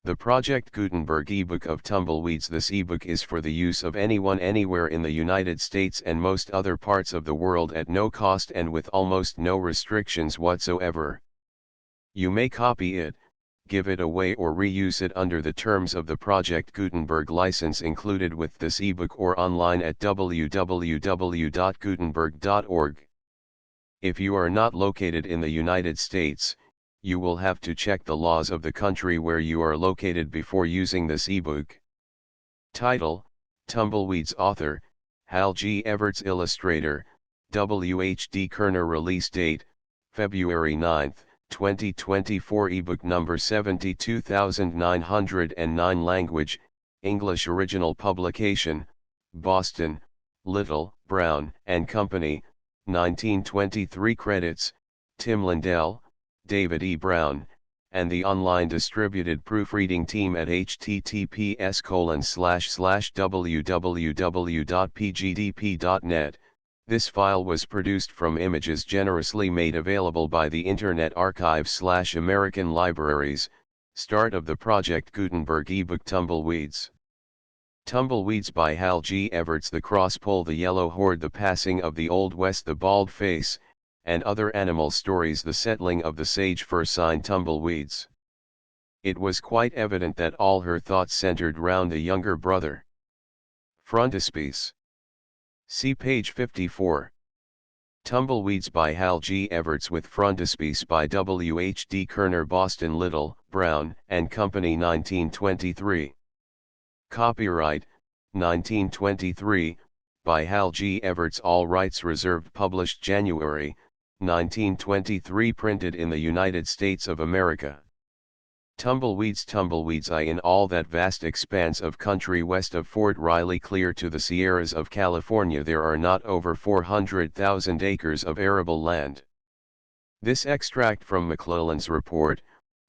The Project Gutenberg ebook of Tumbleweeds. This ebook is for the use of anyone anywhere in the United States and most other parts of the world at no cost and with almost no restrictions whatsoever. You may copy it, give it away or reuse it under the terms of the Project Gutenberg license included with this ebook or online at www.gutenberg.org. If you are not located in the United States, you will have to check the laws of the country where you are located before using this ebook. Title: Tumbleweeds. Author: Hal G. Evarts. Illustrator: W.H.D. Kerner. Release date: February 9, 2024. Ebook number 72909. Language: English. Original publication: Boston, Little, Brown and Company, 1923. Credits: Tim Lindell, David E. Brown, and the online distributed proofreading team at https://www.pgdp.net. This file was produced from images generously made available by the Internet Archive/American Libraries. Start of the Project Gutenberg ebook. Tumbleweeds. Tumbleweeds by Hal G. Evarts. The Crosspole, the Yellow Horde, the Passing of the Old West, the Bald Face, and other animal stories. The settling of the sage fir sign. Tumbleweeds. It was quite evident that all her thoughts centered round the younger brother. Frontispiece. See page 54. Tumbleweeds by Hal G. Evarts with frontispiece by W.H.D. Kerner. Boston, Little, Brown and Company, 1923. Copyright, 1923, by Hal G. Evarts. All rights reserved. Published January, 1923. Printed in the United States of America. Tumbleweeds. Tumbleweeds. In all that vast expanse of country west of Fort Riley clear to the Sierras of California there are not over 400,000 acres of arable land. This extract from McClellan's report,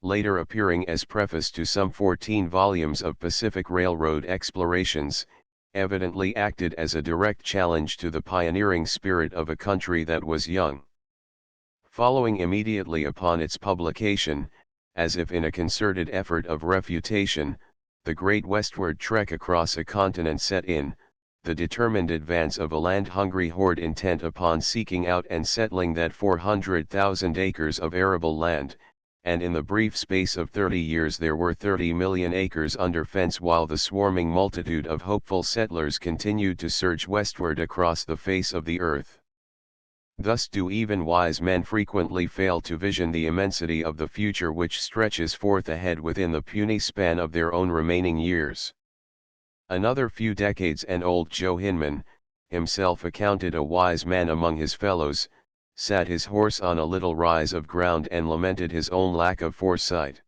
later appearing as preface to some 14 volumes of Pacific Railroad explorations, evidently acted as a direct challenge to the pioneering spirit of a country that was young. Following immediately upon its publication, as if in a concerted effort of refutation, the great westward trek across a continent set in, the determined advance of a land-hungry horde intent upon seeking out and settling that 400,000 acres of arable land, and in the brief space of 30 years there were 30 million acres under fence, while the swarming multitude of hopeful settlers continued to surge westward across the face of the earth. Thus do even wise men frequently fail to vision the immensity of the future which stretches forth ahead within the puny span of their own remaining years. Another few decades and old Joe Hinman, himself accounted a wise man among his fellows, sat his horse on a little rise of ground and lamented his own lack of foresight.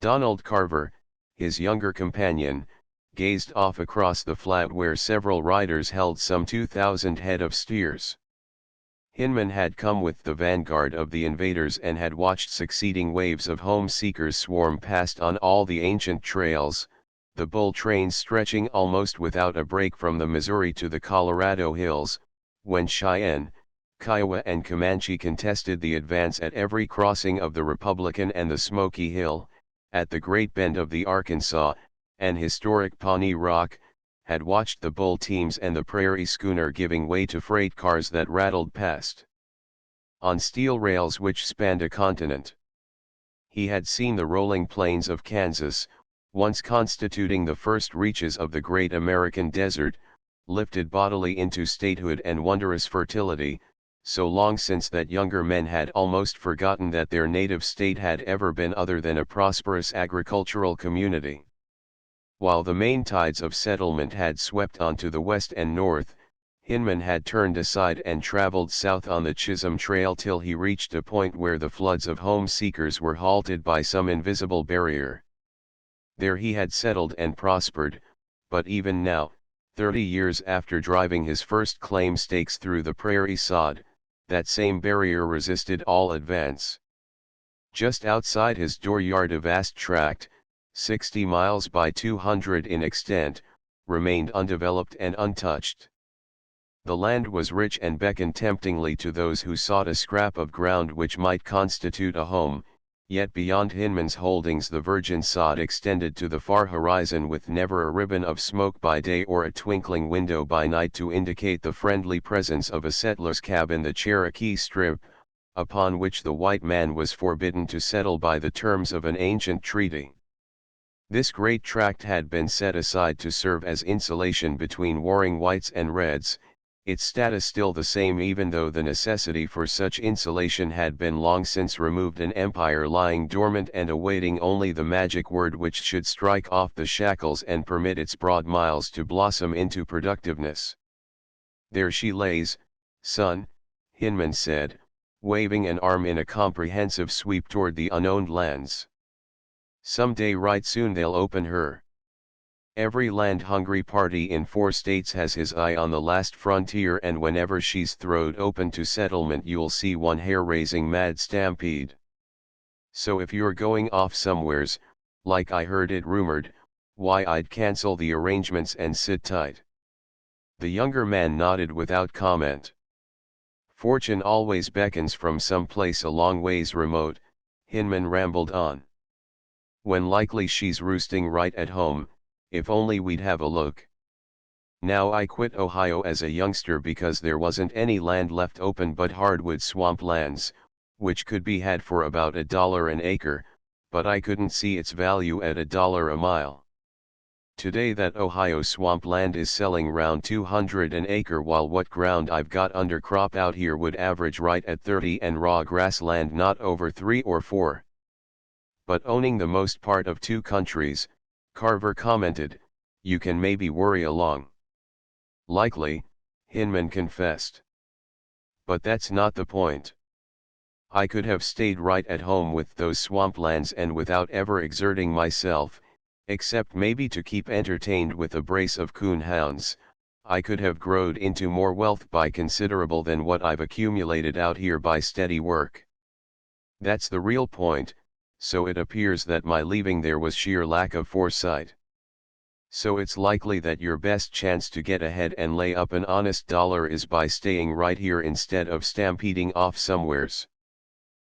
Donald Carver, his younger companion, gazed off across the flat where several riders held some 2,000 head of steers. Hinman had come with the vanguard of the invaders and had watched succeeding waves of home seekers swarm past on all the ancient trails, the bull trains stretching almost without a break from the Missouri to the Colorado hills, when Cheyenne, Kiowa and Comanche contested the advance at every crossing of the Republican and the Smoky Hill, at the Great Bend of the Arkansas, and historic Pawnee Rock, had watched the bull teams and the prairie schooner giving way to freight cars that rattled past on steel rails which spanned a continent. He had seen the rolling plains of Kansas, once constituting the first reaches of the great American desert, lifted bodily into statehood and wondrous fertility, so long since that younger men had almost forgotten that their native state had ever been other than a prosperous agricultural community. While the main tides of settlement had swept on to the west and north, Hinman had turned aside and traveled south on the Chisholm Trail till he reached a point where the floods of home seekers were halted by some invisible barrier. There he had settled and prospered, but even now, 30 years after driving his first claim stakes through the prairie sod, that same barrier resisted all advance. Just outside his dooryard a vast tract, 60 miles by 200 in extent, remained undeveloped and untouched. The land was rich and beckoned temptingly to those who sought a scrap of ground which might constitute a home, Yet beyond Hinman's holdings the virgin sod extended to the far horizon with never a ribbon of smoke by day or a twinkling window by night to indicate the friendly presence of a settler's cabin, the Cherokee Strip, upon which the white man was forbidden to settle by the terms of an ancient treaty. This great tract had been set aside to serve as insulation between warring whites and reds, its status still the same even though the necessity for such insulation had been long since removed, an empire lying dormant and awaiting only the magic word which should strike off the shackles and permit its broad miles to blossom into productiveness. "There she lays, son," Hinman said, waving an arm in a comprehensive sweep toward the unowned lands. "Some day right soon they'll open her. Every land-hungry party in 4 states has his eye on the last frontier, and whenever she's throwed open to settlement you'll see one hair-raising mad stampede. So if you're going off somewheres, like I heard it rumored, why I'd cancel the arrangements and sit tight." The younger man nodded without comment. "Fortune always beckons from some place a long ways remote," Hinman rambled on. "When likely she's roosting right at home, if only we'd have a look. Now I quit Ohio as a youngster because there wasn't any land left open but hardwood swamp lands, which could be had for about $1 an acre, but I couldn't see its value at $1 a mile. Today that Ohio swamp land is selling round $200 an acre, while what ground I've got under crop out here would average right at 30, and raw grassland not over 3 or 4. But owning the most part of 2 countries," Carver commented, "you can maybe worry along." "Likely," Hinman confessed. "But that's not the point. I could have stayed right at home with those swamplands and without ever exerting myself, except maybe to keep entertained with a brace of coon hounds, I could have growed into more wealth by considerable than what I've accumulated out here by steady work. That's the real point. So it appears that my leaving there was sheer lack of foresight. So it's likely that your best chance to get ahead and lay up an honest dollar is by staying right here instead of stampeding off somewheres.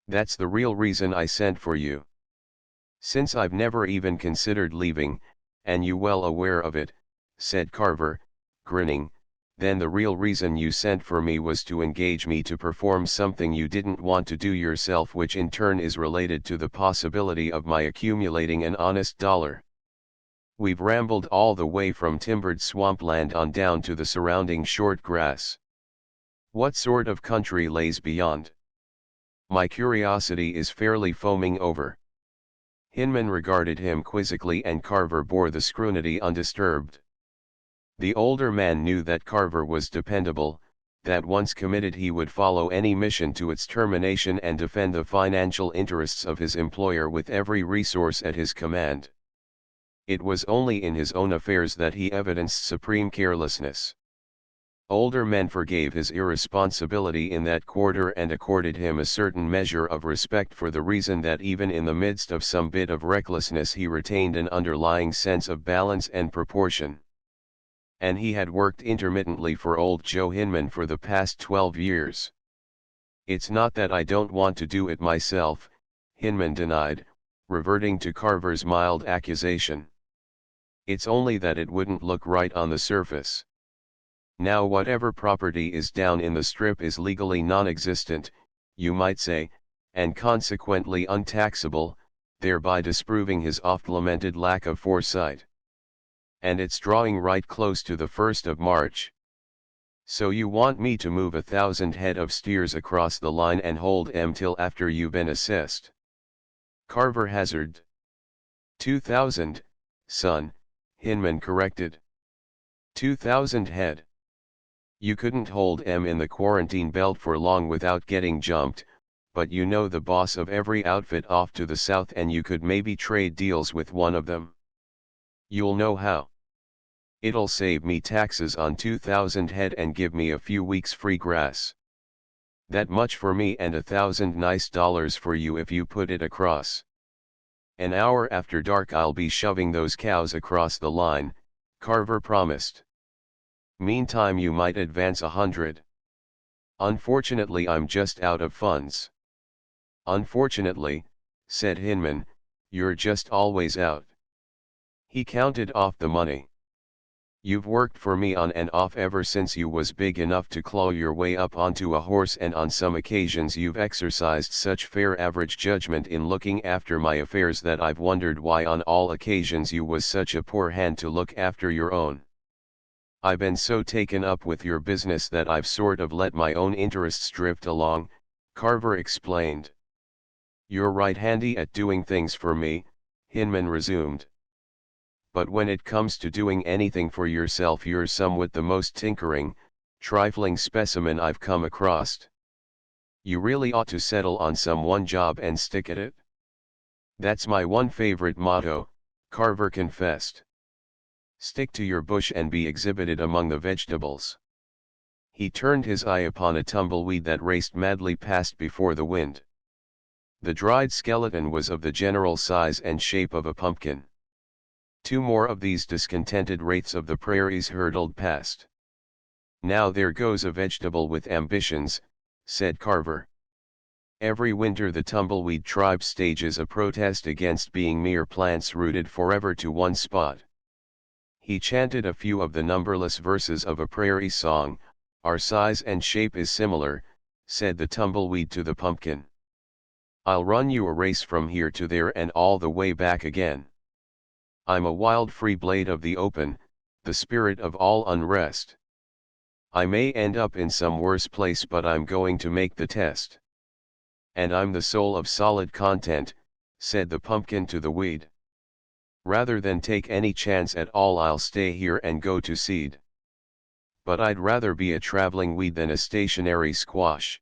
That's the real reason I sent for you. Since I've never even considered leaving, and you well aware of it," said Carver, grinning, "then the real reason you sent for me was to engage me to perform something you didn't want to do yourself, which in turn is related to the possibility of my accumulating an honest dollar. We've rambled all the way from timbered swampland on down to the surrounding short grass. What sort of country lays beyond? My curiosity is fairly foaming over." Hinman regarded him quizzically, and Carver bore the scrutiny undisturbed. The older man knew that Carver was dependable, that once committed he would follow any mission to its termination and defend the financial interests of his employer with every resource at his command. It was only in his own affairs that he evidenced supreme carelessness. Older men forgave his irresponsibility in that quarter and accorded him a certain measure of respect for the reason that even in the midst of some bit of recklessness he retained an underlying sense of balance and proportion. And he had worked intermittently for old Joe Hinman for the past 12 years. "It's not that I don't want to do it myself," Hinman denied, reverting to Carver's mild accusation. "It's only that it wouldn't look right on the surface. Now whatever property is down in the strip is legally non-existent, you might say, and consequently untaxable, thereby disproving his oft-lamented lack of foresight. And it's drawing right close to the 1st of March. So you want me to move 1,000 head of steers across the line and hold 'em till after you've been assessed?" Carver hazarded. 2,000, son, Hinman corrected. 2,000 head. You couldn't hold 'em in the quarantine belt for long without getting jumped, but you know the boss of every outfit off to the south and you could maybe trade deals with one of them. You'll know how. It'll save me taxes on 2,000 head and give me a few weeks free grass. That much for me and $1,000 nice dollars for you if you put it across. An hour after dark I'll be shoving those cows across the line," Carver promised. "Meantime you might advance 100. Unfortunately I'm just out of funds." "Unfortunately," said Hinman, "you're just always out." He counted off the money. "You've worked for me on and off ever since you was big enough to claw your way up onto a horse, and on some occasions you've exercised such fair average judgment in looking after my affairs that I've wondered why on all occasions you was such a poor hand to look after your own. I been so taken up with your business that I've sort of let my own interests drift along," Carver explained. "You're right handy at doing things for me," Hinman resumed. "But when it comes to doing anything for yourself, you're somewhat the most tinkering, trifling specimen I've come across. You really ought to settle on some one job and stick at it." "That's my one favorite motto," Carver confessed. "Stick to your bush and be exhibited among the vegetables." He turned his eye upon a tumbleweed that raced madly past before the wind. The dried skeleton was of the general size and shape of a pumpkin. Two more of these discontented wraiths of the prairies hurtled past. "Now there goes a vegetable with ambitions," said Carver. "Every winter the tumbleweed tribe stages a protest against being mere plants rooted forever to one spot." He chanted a few of the numberless verses of a prairie song. "Our size and shape is similar," said the tumbleweed to the pumpkin. "I'll run you a race from here to there and all the way back again. I'm a wild free blade of the open, the spirit of all unrest. I may end up in some worse place, but I'm going to make the test. And I'm the soul of solid content," said the pumpkin to the weed. "Rather than take any chance at all, I'll stay here and go to seed. But I'd rather be a traveling weed than a stationary squash."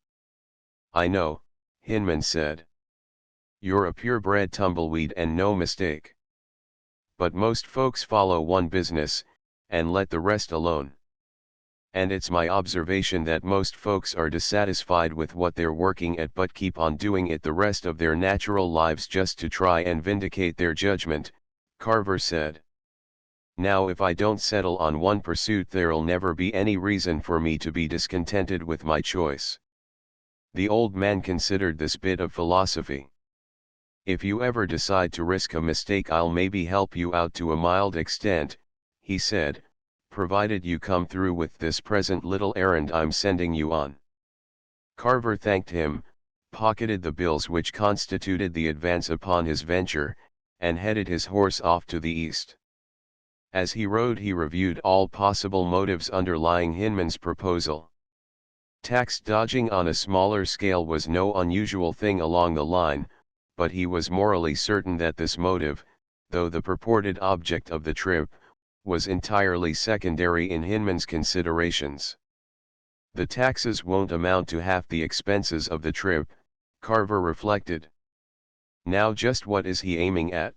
"I know," Hinman said. "You're a purebred tumbleweed and no mistake. But most folks follow one business, and let the rest alone. And it's my observation that most folks are dissatisfied with what they're working at but keep on doing it the rest of their natural lives just to try and vindicate their judgment," Carver said. "Now if I don't settle on one pursuit, there'll never be any reason for me to be discontented with my choice." The old man considered this bit of philosophy. "If you ever decide to risk a mistake, I'll maybe help you out to a mild extent," he said, "provided you come through with this present little errand I'm sending you on." Carver thanked him, pocketed the bills which constituted the advance upon his venture, and headed his horse off to the east. As he rode, he reviewed all possible motives underlying Hinman's proposal. Tax dodging on a smaller scale was no unusual thing along the line, but he was morally certain that this motive, though the purported object of the trip, was entirely secondary in Hinman's considerations. The taxes won't amount to half the expenses of the trip, Carver reflected. Now just what is he aiming at?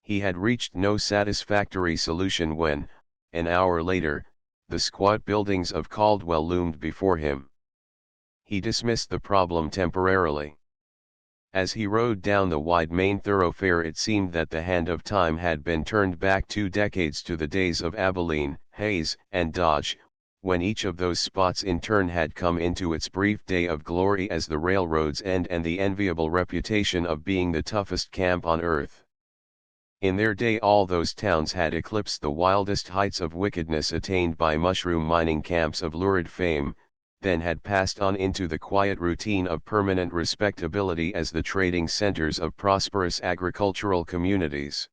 He had reached no satisfactory solution when, an hour later, the squat buildings of Caldwell loomed before him. He dismissed the problem temporarily. As he rode down the wide main thoroughfare, it seemed that the hand of time had been turned back 2 decades to the days of Abilene, Hayes, and Dodge, when each of those spots in turn had come into its brief day of glory as the railroad's end and the enviable reputation of being the toughest camp on earth. In their day all those towns had eclipsed the wildest heights of wickedness attained by mushroom mining camps of lurid fame, then had passed on into the quiet routine of permanent respectability as the trading centers of prosperous agricultural communities.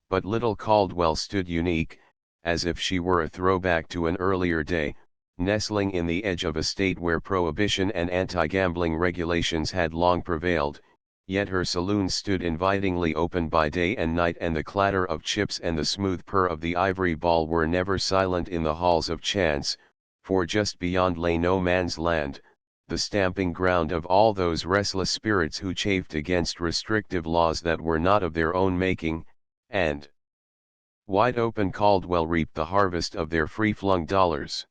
But little Caldwell stood unique, as if she were a throwback to an earlier day, nestling in the edge of a state where prohibition and anti-gambling regulations had long prevailed, yet her saloon stood invitingly open by day and night, and the clatter of chips and the smooth purr of the ivory ball were never silent in the halls of chance, for just beyond lay no man's land, the stamping ground of all those restless spirits who chafed against restrictive laws that were not of their own making, and wide open Caldwell reaped the harvest of their free-flung dollars.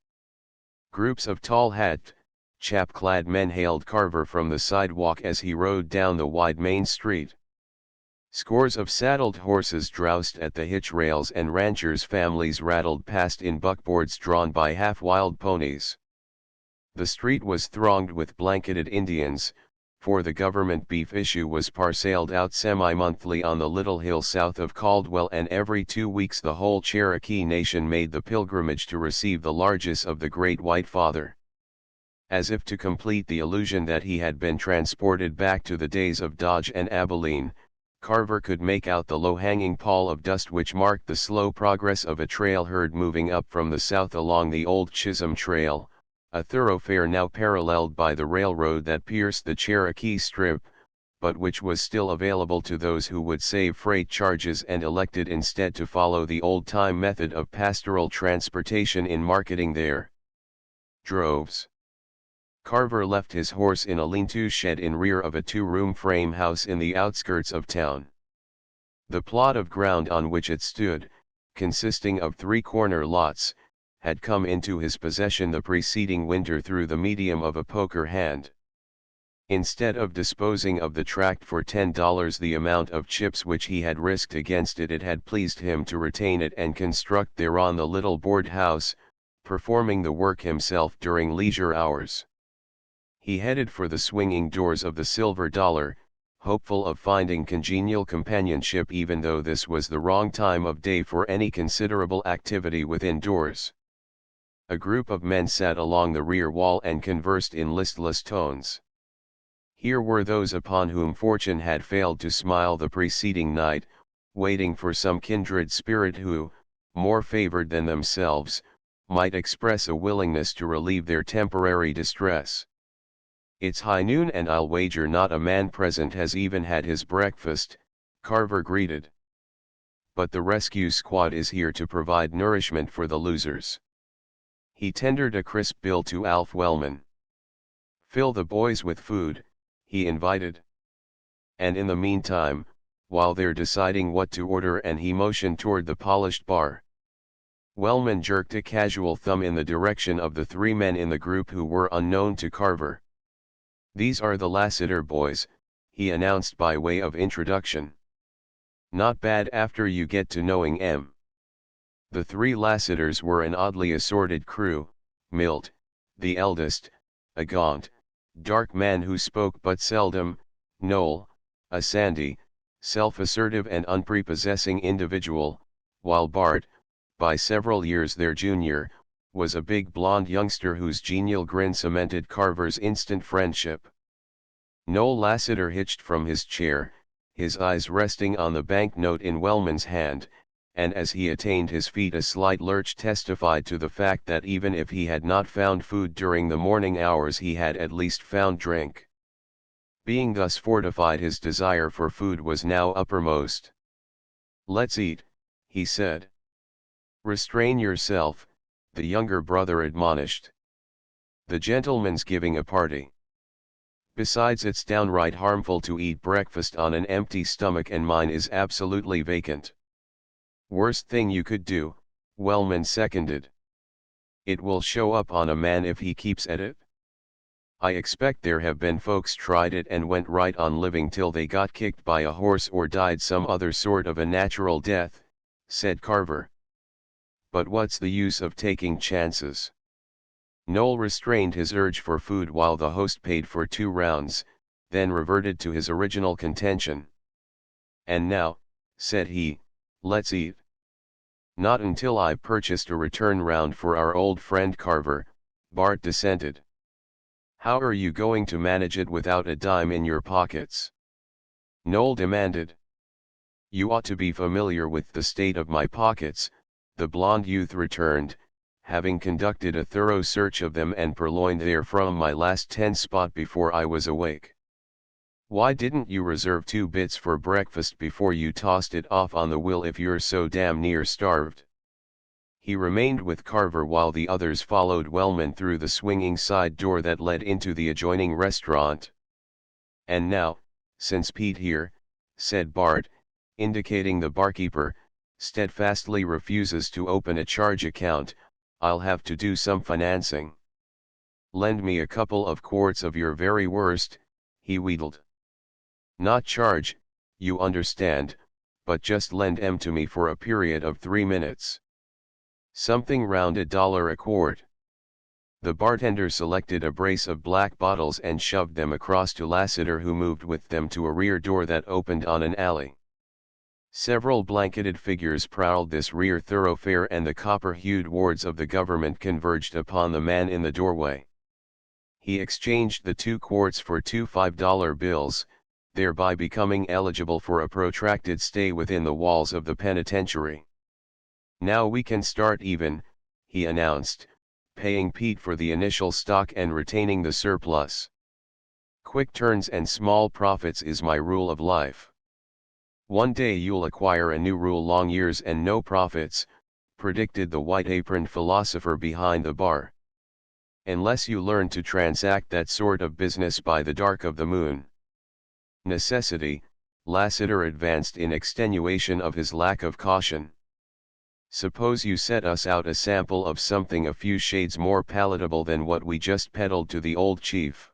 Groups of tall hat, chap-clad men hailed Carver from the sidewalk as he rode down the wide main street. Scores of saddled horses drowsed at the hitch rails, and ranchers' families rattled past in buckboards drawn by half-wild ponies. The street was thronged with blanketed Indians, for the government beef issue was parceled out semi-monthly on the little hill south of Caldwell, and every 2 weeks the whole Cherokee Nation made the pilgrimage to receive the largesse of the Great White Father. As if to complete the illusion that he had been transported back to the days of Dodge and Abilene, Carver could make out the low-hanging pall of dust which marked the slow progress of a trail herd moving up from the south along the old Chisholm Trail, a thoroughfare now paralleled by the railroad that pierced the Cherokee Strip, but which was still available to those who would save freight charges and elected instead to follow the old-time method of pastoral transportation in marketing their droves. Carver left his horse in a lean-to shed in rear of a 2-room frame house in the outskirts of town. The plot of ground on which it stood, consisting of 3 corner lots, had come into his possession the preceding winter through the medium of a poker hand. Instead of disposing of the tract for $10, the amount of chips which he had risked against it, it had pleased him to retain it and construct thereon the little board house, performing the work himself during leisure hours. He headed for the swinging doors of the Silver Dollar, hopeful of finding congenial companionship, even though this was the wrong time of day for any considerable activity within doors. A group of men sat along the rear wall and conversed in listless tones. Here were those upon whom fortune had failed to smile the preceding night, waiting for some kindred spirit who, more favored than themselves, might express a willingness to relieve their temporary distress. "It's high noon and I'll wager not a man present has even had his breakfast," Carver greeted. "But the rescue squad is here to provide nourishment for the losers." He tendered a crisp bill to Alf Wellman. "Fill the boys with food," he invited. "And in the meantime, while they're deciding what to order," and he motioned toward the polished bar. Wellman jerked a casual thumb in the direction of the 3 men in the group who were unknown to Carver. "These are the Lassiter boys," he announced by way of introduction. "Not bad after you get to knowing 'em." The 3 Lassiters were an oddly assorted crew: Milt, the eldest, a gaunt, dark man who spoke but seldom; Noel, a sandy, self-assertive and unprepossessing individual, while Bart, by several years their junior, was a big blond youngster whose genial grin cemented Carver's instant friendship. Noel Lassiter hitched from his chair, his eyes resting on the banknote in Wellman's hand, and as he attained his feet a slight lurch testified to the fact that even if he had not found food during the morning hours he had at least found drink. Being thus fortified, his desire for food was now uppermost. "Let's eat," he said. "Restrain yourself," the younger brother admonished. "The gentleman's giving a party. Besides, it's downright harmful to eat breakfast on an empty stomach, and mine is absolutely vacant." "Worst thing you could do," Wellman seconded. "It will show up on a man if he keeps at it. I expect there have been folks tried it and went right on living till they got kicked by a horse or died some other sort of a natural death," said Carver. "But what's the use of taking chances?" Noel restrained his urge for food while the host paid for 2 rounds, then reverted to his original contention. "And now," said he, "let's eat." "Not until I've purchased a return round for our old friend Carver," Bart dissented. "How are you going to manage it without a dime in your pockets?" Noel demanded. "You ought to be familiar with the state of my pockets," the blond youth returned, having conducted a thorough search of them and purloined therefrom my last 10 spot before I was awake. "Why didn't you reserve 2 bits for breakfast before you tossed it off on the will if you're so damn near starved?" He remained with Carver while the others followed Wellman through the swinging side door that led into the adjoining restaurant. "And now, since Pete here," said Bart, indicating the barkeeper, "steadfastly refuses to open a charge account, I'll have to do some financing. Lend me a couple of quarts of your very worst," he wheedled. "Not charge, you understand, but just lend 'em to me for a period of 3 minutes. Something round $1 a quart." The bartender selected a brace of black bottles and shoved them across to Lassiter, who moved with them to a rear door that opened on an alley. Several blanketed figures prowled this rear thoroughfare, and the copper-hued wards of the government converged upon the man in the doorway. He exchanged the 2 quarts for 2 $5 bills, thereby becoming eligible for a protracted stay within the walls of the penitentiary. "Now we can start even," he announced, paying Pete for the initial stock and retaining the surplus. "Quick turns and small profits is my rule of life." "One day you'll acquire a new rule: long years and no profits," predicted the white-aproned philosopher behind the bar. "Unless you learn to transact that sort of business by the dark of the moon." "Necessity," Lassiter advanced in extenuation of his lack of caution. "Suppose you set us out a sample of something a few shades more palatable than what we just peddled to the old chief."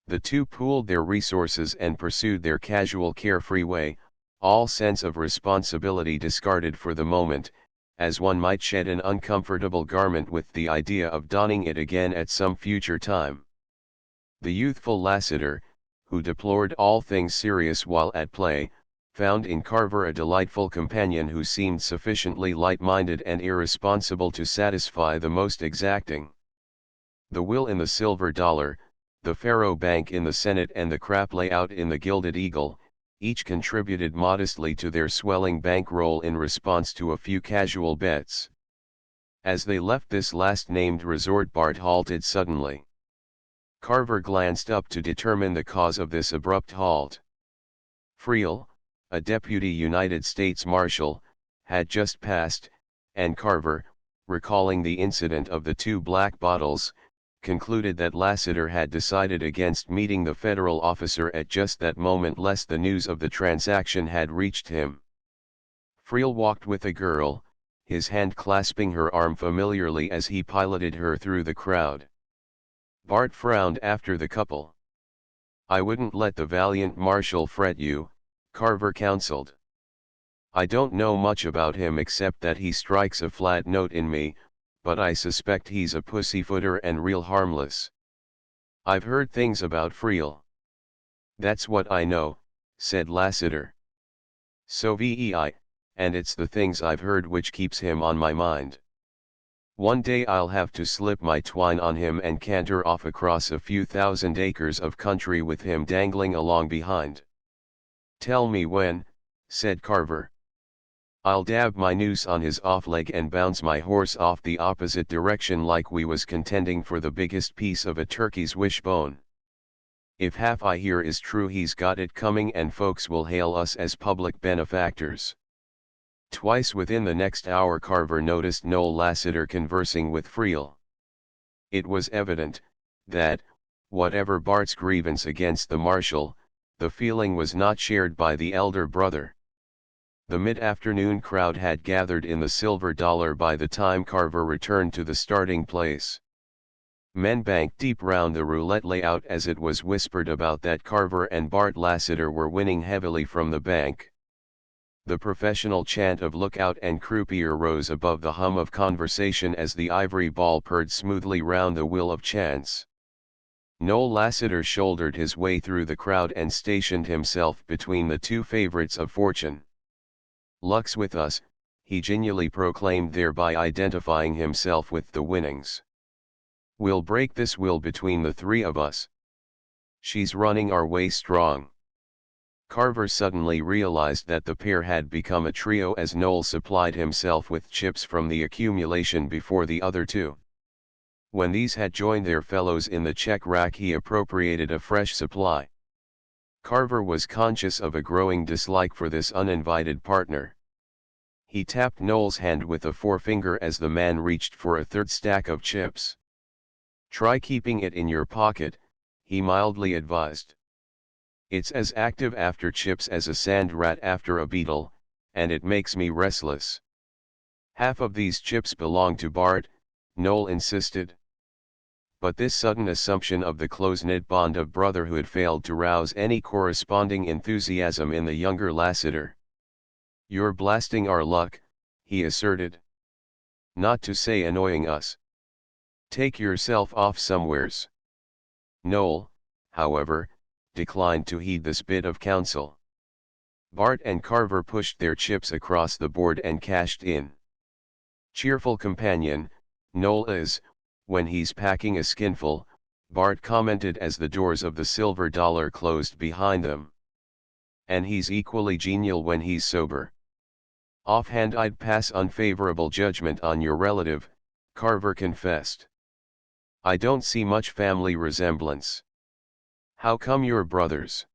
The two pooled their resources and pursued their casual, carefree way, all sense of responsibility discarded for the moment, as one might shed an uncomfortable garment with the idea of donning it again at some future time. The youthful Lassiter, who deplored all things serious while at play, found in Carver a delightful companion who seemed sufficiently light-minded and irresponsible to satisfy the most exacting. The will in the silver dollar, the faro bank in the Senate, and the crap layout in the Gilded Eagle, each contributed modestly to their swelling bankroll in response to a few casual bets. As they left this last-named resort, Bart halted suddenly. Carver glanced up to determine the cause of this abrupt halt. Friel, a deputy United States Marshal, had just passed, and Carver, recalling the incident of the 2 black bottles, concluded that Lassiter had decided against meeting the federal officer at just that moment, lest the news of the transaction had reached him. Friel walked with the girl, his hand clasping her arm familiarly as he piloted her through the crowd. Bart frowned after the couple. "I wouldn't let the valiant Marshal fret you," Carver counseled. "I don't know much about him except that he strikes a flat note in me, but I suspect he's a pussyfooter and real harmless." "I've heard things about Friel." "That's what I know," said Lassiter. "So VEI, and it's the things I've heard which keeps him on my mind. One day I'll have to slip my twine on him and canter off across a few thousand acres of country with him dangling along behind." "Tell me when," said Carver. "I'll dab my noose on his off leg and bounce my horse off the opposite direction like we was contending for the biggest piece of a turkey's wishbone. If half I hear is true, he's got it coming and folks will hail us as public benefactors." Twice within the next hour Carver noticed Noel Lassiter conversing with Friel. It was evident, that, whatever Bart's grievance against the Marshal, the feeling was not shared by the elder brother. The mid-afternoon crowd had gathered in the Silver Dollar by the time Carver returned to the starting place. Men banked deep round the roulette layout as it was whispered about that Carver and Bart Lassiter were winning heavily from the bank. The professional chant of lookout and croupier rose above the hum of conversation as the ivory ball purred smoothly round the wheel of chance. Noel Lassiter shouldered his way through the crowd and stationed himself between the 2 favorites of fortune. "Luck's with us," he genially proclaimed, thereby identifying himself with the winnings. "We'll break this will between the 3 of us. She's running our way strong." Carver suddenly realized that the pair had become a trio as Noel supplied himself with chips from the accumulation before the other 2. When these had joined their fellows in the check rack, he appropriated a fresh supply. Carver was conscious of a growing dislike for this uninvited partner. He tapped Noel's hand with a forefinger as the man reached for a 3rd stack of chips. "Try keeping it in your pocket," he mildly advised. "It's as active after chips as a sand rat after a beetle, and it makes me restless." "Half of these chips belong to Bart," Noel insisted. But this sudden assumption of the close-knit bond of brotherhood failed to rouse any corresponding enthusiasm in the younger Lassiter. "You're blasting our luck," he asserted. "Not to say annoying us." Take yourself off somewheres. Noel, however, declined to heed this bit of counsel. Bart and Carver pushed their chips across the board and cashed in. Cheerful companion, Noel is, when he's packing a skinful, Bart commented as the doors of the silver dollar closed behind them. And he's equally genial when he's sober. Offhand I'd pass unfavorable judgment on your relative, Carver confessed. I don't see much family resemblance. How come you're brothers?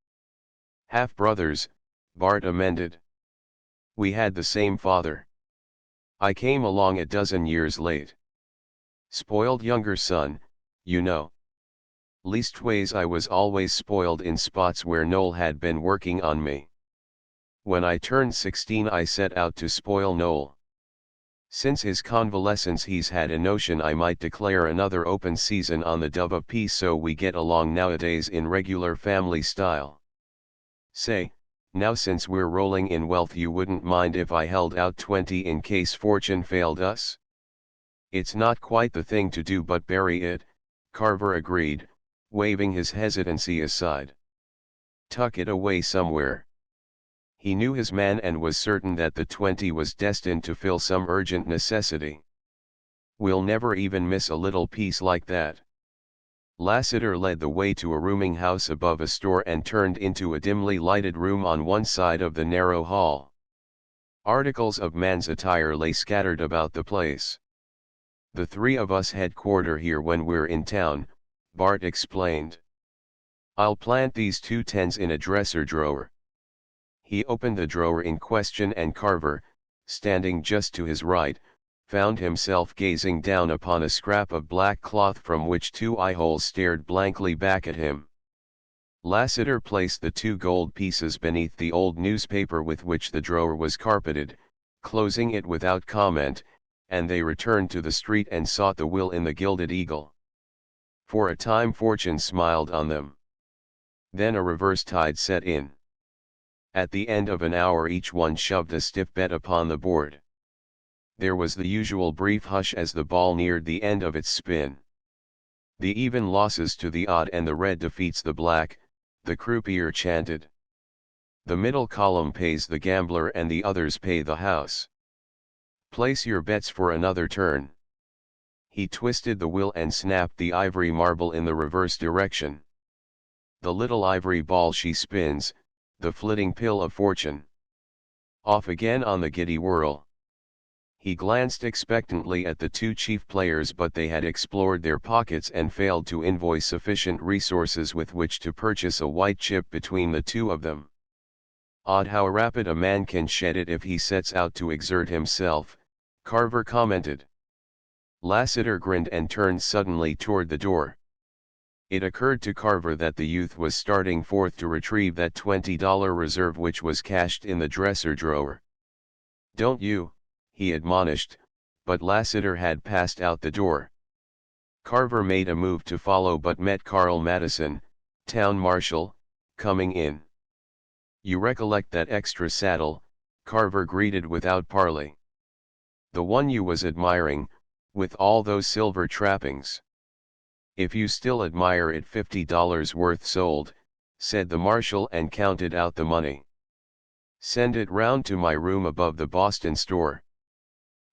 Half-brothers, Bart amended. We had the same father. I came along a dozen years late. Spoiled younger son, you know. Leastways I was always spoiled in spots where Noel had been working on me. When I turned 16 I set out to spoil Noel. Since his convalescence he's had a notion I might declare another open season on the Dove of Peace so we get along nowadays in regular family style. Say, now since we're rolling in wealth you wouldn't mind if I held out 20 in case fortune failed us? It's not quite the thing to do but bury it, Carver agreed, waving his hesitancy aside. Tuck it away somewhere. He knew his man and was certain that the 20 was destined to fill some urgent necessity. We'll never even miss a little piece like that. Lassiter led the way to a rooming house above a store and turned into a dimly lighted room on one side of the narrow hall. Articles of man's attire lay scattered about the place. The three of us headquarter here when we're in town, Bart explained. I'll plant these 2 tens in a dresser drawer. He opened the drawer in question and Carver, standing just to his right, found himself gazing down upon a scrap of black cloth from which 2 eyeholes stared blankly back at him. Lassiter placed the 2 gold pieces beneath the old newspaper with which the drawer was carpeted, closing it without comment, and they returned to the street and sought the will in the Gilded Eagle. For a time fortune smiled on them. Then a reverse tide set in. At the end of an hour each one shoved a stiff bet upon the board. There was the usual brief hush as the ball neared the end of its spin. The even losses to the odd and the red defeats the black, the croupier chanted. The middle column pays the gambler and the others pay the house. Place your bets for another turn. He twisted the wheel and snapped the ivory marble in the reverse direction. The little ivory ball she spins, the flitting pill of fortune. Off again on the giddy whirl. He glanced expectantly at the 2 chief players but they had explored their pockets and failed to invoice sufficient resources with which to purchase a white chip between the 2 of them. Odd how rapid a man can shed it if he sets out to exert himself, Carver commented. Lassiter grinned and turned suddenly toward the door. It occurred to Carver that the youth was starting forth to retrieve that $20 reserve which was cached in the dresser drawer. Don't you, he admonished, but Lassiter had passed out the door. Carver made a move to follow but met Carl Madison, town marshal, coming in. You recollect that extra saddle, Carver greeted without parley. The one you was admiring, with all those silver trappings. If you still admire it, $50 worth sold, said the marshal and counted out the money. Send it round to my room above the Boston store.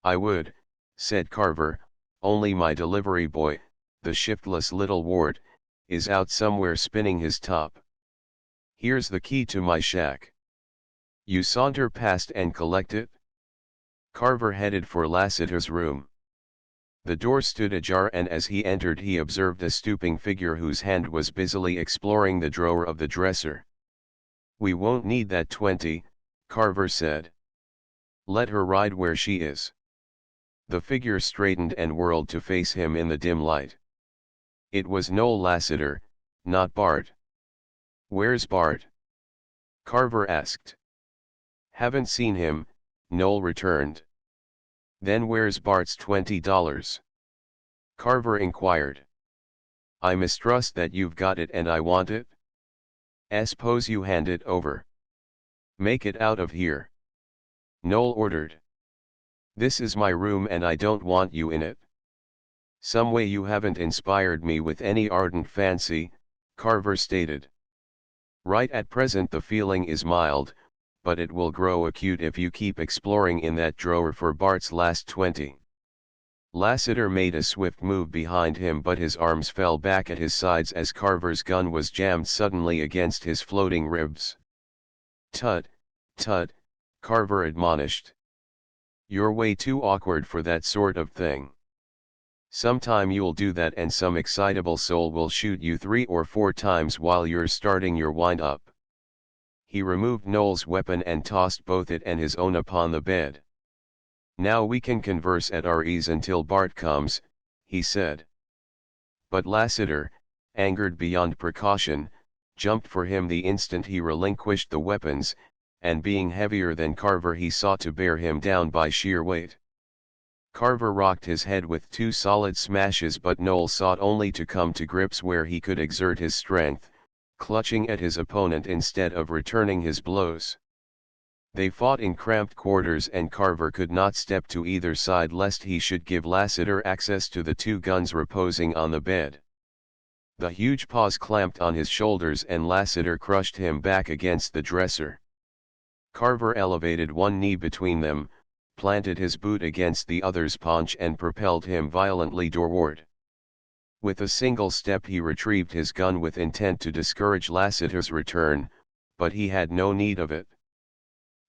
I would, said Carver, only my delivery boy, the shiftless little wart, is out somewhere spinning his top. Here's the key to my shack. You saunter past and collect it? Carver headed for Lassiter's room. The door stood ajar and as he entered he observed a stooping figure whose hand was busily exploring the drawer of the dresser. We won't need that 20, Carver said. Let her ride where she is. The figure straightened and whirled to face him in the dim light. It was Noel Lassiter, not Bart. Where's Bart? Carver asked. Haven't seen him, Noel returned. Then where's Bart's $20? Carver inquired. I mistrust that you've got it and I want it. Suppose you hand it over. Make it out of here. Noel ordered. This is my room and I don't want you in it. "Some way you haven't inspired me with any ardent fancy," Carver stated. "Right at present the feeling is mild, but it will grow acute if you keep exploring in that drawer for Bart's last 20. Lassiter made a swift move behind him, but his arms fell back at his sides as Carver's gun was jammed suddenly against his floating ribs. "Tut, tut," Carver admonished. "You're way too awkward for that sort of thing. Sometime you'll do that and some excitable soul will shoot you 3 or 4 times while you're starting your wind-up." He removed Noel's weapon and tossed both it and his own upon the bed. "Now we can converse at our ease until Bart comes," he said. But Lassiter, angered beyond precaution, jumped for him the instant he relinquished the weapons, and being heavier than Carver he sought to bear him down by sheer weight. Carver rocked his head with 2 solid smashes, but Noel sought only to come to grips where he could exert his strength, clutching at his opponent instead of returning his blows. They fought in cramped quarters and Carver could not step to either side lest he should give Lassiter access to the 2 guns reposing on the bed. The huge paws clamped on his shoulders and Lassiter crushed him back against the dresser. Carver elevated one knee between them, planted his boot against the other's paunch and propelled him violently doorward. With a single step he retrieved his gun with intent to discourage Lassiter's return, but he had no need of it.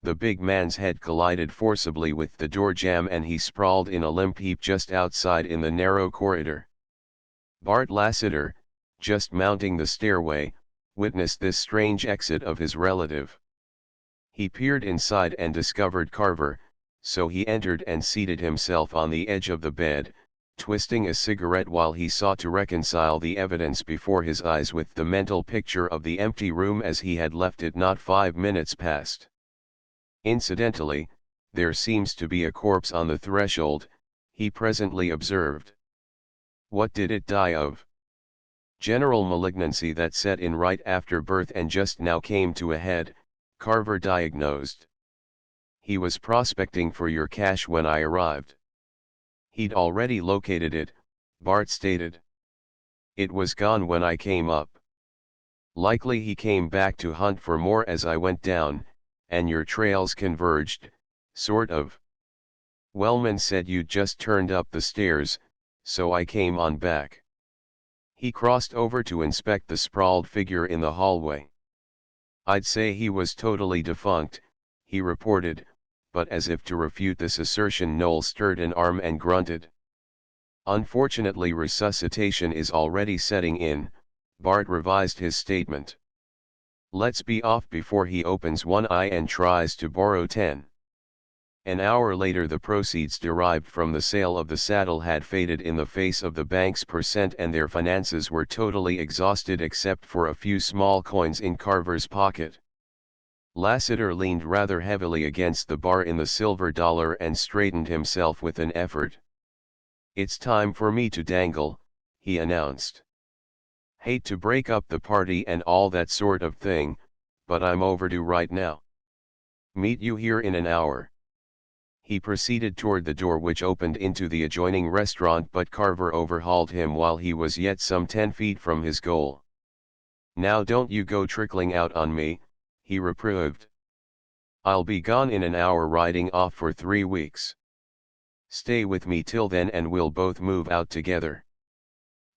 The big man's head collided forcibly with the door jamb and he sprawled in a limp heap just outside in the narrow corridor. Bart Lassiter, just mounting the stairway, witnessed this strange exit of his relative. He peered inside and discovered Carver, so he entered and seated himself on the edge of the bed, twisting a cigarette while he sought to reconcile the evidence before his eyes with the mental picture of the empty room as he had left it not 5 minutes past. "Incidentally, there seems to be a corpse on the threshold," he presently observed. "What did it die of?" "General malignancy that set in right after birth and just now came to a head," Carver diagnosed. "He was prospecting for your cache when I arrived." "He'd already located it," Bart stated. "It was gone when I came up. Likely he came back to hunt for more as I went down, and your trails converged, sort of. Wellman said you'd just turned up the stairs, so I came on back." He crossed over to inspect the sprawled figure in the hallway. "I'd say he was totally defunct," he reported, but as if to refute this assertion Noel stirred an arm and grunted. "Unfortunately resuscitation is already setting in," Bart revised his statement. "Let's be off before he opens one eye and tries to borrow 10. An hour later the proceeds derived from the sale of the saddle had faded in the face of the bank's percent and their finances were totally exhausted except for a few small coins in Carver's pocket. Lassiter leaned rather heavily against the bar in the silver dollar and straightened himself with an effort. "It's time for me to dangle," he announced. "Hate to break up the party and all that sort of thing, but I'm overdue right now. Meet you here in an hour." He proceeded toward the door which opened into the adjoining restaurant, but Carver overhauled him while he was yet some 10 feet from his goal. "Now don't you go trickling out on me," he reproved. "I'll be gone in an hour riding off for 3 weeks. Stay with me till then and we'll both move out together."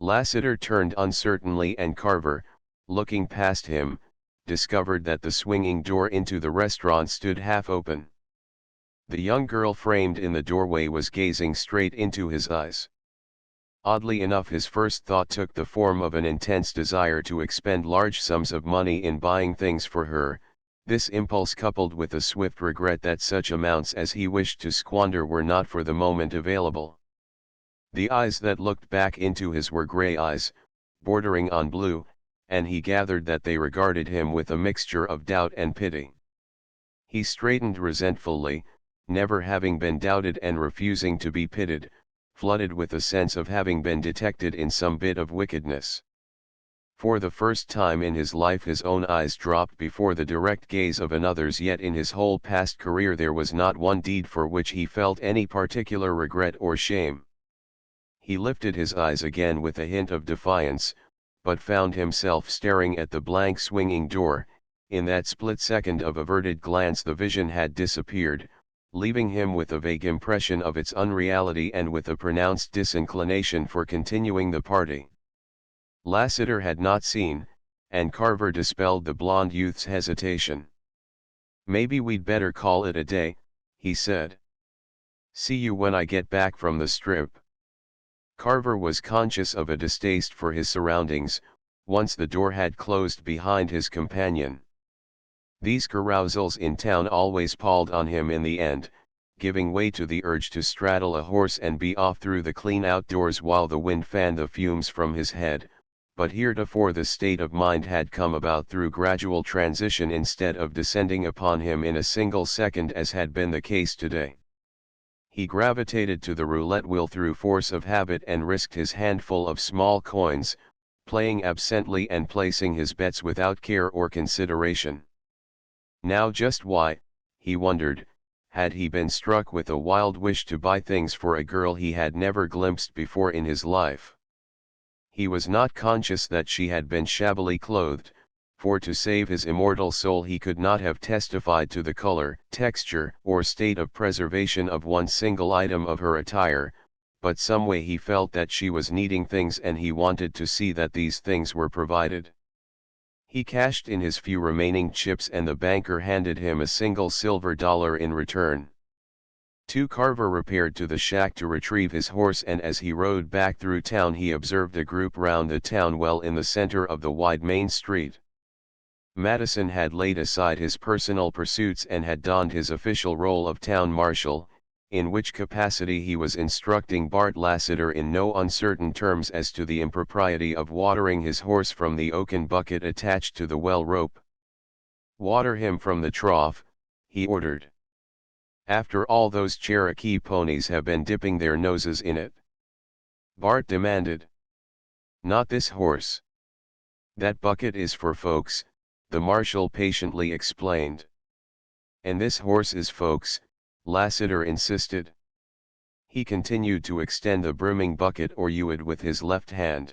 Lassiter turned uncertainly and Carver, looking past him, discovered that the swinging door into the restaurant stood half open. The young girl framed in the doorway was gazing straight into his eyes. Oddly enough, his first thought took the form of an intense desire to expend large sums of money in buying things for her, this impulse coupled with a swift regret that such amounts as he wished to squander were not for the moment available. The eyes that looked back into his were gray eyes, bordering on blue, and he gathered that they regarded him with a mixture of doubt and pity. He straightened resentfully, never having been doubted and refusing to be pitied, flooded with a sense of having been detected in some bit of wickedness. For the first time in his life his own eyes dropped before the direct gaze of another's, yet in his whole past career there was not one deed for which he felt any particular regret or shame. He lifted his eyes again with a hint of defiance, but found himself staring at the blank swinging door. In that split second of averted glance the vision had disappeared, leaving him with a vague impression of its unreality and with a pronounced disinclination for continuing the party. Lassiter had not seen, and Carver dispelled the blond youth's hesitation. "Maybe we'd better call it a day," he said. "See you when I get back from the strip." Carver was conscious of a distaste for his surroundings, once the door had closed behind his companion. These carousals in town always palled on him in the end, giving way to the urge to straddle a horse and be off through the clean outdoors while the wind fanned the fumes from his head, but heretofore the state of mind had come about through gradual transition instead of descending upon him in a single second as had been the case today. He gravitated to the roulette wheel through force of habit and risked his handful of small coins, playing absently and placing his bets without care or consideration. Now just why, he wondered, had he been struck with a wild wish to buy things for a girl he had never glimpsed before in his life? He was not conscious that she had been shabbily clothed, for to save his immortal soul he could not have testified to the color, texture, or state of preservation of one single item of her attire, but some way he felt that she was needing things and he wanted to see that these things were provided. He cashed in his few remaining chips and the banker handed him a single silver dollar in return. Carver repaired to the shack to retrieve his horse, and as he rode back through town he observed a group round the town well in the center of the wide main street. Madison had laid aside his personal pursuits and had donned his official role of town marshal, in which capacity he was instructing Bart Lassiter in no uncertain terms as to the impropriety of watering his horse from the oaken bucket attached to the well rope. "Water him from the trough," he ordered. "After all those Cherokee ponies have been dipping their noses in it." Bart demanded. "Not this horse. That bucket is for folks," the marshal patiently explained. "And this horse is folks," Lassiter insisted. He continued to extend the brimming bucket or ewe with his left hand.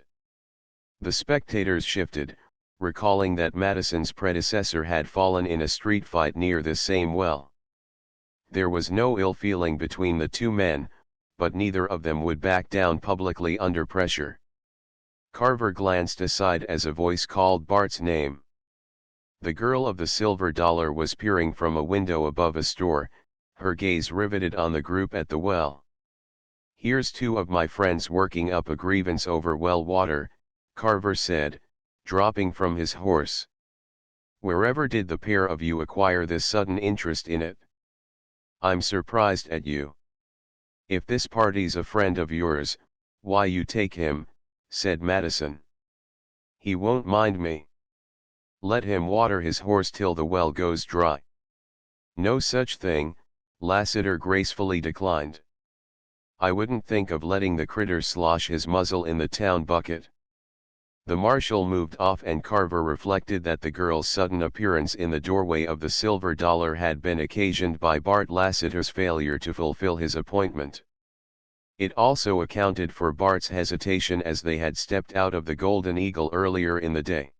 The spectators shifted, recalling that Madison's predecessor had fallen in a street fight near this same well. There was no ill feeling between the two men, but neither of them would back down publicly under pressure. Carver glanced aside as a voice called Bart's name. The girl of the silver dollar was peering from a window above a store, her gaze riveted on the group at the well. "Here's two of my friends working up a grievance over well water," Carver said, dropping from his horse. "Wherever did the pair of you acquire this sudden interest in it? I'm surprised at you. If this party's a friend of yours, why you take him," said Madison. "He won't mind me. Let him water his horse till the well goes dry." "No such thing," Lassiter gracefully declined. "I wouldn't think of letting the critter slosh his muzzle in the town bucket." The marshal moved off and Carver reflected that the girl's sudden appearance in the doorway of the silver dollar had been occasioned by Bart Lassiter's failure to fulfill his appointment. It also accounted for Bart's hesitation as they had stepped out of the Golden Eagle earlier in the day.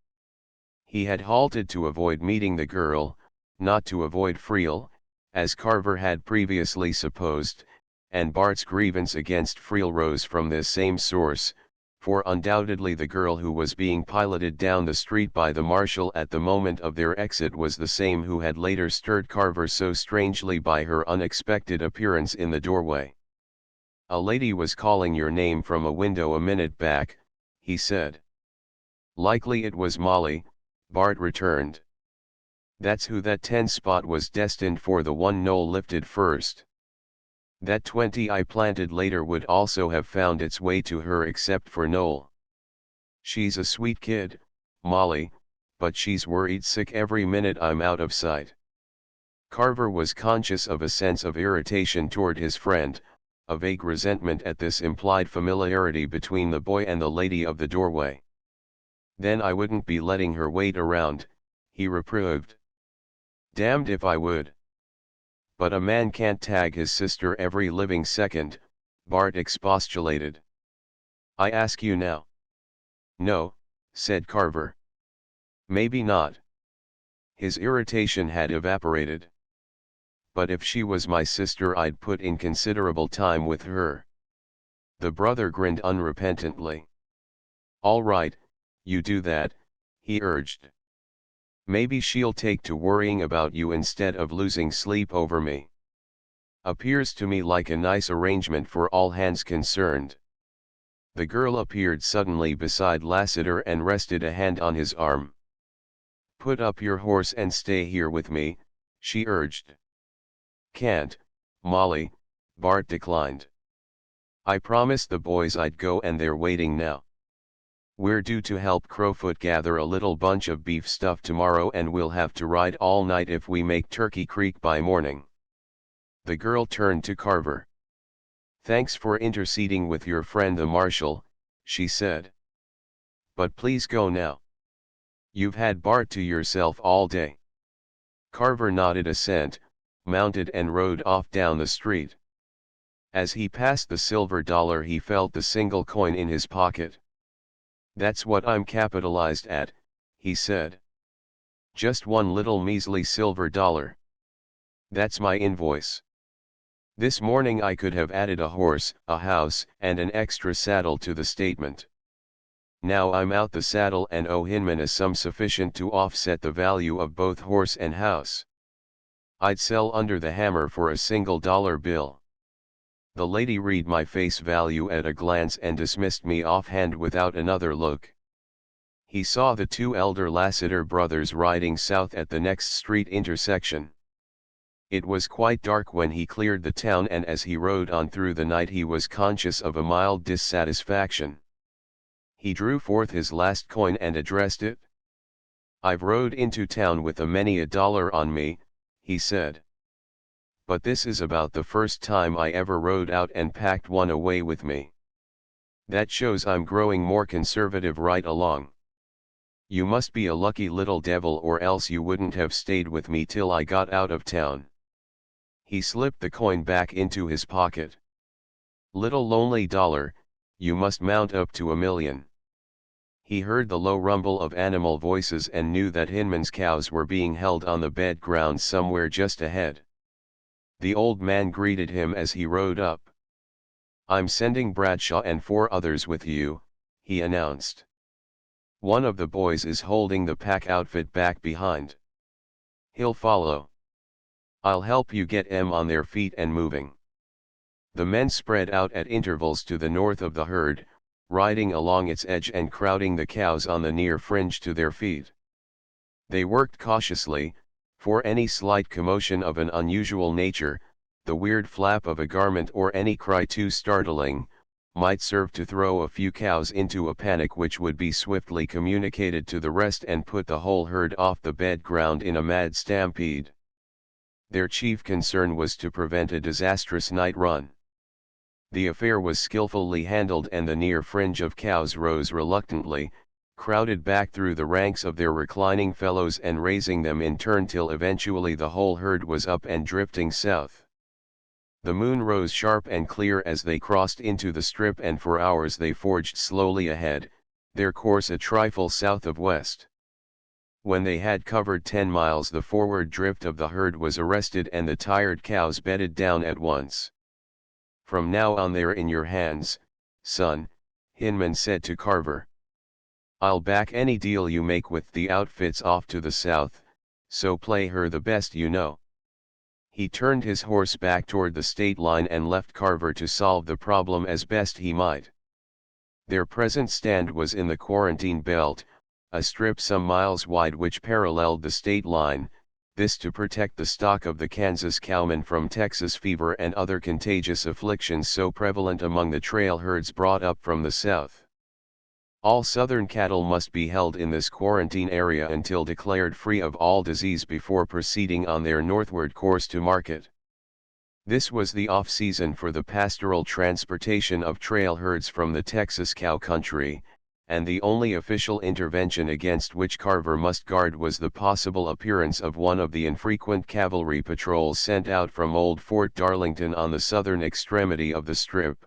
He had halted to avoid meeting the girl, not to avoid Friel, as Carver had previously supposed, and Bart's grievance against Friel rose from this same source, for undoubtedly the girl who was being piloted down the street by the marshal at the moment of their exit was the same who had later stirred Carver so strangely by her unexpected appearance in the doorway. "A lady was calling your name from a window a minute back," he said. "Likely it was Molly," Bart returned. "That's who that 10 spot was destined for, the one Noel lifted first. That 20 I planted later would also have found its way to her except for Noel. She's a sweet kid, Molly, but she's worried sick every minute I'm out of sight." Carver was conscious of a sense of irritation toward his friend, a vague resentment at this implied familiarity between the boy and the lady of the doorway. "Then I wouldn't be letting her wait around," he reproved. "Damned if I would." "But a man can't tag his sister every living second," Bart expostulated. I ask you now. No, said Carver. Maybe not. His irritation had evaporated. But if she was my sister, I'd put in considerable time with her. The brother grinned unrepentantly. All right, you do that, he urged. Maybe she'll take to worrying about you instead of losing sleep over me. Appears to me like a nice arrangement for all hands concerned. The girl appeared suddenly beside Lassiter and rested a hand on his arm. Put up your horse and stay here with me, she urged. Can't, Molly, Bart declined. I promised the boys I'd go and they're waiting now. We're due to help Crowfoot gather a little bunch of beef stuff tomorrow and we'll have to ride all night if we make Turkey Creek by morning. The girl turned to Carver. Thanks for interceding with your friend the marshal, she said. But please go now. You've had Bart to yourself all day. Carver nodded assent, mounted and rode off down the street. As he passed the silver dollar he felt the single coin in his pocket. That's what I'm capitalized at, he said. Just one little measly silver dollar. That's my invoice. This morning I could have added a horse, a house, and an extra saddle to the statement. Now I'm out the saddle and owe Hinman a sum sufficient to offset the value of both horse and house. I'd sell under the hammer for a single dollar bill. The lady read my face value at a glance and dismissed me offhand without another look. He saw the two elder Lassiter brothers riding south at the next street intersection. It was quite dark when he cleared the town, and as he rode on through the night he was conscious of a mild dissatisfaction. He drew forth his last coin and addressed it. I've rode into town with a many a dollar on me, he said. But this is about the first time I ever rode out and packed one away with me. That shows I'm growing more conservative right along. You must be a lucky little devil or else you wouldn't have stayed with me till I got out of town. He slipped the coin back into his pocket. Little lonely dollar, you must mount up to 1,000,000. He heard the low rumble of animal voices and knew that Hinman's cows were being held on the bed ground somewhere just ahead. The old man greeted him as he rode up. I'm sending Bradshaw and 4 others with you, he announced. One of the boys is holding the pack outfit back behind. He'll follow. I'll help you get 'em on their feet and moving. The men spread out at intervals to the north of the herd, riding along its edge and crowding the cows on the near fringe to their feet. They worked cautiously, for any slight commotion of an unusual nature, the weird flap of a garment or any cry too startling, might serve to throw a few cows into a panic which would be swiftly communicated to the rest and put the whole herd off the bed ground in a mad stampede. Their chief concern was to prevent a disastrous night run. The affair was skillfully handled and the near fringe of cows rose reluctantly, crowded back through the ranks of their reclining fellows and raising them in turn till eventually the whole herd was up and drifting south. The moon rose sharp and clear as they crossed into the strip, and for hours they forged slowly ahead, their course a trifle south of west. When they had covered 10 miles the forward drift of the herd was arrested and the tired cows bedded down at once. From now on they're in your hands, son, Hinman said to Carver. I'll back any deal you make with the outfits off to the south, so play her the best you know. He turned his horse back toward the state line and left Carver to solve the problem as best he might. Their present stand was in the quarantine belt, a strip some miles wide which paralleled the state line, this to protect the stock of the Kansas cowmen from Texas fever and other contagious afflictions so prevalent among the trail herds brought up from the south. All southern cattle must be held in this quarantine area until declared free of all disease before proceeding on their northward course to market. This was the off-season for the pastoral transportation of trail herds from the Texas cow country, and the only official intervention against which Carver must guard was the possible appearance of one of the infrequent cavalry patrols sent out from Old Fort Darlington on the southern extremity of the strip.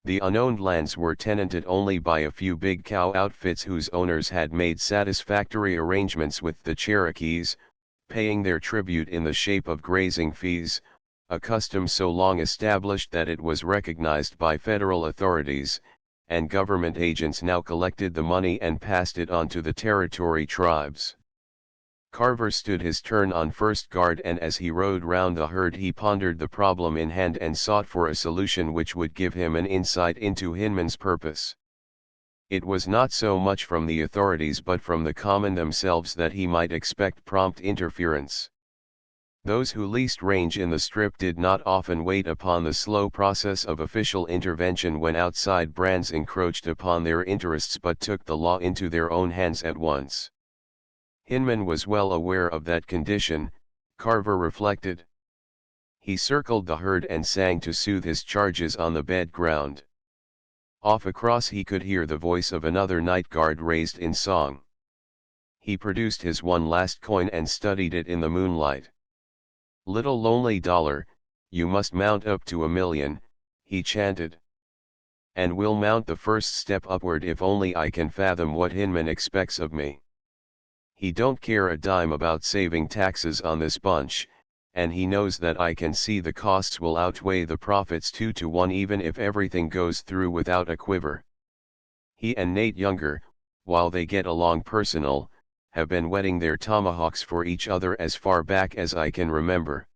The unowned lands were tenanted only by a few big cow outfits whose owners had made satisfactory arrangements with the Cherokees, paying their tribute in the shape of grazing fees, a custom so long established that it was recognized by federal authorities, and government agents now collected the money and passed it on to the territory tribes. Carver stood his turn on first guard, and as he rode round the herd he pondered the problem in hand and sought for a solution which would give him an insight into Hinman's purpose. It was not so much from the authorities but from the common themselves that he might expect prompt interference. Those who leased range in the strip did not often wait upon the slow process of official intervention when outside brands encroached upon their interests but took the law into their own hands at once. Hinman was well aware of that condition, Carver reflected. He circled the herd and sang to soothe his charges on the bed ground. Off across he could hear the voice of another night guard raised in song. He produced his one last coin and studied it in the moonlight. "Little lonely dollar, you must mount up to $1 million, he chanted. "And we'll mount the first step upward if only I can fathom what Hinman expects of me. He don't care a dime about saving taxes on this bunch, and he knows that I can see the costs will outweigh the profits 2 to 1 even if everything goes through without a quiver." He and Nate Younger, while they get along personal, have been whetting their tomahawks for each other as far back as I can remember.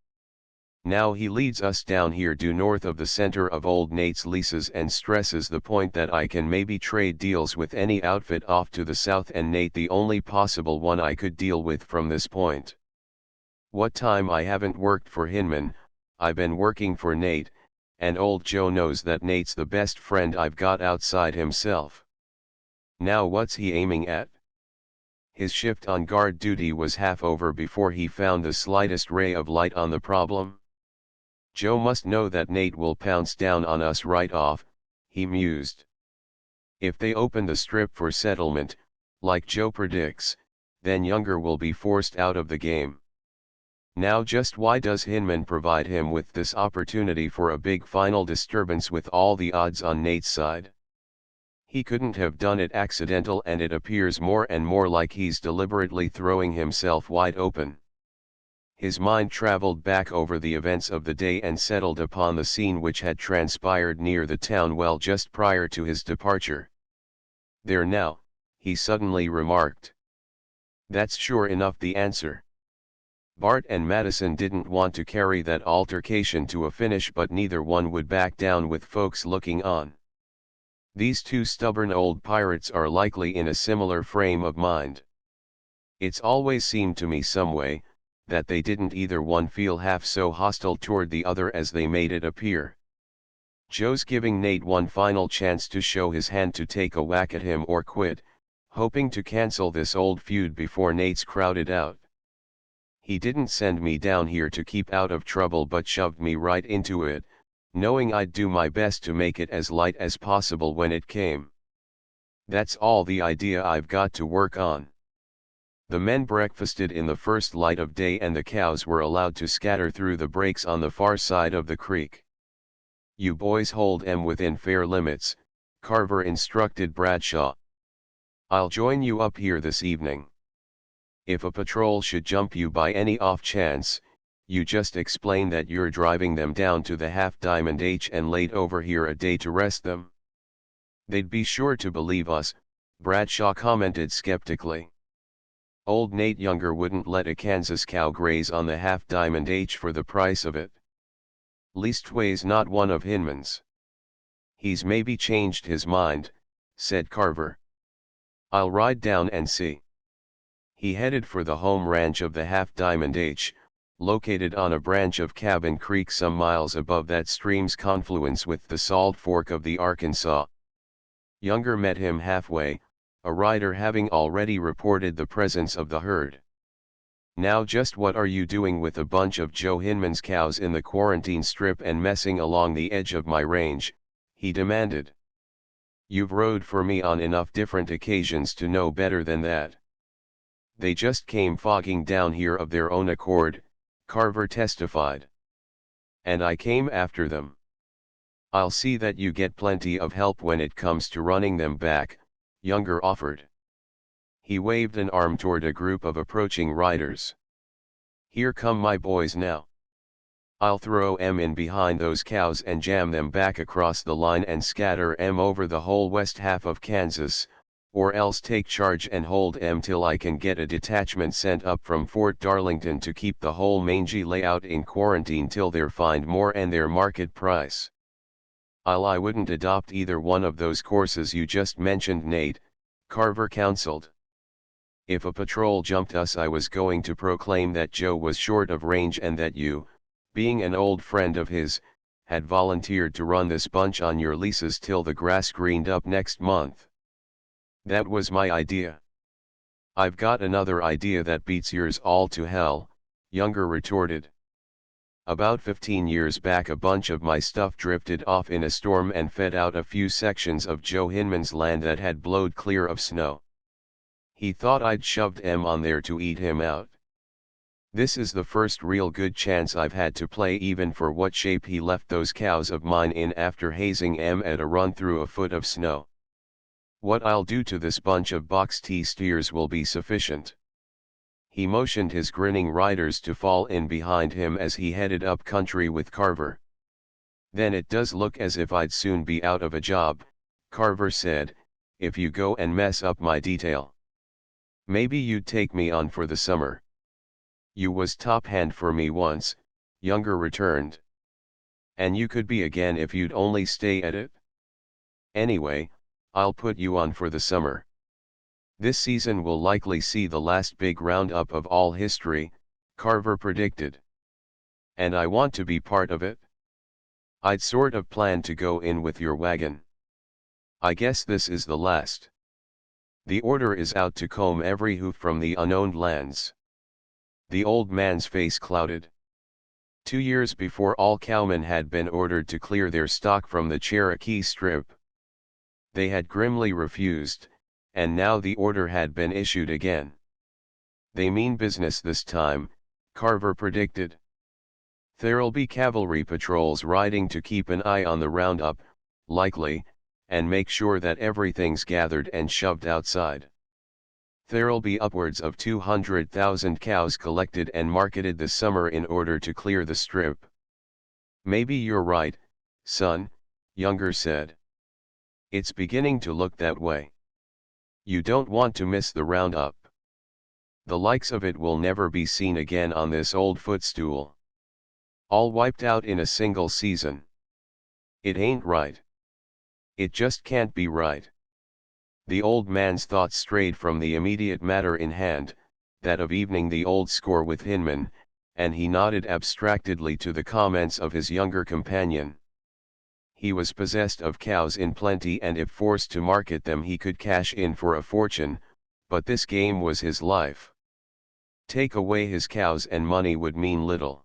Now he leads us down here due north of the center of old Nate's leases and stresses the point that I can maybe trade deals with any outfit off to the south and Nate the only possible one I could deal with from this point. What time I haven't worked for Hinman, I've been working for Nate, and old Joe knows that Nate's the best friend I've got outside himself. Now what's he aiming at? His shift on guard duty was half over before he found the slightest ray of light on the problem. Joe must know that Nate will pounce down on us right off, he mused. If they open the strip for settlement, like Joe predicts, then Younger will be forced out of the game. Now just why does Hinman provide him with this opportunity for a big final disturbance with all the odds on Nate's side? He couldn't have done it accidental, and it appears more and more like he's deliberately throwing himself wide open. His mind traveled back over the events of the day and settled upon the scene which had transpired near the town well just prior to his departure. "There now," he suddenly remarked. "That's sure enough the answer." Bart and Madison didn't want to carry that altercation to a finish, but neither one would back down with folks looking on. These two stubborn old pirates are likely in a similar frame of mind. It's always seemed to me some way, that they didn't either one feel half so hostile toward the other as they made it appear. Joe's giving Nate one final chance to show his hand to take a whack at him or quit, hoping to cancel this old feud before Nate's crowded out. He didn't send me down here to keep out of trouble but shoved me right into it, knowing I'd do my best to make it as light as possible when it came. That's all the idea I've got to work on." The men breakfasted in the first light of day and the cows were allowed to scatter through the breaks on the far side of the creek. "You boys hold 'em within fair limits," Carver instructed Bradshaw. "I'll join you up here this evening. If a patrol should jump you by any off chance, you just explain that you're driving them down to the Half Diamond H and laid over here a day to rest them." "They'd be sure to believe us," Bradshaw commented skeptically. "Old Nate Younger wouldn't let a Kansas cow graze on the Half Diamond H for the price of it. Leastways not one of Hinman's." "He's maybe changed his mind," said Carver. "I'll ride down and see." He headed for the home ranch of the Half Diamond H, located on a branch of Cabin Creek some miles above that stream's confluence with the Salt Fork of the Arkansas. Younger met him halfway, a rider having already reported the presence of the herd. "Now just what are you doing with a bunch of Joe Hinman's cows in the quarantine strip and messing along the edge of my range?" he demanded. "You've rode for me on enough different occasions to know better than that." "They just came fogging down here of their own accord," Carver testified. "And I came after them." I'll see that you get plenty of help when it comes to running them back, Younger offered. He waved an arm toward a group of approaching riders. Here come my boys now. I'll throw 'em in behind those cows and jam them back across the line and scatter 'em over the whole west half of Kansas, or else take charge and hold 'em till I can get a detachment sent up from Fort Darlington to keep the whole mangy layout in quarantine till they're fined more and their market price. I wouldn't adopt either one of those courses you just mentioned, Nate, Carver counseled. If a patrol jumped us, I was going to proclaim that Joe was short of range and that you, being an old friend of his, had volunteered to run this bunch on your leases till the grass greened up next month. That was my idea. I've got another idea that beats yours all to hell, Younger retorted. About 15 years back a bunch of my stuff drifted off in a storm and fed out a few sections of Joe Hinman's land that had blowed clear of snow. He thought I'd shoved 'em on there to eat him out. This is the first real good chance I've had to play even for what shape he left those cows of mine in after hazing 'em at a run through a foot of snow. What I'll do to this bunch of Box T steers will be sufficient. He motioned his grinning riders to fall in behind him as he headed up country with Carver. Then it does look as if I'd soon be out of a job, Carver said, if you go and mess up my detail. Maybe you'd take me on for the summer. You was top hand for me once, Younger returned. And you could be again if you'd only stay at it. Anyway, I'll put you on for the summer. This season will likely see the last big roundup of all history, Carver predicted. And I want to be part of it. I'd sort of planned to go in with your wagon. I guess this is the last. The order is out to comb every hoof from the unowned lands. The old man's face clouded. 2 years before, all cowmen had been ordered to clear their stock from the Cherokee Strip. They had grimly refused, and now the order had been issued again. They mean business this time, Carver predicted. There'll be cavalry patrols riding to keep an eye on the roundup, likely, and make sure that everything's gathered and shoved outside. There'll be upwards of 200,000 cows collected and marketed this summer in order to clear the strip. Maybe you're right, son, Younger said. It's beginning to look that way. You don't want to miss the roundup. The likes of it will never be seen again on this old footstool. All wiped out in a single season. It ain't right. It just can't be right. The old man's thoughts strayed from the immediate matter in hand, that of evening the old score with Hinman, and he nodded abstractedly to the comments of his younger companion. He was possessed of cows in plenty, and if forced to market them he could cash in for a fortune, but this game was his life. Take away his cows and money would mean little.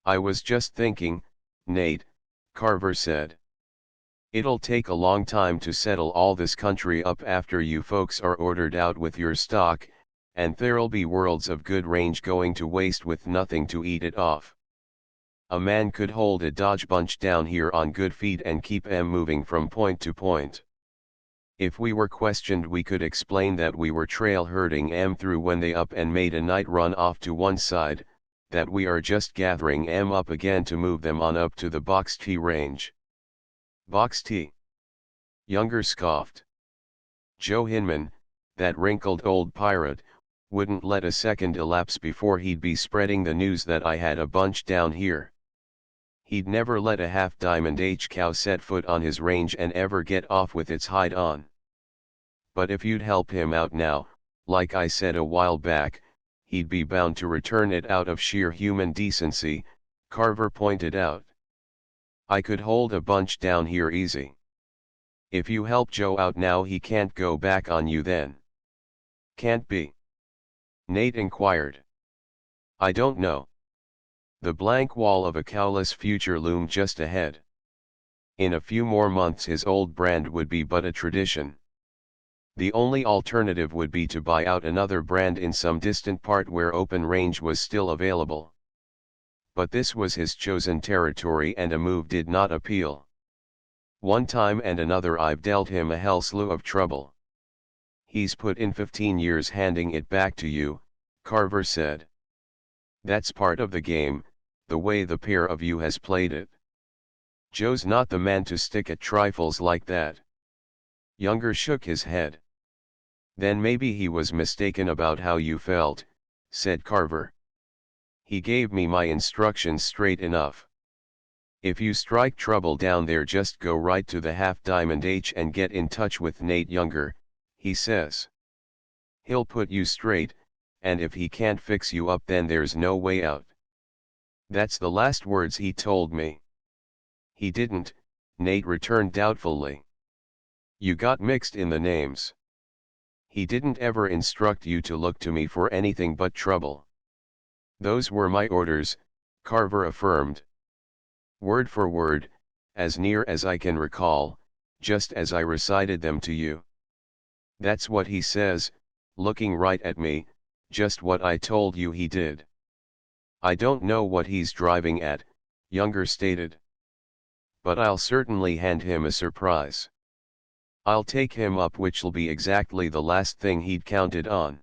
I was just thinking, Nate, Carver said. It'll take a long time to settle all this country up after you folks are ordered out with your stock, and there'll be worlds of good range going to waste with nothing to eat it off. A man could hold a Dodge bunch down here on good feet and keep 'em moving from point to point. If we were questioned we could explain that we were trail herding 'em through when they up and made a night run off to one side, that we are just gathering 'em up again to move them on up to the Box T range. Box T? Younger scoffed. Joe Hinman, that wrinkled old pirate, wouldn't let a second elapse before he'd be spreading the news that I had a bunch down here. He'd never let a half-diamond H-cow set foot on his range and ever get off with its hide on. But if you'd help him out now, like I said a while back, he'd be bound to return it out of sheer human decency, Carver pointed out. I could hold a bunch down here easy. If you help Joe out now he can't go back on you then. Can't be? Nate inquired. I don't know. The blank wall of a cowless future loomed just ahead. In a few more months his old brand would be but a tradition. The only alternative would be to buy out another brand in some distant part where open range was still available. But this was his chosen territory and a move did not appeal. One time and another I've dealt him a hell slew of trouble. He's put in 15 years handing it back to you, Carver said. That's part of the game, the way the pair of you has played it. Joe's not the man to stick at trifles like that. Younger shook his head. Then maybe he was mistaken about how you felt, said Carver. He gave me my instructions straight enough. If you strike trouble down there, just go right to the Half Diamond H and get in touch with Nate Younger, he says. He'll put you straight, and if he can't fix you up then there's no way out. That's the last words he told me. He didn't, Nate returned doubtfully. You got mixed in the names. He didn't ever instruct you to look to me for anything but trouble. Those were my orders, Carver affirmed. Word for word, as near as I can recall, just as I recited them to you. That's what he says, looking right at me, just what I told you he did. I don't know what he's driving at, Younger stated. But I'll certainly hand him a surprise. I'll take him up, which'll be exactly the last thing he'd counted on.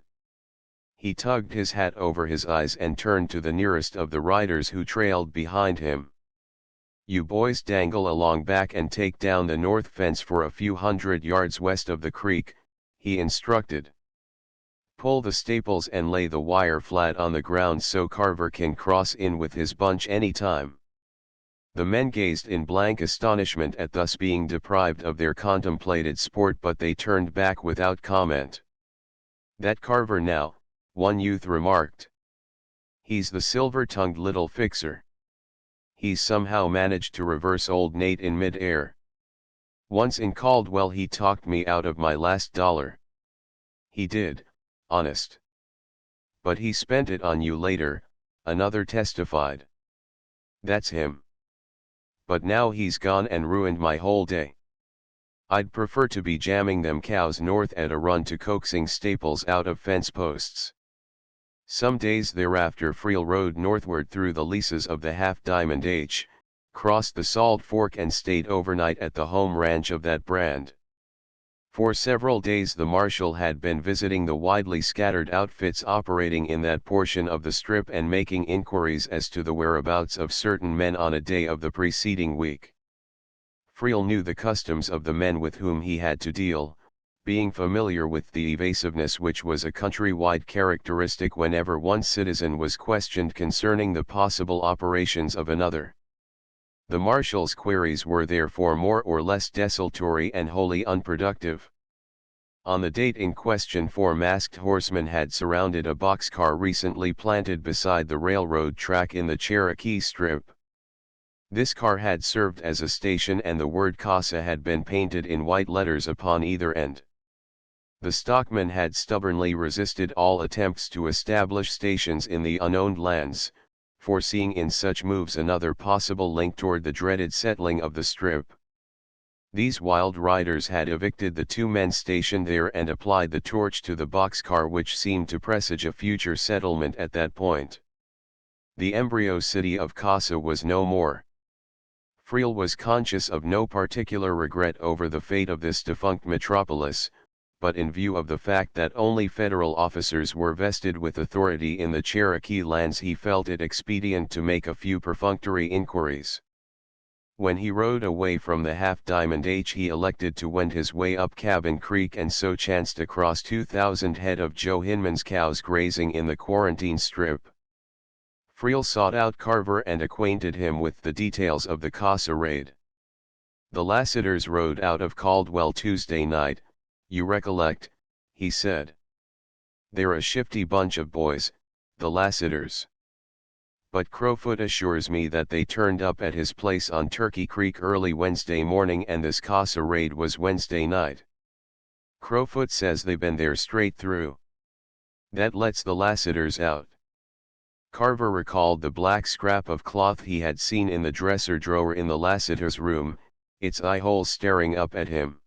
He tugged his hat over his eyes and turned to the nearest of the riders who trailed behind him. You boys dangle along back and take down the north fence for a few 100 yards west of the creek, he instructed. Pull the staples and lay the wire flat on the ground so Carver can cross in with his bunch anytime. The men gazed in blank astonishment at thus being deprived of their contemplated sport, but they turned back without comment. That Carver now, one youth remarked. He's the silver-tongued little fixer. He's somehow managed to reverse old Nate in mid-air. Once in Caldwell he talked me out of my last dollar. He did, honest. But he spent it on you later, another testified. That's him. But now he's gone and ruined my whole day. I'd prefer to be jamming them cows north at a run to coaxing staples out of fence posts. Some days thereafter Friel rode northward through the leases of the Half Diamond H, crossed the Salt Fork and stayed overnight at the home ranch of that brand. For several days the marshal had been visiting the widely scattered outfits operating in that portion of the strip and making inquiries as to the whereabouts of certain men on a day of the preceding week. Friel knew the customs of the men with whom he had to deal, being familiar with the evasiveness which was a countrywide characteristic whenever one citizen was questioned concerning the possible operations of another. The marshal's queries were therefore more or less desultory and wholly unproductive. On the date in question 4 masked horsemen had surrounded a boxcar recently planted beside the railroad track in the Cherokee Strip. This car had served as a station and the word CASA had been painted in white letters upon either end. The stockmen had stubbornly resisted all attempts to establish stations in the unowned lands, foreseeing in such moves another possible link toward the dreaded settling of the Strip. These wild riders had evicted the 2 men stationed there and applied the torch to the boxcar, which seemed to presage a future settlement at that point. The embryo city of Casa was no more. Friel was conscious of no particular regret over the fate of this defunct metropolis, but in view of the fact that only federal officers were vested with authority in the Cherokee lands, he felt it expedient to make a few perfunctory inquiries. When he rode away from the Half Diamond H, he elected to wend his way up Cabin Creek and so chanced across 2,000 head of Joe Hinman's cows grazing in the quarantine strip. Friel sought out Carver and acquainted him with the details of the Casa raid. The Lassiters rode out of Caldwell Tuesday night, you recollect, he said. They're a shifty bunch of boys, the Lassiters. But Crowfoot assures me that they turned up at his place on Turkey Creek early Wednesday morning and this Casa raid was Wednesday night. Crowfoot says they've been there straight through. That lets the Lassiters out. Carver recalled the black scrap of cloth he had seen in the dresser drawer in the Lassiters' room, its eye holes staring up at him.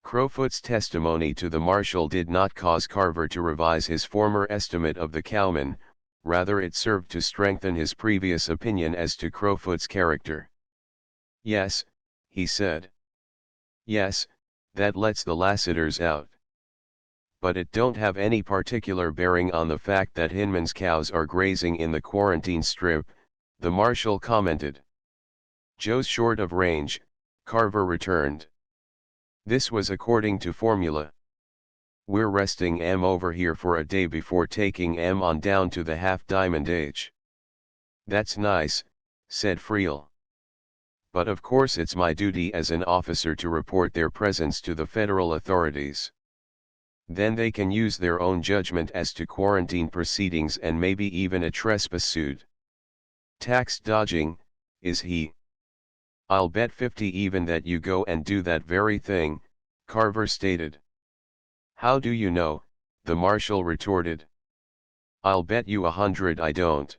Crowfoot's testimony to the marshal did not cause Carver to revise his former estimate of the cowman, rather it served to strengthen his previous opinion as to Crowfoot's character. Yes, he said. Yes, that lets the Lassiters out. But it don't have any particular bearing on the fact that Hinman's cows are grazing in the quarantine strip, the marshal commented. Joe's short of range, Carver returned. This was according to formula. We're resting M over here for a day before taking M on down to the Half Diamond H. That's nice, said Friel. But of course it's my duty as an officer to report their presence to the federal authorities. Then they can use their own judgment as to quarantine proceedings and maybe even a trespass suit. Tax dodging, is he? I'll bet 50 even that you go and do that very thing, Carver stated. How do you know? The marshal retorted. I'll bet you 100 I don't.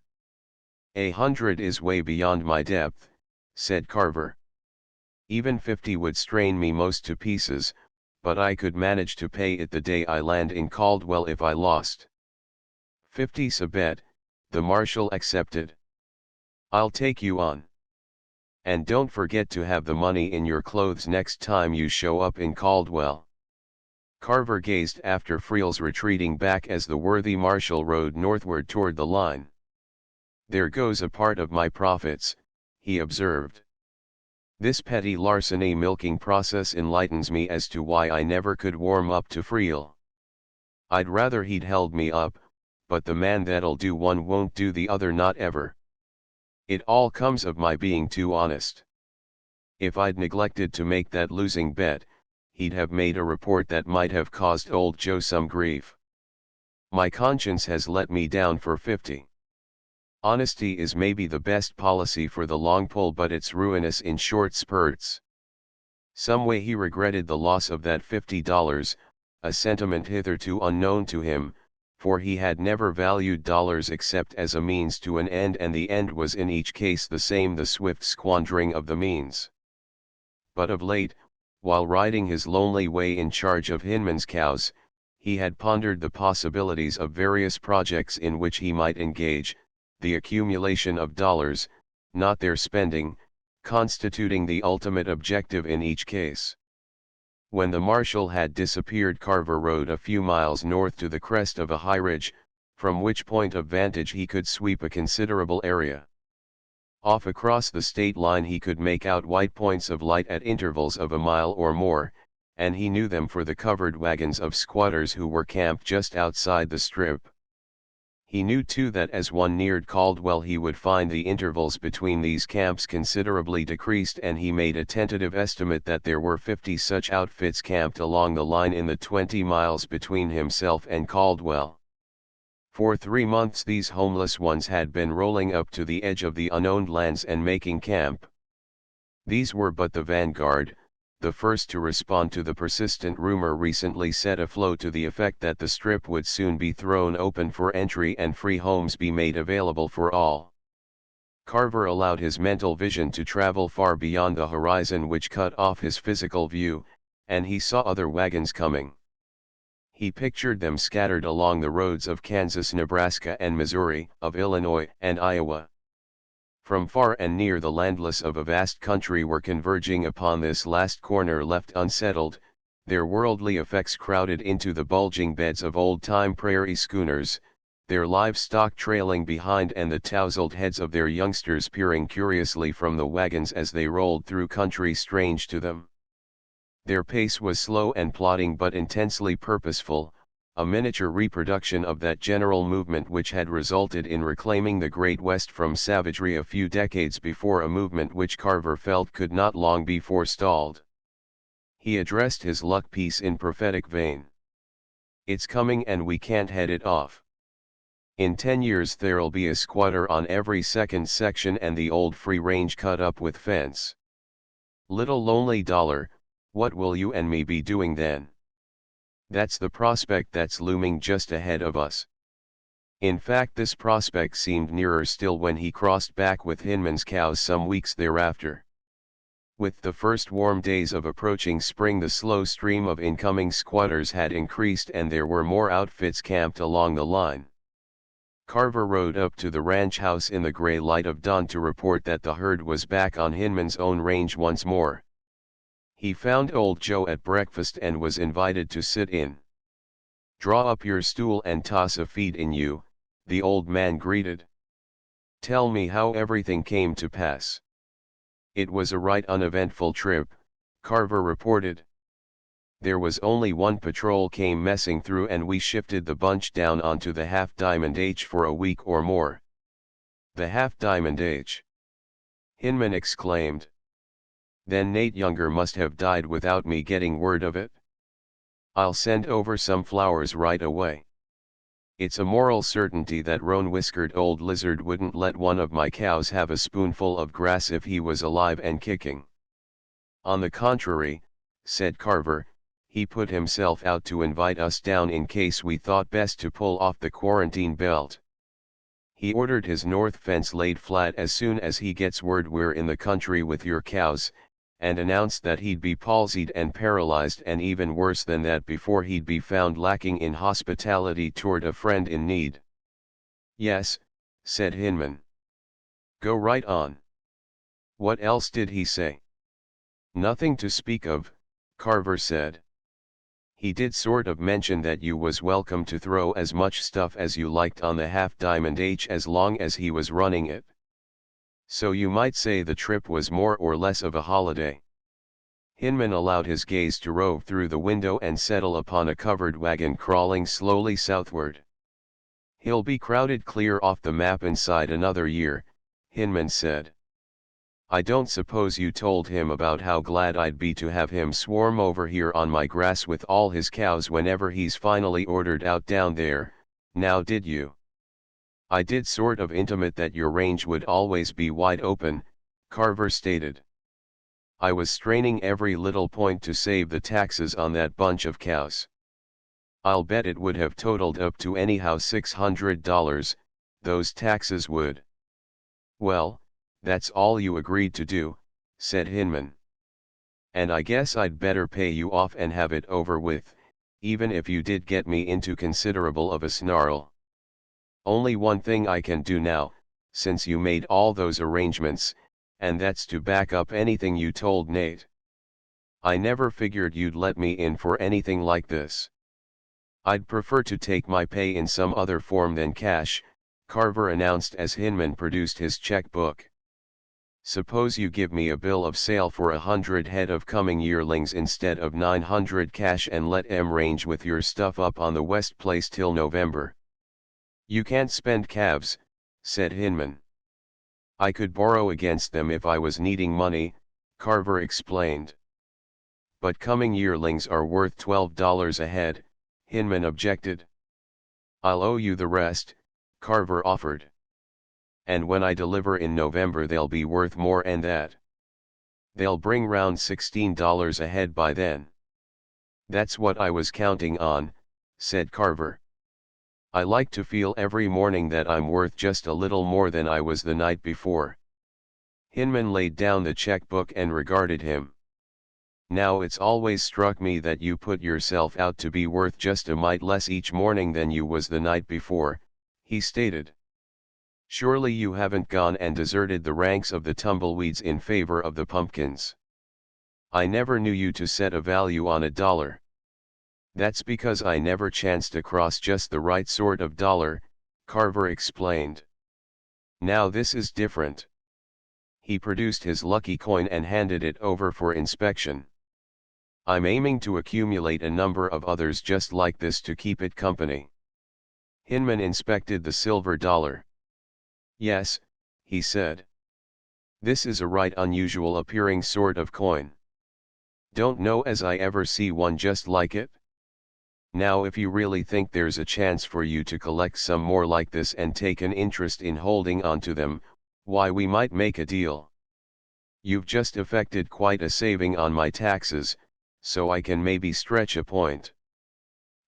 100 is way beyond my depth, said Carver. Even 50 would strain me most to pieces, but I could manage to pay it the day I land in Caldwell if I lost. 50's a bet, the marshal accepted. I'll take you on. And don't forget to have the money in your clothes next time you show up in Caldwell. Carver gazed after Friel's retreating back as the worthy marshal rode northward toward the line. There goes a part of my profits, he observed. This petty larceny milking process enlightens me as to why I never could warm up to Friel. I'd rather he'd held me up, but the man that'll do one won't do the other, not ever. It all comes of my being too honest. If I'd neglected to make that losing bet, he'd have made a report that might have caused old Joe some grief. My conscience has let me down for 50. Honesty is maybe the best policy for the long pull, but it's ruinous in short spurts. Some way he regretted the loss of that $50, a sentiment hitherto unknown to him, for he had never valued dollars except as a means to an end, and the end was in each case the same, the swift squandering of the means. But of late, while riding his lonely way in charge of Hinman's cows, he had pondered the possibilities of various projects in which he might engage, the accumulation of dollars, not their spending, constituting the ultimate objective in each case. When the marshal had disappeared, Carver rode a few miles north to the crest of a high ridge, from which point of vantage he could sweep a considerable area. Off across the state line he could make out white points of light at intervals of a mile or more, and he knew them for the covered wagons of squatters who were camped just outside the strip. He knew too that as one neared Caldwell he would find the intervals between these camps considerably decreased, and he made a tentative estimate that there were 50 such outfits camped along the line in the 20 miles between himself and Caldwell. For 3 months these homeless ones had been rolling up to the edge of the unowned lands and making camp. These were but the vanguard, the first to respond to the persistent rumor recently set afloat to the effect that the strip would soon be thrown open for entry and free homes be made available for all. Carver allowed his mental vision to travel far beyond the horizon which cut off his physical view, and he saw other wagons coming. He pictured them scattered along the roads of Kansas, Nebraska and Missouri, of Illinois and Iowa. From far and near the landless of a vast country were converging upon this last corner left unsettled, their worldly effects crowded into the bulging beds of old-time prairie schooners, their livestock trailing behind and the tousled heads of their youngsters peering curiously from the wagons as they rolled through country strange to them. Their pace was slow and plodding but intensely purposeful, a miniature reproduction of that general movement which had resulted in reclaiming the Great West from savagery a few decades before, a movement which Carver felt could not long be forestalled. He addressed his luck piece in prophetic vein. It's coming and we can't head it off. In 10 years there'll be a squatter on every second section and the old free range cut up with fence. Little lonely dollar, what will you and me be doing then? That's the prospect that's looming just ahead of us. In fact, this prospect seemed nearer still when he crossed back with Hinman's cows some weeks thereafter. With the first warm days of approaching spring, the slow stream of incoming squatters had increased and there were more outfits camped along the line. Carver rode up to the ranch house in the gray light of dawn to report that the herd was back on Hinman's own range once more. He found old Joe at breakfast and was invited to sit in. "Draw up your stool and toss a feed in you," the old man greeted. "Tell me how everything came to pass." "It was a right uneventful trip," Carver reported. "There was only one patrol came messing through and we shifted the bunch down onto the Half Diamond H for a week or more." "The Half Diamond H?" Hinman exclaimed. "Then Nate Younger must have died without me getting word of it? I'll send over some flowers right away. It's a moral certainty that roan-whiskered old lizard wouldn't let one of my cows have a spoonful of grass if he was alive and kicking." "On the contrary," said Carver, "he put himself out to invite us down in case we thought best to pull off the quarantine belt. He ordered his north fence laid flat as soon as he gets word we're in the country with your cows, and announced that he'd be palsied and paralyzed and even worse than that before he'd be found lacking in hospitality toward a friend in need." "Yes," said Hinman. "Go right on. What else did he say?" "Nothing to speak of," Carver said. "He did sort of mention that you was welcome to throw as much stuff as you liked on the Half Diamond H as long as he was running it. So you might say the trip was more or less of a holiday." Hinman allowed his gaze to rove through the window and settle upon a covered wagon crawling slowly southward. "He'll be crowded clear off the map inside another year," Hinman said. "I don't suppose you told him about how glad I'd be to have him swarm over here on my grass with all his cows whenever he's finally ordered out down there, now did you?" "I did sort of intimate that your range would always be wide open," Carver stated. "I was straining every little point to save the taxes on that bunch of cows. I'll bet it would have totaled up to anyhow $600, those taxes would." "Well, that's all you agreed to do," said Hinman. "And I guess I'd better pay you off and have it over with, even if you did get me into considerable of a snarl. Only one thing I can do now, since you made all those arrangements, and that's to back up anything you told Nate. I never figured you'd let me in for anything like this." "I'd prefer to take my pay in some other form than cash," Carver announced as Hinman produced his checkbook. "Suppose you give me a bill of sale for 100 head of coming yearlings instead of 900 cash and let em range with your stuff up on the West Place till November." "You can't spend calves," said Hinman. "I could borrow against them if I was needing money," Carver explained. "But coming yearlings are worth $12 a head," Hinman objected. "I'll owe you the rest," Carver offered. "And when I deliver in November they'll be worth more and that. They'll bring round $16 a head by then." "That's what I was counting on," said Carver. "I like to feel every morning that I'm worth just a little more than I was the night before." Hinman laid down the checkbook and regarded him. "Now it's always struck me that you put yourself out to be worth just a mite less each morning than you was the night before," he stated. "Surely you haven't gone and deserted the ranks of the Tumbleweeds in favor of the Pumpkins. I never knew you to set a value on a dollar." "That's because I never chanced across just the right sort of dollar," Carver explained. "Now this is different." He produced his lucky coin and handed it over for inspection. "I'm aiming to accumulate a number of others just like this to keep it company." Hinman inspected the silver dollar. "Yes," he said. "This is a right unusual appearing sort of coin. Don't know as I ever see one just like it. Now if you really think there's a chance for you to collect some more like this and take an interest in holding on to them, why we might make a deal. You've just effected quite a saving on my taxes, so I can maybe stretch a point.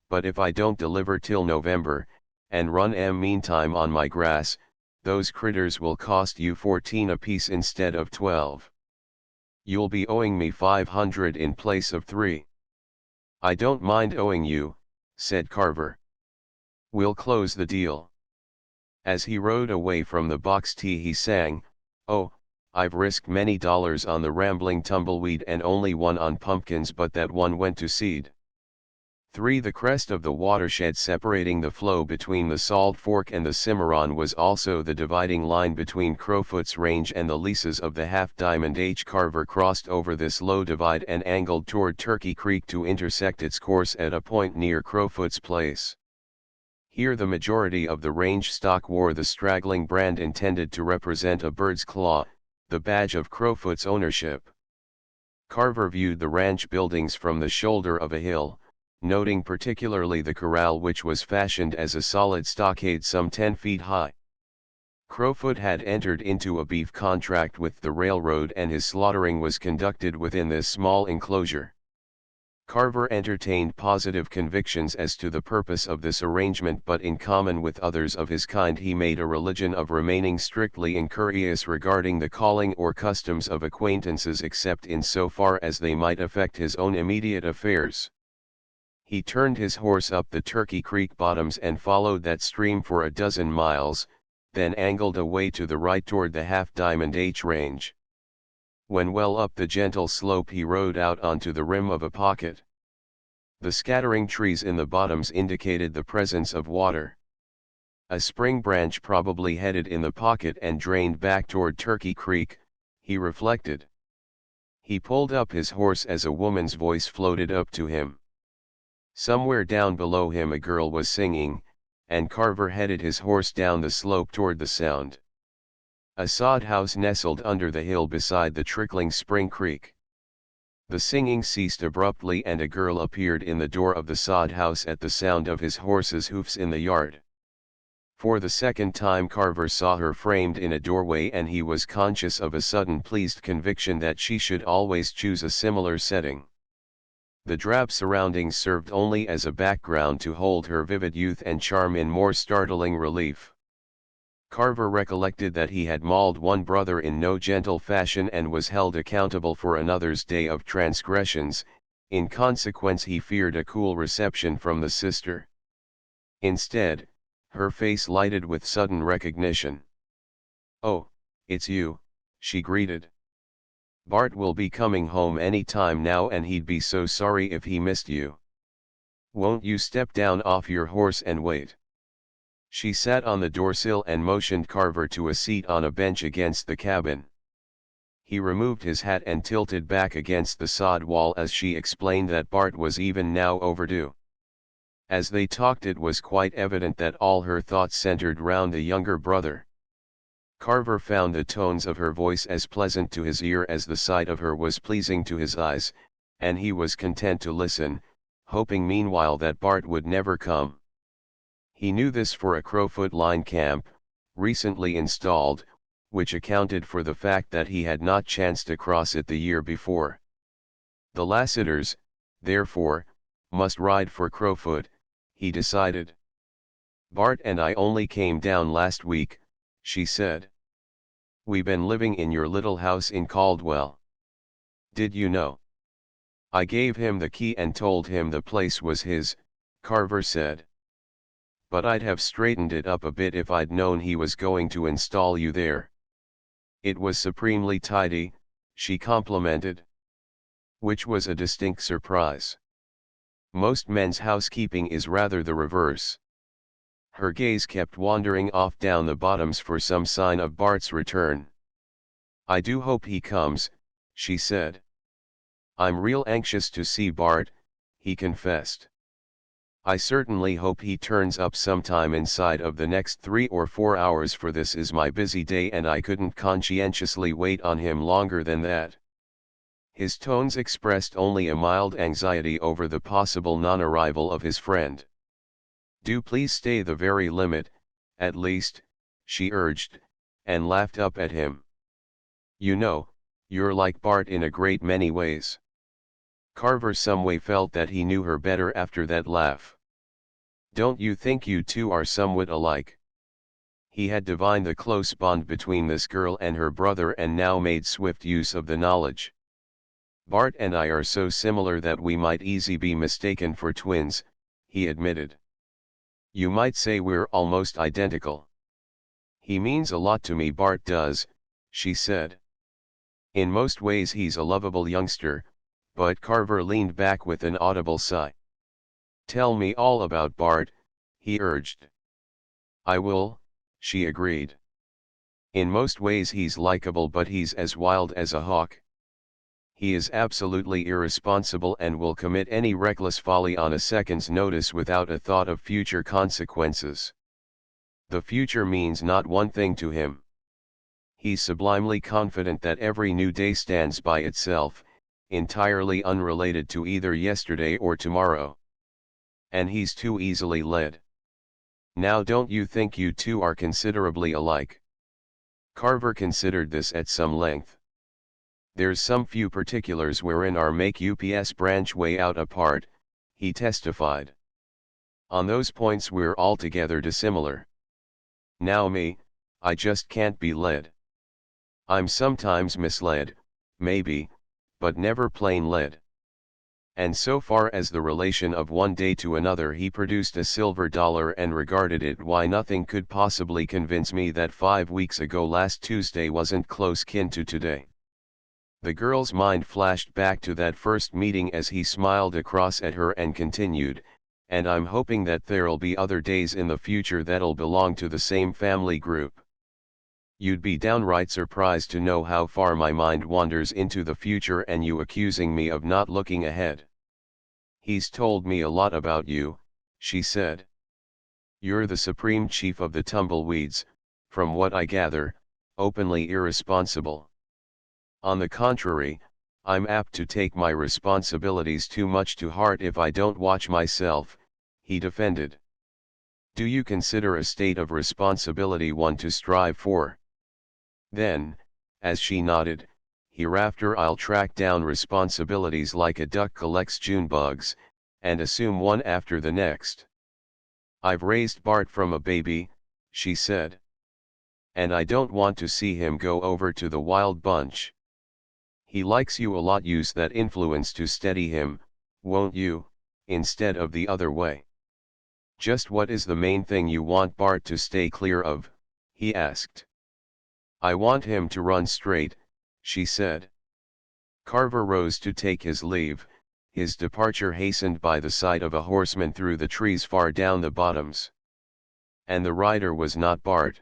But if I don't deliver till November, and run meantime on my grass, those critters will cost you 14 apiece instead of 12. You'll be owing me 500 in place of 3. "I don't mind owing you," said Carver. "We'll close the deal." As he rode away from the box tee he sang, "Oh, I've risked many dollars on the rambling tumbleweed and only one on pumpkins, but that one went to seed. 3. The crest of the watershed separating the flow between the Salt Fork and the Cimarron was also the dividing line between Crowfoot's range and the leases of the Half Diamond. H. Carver crossed over this low divide and angled toward Turkey Creek to intersect its course at a point near Crowfoot's place. Here the majority of the range stock wore the straggling brand intended to represent a bird's claw, the badge of Crowfoot's ownership. Carver viewed the ranch buildings from the shoulder of a hill, noting particularly the corral, which was fashioned as a solid stockade some 10 feet high. Crowfoot had entered into a beef contract with the railroad and his slaughtering was conducted within this small enclosure. Carver entertained positive convictions as to the purpose of this arrangement, but in common with others of his kind he made a religion of remaining strictly incurious regarding the calling or customs of acquaintances except in so far as they might affect his own immediate affairs. He turned his horse up the Turkey Creek bottoms and followed that stream for a dozen miles, then angled away to the right toward the Half Diamond H range. When well up the gentle slope he rode out onto the rim of a pocket. The scattering trees in the bottoms indicated the presence of water. A spring branch probably headed in the pocket and drained back toward Turkey Creek, he reflected. He pulled up his horse as a woman's voice floated up to him. Somewhere down below him a girl was singing, and Carver headed his horse down the slope toward the sound. A sod house nestled under the hill beside the trickling spring creek. The singing ceased abruptly and a girl appeared in the door of the sod house at the sound of his horse's hoofs in the yard. For the second time Carver saw her framed in a doorway and he was conscious of a sudden pleased conviction that she should always choose a similar setting. The drab surroundings served only as a background to hold her vivid youth and charm in more startling relief. Carver recollected that he had mauled one brother in no gentle fashion and was held accountable for another's day of transgressions, in consequence he feared a cool reception from the sister. Instead, her face lighted with sudden recognition. "Oh, it's you," she greeted. "Bart will be coming home any time now and he'd be so sorry if he missed you. Won't you step down off your horse and wait?" She sat on the doorsill and motioned Carver to a seat on a bench against the cabin. He removed his hat and tilted back against the sod wall as she explained that Bart was even now overdue. As they talked it was quite evident that all her thoughts centered round the younger brother. Carver found the tones of her voice as pleasant to his ear as the sight of her was pleasing to his eyes, and he was content to listen, hoping meanwhile that Bart would never come. He knew this for a Crowfoot line camp, recently installed, which accounted for the fact that he had not chanced across it the year before. The Lassiters, therefore, must ride for Crowfoot, he decided. "Bart and I only came down last week," she said. "We been living in your little house in Caldwell. Did you know?" "I gave him the key and told him the place was his," Carver said. "But I'd have straightened it up a bit if I'd known he was going to install you there." "It was supremely tidy," she complimented. Which was a distinct surprise. Most men's housekeeping is rather the reverse. Her gaze kept wandering off down the bottoms for some sign of Bart's return. "I do hope he comes," she said. "I'm real anxious to see Bart," he confessed. "I certainly hope he turns up sometime inside of the next 3 or 4 hours, for this is my busy day and I couldn't conscientiously wait on him longer than that." His tones expressed only a mild anxiety over the possible non-arrival of his friend. "Do please stay the very limit, at least," she urged, and laughed up at him. "You know, you're like Bart in a great many ways." Carver someway felt that he knew her better after that laugh. "Don't you think you two are somewhat alike?" He had divined the close bond between this girl and her brother and now made swift use of the knowledge. "Bart and I are so similar that we might easily be mistaken for twins," he admitted. "You might say we're almost identical." "He means a lot to me, Bart does," she said. In most ways he's a lovable youngster, but Carver leaned back with an audible sigh. Tell me all about Bart, he urged. I will, she agreed. In most ways he's likable, but he's as wild as a hawk. He is absolutely irresponsible and will commit any reckless folly on a second's notice without a thought of future consequences. The future means not one thing to him. He's sublimely confident that every new day stands by itself, entirely unrelated to either yesterday or tomorrow. And he's too easily led. Now don't you think you two are considerably alike? Carver considered this at some length. There's some few particulars wherein our make-UPS branch way out apart, he testified. On those points we're altogether dissimilar. Now me, I just can't be led. I'm sometimes misled, maybe, but never plain led. And so far as the relation of one day to another, he produced a silver dollar and regarded it. Why, nothing could possibly convince me that 5 weeks ago last Tuesday wasn't close kin to today. The girl's mind flashed back to that first meeting as he smiled across at her and continued, and I'm hoping that there'll be other days in the future that'll belong to the same family group. You'd be downright surprised to know how far my mind wanders into the future, and you accusing me of not looking ahead. He's told me a lot about you, she said. You're the supreme chief of the Tumbleweeds, from what I gather, openly irresponsible. On the contrary, I'm apt to take my responsibilities too much to heart if I don't watch myself, he defended. Do you consider a state of responsibility one to strive for? Then, as she nodded, hereafter I'll track down responsibilities like a duck collects June bugs, and assume one after the next. I've raised Bart from a baby, she said. And I don't want to see him go over to the wild bunch. He likes you a lot. Use that influence to steady him, won't you, instead of the other way. Just what is the main thing you want Bart to stay clear of? He asked. I want him to run straight, she said. Carver rose to take his leave, his departure hastened by the sight of a horseman through the trees far down the bottoms. And the rider was not Bart.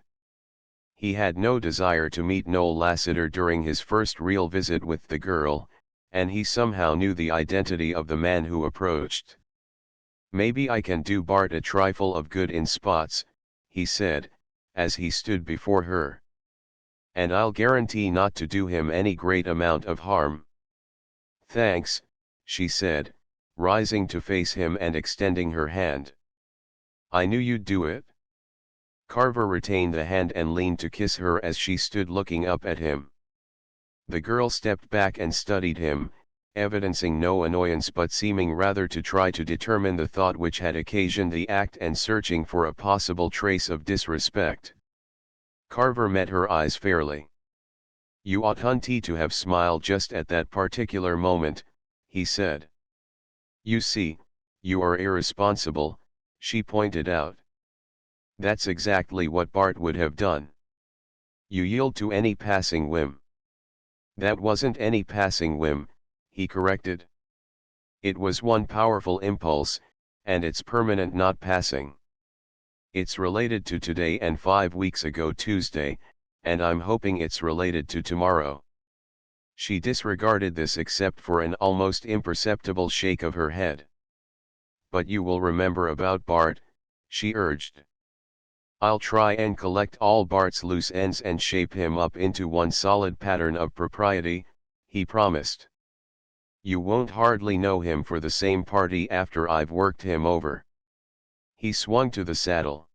He had no desire to meet Noel Lassiter during his first real visit with the girl, and he somehow knew the identity of the man who approached. Maybe I can do Bart a trifle of good in spots, he said, as he stood before her. And I'll guarantee not to do him any great amount of harm. Thanks, she said, rising to face him and extending her hand. I knew you'd do it. Carver retained the hand and leaned to kiss her as she stood looking up at him. The girl stepped back and studied him, evidencing no annoyance but seeming rather to try to determine the thought which had occasioned the act and searching for a possible trace of disrespect. Carver met her eyes fairly. You oughtn't to have smiled just at that particular moment, he said. You see, you are irresponsible, she pointed out. That's exactly what Bart would have done. You yield to any passing whim. That wasn't any passing whim, he corrected. It was one powerful impulse, and it's permanent, not passing. It's related to today and 5 weeks ago Tuesday, and I'm hoping it's related to tomorrow. She disregarded this except for an almost imperceptible shake of her head. But you will remember about Bart, she urged. I'll try and collect all Bart's loose ends and shape him up into one solid pattern of propriety, he promised. You won't hardly know him for the same party after I've worked him over. He swung to the saddle.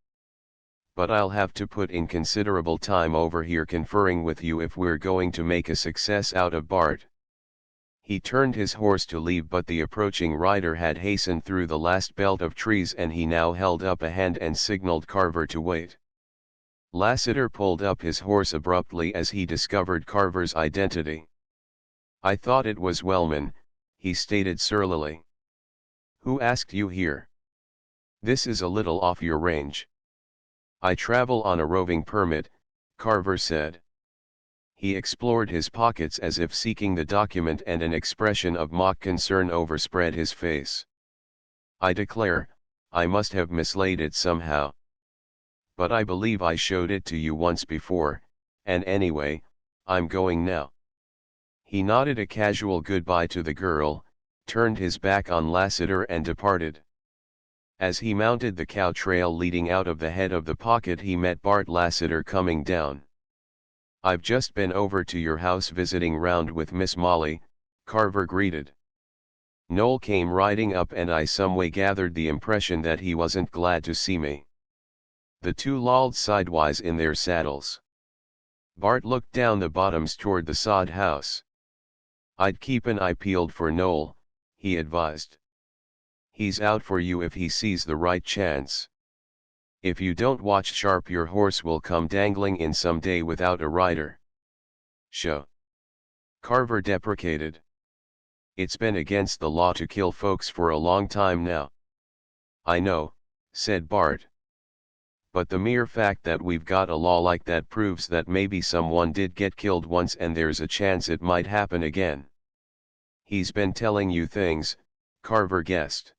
But I'll have to put in considerable time over here conferring with you if we're going to make a success out of Bart. He turned his horse to leave, but the approaching rider had hastened through the last belt of trees and he now held up a hand and signaled Carver to wait. Lassiter pulled up his horse abruptly as he discovered Carver's identity. I thought it was Wellman, he stated surlily. Who asked you here? This is a little off your range. I travel on a roving permit, Carver said. He explored his pockets as if seeking the document, and an expression of mock concern overspread his face. I declare, I must have mislaid it somehow. But I believe I showed it to you once before, and anyway, I'm going now. He nodded a casual goodbye to the girl, turned his back on Lassiter and departed. As he mounted the cow trail leading out of the head of the pocket, he met Bart Lassiter coming down. "I've just been over to your house visiting round with Miss Molly," Carver greeted. Noel came riding up, and I someway gathered the impression that he wasn't glad to see me. The two lolled sidewise in their saddles. Bart looked down the bottoms toward the sod house. "I'd keep an eye peeled for Noel," he advised. "He's out for you if he sees the right chance. If you don't watch sharp, your horse will come dangling in some day without a rider." "Sho," Carver deprecated. "It's been against the law to kill folks for a long time now." "I know," said Bart. "But the mere fact that we've got a law like that proves that maybe someone did get killed once, and there's a chance it might happen again." "He's been telling you things," Carver guessed.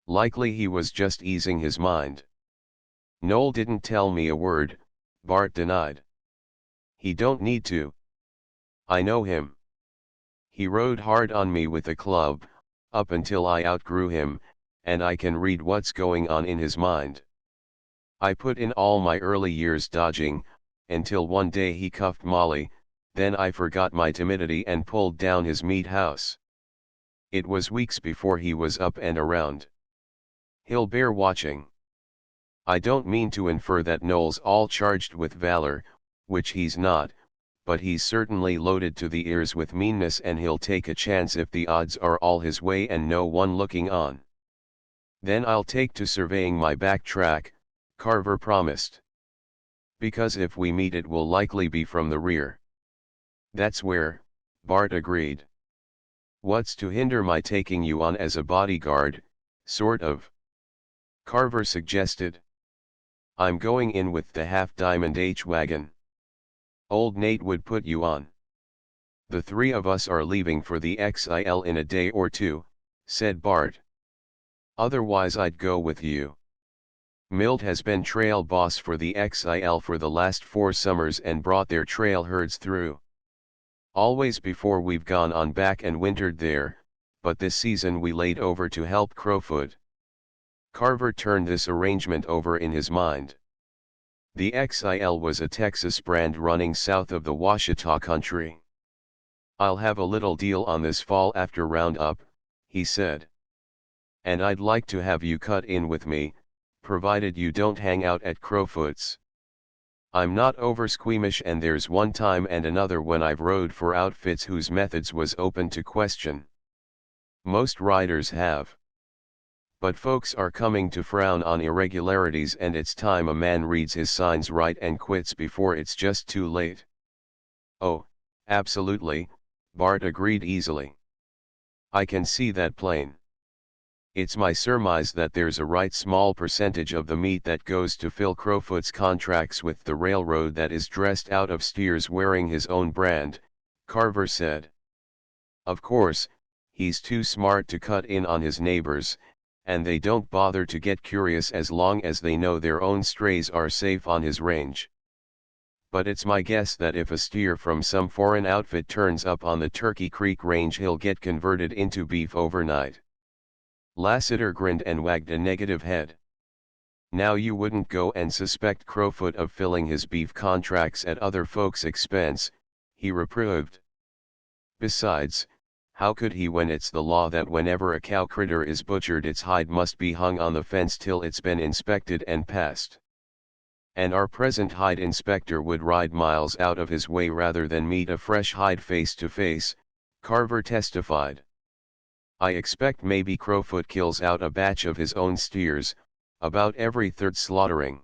"Likely he was just easing his mind." "Noel didn't tell me a word," Bart denied. "He don't need to. I know him. He rode hard on me with a club, up until I outgrew him, and I can read what's going on in his mind. I put in all my early years dodging, until one day he cuffed Molly, then I forgot my timidity and pulled down his meat house. It was weeks before he was up and around. He'll bear watching. I don't mean to infer that Noel's all charged with valor, which he's not, but he's certainly loaded to the ears with meanness, and he'll take a chance if the odds are all his way and no one looking on. Then I'll take to surveying my back track," Carver promised. "Because if we meet, it will likely be from the rear." "That's where," Bart agreed. "What's to hinder my taking you on as a bodyguard, sort of?" Carver suggested. "I'm going in with the Half-Diamond H-Wagon. Old Nate would put you on." "The three of us are leaving for the XIL in a day or two," said Bart. "Otherwise I'd go with you. Milt has been trail boss for the XIL for the last 4 summers and brought their trail herds through. Always before we've gone on back and wintered there, but this season we laid over to help Crowfoot." Carver turned this arrangement over in his mind. The XIL was a Texas brand running south of the Washita country. "I'll have a little deal on this fall after Roundup," he said. "And I'd like to have you cut in with me, provided you don't hang out at Crowfoot's. I'm not over squeamish, and there's one time and another when I've rode for outfits whose methods was open to question. Most riders have. But folks are coming to frown on irregularities, and it's time a man reads his signs right and quits before it's just too late." "Oh, absolutely," Bart agreed easily. "I can see that plain. It's my surmise that there's a right small percentage of the meat that goes to fill Crowfoot's contracts with the railroad that is dressed out of steers wearing his own brand," Carver said. "Of course, he's too smart to cut in on his neighbors, and they don't bother to get curious as long as they know their own strays are safe on his range. But it's my guess that if a steer from some foreign outfit turns up on the Turkey Creek range, he'll get converted into beef overnight." Lassiter grinned and wagged a negative head. "Now you wouldn't go and suspect Crowfoot of filling his beef contracts at other folks' expense," he reproved. "Besides, how could he when it's the law that whenever a cow critter is butchered, its hide must be hung on the fence till it's been inspected and passed? And our present hide inspector would ride miles out of his way rather than meet a fresh hide face to face," Carver testified. "I expect maybe Crowfoot kills out a batch of his own steers, about every third slaughtering.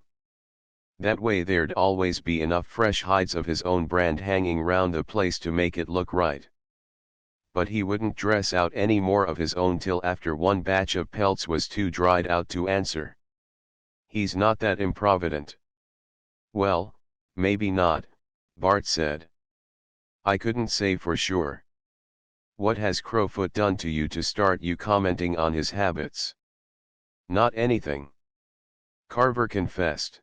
That way there'd always be enough fresh hides of his own brand hanging round the place to make it look right. But he wouldn't dress out any more of his own till after one batch of pelts was too dried out to answer. He's not that improvident." "Well, maybe not," Bart said. I couldn't say for sure. What has Crowfoot done to you to start you commenting on his habits? Not anything. Carver confessed.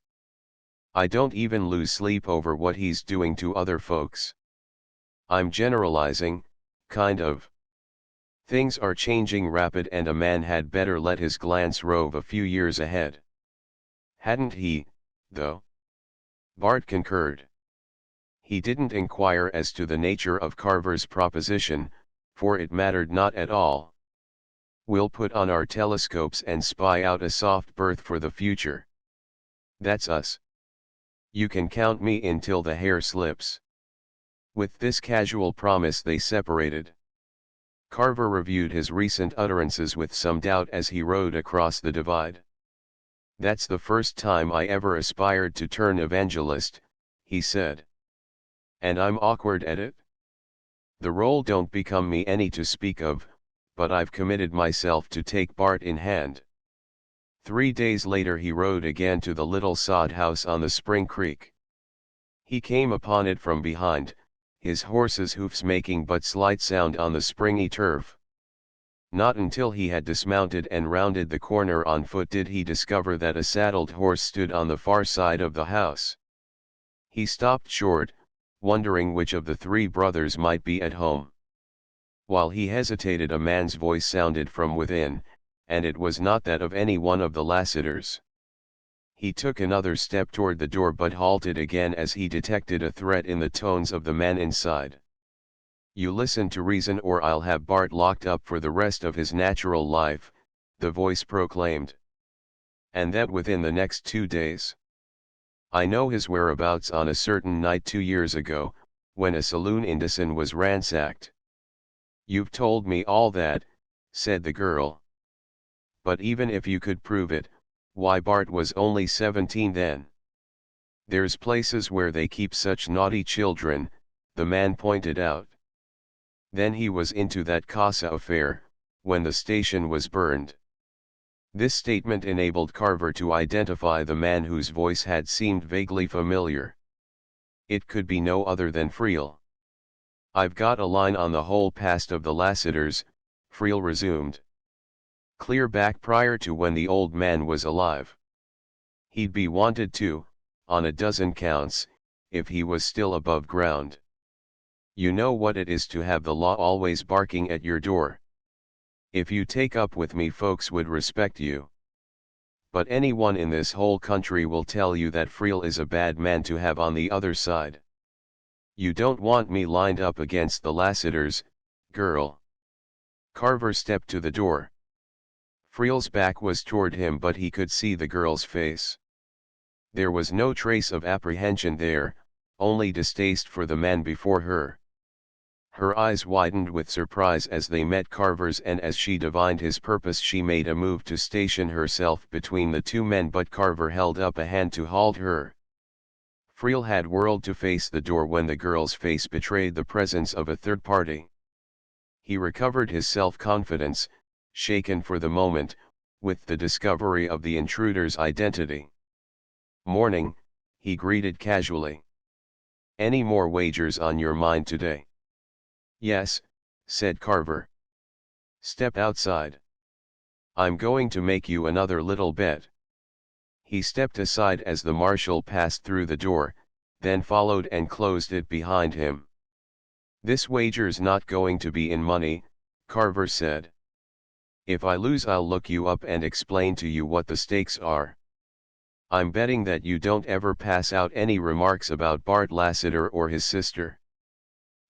I don't even lose sleep over what he's doing to other folks. I'm generalizing, kind of. Things are changing rapid and a man had better let his glance rove a few years ahead. Hadn't he, though? Bart concurred. He didn't inquire as to the nature of Carver's proposition, for it mattered not at all. We'll put on our telescopes and spy out a soft berth for the future. That's us. You can count me in till the hair slips. With this casual promise they separated. Carver reviewed his recent utterances with some doubt as he rode across the divide. That's the first time I ever aspired to turn evangelist, he said. And I'm awkward at it. The role don't become me any to speak of, but I've committed myself to take Bart in hand. 3 days later he rode again to the little sod house on the Spring Creek. He came upon it from behind, his horse's hoofs making but slight sound on the springy turf. Not until he had dismounted and rounded the corner on foot did he discover that a saddled horse stood on the far side of the house. He stopped short, wondering which of the three brothers might be at home. While he hesitated, a man's voice sounded from within, and it was not that of any one of the Lassiters. He took another step toward the door but halted again as he detected a threat in the tones of the man inside. You listen to reason or I'll have Bart locked up for the rest of his natural life, the voice proclaimed. And that within the next 2 days. I know his whereabouts on a certain night 2 years ago, when a saloon in Dawson was ransacked. You've told me all that, said the girl. But even if you could prove it, why Bart was only 17 then. There's places where they keep such naughty children, the man pointed out. Then he was into that Casa affair, when the station was burned. This statement enabled Carver to identify the man whose voice had seemed vaguely familiar. It could be no other than Friel. I've got a line on the whole past of the Lassiters, Friel resumed. Clear back prior to when the old man was alive. He'd be wanted too, on a dozen counts, if he was still above ground. You know what it is to have the law always barking at your door. If you take up with me, folks would respect you. But anyone in this whole country will tell you that Friel is a bad man to have on the other side. You don't want me lined up against the Lassiters, girl. Carver stepped to the door. Friel's back was toward him, but he could see the girl's face. There was no trace of apprehension there, only distaste for the man before her. Her eyes widened with surprise as they met Carver's, and as she divined his purpose she made a move to station herself between the two men, but Carver held up a hand to halt her. Friel had whirled to face the door when the girl's face betrayed the presence of a third party. He recovered his self-confidence, shaken for the moment, with the discovery of the intruder's identity. "Morning," he greeted casually. "Any more wagers on your mind today?" "Yes," said Carver. "Step outside. I'm going to make you another little bet." He stepped aside as the marshal passed through the door, then followed and closed it behind him. "This wager's not going to be in money," Carver said. "If I lose I'll look you up and explain to you what the stakes are. I'm betting that you don't ever pass out any remarks about Bart Lassiter or his sister.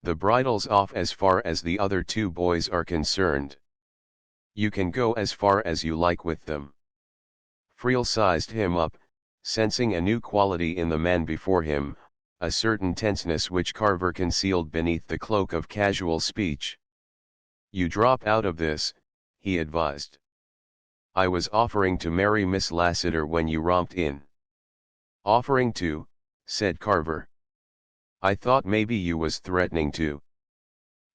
The bridle's off as far as the other two boys are concerned. You can go as far as you like with them." Friel sized him up, sensing a new quality in the man before him, a certain tenseness which Carver concealed beneath the cloak of casual speech. "You drop out of this," he advised. "I was offering to marry Miss Lassiter when you romped in." "Offering to," said Carver. "I thought maybe you was threatening to."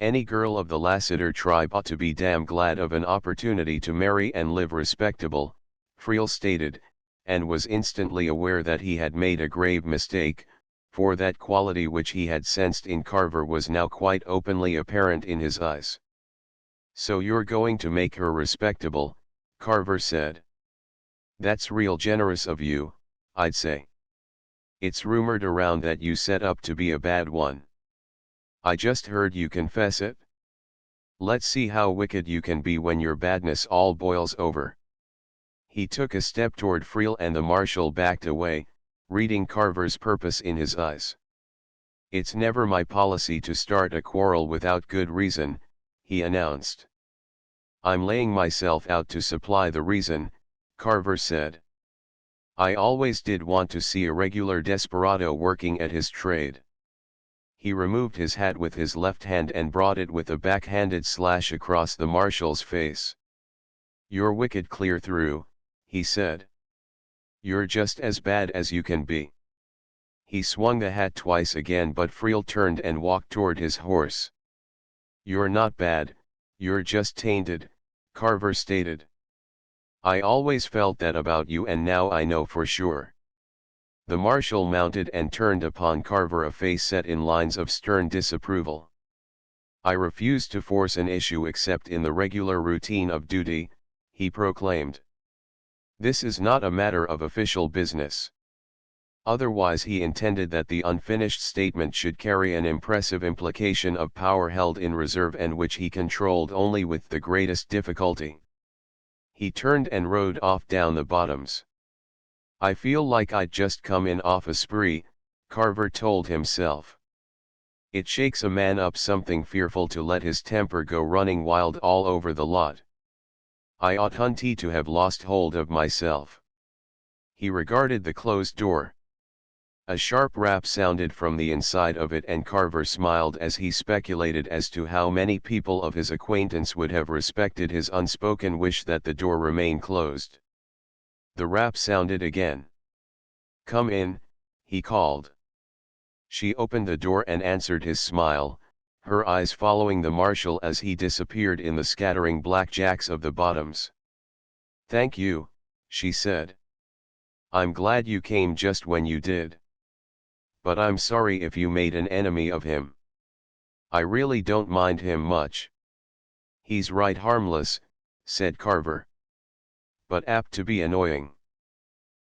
"Any girl of the Lassiter tribe ought to be damn glad of an opportunity to marry and live respectable," Friel stated, and was instantly aware that he had made a grave mistake, for that quality which he had sensed in Carver was now quite openly apparent in his eyes. "So you're going to make her respectable," Carver said. "That's real generous of you, I'd say. It's rumored around that you set up to be a bad one. I just heard you confess it. Let's see how wicked you can be when your badness all boils over." He took a step toward Friel and the marshal backed away, reading Carver's purpose in his eyes. "It's never my policy to start a quarrel without good reason," he announced. "I'm laying myself out to supply the reason," Carver said. "I always did want to see a regular desperado working at his trade." He removed his hat with his left hand and brought it with a backhanded slash across the marshal's face. "You're wicked clear through," he said. "You're just as bad as you can be." He swung the hat twice again, but Friel turned and walked toward his horse. "You're not bad, you're just tainted," Carver stated. "I always felt that about you, and now I know for sure." The marshal mounted and turned upon Carver a face set in lines of stern disapproval. "I refuse to force an issue except in the regular routine of duty," he proclaimed. "This is not a matter of official business." Otherwise, he intended that the unfinished statement should carry an impressive implication of power held in reserve and which he controlled only with the greatest difficulty. He turned and rode off down the bottoms. "I feel like I'd just come in off a spree," Carver told himself. "It shakes a man up something fearful to let his temper go running wild all over the lot. I ought hunty to have lost hold of myself." He regarded the closed door. A sharp rap sounded from the inside of it, and Carver smiled as he speculated as to how many people of his acquaintance would have respected his unspoken wish that the door remain closed. The rap sounded again. "Come in," he called. She opened the door and answered his smile, her eyes following the marshal as he disappeared in the scattering blackjacks of the bottoms. "Thank you," she said. "I'm glad you came just when you did. But I'm sorry if you made an enemy of him. I really don't mind him much." "He's right harmless," said Carver. "But apt to be annoying.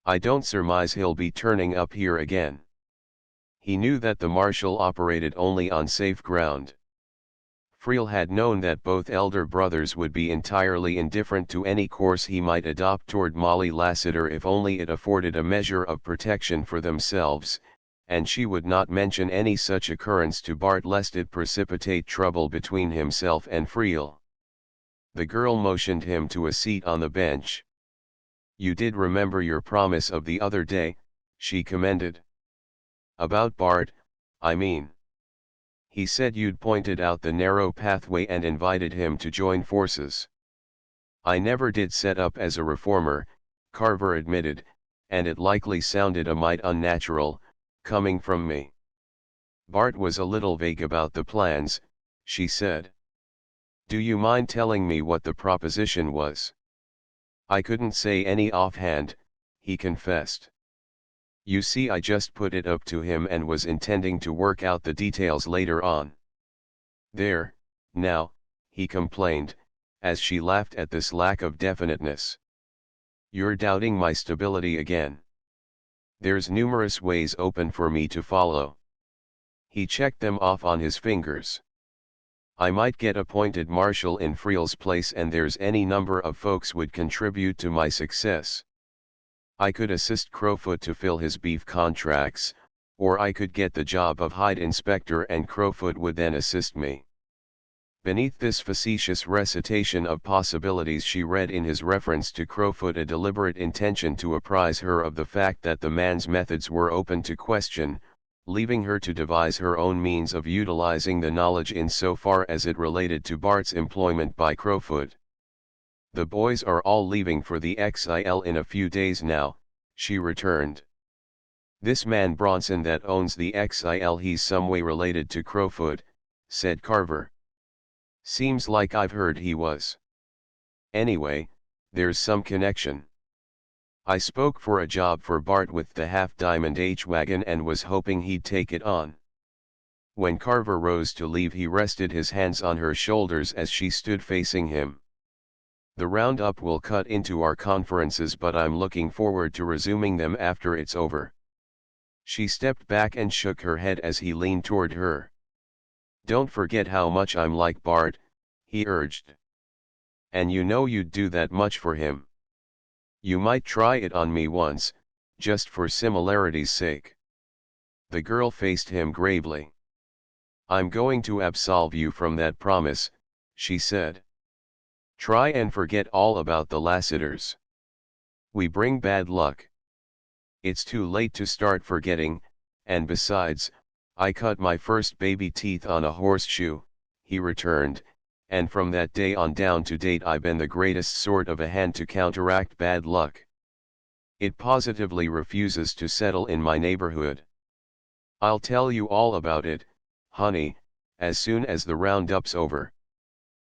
I don't surmise he'll be turning up here again." He knew that the marshal operated only on safe ground. Friel had known that both elder brothers would be entirely indifferent to any course he might adopt toward Molly Lassiter if only it afforded a measure of protection for themselves, and she would not mention any such occurrence to Bart lest it precipitate trouble between himself and Friel. The girl motioned him to a seat on the bench. "You did remember your promise of the other day," she commended. "About Bart, I mean. He said you'd pointed out the narrow pathway and invited him to join forces." "I never did set up as a reformer," Carver admitted, "and it likely sounded a mite unnatural, coming from me." "Bart was a little vague about the plans," she said. "Do you mind telling me what the proposition was?" "I couldn't say any offhand," he confessed. "You see, I just put it up to him and was intending to work out the details later on." "There, now," he complained, as she laughed at this lack of definiteness. "You're doubting my stability again. There's numerous ways open for me to follow." He checked them off on his fingers. "I might get appointed marshal in Friel's place, and there's any number of folks would contribute to my success. I could assist Crowfoot to fill his beef contracts, or I could get the job of hide inspector and Crowfoot would then assist me." Beneath this facetious recitation of possibilities she read in his reference to Crowfoot a deliberate intention to apprise her of the fact that the man's methods were open to question, leaving her to devise her own means of utilizing the knowledge in so far as it related to Bart's employment by Crowfoot. "The boys are all leaving for the XIL in a few days now," she returned. "This man Bronson that owns the XIL, he's some way related to Crowfoot," said Carver. "Seems like I've heard he was. Anyway, there's some connection." I spoke for a job for Bart with the half-diamond H-wagon and was hoping he'd take it on. When Carver rose to leave, he rested his hands on her shoulders as she stood facing him. The roundup will cut into our conferences, but I'm looking forward to resuming them after it's over. She stepped back and shook her head as he leaned toward her. Don't forget how much I'm like Bart, he urged. And you know you'd do that much for him. You might try it on me once, just for similarity's sake. The girl faced him gravely. I'm going to absolve you from that promise, she said. Try and forget all about the Lassiters. We bring bad luck. It's too late to start forgetting, and besides, I cut my first baby teeth on a horseshoe, he returned, and from that day on down to date I've been the greatest sort of a hand to counteract bad luck. It positively refuses to settle in my neighborhood. I'll tell you all about it, honey, as soon as the roundup's over.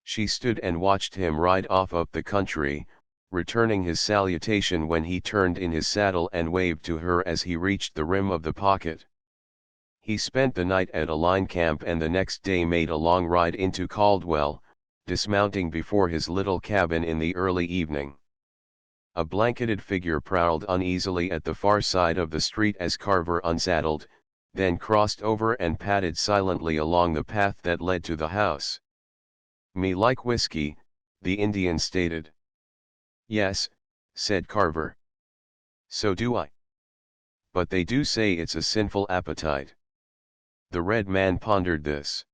She stood and watched him ride off up the country, returning his salutation when he turned in his saddle and waved to her as he reached the rim of the pocket. He spent the night at a line camp and the next day made a long ride into Caldwell, dismounting before his little cabin in the early evening. A blanketed figure prowled uneasily at the far side of the street as Carver unsaddled, then crossed over and padded silently along the path that led to the house. Me like whiskey, the Indian stated. Yes, said Carver. So do I. But they do say it's a sinful appetite. The red man pondered this.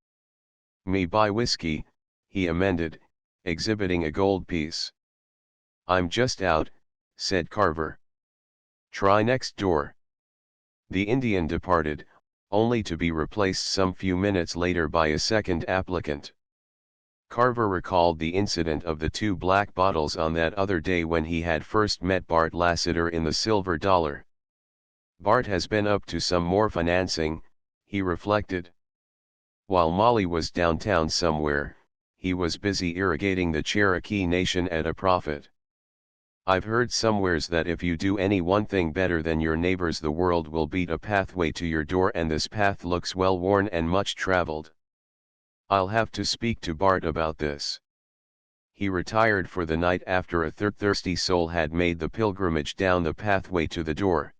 Me buy whiskey, he amended, exhibiting a gold piece. I'm just out, said Carver. Try next door. The Indian departed, only to be replaced some few minutes later by a second applicant. Carver recalled the incident of the 2 black bottles on that other day when he had first met Bart Lassiter in the Silver Dollar. Bart has been up to some more financing, he reflected. While Molly was downtown somewhere, he was busy irrigating the Cherokee Nation at a profit. I've heard somewheres that if you do any one thing better than your neighbors, the world will beat a pathway to your door, and this path looks well worn and much traveled. I'll have to speak to Bart about this. He retired for the night after a thirsty soul had made the pilgrimage down the pathway to the door.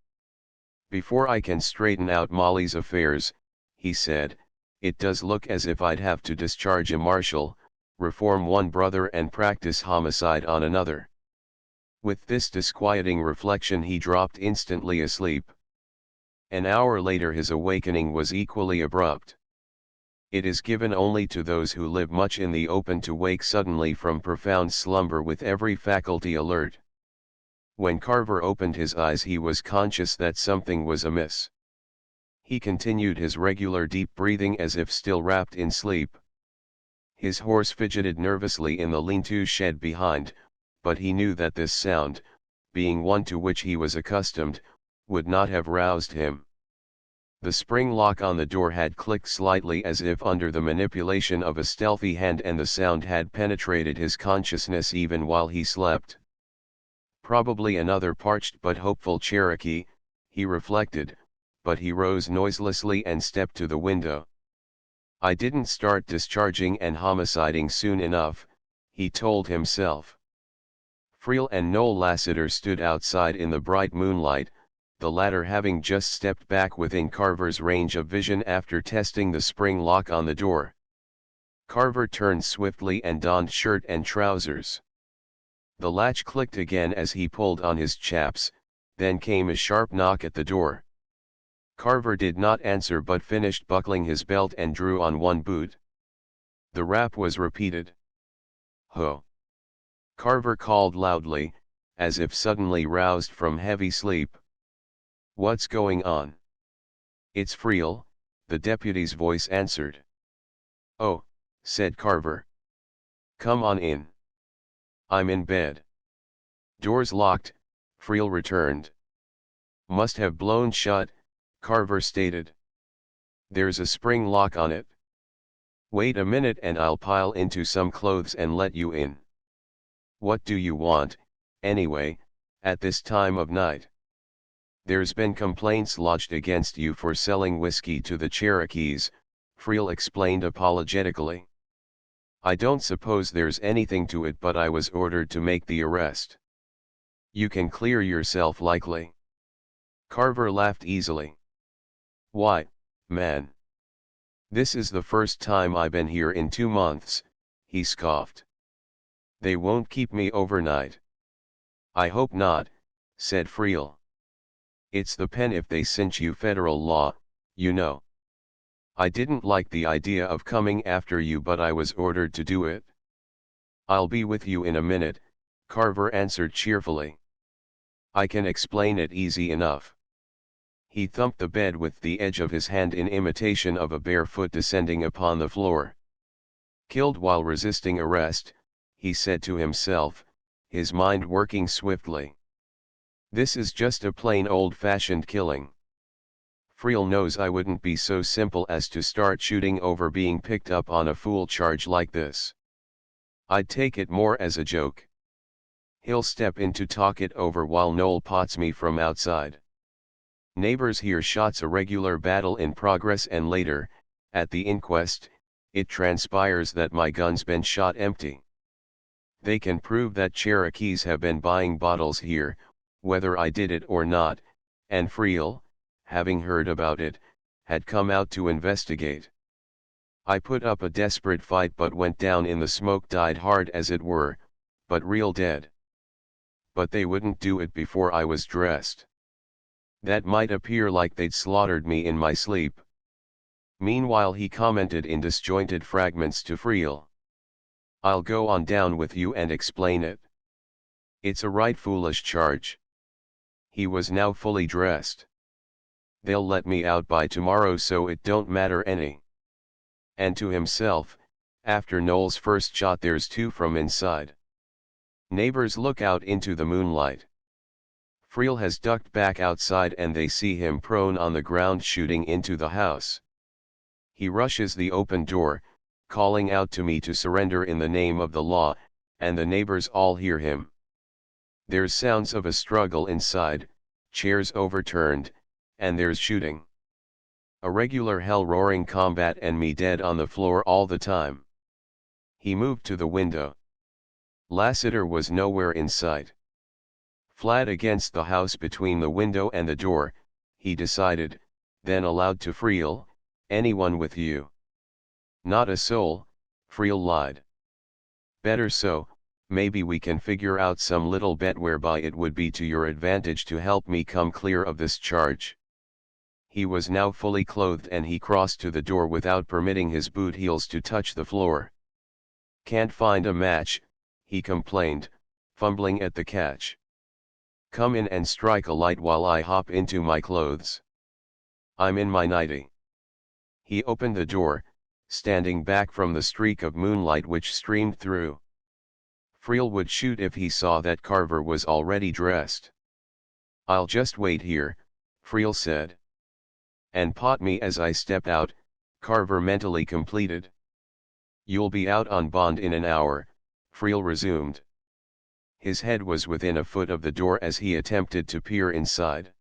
Before I can straighten out Molly's affairs, he said, it does look as if I'd have to discharge a marshal, reform one brother and practice homicide on another. With this disquieting reflection he dropped instantly asleep. An hour later his awakening was equally abrupt. It is given only to those who live much in the open to wake suddenly from profound slumber with every faculty alert. When Carver opened his eyes he was conscious that something was amiss. He continued his regular deep breathing as if still wrapped in sleep. His horse fidgeted nervously in the lean-to shed behind, but he knew that this sound, being one to which he was accustomed, would not have roused him. The spring lock on the door had clicked slightly as if under the manipulation of a stealthy hand, and the sound had penetrated his consciousness even while he slept. Probably another parched but hopeful Cherokee, he reflected, but he rose noiselessly and stepped to the window. I didn't start discharging and homiciding soon enough, he told himself. Friel and Noel Lassiter stood outside in the bright moonlight, the latter having just stepped back within Carver's range of vision after testing the spring lock on the door. Carver turned swiftly and donned shirt and trousers. The latch clicked again as he pulled on his chaps, then came a sharp knock at the door. Carver did not answer but finished buckling his belt and drew on one boot. The rap was repeated. Ho! Carver called loudly, as if suddenly roused from heavy sleep. What's going on? It's Friel, the deputy's voice answered. Oh, said Carver. Come on in. I'm in bed. Doors locked, Friel returned. Must have blown shut, Carver stated. There's a spring lock on it. Wait a minute and I'll pile into some clothes and let you in. What do you want, anyway? at this time of night. There's been complaints lodged against you for selling whiskey to the Cherokees, Friel explained apologetically. I don't suppose there's anything to it, but I was ordered to make the arrest. You can clear yourself likely. Carver laughed easily. Why, man. This is the first time I've been here in 2 months, he scoffed. They won't keep me overnight. I hope not, said Friel. It's the pen if they cinch you, federal law, you know. I didn't like the idea of coming after you, but I was ordered to do it. I'll be with you in a minute, Carver answered cheerfully. I can explain it easy enough. He thumped the bed with the edge of his hand in imitation of a bare foot descending upon the floor. Killed while resisting arrest, he said to himself, his mind working swiftly. This is just a plain old-fashioned killing. Friel knows I wouldn't be so simple as to start shooting over being picked up on a fool charge like this. I'd take it more as a joke. He'll step in to talk it over while Noel pots me from outside. Neighbors hear shots, a regular battle in progress, and later, at the inquest, it transpires that my gun's been shot empty. They can prove that Cherokees have been buying bottles here, whether I did it or not, and Friel, having heard about it, had come out to investigate. I put up a desperate fight but went down in the smoke, died hard as it were, but real dead. But they wouldn't do it before I was dressed. That might appear like they'd slaughtered me in my sleep. Meanwhile he commented in disjointed fragments to Friel. I'll go on down with you and explain it. It's a right foolish charge. He was now fully dressed. They'll let me out by tomorrow, so it don't matter any. And to himself, after Noel's first shot there's 2 from inside. Neighbors look out into the moonlight. Friel has ducked back outside and they see him prone on the ground shooting into the house. He rushes the open door, calling out to me to surrender in the name of the law, and the neighbors all hear him. There's sounds of a struggle inside, chairs overturned, and there's shooting. A regular hell-roaring combat, and me dead on the floor all the time. He moved to the window. Lassiter was nowhere in sight. Flat against the house between the window and the door, he decided, then aloud to Friel, anyone with you? Not a soul, Friel lied. Better so, maybe we can figure out some little bet whereby it would be to your advantage to help me come clear of this charge. He was now fully clothed and he crossed to the door without permitting his boot heels to touch the floor. Can't find a match, he complained, fumbling at the catch. Come in and strike a light while I hop into my clothes. I'm in my nightie. He opened the door, standing back from the streak of moonlight which streamed through. Friel would shoot if he saw that Carver was already dressed. I'll just wait here, Friel said. And pot me as I step out, Carver mentally completed. You'll be out on bond in an hour, Friel resumed. His head was within a foot of the door as he attempted to peer inside.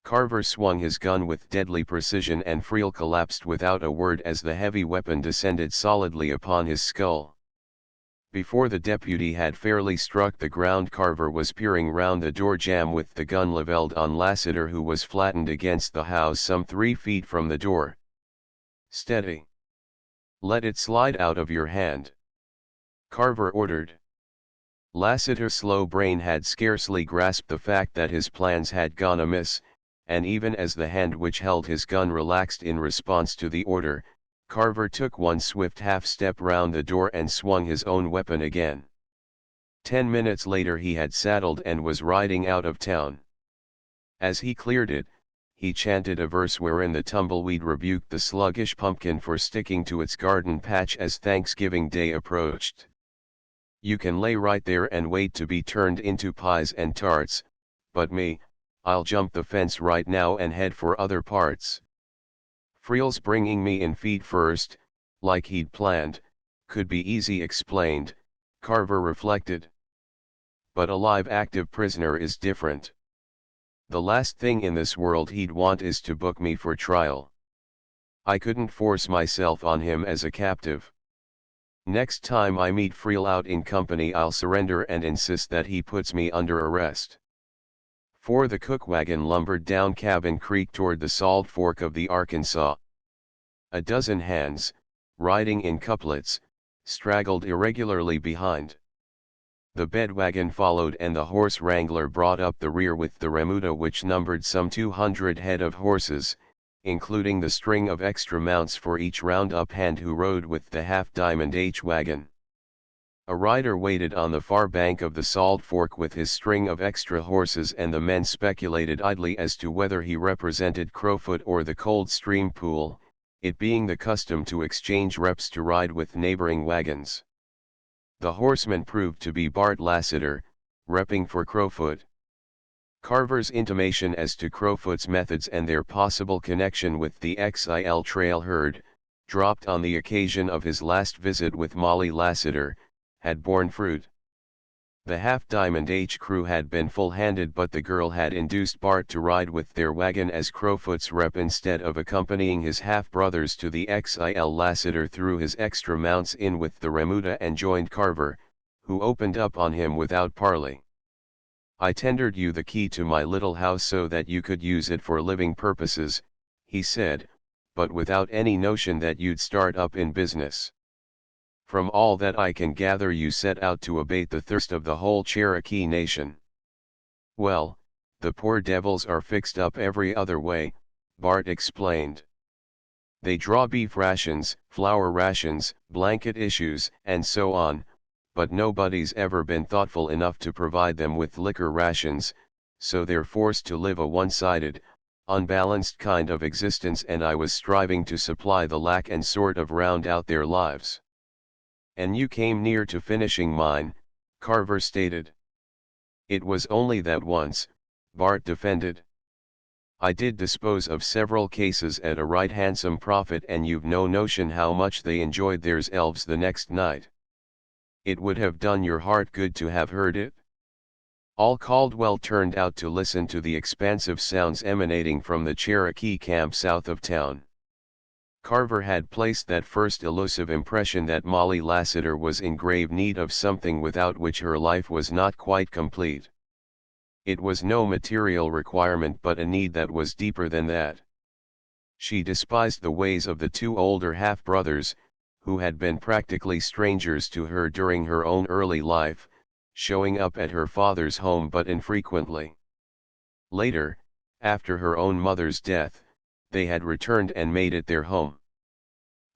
Carver swung his gun with deadly precision and Friel collapsed without a word as the heavy weapon descended solidly upon his skull. Before the deputy had fairly struck the ground, Carver was peering round the door jamb with the gun leveled on Lassiter, who was flattened against the house some 3 feet from the door. Steady. Let it slide out of your hand, Carver ordered. Lassiter's slow brain had scarcely grasped the fact that his plans had gone amiss, and even as the hand which held his gun relaxed in response to the order, Carver took one swift half-step round the door and swung his own weapon again. 10 minutes later he had saddled and was riding out of town. As he cleared it, he chanted a verse wherein the tumbleweed rebuked the sluggish pumpkin for sticking to its garden patch as Thanksgiving Day approached. You can lay right there and wait to be turned into pies and tarts, but me, I'll jump the fence right now and head for other parts. Friel's bringing me in feet first, like he'd planned, could be easy explained, Carver reflected. but a live active prisoner is different. The last thing in this world he'd want is to book me for trial. I couldn't force myself on him as a captive. Next time I meet Friel out in company, I'll surrender and insist that he puts me under arrest. For the cook wagon lumbered down Cabin Creek toward the Salt Fork of the Arkansas. A dozen hands, riding in couplets, straggled irregularly behind. The bed wagon followed and the horse wrangler brought up the rear with the remuda, which numbered some 200 head of horses, including the string of extra mounts for each round-up hand who rode with the half-diamond H wagon. A rider waited on the far bank of the Salt Fork with his string of extra horses, and the men speculated idly as to whether he represented Crowfoot or the Cold Stream Pool, it being the custom to exchange reps to ride with neighboring wagons. The horseman proved to be Bart Lassiter, repping for Crowfoot. Carver's intimation as to Crowfoot's methods and their possible connection with the XIL trail herd, dropped on the occasion of his last visit with Molly Lassiter, had borne fruit. The Half-Diamond H crew had been full-handed, but the girl had induced Bart to ride with their wagon as Crowfoot's rep instead of accompanying his half-brothers to the XIL. Lassiter threw his extra mounts in with the remuda and joined Carver, who opened up on him without parley. "I tendered you the key to my little house so that you could use it for living purposes," he said, "but without any notion that you'd start up in business. From all that I can gather, you set out to abate the thirst of the whole Cherokee Nation." "Well, the poor devils are fixed up every other way," Bart explained. "They draw beef rations, flour rations, blanket issues, and so on, but nobody's ever been thoughtful enough to provide them with liquor rations, so they're forced to live a one-sided, unbalanced kind of existence, and I was striving to supply the lack and sort of round out their lives." "And you came near to finishing mine," Carver stated. "It was only that once," Bart defended. "I did dispose of several cases at a right handsome profit, and you've no notion how much they enjoyed theirs elves the next night. It would have done your heart good to have heard it." All Caldwell turned out to listen to the expansive sounds emanating from the Cherokee camp south of town. Carver had placed that first elusive impression that Molly Lassiter was in grave need of something without which her life was not quite complete. It was no material requirement, but a need that was deeper than that. She despised the ways of the two older half-brothers, who had been practically strangers to her during her own early life, showing up at her father's home but infrequently. Later, after her own mother's death, they had returned and made it their home.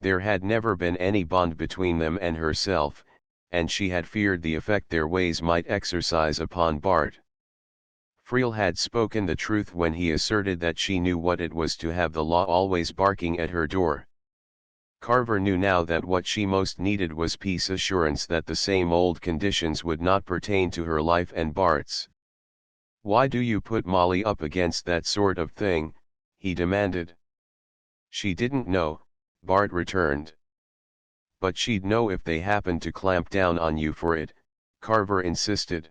There had never been any bond between them and herself, and she had feared the effect their ways might exercise upon Bart. Friel had spoken the truth when he asserted that she knew what it was to have the law always barking at her door. Carver knew now that what she most needed was peace, assurance that the same old conditions would not pertain to her life and Bart's. "Why do you put Molly up against that sort of thing?" he demanded. "She didn't know," Bart returned. "But she'd know if they happened to clamp down on you for it," Carver insisted.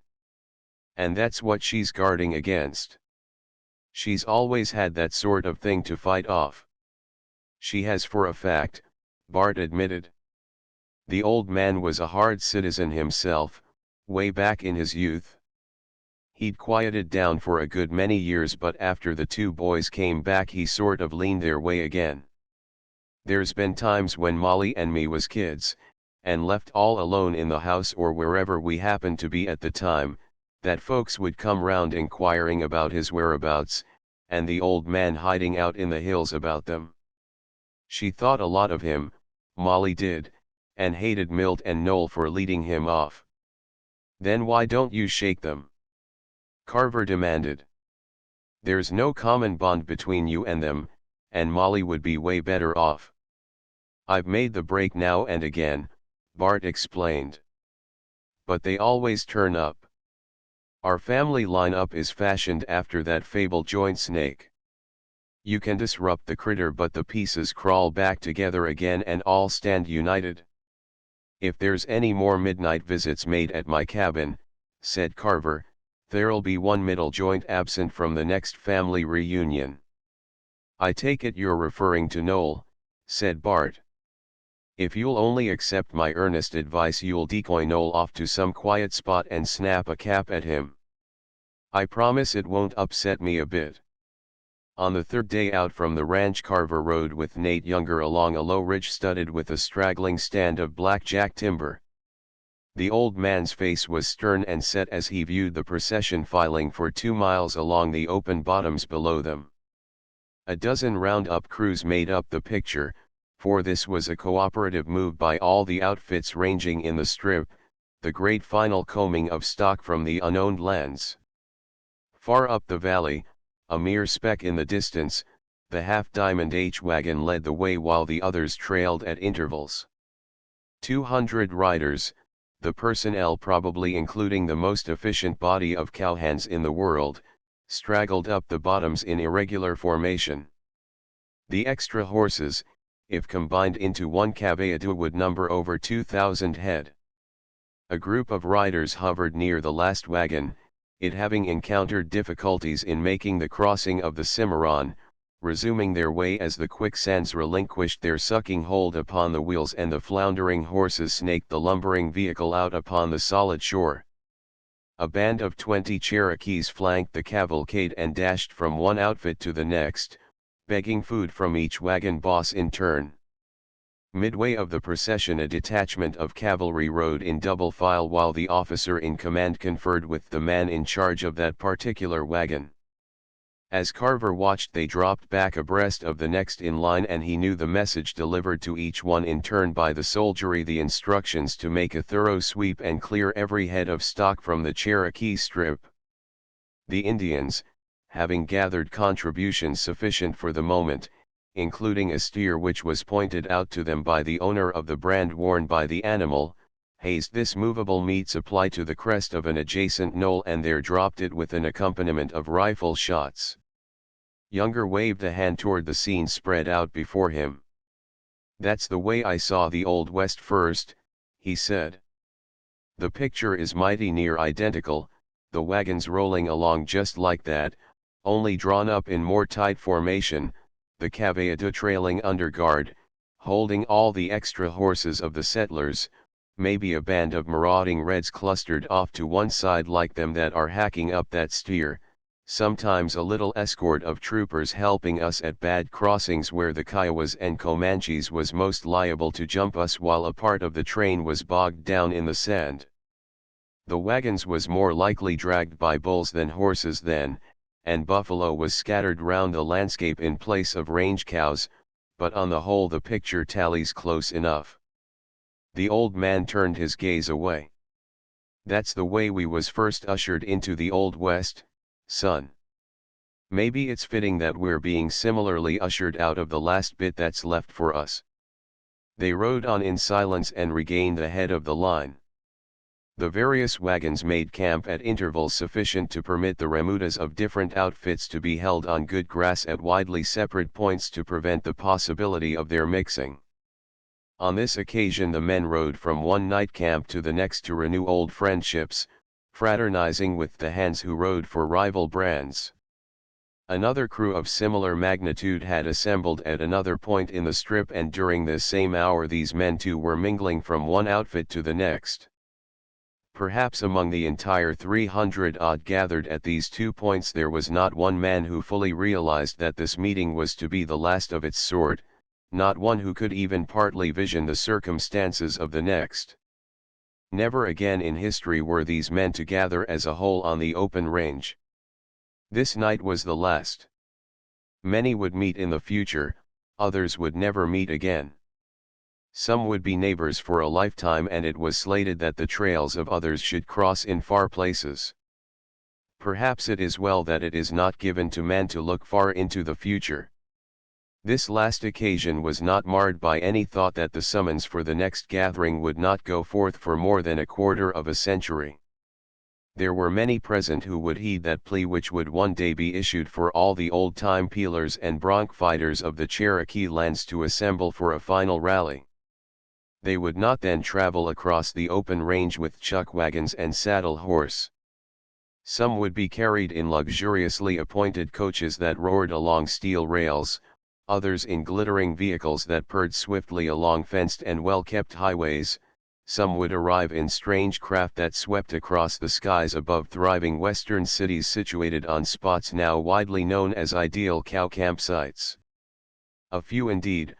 "And that's what she's guarding against. She's always had that sort of thing to fight off." "She has for a fact," Bart admitted. "The old man was a hard citizen himself, way back in his youth. He'd quieted down for a good many years, but after the two boys came back he sort of leaned their way again. There's been times when Molly and me was kids, and left all alone in the house or wherever we happened to be at the time, that folks would come round inquiring about his whereabouts, and the old man hiding out in the hills about them. She thought a lot of him, Molly did, and hated Milt and Noel for leading him off." "Then why don't you shake them?" Carver demanded. "There's no common bond between you and them, and Molly would be way better off." "I've made the break now and again," Bart explained. "But they always turn up. Our family line-up is fashioned after that fabled joint snake. You can disrupt the critter, but the pieces crawl back together again and all stand united. If there's any more midnight visits made at my cabin, said Carver, "there'll be one middle joint absent from the next family reunion." "I take it you're referring to Noel," said Bart. "If you'll only accept my earnest advice, you'll decoy Noel off to some quiet spot and snap a cap at him. I promise it won't upset me a bit." On the third day out from the ranch, Carver rode with Nate Younger along a low ridge studded with a straggling stand of blackjack timber. The old man's face was stern and set as he viewed the procession filing for 2 miles along the open bottoms below them. A dozen roundup crews made up the picture, for this was a cooperative move by all the outfits ranging in the strip, the great final combing of stock from the unowned lands. Far up the valley, a mere speck in the distance, the half-diamond H-wagon led the way while the others trailed at intervals. 200 riders, the personnel probably including the most efficient body of cowhands in the world, straggled up the bottoms in irregular formation. The extra horses, if combined into one caveado, would number over 2,000 head. A group of riders hovered near the last wagon, it having encountered difficulties in making the crossing of the Cimarron, resuming their way as the quicksands relinquished their sucking hold upon the wheels and the floundering horses snaked the lumbering vehicle out upon the solid shore. A band of 20 Cherokees flanked the cavalcade and dashed from one outfit to the next, begging food from each wagon boss in turn. Midway of the procession, a detachment of cavalry rode in double file while the officer in command conferred with the man in charge of that particular wagon. As Carver watched, they dropped back abreast of the next in line, and he knew the message delivered to each one in turn by the soldiery, the instructions to make a thorough sweep and clear every head of stock from the Cherokee Strip. The Indians, having gathered contributions sufficient for the moment, including a steer which was pointed out to them by the owner of the brand worn by the animal, hazed this movable meat supply to the crest of an adjacent knoll and there dropped it with an accompaniment of rifle shots. Younger waved a hand toward the scene spread out before him. "That's the way I saw the Old West first," he said. "The picture is mighty near identical, the wagons rolling along just like that, only drawn up in more tight formation, the caveado trailing under guard, holding all the extra horses of the settlers, maybe a band of marauding Reds clustered off to one side like them that are hacking up that steer, sometimes a little escort of troopers helping us at bad crossings where the Kiowas and Comanches was most liable to jump us while a part of the train was bogged down in the sand. The wagons was more likely dragged by bulls than horses then, and buffalo was scattered round the landscape in place of range cows, but on the whole the picture tallies close enough." The old man turned his gaze away. "That's the way we was first ushered into the Old West, son. Maybe it's fitting that we're being similarly ushered out of the last bit that's left for us." They rode on in silence and regained the head of the line. The various wagons made camp at intervals sufficient to permit the remudas of different outfits to be held on good grass at widely separate points to prevent the possibility of their mixing. On this occasion the men rode from one night camp to the next to renew old friendships, fraternizing with the hands who rode for rival brands. Another crew of similar magnitude had assembled at another point in the strip, and during this same hour these men too were mingling from one outfit to the next. Perhaps among the entire 300-odd gathered at these 2 points there was not one man who fully realized that this meeting was to be the last of its sort, not one who could even partly vision the circumstances of the next. Never again in history were these men to gather as a whole on the open range. This night was the last. Many would meet in the future, others would never meet again. Some would be neighbors for a lifetime, and it was slated that the trails of others should cross in far places. Perhaps it is well that it is not given to man to look far into the future. This last occasion was not marred by any thought that the summons for the next gathering would not go forth for more than a quarter of a century. There were many present who would heed that plea which would one day be issued for all the old-time peelers and bronc fighters of the Cherokee lands to assemble for a final rally. They would not then travel across the open range with chuck wagons and saddle horse. Some would be carried in luxuriously appointed coaches that roared along steel rails, others in glittering vehicles that purred swiftly along fenced and well-kept highways. Some would arrive in strange craft that swept across the skies above thriving western cities situated on spots now widely known as ideal cow campsites. A few indeed,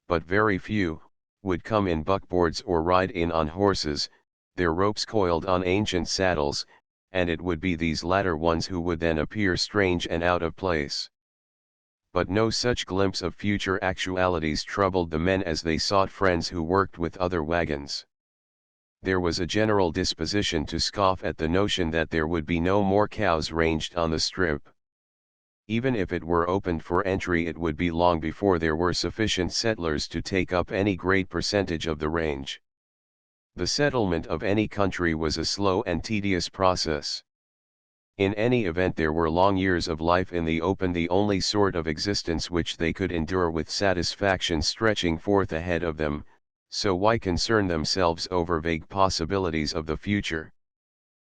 but very few, would come in buckboards or ride in on horses, their ropes coiled on ancient saddles, and it would be these latter ones who would then appear strange and out of place. But no such glimpse of future actualities troubled the men as they sought friends who worked with other wagons. There was a general disposition to scoff at the notion that there would be no more cows ranged on the strip. Even if it were opened for entry, it would be long before there were sufficient settlers to take up any great percentage of the range. The settlement of any country was a slow and tedious process. In any event, there were long years of life in the open, the only sort of existence which they could endure with satisfaction, stretching forth ahead of them, so why concern themselves over vague possibilities of the future?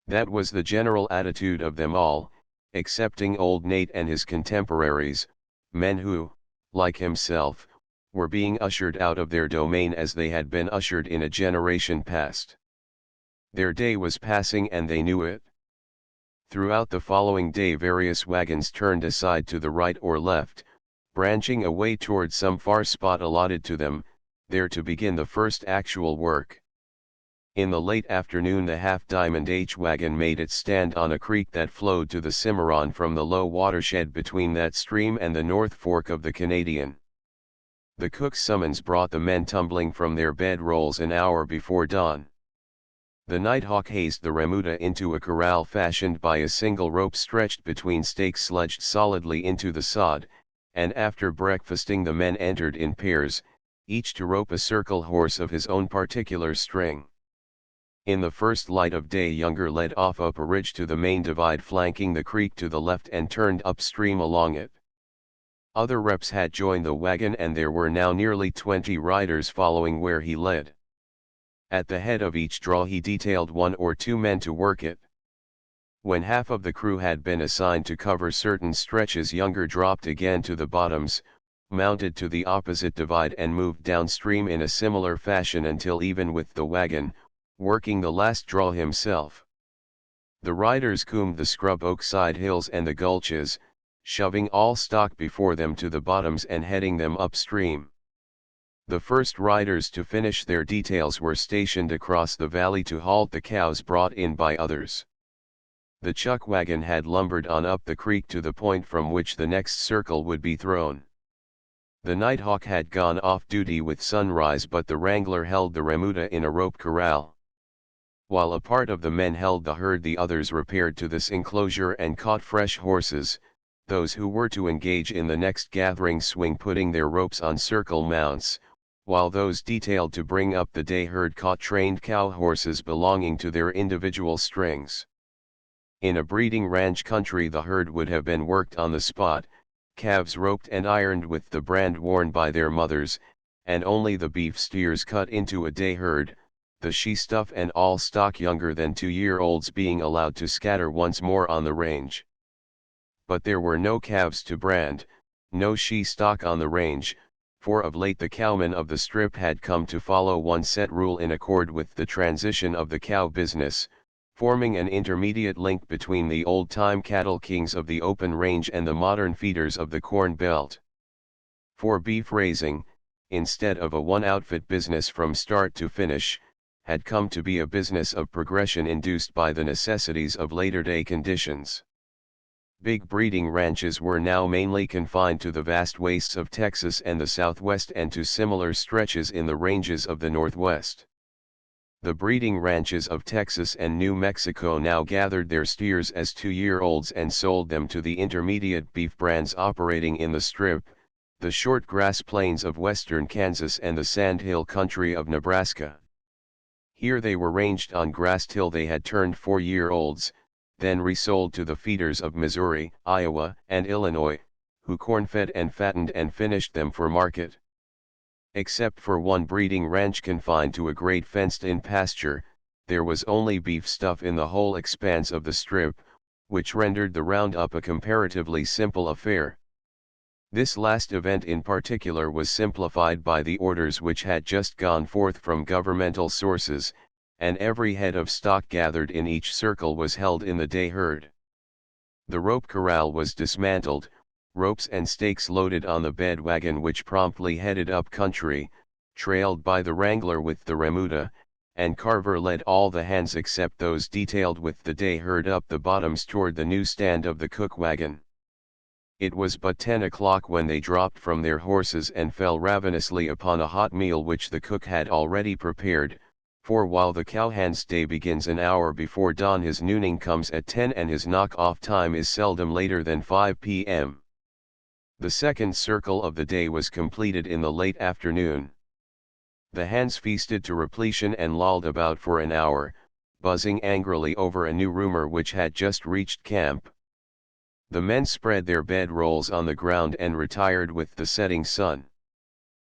That was the general attitude of them all, excepting old Nate and his contemporaries, men who, like himself, were being ushered out of their domain as they had been ushered in a generation past. Their day was passing and they knew it. Throughout the following day various wagons turned aside to the right or left, branching away toward some far spot allotted to them, there to begin the first actual work. In the late afternoon the Half-Diamond H wagon made its stand on a creek that flowed to the Cimarron from the low watershed between that stream and the North Fork of the Canadian. The cook's summons brought the men tumbling from their bed rolls an hour before dawn. The Nighthawk hazed the remuda into a corral fashioned by a single rope stretched between stakes sledged solidly into the sod, and after breakfasting the men entered in pairs, each to rope a circle horse of his own particular string. In the first light of day Younger led off up a ridge to the main divide flanking the creek to the left and turned upstream along it. Other reps had joined the wagon and there were now nearly 20 riders following where he led. At the head of each draw he detailed 1 or 2 men to work it. When half of the crew had been assigned to cover certain stretches, Younger dropped again to the bottoms, mounted to the opposite divide and moved downstream in a similar fashion until even with the wagon, working the last draw himself. The riders combed the scrub oak side hills and the gulches, shoving all stock before them to the bottoms and heading them upstream. The first riders to finish their details were stationed across the valley to halt the cows brought in by others. The chuck wagon had lumbered on up the creek to the point from which the next circle would be thrown. The Nighthawk had gone off duty with sunrise, but the wrangler held the remuda in a rope corral. While a part of the men held the herd, the others repaired to this enclosure and caught fresh horses, those who were to engage in the next gathering swing putting their ropes on circle mounts, while those detailed to bring up the day herd caught trained cow horses belonging to their individual strings. In a breeding ranch country the herd would have been worked on the spot, calves roped and ironed with the brand worn by their mothers, and only the beef steers cut into a day herd, the she-stuff and all stock younger than 2-year-olds being allowed to scatter once more on the range. But there were no calves to brand, no she-stock on the range, for of late the cowmen of the strip had come to follow one set rule in accord with the transition of the cow business, forming an intermediate link between the old-time cattle kings of the open range and the modern feeders of the Corn Belt. For beef raising, instead of a one-outfit business from start to finish, had come to be a business of progression induced by the necessities of later-day conditions. Big breeding ranches were now mainly confined to the vast wastes of Texas and the Southwest and to similar stretches in the ranges of the Northwest. The breeding ranches of Texas and New Mexico now gathered their steers as 2-year-olds and sold them to the intermediate beef brands operating in the Strip, the short grass plains of western Kansas and the sandhill country of Nebraska. Here they were ranged on grass till they had turned 4-year-olds, then resold to the feeders of Missouri, Iowa, and Illinois, who corn-fed and fattened and finished them for market. Except for one breeding ranch confined to a great fenced-in pasture, there was only beef stuff in the whole expanse of the strip, which rendered the roundup a comparatively simple affair. This last event in particular was simplified by the orders which had just gone forth from governmental sources, and every head of stock gathered in each circle was held in the day herd. The rope corral was dismantled, ropes and stakes loaded on the bed wagon which promptly headed up country, trailed by the wrangler with the remuda, and Carver led all the hands except those detailed with the day herd up the bottoms toward the new stand of the cook wagon. It was but 10 o'clock when they dropped from their horses and fell ravenously upon a hot meal which the cook had already prepared, for while the cowhand's day begins an hour before dawn, his nooning comes at 10 and his knock-off time is seldom later than 5 p.m. The second circle of the day was completed in the late afternoon. The hands feasted to repletion and lolled about for an hour, buzzing angrily over a new rumor which had just reached camp. The men spread their bed rolls on the ground and retired with the setting sun.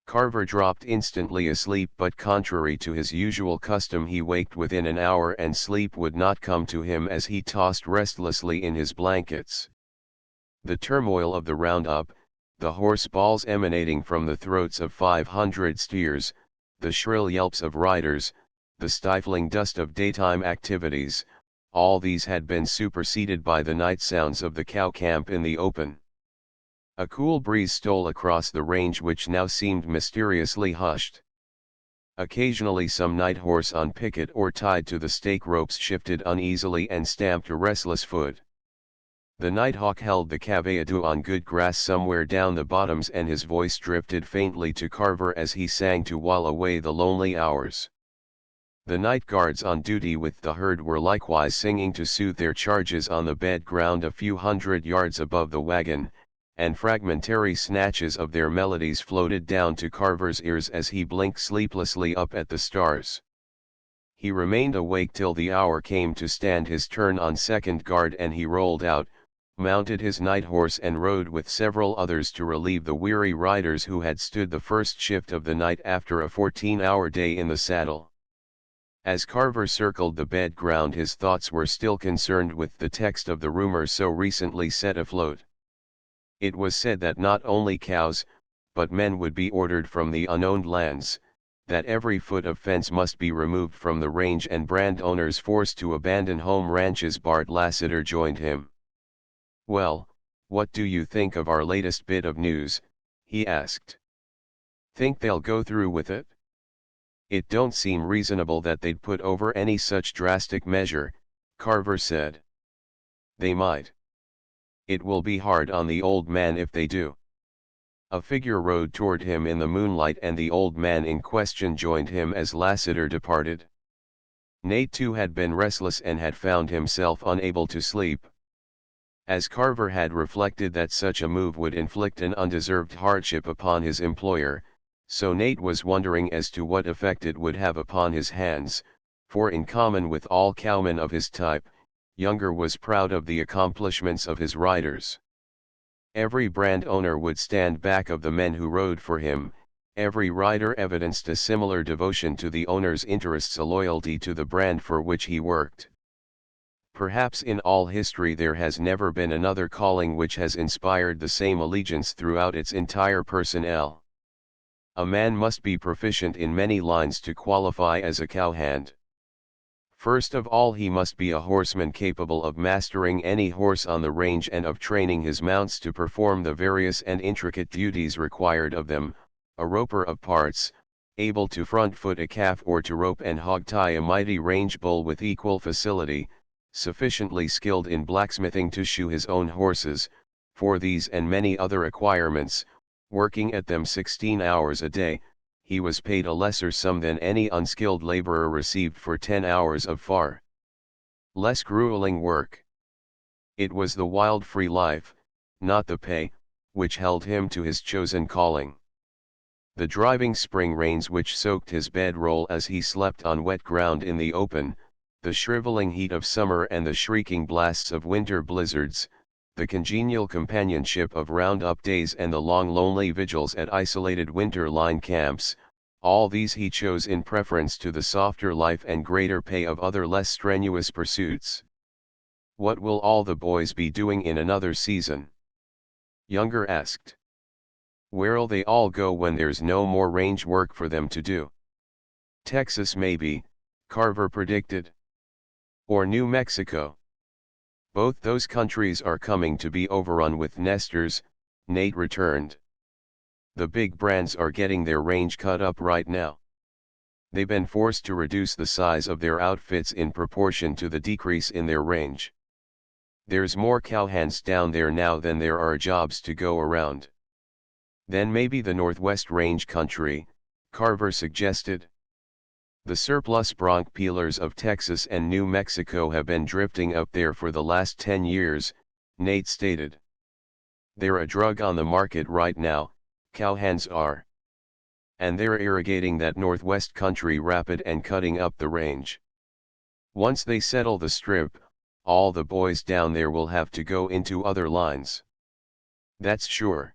Carver dropped instantly asleep, but contrary to his usual custom he waked within an hour and sleep would not come to him as he tossed restlessly in his blankets. The turmoil of the roundup, the hoarse bawls emanating from the throats of 500 steers, the shrill yelps of riders, the stifling dust of daytime activities, all these had been superseded by the night sounds of the cow camp in the open. A cool breeze stole across the range which now seemed mysteriously hushed. Occasionally some night horse on picket or tied to the stake ropes shifted uneasily and stamped a restless foot. The nighthawk held the cavallado on good grass somewhere down the bottoms, and his voice drifted faintly to Carver as he sang to while away the lonely hours. The night guards on duty with the herd were likewise singing to soothe their charges on the bed ground a few hundred yards above the wagon, and fragmentary snatches of their melodies floated down to Carver's ears as he blinked sleeplessly up at the stars. He remained awake till the hour came to stand his turn on second guard, and he rolled out, mounted his night horse and rode with several others to relieve the weary riders who had stood the first shift of the night after a 14-hour day in the saddle. As Carver circled the bed ground his thoughts were still concerned with the text of the rumor so recently set afloat. It was said that not only cows, but men would be ordered from the unowned lands, that every foot of fence must be removed from the range and brand owners forced to abandon home ranches. Bart Lassiter joined him. "Well, what do you think of our latest bit of news?" he asked. "Think they'll go through with it?" "It don't seem reasonable that they'd put over any such drastic measure," Carver said. "They might. It will be hard on the old man if they do." A figure rode toward him in the moonlight, and the old man in question joined him as Lassiter departed. Nate too had been restless and had found himself unable to sleep. As Carver had reflected that such a move would inflict an undeserved hardship upon his employer, so Nate was wondering as to what effect it would have upon his hands, for in common with all cowmen of his type, Younger was proud of the accomplishments of his riders. Every brand owner would stand back of the men who rode for him, every rider evidenced a similar devotion to the owner's interests, a loyalty to the brand for which he worked. Perhaps in all history there has never been another calling which has inspired the same allegiance throughout its entire personnel. A man must be proficient in many lines to qualify as a cowhand. First of all, he must be a horseman capable of mastering any horse on the range and of training his mounts to perform the various and intricate duties required of them, a roper of parts, able to front-foot a calf or to rope and hog-tie a mighty range bull with equal facility, sufficiently skilled in blacksmithing to shoe his own horses. For these and many other acquirements, working at them 16 hours a day, he was paid a lesser sum than any unskilled laborer received for 10 hours of far less grueling work. It was the wild free life, not the pay, which held him to his chosen calling. The driving spring rains which soaked his bedroll as he slept on wet ground in the open, the shriveling heat of summer and the shrieking blasts of winter blizzards, the congenial companionship of round-up days and the long lonely vigils at isolated winter line camps, all these he chose in preference to the softer life and greater pay of other less strenuous pursuits. What will all the boys be doing in another season? Younger asked. Where'll they all go when there's no more range work for them to do? Texas maybe, Carver predicted. Or New Mexico. Both those countries are coming to be overrun with nesters, Nate returned. The big brands are getting their range cut up right now. They've been forced to reduce the size of their outfits in proportion to the decrease in their range. There's more cowhands down there now than there are jobs to go around. Then maybe the Northwest Range country, Carver suggested. The surplus bronc peelers of Texas and New Mexico have been drifting up there for the last 10 years, Nate stated. They're a drug on the market right now, cowhands are. And they're irrigating that Northwest country rapid and cutting up the range. Once they settle the strip, all the boys down there will have to go into other lines. That's sure.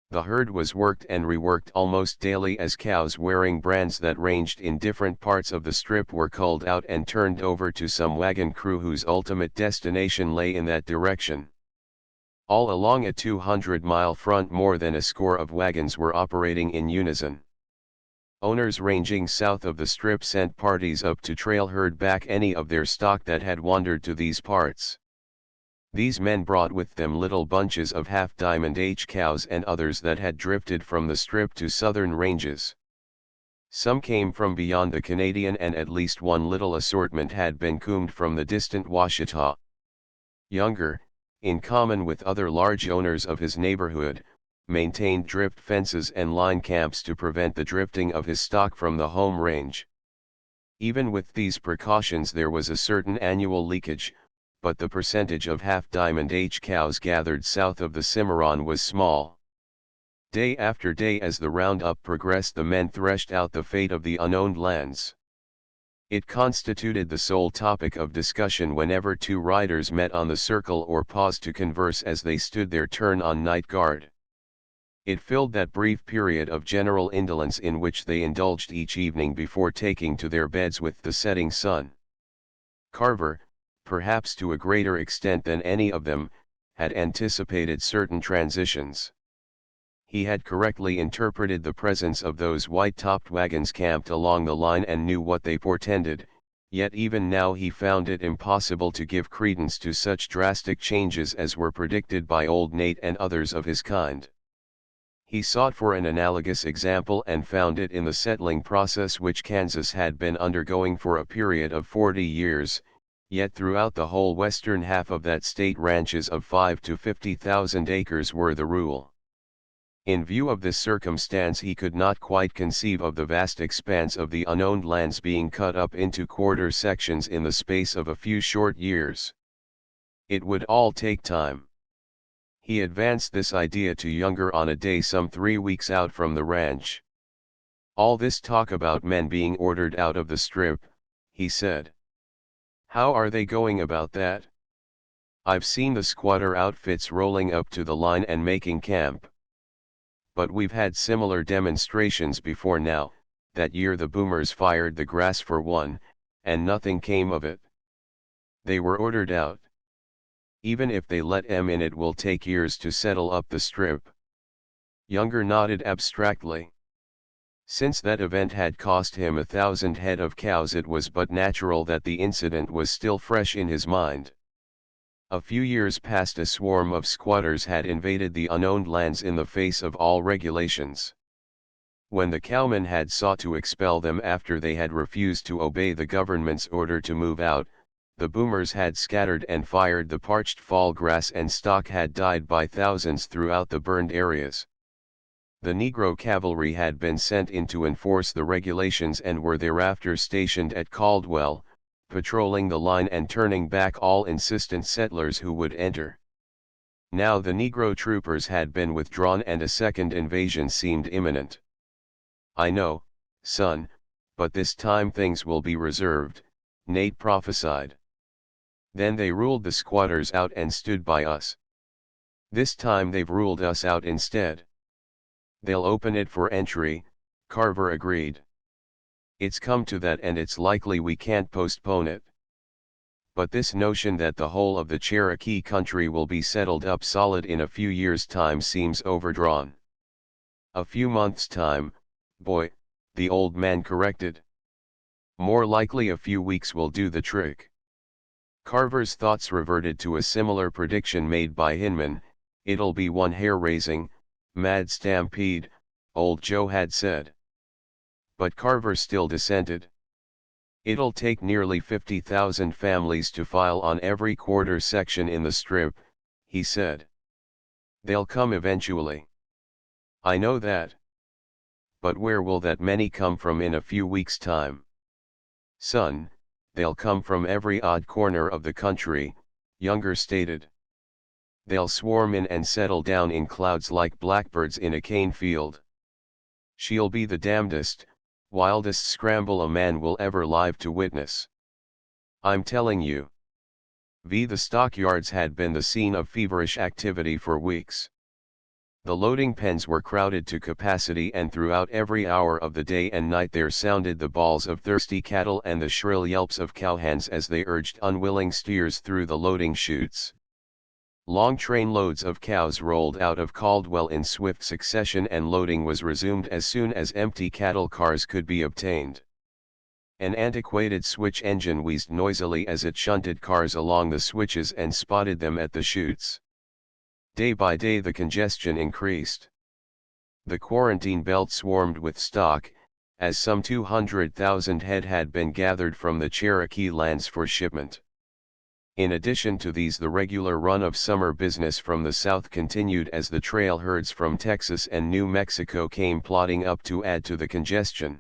The herd was worked and reworked almost daily as cows wearing brands that ranged in different parts of the strip were culled out and turned over to some wagon crew whose ultimate destination lay in that direction. All along a 200-mile front more than a score of wagons were operating in unison. Owners ranging south of the strip sent parties up to trail herd back any of their stock that had wandered to these parts. These men brought with them little bunches of half-diamond H cows and others that had drifted from the strip to southern ranges. Some came from beyond the Canadian and at least one little assortment had been combed from the distant Washita. Younger, in common with other large owners of his neighborhood, maintained drift fences and line camps to prevent the drifting of his stock from the home range. Even with these precautions there was a certain annual leakage, but the percentage of half-diamond H cows gathered south of the Cimarron was small. Day after day as the roundup progressed the men threshed out the fate of the unowned lands. It constituted the sole topic of discussion whenever two riders met on the circle or paused to converse as they stood their turn on night guard. It filled that brief period of general indolence in which they indulged each evening before taking to their beds with the setting sun. Carver, perhaps to a greater extent than any of them, had anticipated certain transitions. He had correctly interpreted the presence of those white-topped wagons camped along the line and knew what they portended, yet even now he found it impossible to give credence to such drastic changes as were predicted by old Nate and others of his kind. He sought for an analogous example and found it in the settling process which Kansas had been undergoing for a period of 40 years, yet throughout the whole western half of that state ranches of 5 to 50,000 acres were the rule. In view of this circumstance he could not quite conceive of the vast expanse of the unowned lands being cut up into quarter sections in the space of a few short years. It would all take time. He advanced this idea to Younger on a day some 3 weeks out from the ranch. All this talk about men being ordered out of the strip, he said. How are they going about that? I've seen the squatter outfits rolling up to the line and making camp. But we've had similar demonstrations before now. That year the boomers fired the grass for one, and nothing came of it. They were ordered out. Even if they let 'em in it will take years to settle up the strip. Younger nodded abstractly. Since that event had cost him 1,000 head of cows it was but natural that the incident was still fresh in his mind. A few years past a swarm of squatters had invaded the unowned lands in the face of all regulations. When the cowmen had sought to expel them after they had refused to obey the government's order to move out, the boomers had scattered and fired the parched fall grass and stock had died by thousands throughout the burned areas. The Negro cavalry had been sent in to enforce the regulations and were thereafter stationed at Caldwell, patrolling the line and turning back all insistent settlers who would enter. Now the Negro troopers had been withdrawn and a second invasion seemed imminent. I know, son, but this time things will be reserved, Nate prophesied. Then they ruled the squatters out and stood by us. This time they've ruled us out instead. They'll open it for entry, Carver agreed. It's come to that and it's likely we can't postpone it. But this notion that the whole of the Cherokee country will be settled up solid in a few years' time seems overdrawn. A few months' time, boy, the old man corrected. More likely a few weeks will do the trick. Carver's thoughts reverted to a similar prediction made by Hinman. It'll be one hair-raising, mad stampede, old Joe had said. But Carver still dissented. It'll take nearly 50,000 families to file on every quarter section in the strip, he said. They'll come eventually. I know that. But where will that many come from in a few weeks' time? Son, they'll come from every odd corner of the country, Younger stated. They'll swarm in and settle down in clouds like blackbirds in a cane field. She'll be the damnedest, wildest scramble a man will ever live to witness. I'm telling you. The stockyards had been the scene of feverish activity for weeks. The loading pens were crowded to capacity and throughout every hour of the day and night there sounded the bawls of thirsty cattle and the shrill yelps of cowhands as they urged unwilling steers through the loading chutes. Long trainloads of cows rolled out of Caldwell in swift succession and loading was resumed as soon as empty cattle cars could be obtained. An antiquated switch engine wheezed noisily as it shunted cars along the switches and spotted them at the chutes. Day by day the congestion increased. The quarantine belt swarmed with stock, as some 200,000 head had been gathered from the Cherokee lands for shipment. In addition to these, the regular run of summer business from the south continued as the trail herds from Texas and New Mexico came plodding up to add to the congestion.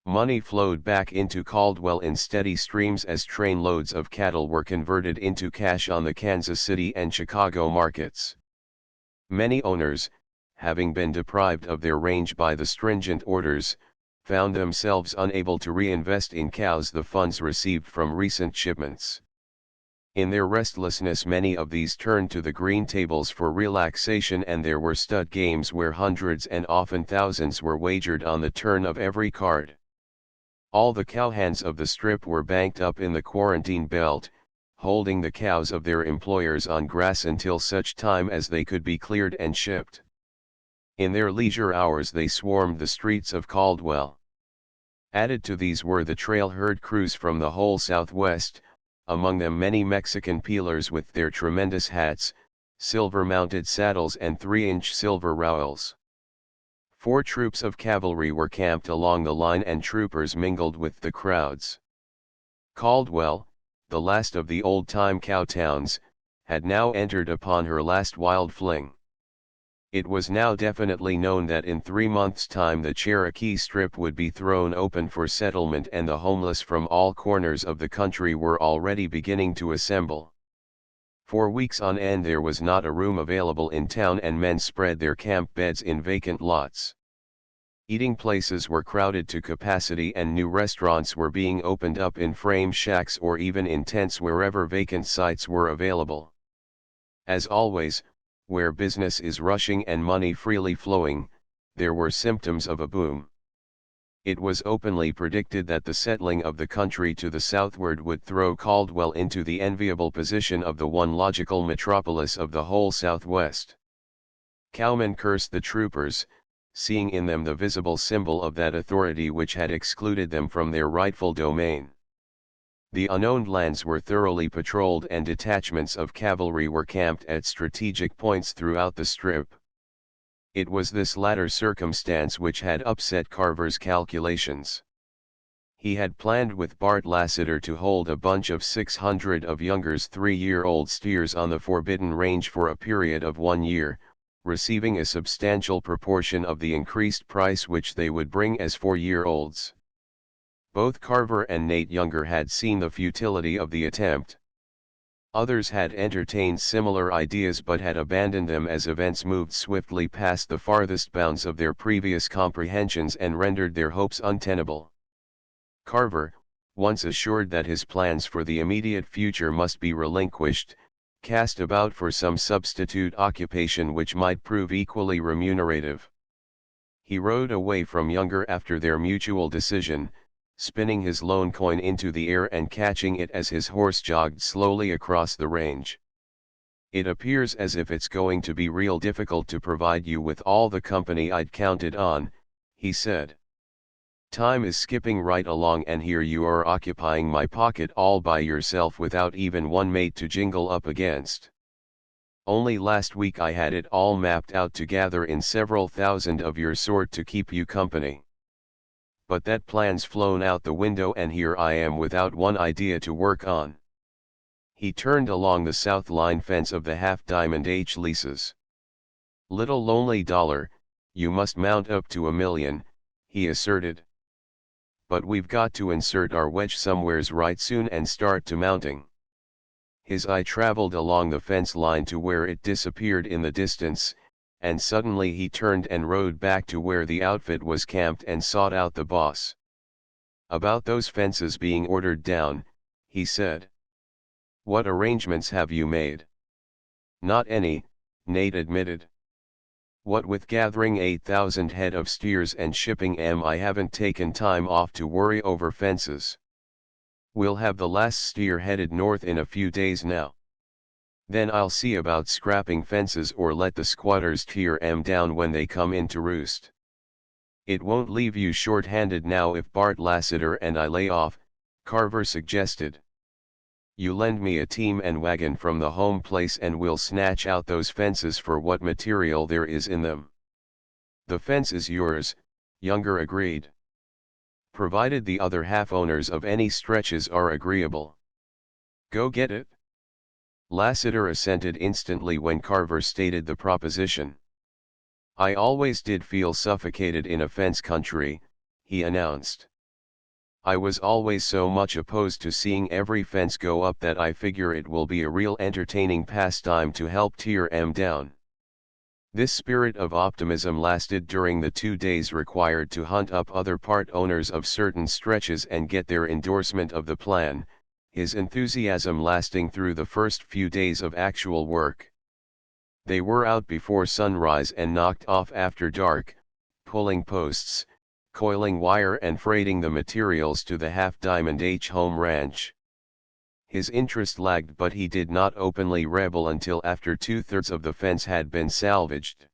Money flowed back into Caldwell in steady streams as trainloads of cattle were converted into cash on the Kansas City and Chicago markets. Many owners, having been deprived of their range by the stringent orders, found themselves unable to reinvest in cows the funds received from recent shipments. In their restlessness many of these turned to the green tables for relaxation, and there were stud games where hundreds and often thousands were wagered on the turn of every card. All the cowhands of the strip were banked up in the quarantine belt, holding the cows of their employers on grass until such time as they could be cleared and shipped. In their leisure hours they swarmed the streets of Caldwell. Added to these were the trail herd crews from the whole Southwest, among them many Mexican peelers with their tremendous hats, silver-mounted saddles and 3-inch silver rowels. 4 troops of cavalry were camped along the line and troopers mingled with the crowds. Caldwell, the last of the old-time cow towns, had now entered upon her last wild fling. It was now definitely known that in 3 months' time the Cherokee Strip would be thrown open for settlement, and the homeless from all corners of the country were already beginning to assemble. For weeks on end there was not a room available in town, and men spread their camp beds in vacant lots. Eating places were crowded to capacity, and new restaurants were being opened up in frame shacks or even in tents wherever vacant sites were available. As always, where business is rushing and money freely flowing, there were symptoms of a boom. It was openly predicted that the settling of the country to the southward would throw Caldwell into the enviable position of the one logical metropolis of the whole Southwest. Cowmen cursed the troopers, seeing in them the visible symbol of that authority which had excluded them from their rightful domain. The unowned lands were thoroughly patrolled, and detachments of cavalry were camped at strategic points throughout the strip. It was this latter circumstance which had upset Carver's calculations. He had planned with Bart Lassiter to hold a bunch of 600 of Younger's 3-year-old steers on the Forbidden Range for a period of 1 year, receiving a substantial proportion of the increased price which they would bring as 4-year-olds. Both Carver and Nate Younger had seen the futility of the attempt. Others had entertained similar ideas but had abandoned them as events moved swiftly past the farthest bounds of their previous comprehensions and rendered their hopes untenable. Carver, once assured that his plans for the immediate future must be relinquished, cast about for some substitute occupation which might prove equally remunerative. He rode away from Younger after their mutual decision, spinning his lone coin into the air and catching it as his horse jogged slowly across the range. "It appears as if it's going to be real difficult to provide you with all the company I'd counted on," he said. "Time is skipping right along and here you are occupying my pocket all by yourself without even one mate to jingle up against. Only last week I had it all mapped out to gather in several thousand of your sort to keep you company. But that plan's flown out the window and here I am without one idea to work on." He turned along the south line fence of the half-diamond H leases. "Little lonely dollar, you must mount up to $1 million, he asserted. "But we've got to insert our wedge somewheres right soon and start to mounting." His eye traveled along the fence line to where it disappeared in the distance, and suddenly he turned and rode back to where the outfit was camped and sought out the boss. "About those fences being ordered down," he said. "What arrangements have you made?" "Not any," Nate admitted. "What with gathering 8,000 head of steers and shipping 'em, I haven't taken time off to worry over fences. We'll have the last steer headed north in a few days now. Then I'll see about scrapping fences or let the squatters tear 'em down when they come in to roost." "It won't leave you short-handed now if Bart Lassiter and I lay off," Carver suggested. "You lend me a team and wagon from the home place and we'll snatch out those fences for what material there is in them." "The fence is yours," Younger agreed. "Provided the other half owners of any stretches are agreeable." "Go get it." Lassiter assented instantly when Carver stated the proposition. "I always did feel suffocated in a fence country," he announced. "I was always so much opposed to seeing every fence go up that I figure it will be a real entertaining pastime to help tear 'em down." This spirit of optimism lasted during the 2 days required to hunt up other part owners of certain stretches and get their endorsement of the plan, his enthusiasm lasting through the first few days of actual work. They were out before sunrise and knocked off after dark, pulling posts, coiling wire and freighting the materials to the half-diamond H home ranch. His interest lagged, but he did not openly rebel until after 2/3 of the fence had been salvaged.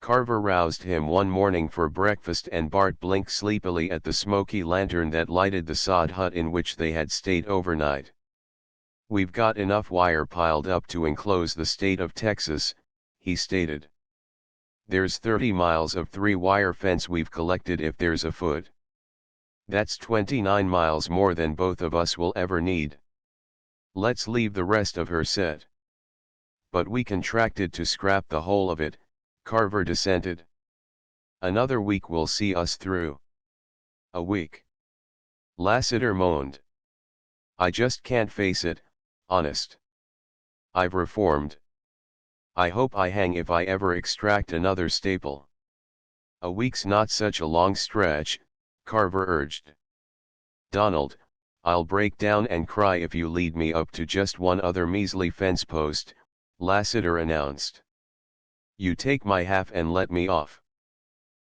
Carver roused him one morning for breakfast and Bart blinked sleepily at the smoky lantern that lighted the sod hut in which they had stayed overnight. "We've got enough wire piled up to enclose the state of Texas," he stated. "There's 30 miles of 3-wire fence we've collected if there's a foot. That's 29 miles more than both of us will ever need. Let's leave the rest of her set." "But we contracted to scrap the whole of it," Carver dissented. "Another week will see us through." "A week?" Lassiter moaned. "I just can't face it, honest. I've reformed. I hope I hang if I ever extract another staple." "A week's not such a long stretch," Carver urged. "Donald, I'll break down and cry if you lead me up to just one other measly fence post," Lassiter announced. "You take my half and let me off.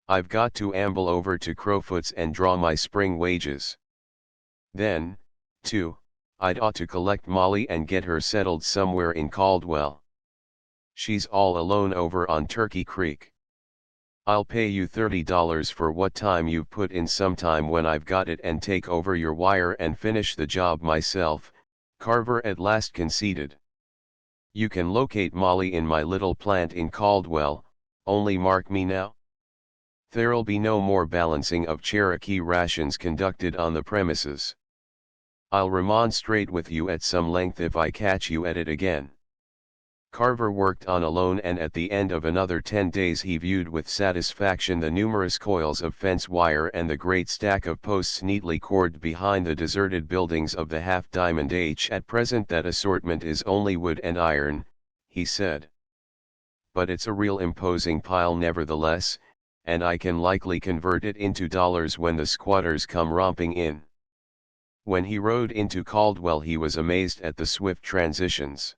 I've got to amble over to Crowfoot's and draw my spring wages. Then, too, I'd ought to collect Molly and get her settled somewhere in Caldwell. She's all alone over on Turkey Creek. I'll pay you $30 for what time you've put in sometime when I've got it and take over your wire and finish the job myself," Carver at last conceded. "You can locate Molly in my little plant in Caldwell, only mark me now. There'll be no more balancing of Cherokee rations conducted on the premises. I'll remonstrate with you at some length if I catch you at it again." Carver worked on alone, and at the end of another 10 days he viewed with satisfaction the numerous coils of fence wire and the great stack of posts neatly corded behind the deserted buildings of the half-diamond H. "At present that assortment is only wood and iron," he said. "But it's a real imposing pile nevertheless, and I can likely convert it into dollars when the squatters come romping in." When he rode into Caldwell he was amazed at the swift transitions.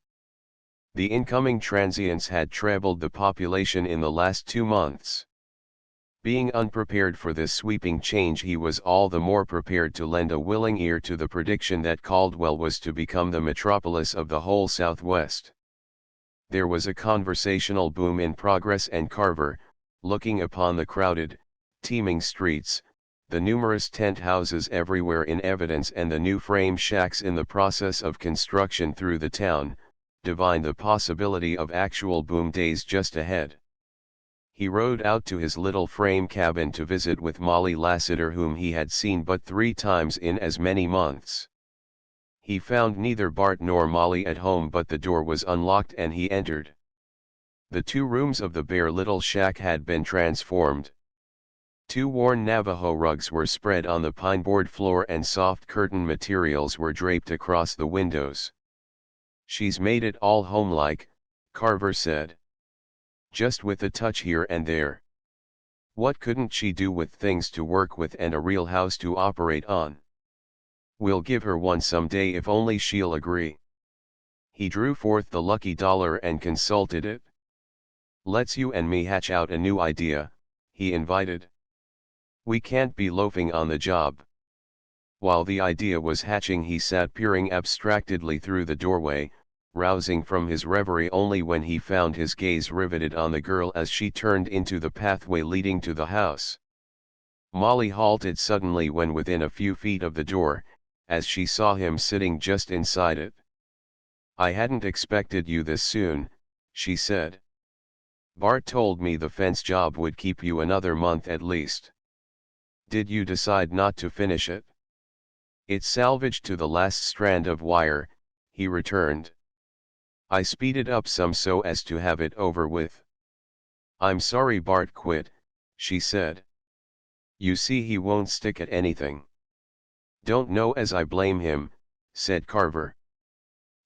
The incoming transients had trebled the population in the last 2 months. Being unprepared for this sweeping change, he was all the more prepared to lend a willing ear to the prediction that Caldwell was to become the metropolis of the whole Southwest. There was a conversational boom in progress, and Carver, looking upon the crowded, teeming streets, the numerous tent houses everywhere in evidence, and the new frame shacks in the process of construction through the town, divined the possibility of actual boom days just ahead. He rode out to his little frame cabin to visit with Molly Lassiter, whom he had seen but 3 times in as many months. He found neither Bart nor Molly at home, but the door was unlocked and he entered. The 2 rooms of the bare little shack had been transformed. 2 worn Navajo rugs were spread on the pine-board floor, and soft curtain materials were draped across the windows. "She's made it all homelike," Carver said. "Just with a touch here and there. What couldn't she do with things to work with and a real house to operate on? We'll give her one someday if only she'll agree." He drew forth the lucky dollar and consulted it. "Let's you and me hatch out a new idea," he invited. "We can't be loafing on the job." While the idea was hatching, he sat peering abstractedly through the doorway, rousing from his reverie only when he found his gaze riveted on the girl as she turned into the pathway leading to the house. Molly halted suddenly when within a few feet of the door, as she saw him sitting just inside it. "I hadn't expected you this soon," she said. "Bart told me the fence job would keep you another month at least. Did you decide not to finish it?" "It's salvaged to the last strand of wire," he returned. "I speeded up some so as to have it over with." "I'm sorry Bart quit," she said. "You see, he won't stick at anything." "Don't know as I blame him," said Carver.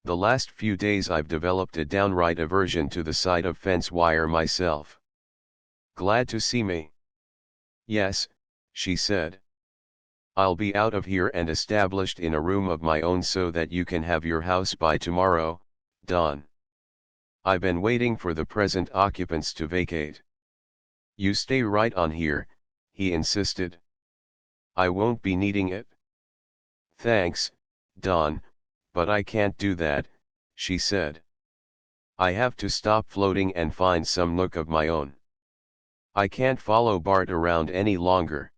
"The last few days I've developed a downright aversion to the sight of fence wire myself." "Glad to see me?" "Yes," she said. "I'll be out of here and established in a room of my own so that you can have your house by tomorrow, Don. I've been waiting for the present occupants to vacate." "You stay right on here," he insisted. "I won't be needing it." "Thanks, Don, but I can't do that," she said. "I have to stop floating and find some nook of my own. I can't follow Bart around any longer.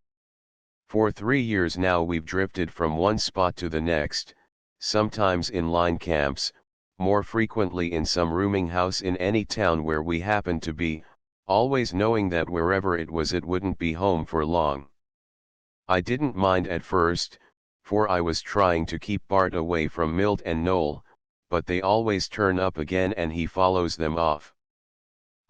For 3 years now we've drifted from one spot to the next, sometimes in line camps, more frequently in some rooming house in any town where we happened to be, always knowing that wherever it was it wouldn't be home for long. I didn't mind at first, for I was trying to keep Bart away from Milt and Noel, but they always turn up again and he follows them off.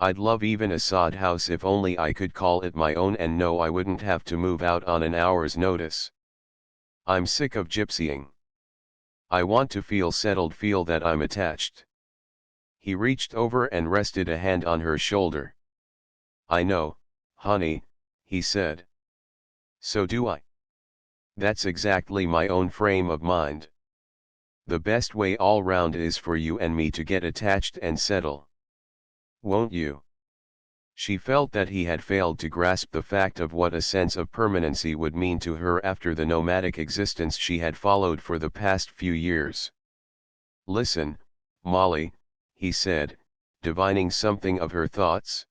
I'd love even a sod house if only I could call it my own and know I wouldn't have to move out on an hour's notice. I'm sick of gypsying. I want to feel settled, feel that I'm attached." He reached over and rested a hand on her shoulder. "I know, honey," he said. "So do I. That's exactly my own frame of mind. The best way all round is for you and me to get attached and settle. Won't you?" She felt that he had failed to grasp the fact of what a sense of permanency would mean to her after the nomadic existence she had followed for the past few years. "Listen, Molly," he said, divining something of her thoughts.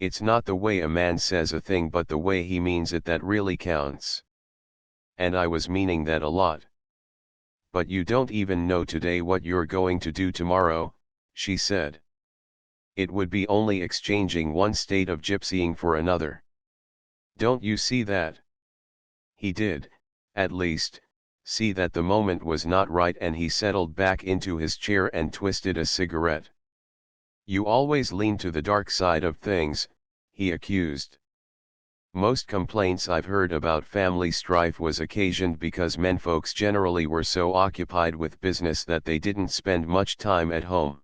"It's not the way a man says a thing but the way he means it that really counts. And I was meaning that a lot. But you don't even know today what you're going to do tomorrow," she said. "It would be only exchanging one state of gypsying for another. Don't you see that?" He did, at least, see that the moment was not right, and he settled back into his chair and twisted a cigarette. "You always lean to the dark side of things," he accused. "Most complaints I've heard about family strife was occasioned because menfolks generally were so occupied with business that they didn't spend much time at home.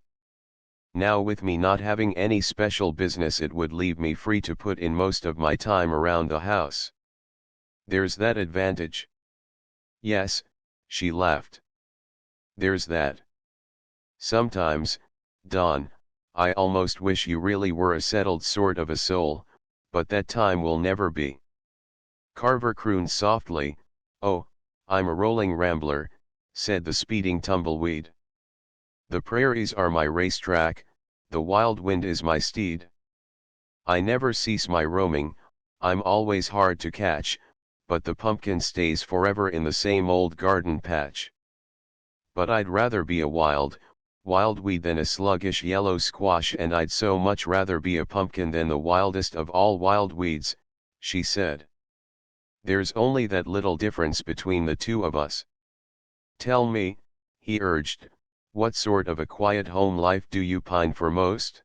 Now with me not having any special business, it would leave me free to put in most of my time around the house. There's that advantage." "Yes," she laughed. "There's that. Sometimes, Don, I almost wish you really were a settled sort of a soul, but that time will never be. Carver crooned softly, "Oh, I'm a rolling rambler," said the speeding tumbleweed. "The prairies are my racetrack, the wild wind is my steed. I never cease my roaming, I'm always hard to catch, but the pumpkin stays forever in the same old garden patch. But I'd rather be a wild weed than a sluggish yellow squash, and I'd so much rather be a pumpkin than the wildest of all wild weeds," she said. "There's only that little difference between the two of us. Tell me," he urged, "what sort of a quiet home life do you pine for most?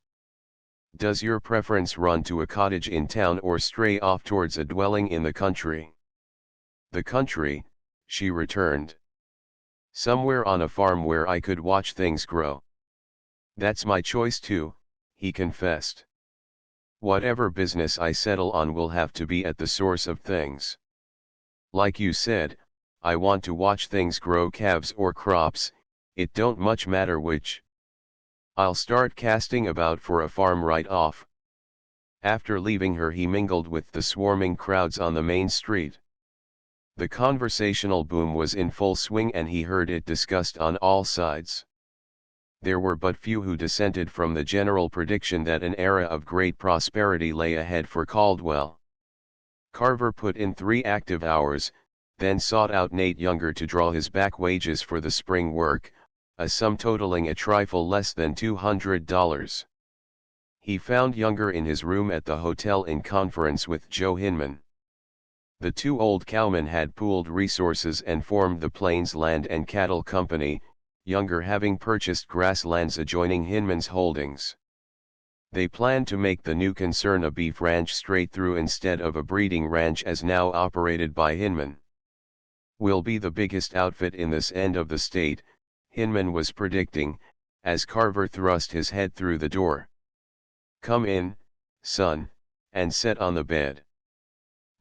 Does your preference run to a cottage in town or stray off towards a dwelling in the country?" "The country," she returned. "Somewhere on a farm where I could watch things grow." "That's my choice too," he confessed. "Whatever business I settle on will have to be at the source of things. Like you said, I want to watch things grow, calves or crops, it don't much matter which. I'll start casting about for a farm right off." After leaving her, he mingled with the swarming crowds on the main street. The conversational boom was in full swing and he heard it discussed on all sides. There were but few who dissented from the general prediction that an era of great prosperity lay ahead for Caldwell. Carver put in 3 active hours, then sought out Nate Younger to draw his back wages for the spring work, a sum totaling a trifle less than $200. He found Younger in his room at the hotel in conference with Joe Hinman. The 2 old cowmen had pooled resources and formed the Plains Land and Cattle Company, Younger having purchased grasslands adjoining Hinman's holdings. They planned to make the new concern a beef ranch straight through instead of a breeding ranch as now operated by Hinman. "We'll be the biggest outfit in this end of the state," Hinman was predicting, as Carver thrust his head through the door. "Come in, son, and sit on the bed.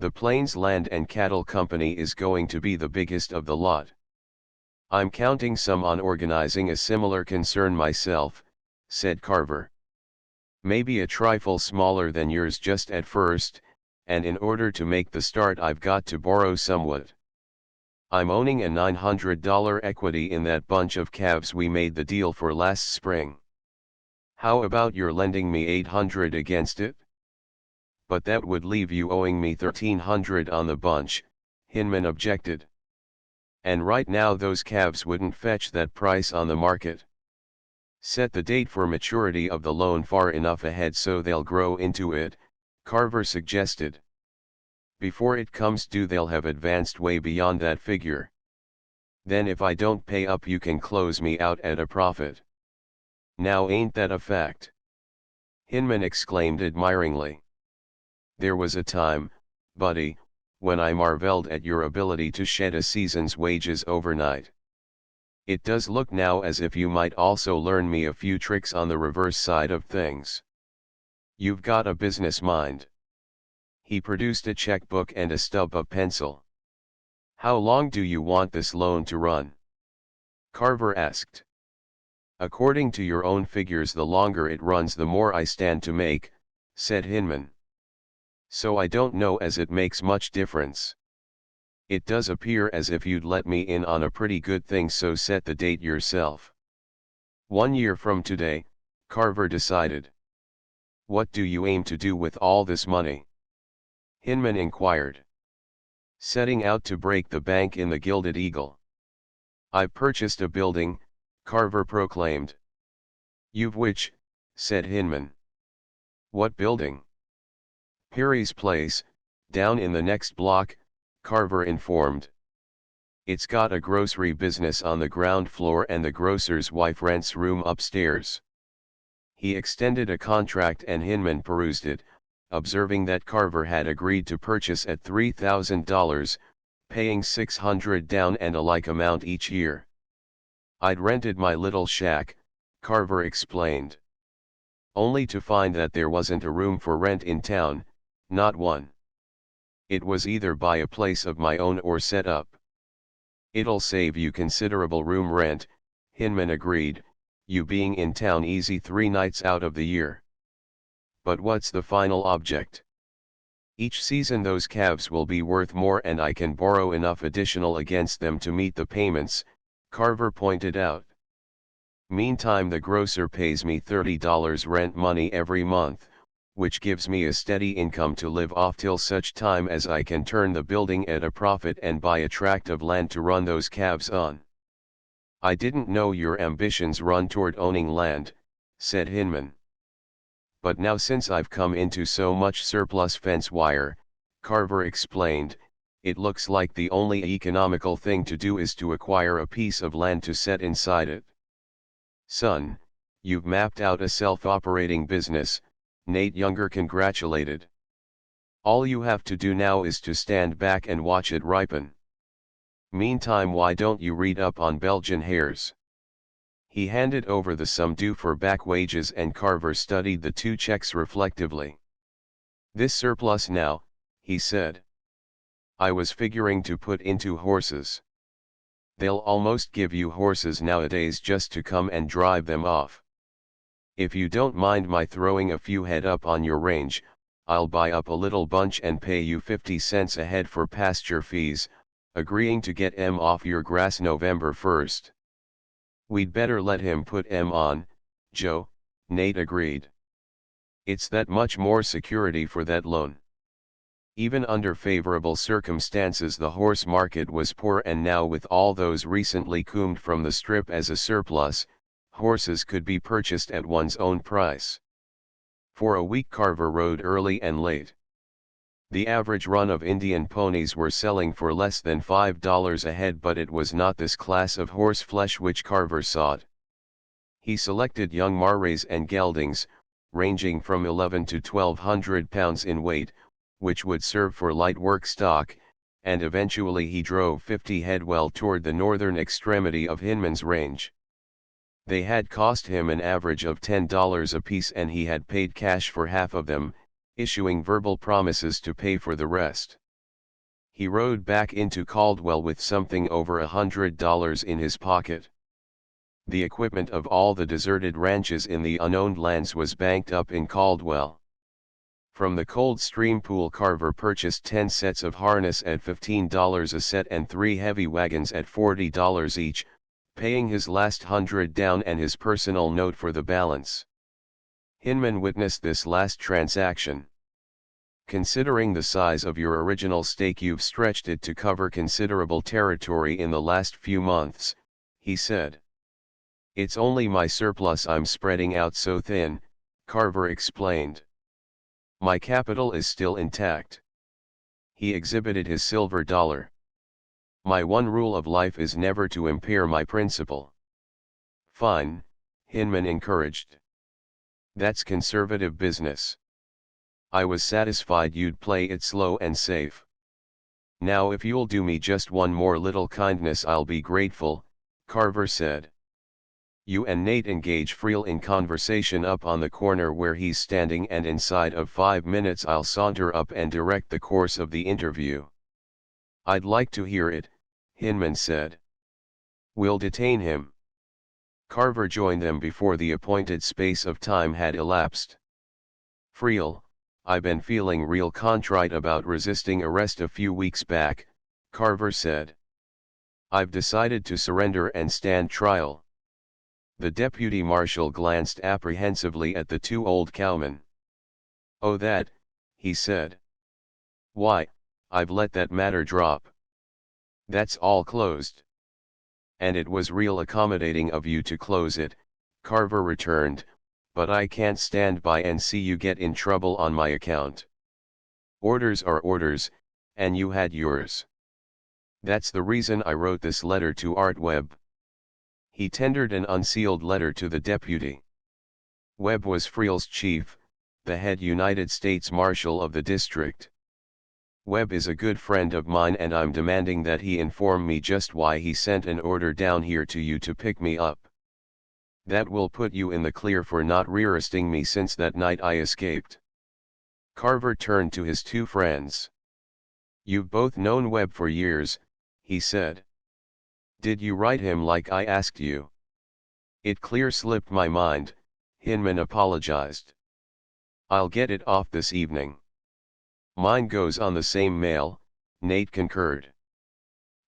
The Plains Land and Cattle Company is going to be the biggest of the lot. I'm counting some on organizing a similar concern myself," said Carver. "Maybe a trifle smaller than yours just at first, and in order to make the start I've got to borrow somewhat. I'm owning a $900 equity in that bunch of calves we made the deal for last spring. How about your lending me $800 against it?" "But that would leave you owing me $1,300 on the bunch," Hinman objected. "And right now those calves wouldn't fetch that price on the market. Set the date for maturity of the loan far enough ahead so they'll grow into it," Carver suggested. "Before it comes due they'll have advanced way beyond that figure. Then if I don't pay up you can close me out at a profit. Now ain't that a fact?" Hinman exclaimed admiringly. "There was a time, buddy, when I marveled at your ability to shed a season's wages overnight. It does look now as if you might also learn me a few tricks on the reverse side of things. You've got a business mind." He produced a checkbook and a stub of pencil. "How long do you want this loan to run?" Carver asked. "According to your own figures the longer it runs the more I stand to make," said Hinman. "So I don't know as it makes much difference. It does appear as if you'd let me in on a pretty good thing, so set the date yourself." 1 year from today, Carver decided. "What do you aim to do with all this money?" Hinman inquired. "Setting out to break the bank in the Gilded Eagle. I've purchased a building," Carver proclaimed. "You've which?" said Hinman. "What building?" "Perry's place, down in the next block," Carver informed. "It's got a grocery business on the ground floor and the grocer's wife rents room upstairs." He extended a contract and Hinman perused it, observing that Carver had agreed to purchase at $3,000, paying $600 down and a like amount each year. "I'd rented my little shack," Carver explained. "Only to find that there wasn't a room for rent in town, not one. It was either buy a place of my own or set up." "It'll save you considerable room rent," Hinman agreed, you being in town easy 3 nights out of the year. But what's the final object? Each season those calves will be worth more and I can borrow enough additional against them to meet the payments, Carver pointed out. Meantime the grocer pays me $30 rent money every month, which gives me a steady income to live off till such time as I can turn the building at a profit and buy a tract of land to run those calves on. I didn't know your ambitions run toward owning land, said Hinman. But now since I've come into so much surplus fence wire, Carver explained, it looks like the only economical thing to do is to acquire a piece of land to set inside it. Son, you've mapped out a self-operating business, Nate Younger congratulated. All you have to do now is to stand back and watch it ripen. Meantime, why don't you read up on Belgian hares? He handed over the sum due for back wages and Carver studied the 2 checks reflectively. This surplus now, he said. I was figuring to put into horses. They'll almost give you horses nowadays just to come and drive them off. If you don't mind my throwing a few head up on your range, I'll buy up a little bunch and pay you 50 cents a head for pasture fees, agreeing to get 'em off your grass November 1st. We'd better let him put 'em on, Joe, Nate agreed. It's that much more security for that loan. Even under favorable circumstances the horse market was poor, and now with all those recently combed from the strip as a surplus, horses could be purchased at one's own price. For a week Carver rode early and late. The average run of Indian ponies were selling for less than $5 a head, but it was not this class of horse flesh which Carver sought. He selected young Marais and geldings, ranging from 11 to 1,200 pounds in weight, which would serve for light work stock, and eventually he drove 50 head well toward the northern extremity of Hinman's range. They had cost him an average of $10 apiece and he had paid cash for half of them, issuing verbal promises to pay for the rest. He rode back into Caldwell with something over $100 in his pocket. The equipment of all the deserted ranches in the unowned lands was banked up in Caldwell. From the Coldstream Pool Carver purchased 10 sets of harness at $15 a set and 3 heavy wagons at $40 each, paying his last $100 down and his personal note for the balance. Hinman witnessed this last transaction. Considering the size of your original stake, you've stretched it to cover considerable territory in the last few months, he said. It's only my surplus I'm spreading out so thin, Carver explained. My capital is still intact. He exhibited his silver dollar. My one rule of life is never to impair my principle. Fine, Hinman encouraged. That's conservative business. I was satisfied you'd play it slow and safe. Now if you'll do me just one more little kindness I'll be grateful, Carver said. You and Nate engage Friel in conversation up on the corner where he's standing, and inside of 5 minutes I'll saunter up and direct the course of the interview. I'd like to hear it, Hinman said. We'll detain him. Carver joined them before the appointed space of time had elapsed. Friel, I been feeling real contrite about resisting arrest a few weeks back, Carver said. I've decided to surrender and stand trial. The deputy marshal glanced apprehensively at the 2 old cowmen. Oh that, he said. Why, I've let that matter drop. That's all closed. And it was real accommodating of you to close it, Carver returned, but I can't stand by and see you get in trouble on my account. Orders are orders, and you had yours. That's the reason I wrote this letter to Art Webb. He tendered an unsealed letter to the deputy. Webb was Friel's chief, the head United States Marshal of the district. Webb is a good friend of mine and I'm demanding that he inform me just why he sent an order down here to you to pick me up. That will put you in the clear for not rearresting me since that night I escaped. Carver turned to his 2 friends. You've both known Webb for years, he said. Did you write him like I asked you? It clear slipped my mind, Hinman apologized. I'll get it off this evening. Mine goes on the same mail, Nate concurred.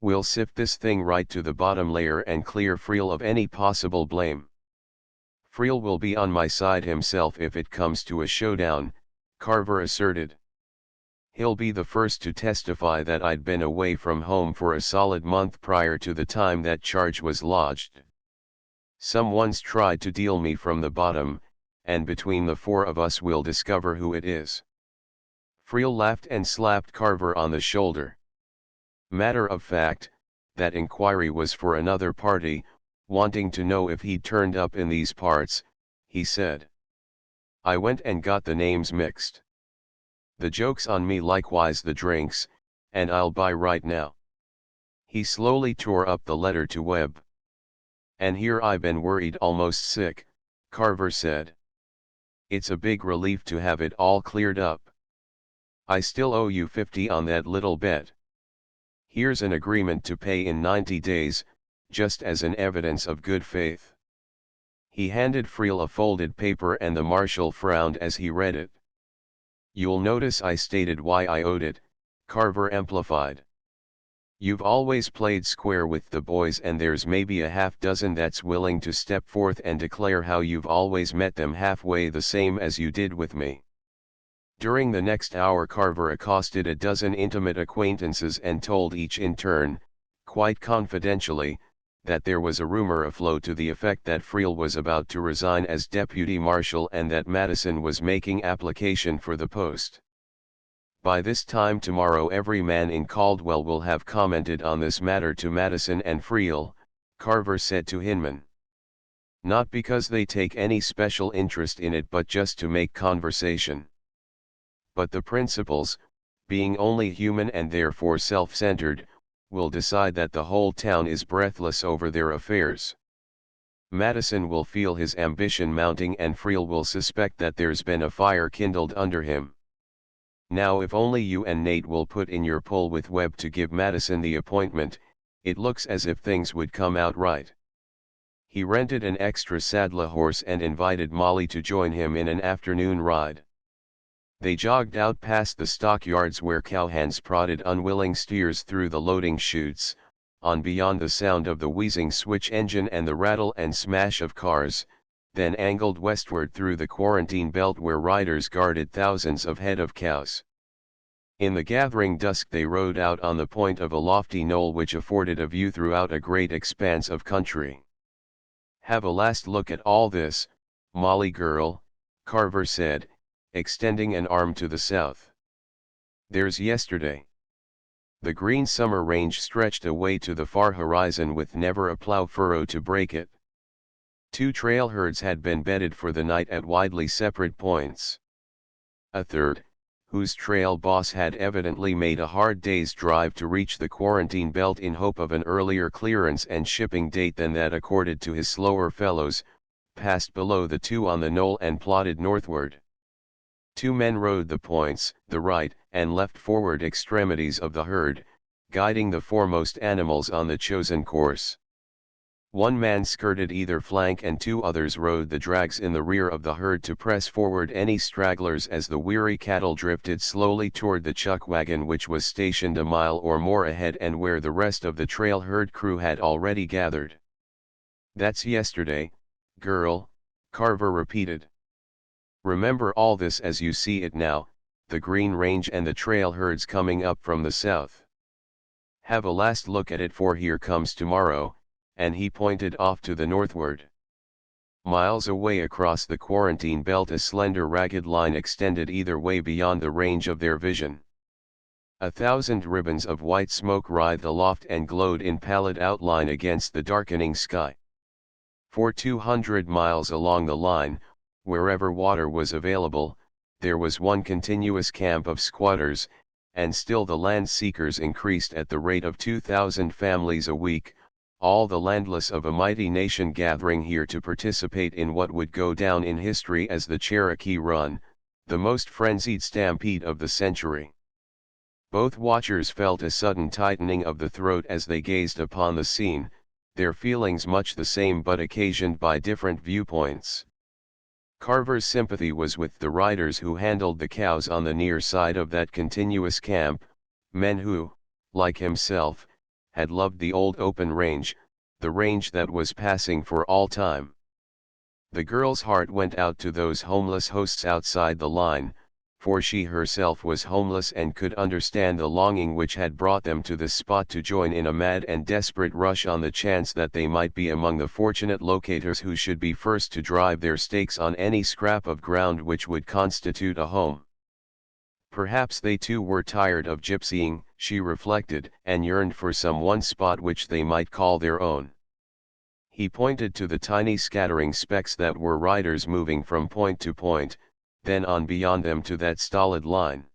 We'll sift this thing right to the bottom layer and clear Friel of any possible blame. Friel will be on my side himself if it comes to a showdown, Carver asserted. He'll be the first to testify that I'd been away from home for a solid month prior to the time that charge was lodged. Someone's tried to deal me from the bottom, and between the four of us we'll discover who it is. Friel laughed and slapped Carver on the shoulder. Matter of fact, that inquiry was for another party, wanting to know if he'd turned up in these parts, he said. I went and got the names mixed. The joke's on me, likewise the drinks, and I'll buy right now. He slowly tore up the letter to Webb. And here I been worried almost sick, Carver said. It's a big relief to have it all cleared up. I still owe you 50 on that little bet. Here's an agreement to pay in 90 days, just as an evidence of good faith. He handed Friel a folded paper and the marshal frowned as he read it. You'll notice I stated why I owed it, Carver amplified. You've always played square with the boys and there's maybe a half dozen that's willing to step forth and declare how you've always met them halfway the same as you did with me. During the next hour Carver accosted a dozen intimate acquaintances and told each in turn, quite confidentially, that there was a rumor afloat to the effect that Friel was about to resign as deputy marshal and that Madison was making application for the post. By this time tomorrow every man in Caldwell will have commented on this matter to Madison and Friel, Carver said to Hinman. Not because they take any special interest in it but just to make conversation. But the principals, being only human and therefore self-centered, will decide that the whole town is breathless over their affairs. Madison will feel his ambition mounting and Friel will suspect that there's been a fire kindled under him. Now if only you and Nate will put in your pull with Webb to give Madison the appointment, it looks as if things would come out right. He rented an extra saddle horse and invited Molly to join him in an afternoon ride. They jogged out past the stockyards where cowhands prodded unwilling steers through the loading chutes, on beyond the sound of the wheezing switch engine and the rattle and smash of cars, then angled westward through the quarantine belt where riders guarded thousands of head of cows. In the gathering dusk they rode out on the point of a lofty knoll which afforded a view throughout a great expanse of country. Have a last look at all this, Molly girl, Carver said, extending an arm to the south. There's yesterday. The green summer range stretched away to the far horizon with never a plow furrow to break it. 2 trail herds had been bedded for the night at widely separate points. A third, whose trail boss had evidently made a hard day's drive to reach the quarantine belt in hope of an earlier clearance and shipping date than that accorded to his slower fellows, passed below the 2 on the knoll and plodded northward. 2 men rode the points, the right and left forward extremities of the herd, guiding the foremost animals on the chosen course. 1 man skirted either flank and 2 others rode the drags in the rear of the herd to press forward any stragglers as the weary cattle drifted slowly toward the chuck wagon which was stationed a mile or more ahead and where the rest of the trail herd crew had already gathered. That's yesterday, girl, Carver repeated. Remember all this as you see it now, the green range and the trail herds coming up from the south. Have a last look at it for here comes tomorrow, and he pointed off to the northward. Miles away across the quarantine belt a slender ragged line extended either way beyond the range of their vision. 1,000 ribbons of white smoke writhed aloft and glowed in pallid outline against the darkening sky. For 200 miles along the line, wherever water was available, there was one continuous camp of squatters, and still the land seekers increased at the rate of 2,000 families a week, all the landless of a mighty nation gathering here to participate in what would go down in history as the Cherokee Run, the most frenzied stampede of the century. Both watchers felt a sudden tightening of the throat as they gazed upon the scene, their feelings much the same but occasioned by different viewpoints. Carver's sympathy was with the riders who handled the cows on the near side of that continuous camp, men who, like himself, had loved the old open range, the range that was passing for all time. The girl's heart went out to those homeless hosts outside the line, for she herself was homeless and could understand the longing which had brought them to this spot to join in a mad and desperate rush on the chance that they might be among the fortunate locators who should be first to drive their stakes on any scrap of ground which would constitute a home. Perhaps they too were tired of gypsying, she reflected, and yearned for some one spot which they might call their own. He pointed to the tiny scattering specks that were riders moving from point to point, then on beyond them to that stolid line.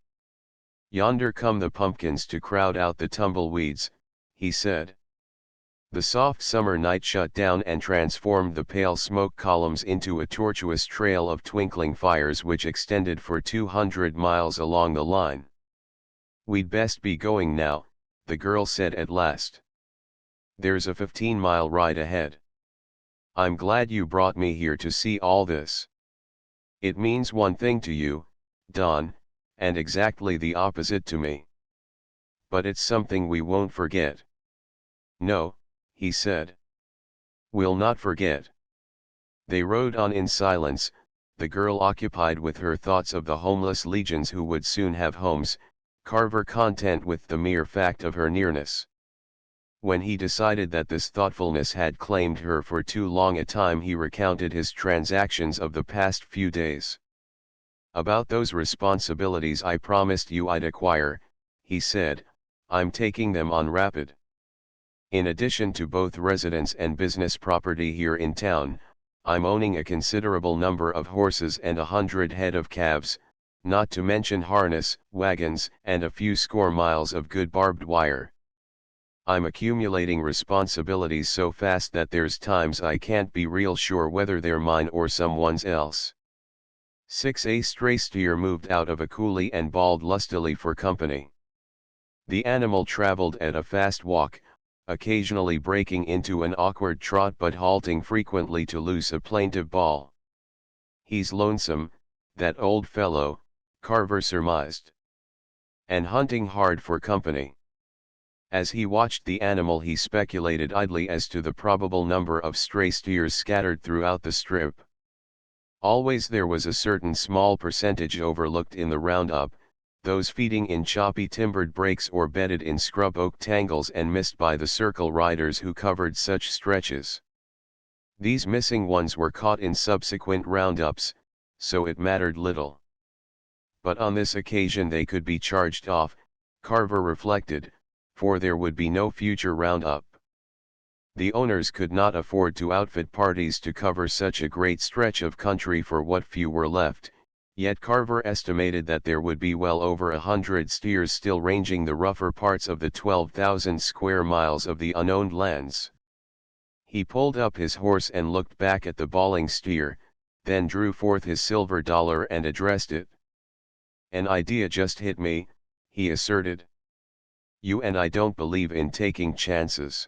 "Yonder come the pumpkins to crowd out the tumbleweeds," he said. The soft summer night shut down and transformed the pale smoke columns into a tortuous trail of twinkling fires which extended for 200 miles along the line. "We'd best be going now," the girl said at last. "There's a 15-mile ride ahead. I'm glad you brought me here to see all this. It means one thing to you, Don, and exactly the opposite to me. But it's something we won't forget." "No," he said. "We'll not forget." They rode on in silence, the girl occupied with her thoughts of the homeless legions who would soon have homes, Carver content with the mere fact of her nearness. When he decided that this thoughtfulness had claimed her for too long a time, he recounted his transactions of the past few days. "About those responsibilities I promised you I'd acquire," he said, "I'm taking them on rapid. In addition to both residence and business property here in town, I'm owning a considerable number of horses and 100 head of calves, not to mention harness, wagons, and a few score miles of good barbed wire. I'm accumulating responsibilities so fast that there's times I can't be real sure whether they're mine or someone's else." 6. A stray steer moved out of a coulee and bawled lustily for company. The animal traveled at a fast walk, occasionally breaking into an awkward trot but halting frequently to loose a plaintive bawl. "He's lonesome, that old fellow," Carver surmised. "And hunting hard for company." As he watched the animal he speculated idly as to the probable number of stray steers scattered throughout the strip. Always there was a certain small percentage overlooked in the roundup, those feeding in choppy timbered breaks or bedded in scrub oak tangles and missed by the circle riders who covered such stretches. These missing ones were caught in subsequent roundups, so it mattered little. But on this occasion they could be charged off, Carver reflected, for there would be no future roundup. The owners could not afford to outfit parties to cover such a great stretch of country for what few were left, yet Carver estimated that there would be well over 100 steers still ranging the rougher parts of the 12,000 square miles of the unowned lands. He pulled up his horse and looked back at the bawling steer, then drew forth his silver dollar and addressed it. "An idea just hit me," he asserted. "You and I don't believe in taking chances.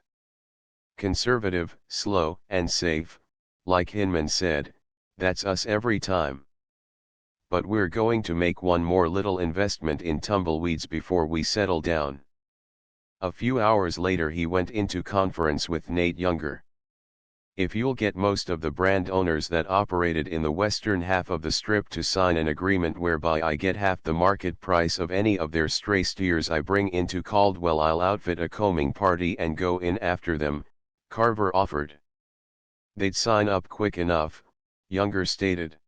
Conservative, slow, and safe, like Hinman said, that's us every time. But we're going to make one more little investment in Tumbleweeds before we settle down." A few hours later he went into conference with Nate Younger. "If you'll get most of the brand owners that operated in the western half of the strip to sign an agreement whereby I get half the market price of any of their stray steers I bring into Caldwell, I'll outfit a combing party and go in after them," Carver offered. "They'd sign up quick enough," Younger stated.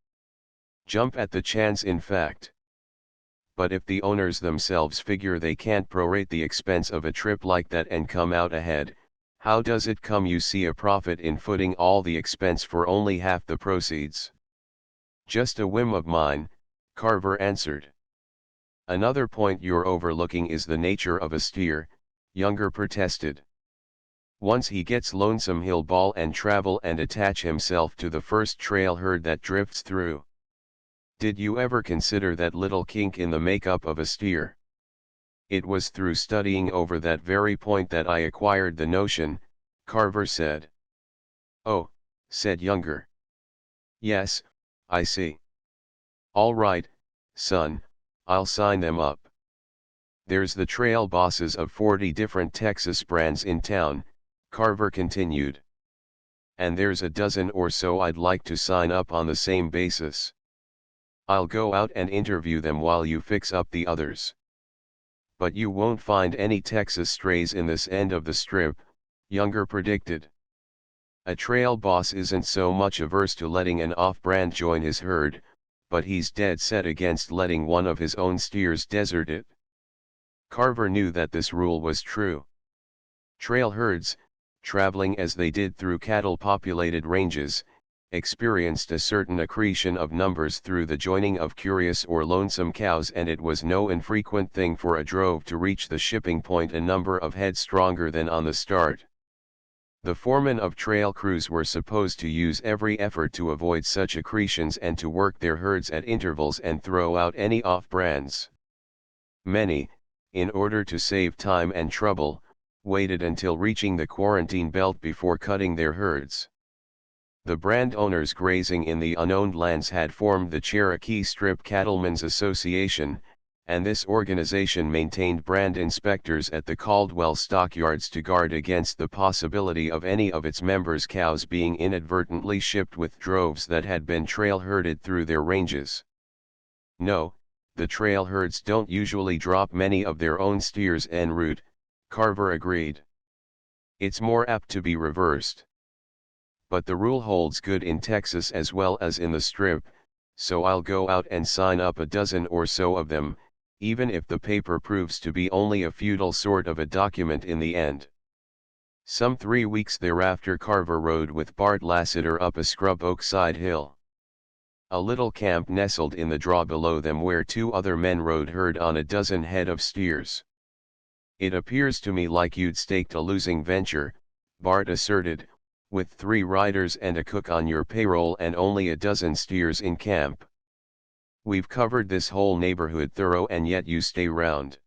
"Jump at the chance, in fact. But if the owners themselves figure they can't prorate the expense of a trip like that and come out ahead, how does it come you see a profit in footing all the expense for only half the proceeds?" "Just a whim of mine," Carver answered. "Another point you're overlooking is the nature of a steer," Younger protested. "Once he gets lonesome he'll bawl and travel and attach himself to the first trail herd that drifts through. Did you ever consider that little kink in the makeup of a steer? It was through studying over that very point that I acquired the notion," Carver said. Oh, said Younger. Yes, I see. All right, son, I'll sign them up. There's the trail bosses of 40 different Texas brands in town, Carver continued. And there's a dozen or so I'd like to sign up on the same basis. I'll go out and interview them while you fix up the others. But you won't find any Texas strays in this end of the strip, Younger predicted. A trail boss isn't so much averse to letting an off-brand join his herd, but he's dead set against letting one of his own steers desert it. Carver knew that this rule was true. Trail herds, traveling as they did through cattle-populated ranges, experienced a certain accretion of numbers through the joining of curious or lonesome cows, and it was no infrequent thing for a drove to reach the shipping point a number of head stronger than on the start. The foremen of trail crews were supposed to use every effort to avoid such accretions and to work their herds at intervals and throw out any off-brands. Many, in order to save time and trouble, waited until reaching the quarantine belt before cutting their herds. The brand owners grazing in the unowned lands had formed the Cherokee Strip Cattlemen's Association, and this organization maintained brand inspectors at the Caldwell stockyards to guard against the possibility of any of its members' cows being inadvertently shipped with droves that had been trail herded through their ranges. No, the trail herds don't usually drop many of their own steers en route, Carver agreed. It's more apt to be reversed. But the rule holds good in Texas as well as in the Strip, so I'll go out and sign up a dozen or so of them, even if the paper proves to be only a futile sort of a document in the end. Some 3 weeks thereafter Carver rode with Bart Lassiter up a scrub oak side hill. A little camp nestled in the draw below them where 2 other men rode herd on a dozen head of steers. It appears to me like you'd staked a losing venture, Bart asserted, with 3 riders and a cook on your payroll and only a dozen steers in camp. We've covered this whole neighborhood thorough and yet you stay round.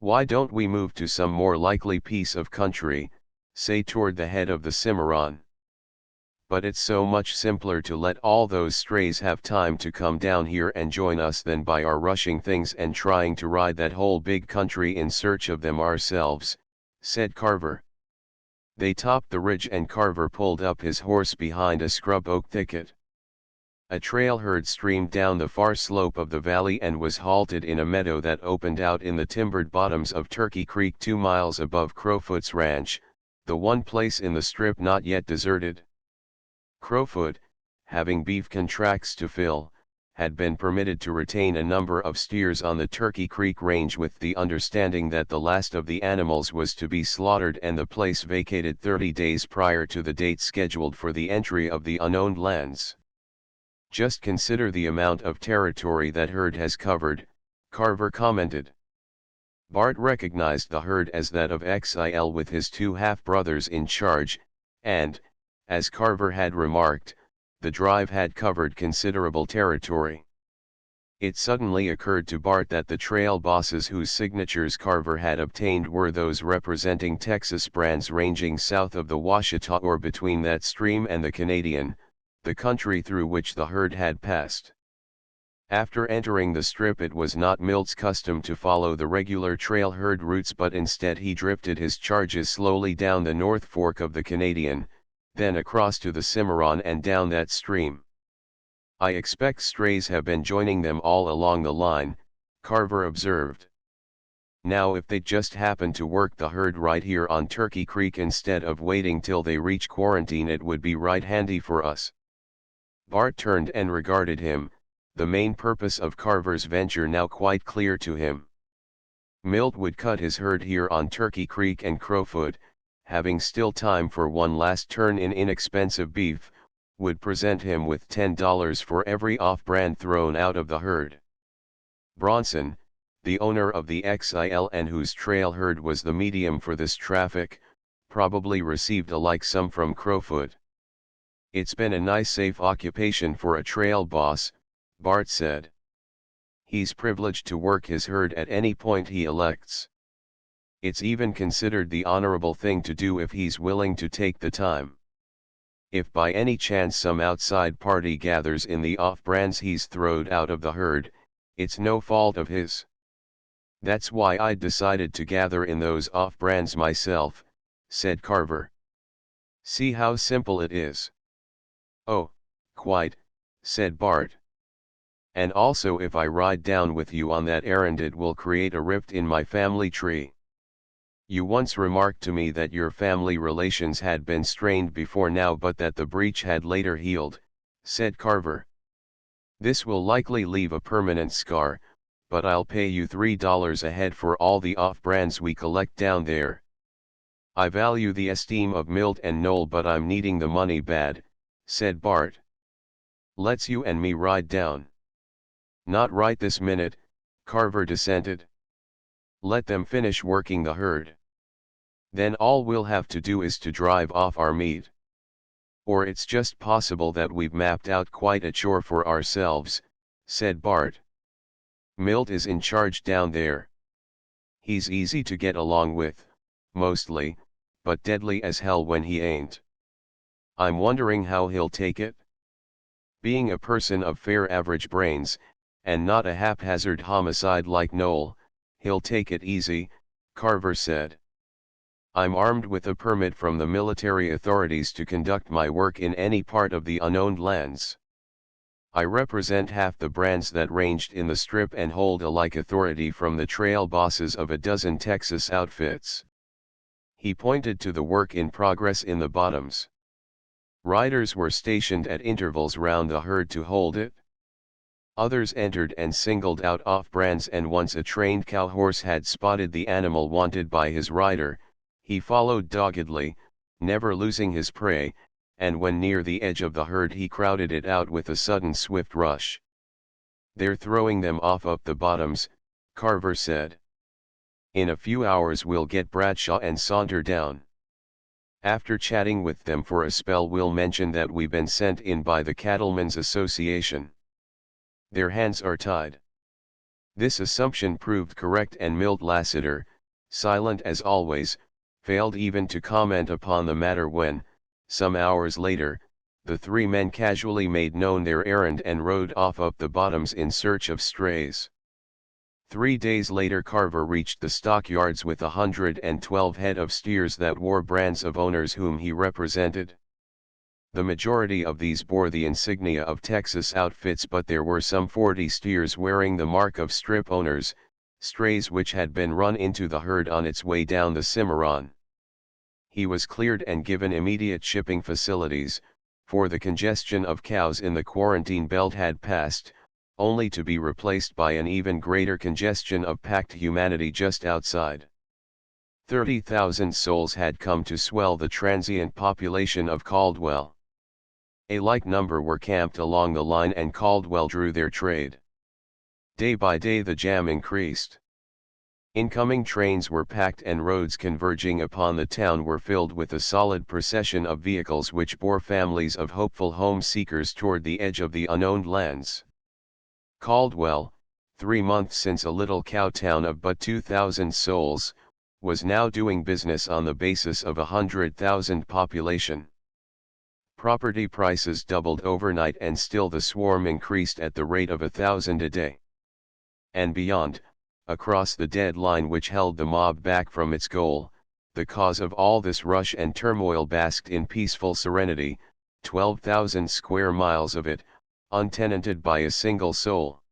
Why don't we move to some more likely piece of country, say toward the head of the Cimarron? But it's so much simpler to let all those strays have time to come down here and join us than by our rushing things and trying to ride that whole big country in search of them ourselves, said Carver. They topped the ridge and Carver pulled up his horse behind a scrub oak thicket. A trail herd streamed down the far slope of the valley and was halted in a meadow that opened out in the timbered bottoms of Turkey Creek 2 miles above Crowfoot's ranch, the one place in the strip not yet deserted. Crowfoot, having beef contracts to fill, had been permitted to retain a number of steers on the Turkey Creek range with the understanding that the last of the animals was to be slaughtered and the place vacated 30 days prior to the date scheduled for the entry of the unowned lands. Just consider the amount of territory that herd has covered, Carver commented. Bart recognized the herd as that of XIL with his 2 half-brothers in charge, and, as Carver had remarked, the drive had covered considerable territory. It suddenly occurred to Bart that the trail bosses whose signatures Carver had obtained were those representing Texas brands ranging south of the Washita or between that stream and the Canadian, the country through which the herd had passed. After entering the strip it was not Milt's custom to follow the regular trail herd routes, but instead he drifted his charges slowly down the North Fork of the Canadian, then across to the Cimarron and down that stream. I expect strays have been joining them all along the line, Carver observed. Now if they just happen to work the herd right here on Turkey Creek instead of waiting till they reach quarantine, it would be right handy for us. Bart turned and regarded him, the main purpose of Carver's venture now quite clear to him. Milt would cut his herd here on Turkey Creek and Crowfoot, having still time for one last turn in inexpensive beef, would present him with $10 for every off-brand thrown out of the herd. Bronson, the owner of the XIL and whose trail herd was the medium for this traffic, probably received a like sum from Crowfoot. It's been a nice safe occupation for a trail boss, Bart said. He's privileged to work his herd at any point he elects. It's even considered the honorable thing to do if he's willing to take the time. If by any chance some outside party gathers in the off-brands he's throwed out of the herd, it's no fault of his. That's why I decided to gather in those off-brands myself, said Carver. See how simple it is. Oh, quite, said Bart. And also if I ride down with you on that errand it will create a rift in my family tree. You once remarked to me that your family relations had been strained before now but that the breach had later healed, said Carver. This will likely leave a permanent scar, but I'll pay you $3 a head for all the off-brands we collect down there. I value the esteem of Milt and Noel but I'm needing the money bad, said Bart. Let's you and me ride down. Not right this minute, Carver dissented. Let them finish working the herd. Then all we'll have to do is to drive off our meat. Or it's just possible that we've mapped out quite a chore for ourselves, said Bart. Milt is in charge down there. He's easy to get along with, mostly, but deadly as hell when he ain't. I'm wondering how he'll take it. Being a person of fair average brains, and not a haphazard homicide like Noel, he'll take it easy, Carver said. I'm armed with a permit from the military authorities to conduct my work in any part of the unowned lands. I represent half the brands that ranged in the strip and hold a like authority from the trail bosses of a dozen Texas outfits. He pointed to the work in progress in the bottoms. Riders were stationed at intervals round the herd to hold it. Others entered and singled out off-brands, and once a trained cow horse had spotted the animal wanted by his rider, he followed doggedly, never losing his prey, and when near the edge of the herd he crowded it out with a sudden swift rush. They're throwing them off up the bottoms, Carver said. In a few hours we'll get Bradshaw and Saunter down. After chatting with them for a spell we'll mention that we've been sent in by the Cattlemen's Association. Their hands are tied. This assumption proved correct, and Milt Lassiter, silent as always, failed even to comment upon the matter when, some hours later, the three men casually made known their errand and rode off up the bottoms in search of strays. 3 days later Carver reached the stockyards with 112 head of steers that wore brands of owners whom he represented. The majority of these bore the insignia of Texas outfits, but there were some 40 steers wearing the mark of strip owners, strays which had been run into the herd on its way down the Cimarron. He was cleared and given immediate shipping facilities, for the congestion of cows in the quarantine belt had passed, only to be replaced by an even greater congestion of packed humanity just outside. 30,000 souls had come to swell the transient population of Caldwell. A like number were camped along the line, and Caldwell drew their trade. Day by day the jam increased. Incoming trains were packed, and roads converging upon the town were filled with a solid procession of vehicles which bore families of hopeful home seekers toward the edge of the unowned lands. Caldwell, 3 months since a little cow town of but 2,000 souls, was now doing business on the basis of 100,000 population. Property prices doubled overnight, and still the swarm increased at the rate of 1,000 a day. And beyond, across the dead line which held the mob back from its goal, the cause of all this rush and turmoil basked in peaceful serenity, 12,000 square miles of it, untenanted by a single soul.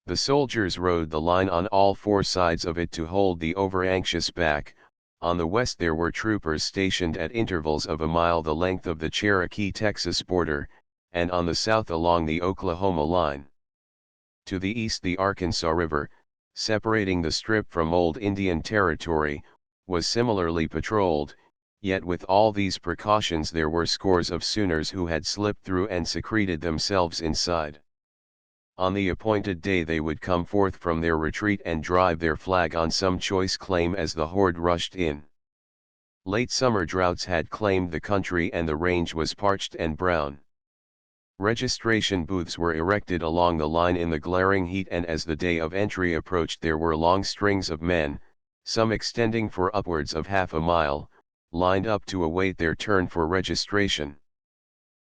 The soldiers rode the line on all 4 sides of it to hold the over-anxious back. On the west there were troopers stationed at intervals of a mile the length of the Cherokee-Texas border, and on the south along the Oklahoma line. To the east the Arkansas River, separating the strip from Old Indian Territory, was similarly patrolled, yet with all these precautions there were scores of Sooners who had slipped through and secreted themselves inside. On the appointed day they would come forth from their retreat and drive their flag on some choice claim as the horde rushed in. Late summer droughts had claimed the country, and the range was parched and brown. Registration booths were erected along the line in the glaring heat, and as the day of entry approached there were long strings of men, some extending for upwards of half a mile, lined up to await their turn for registration.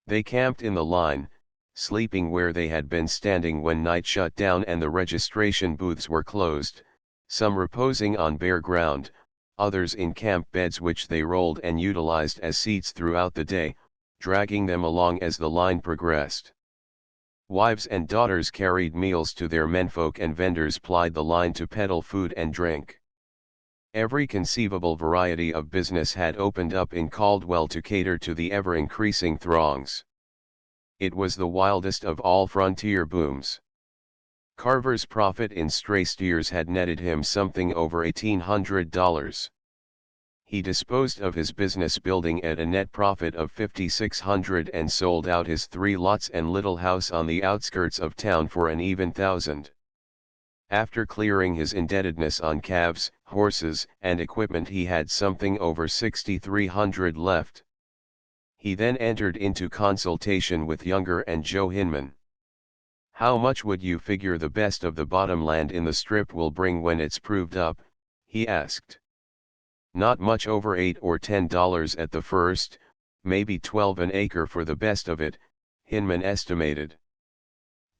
They camped in the line, sleeping where they had been standing when night shut down and the registration booths were closed, some reposing on bare ground, others in camp beds which they rolled and utilized as seats throughout the day, dragging them along as the line progressed. Wives and daughters carried meals to their menfolk and vendors plied the line to peddle food and drink. Every conceivable variety of business had opened up in Caldwell to cater to the ever-increasing throngs. It was the wildest of all frontier booms. Carver's profit in stray steers had netted him something over $1,800. He disposed of his business building at a net profit of $5,600 and sold out his 3 lots and little house on the outskirts of town for an even $1,000. After clearing his indebtedness on calves, horses, and equipment, he had something over $6,300 left. He then entered into consultation with Younger and Joe Hinman. "How much would you figure the best of the bottomland in the strip will bring when it's proved up?" he asked. "Not much over $8 or $10 at the first, maybe $12 an acre for the best of it," Hinman estimated.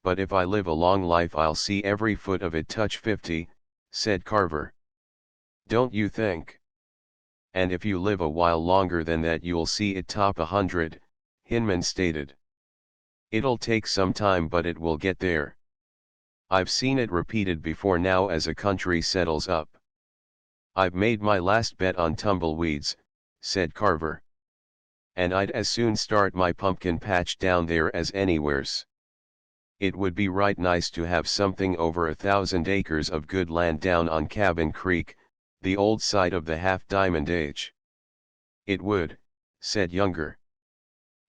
"But if I live a long life I'll see every foot of it touch 50, said Carver. "Don't you think?" "And if you live a while longer than that you'll see it top 100, Hinman stated. "It'll take some time but it will get there. I've seen it repeated before now as a country settles up." "I've made my last bet on Tumbleweeds," said Carver. "And I'd as soon start my pumpkin patch down there as anywheres. It would be right nice to have something over 1,000 acres of good land down on Cabin Creek, the old site of the Half-Diamond Age." "It would," said Younger.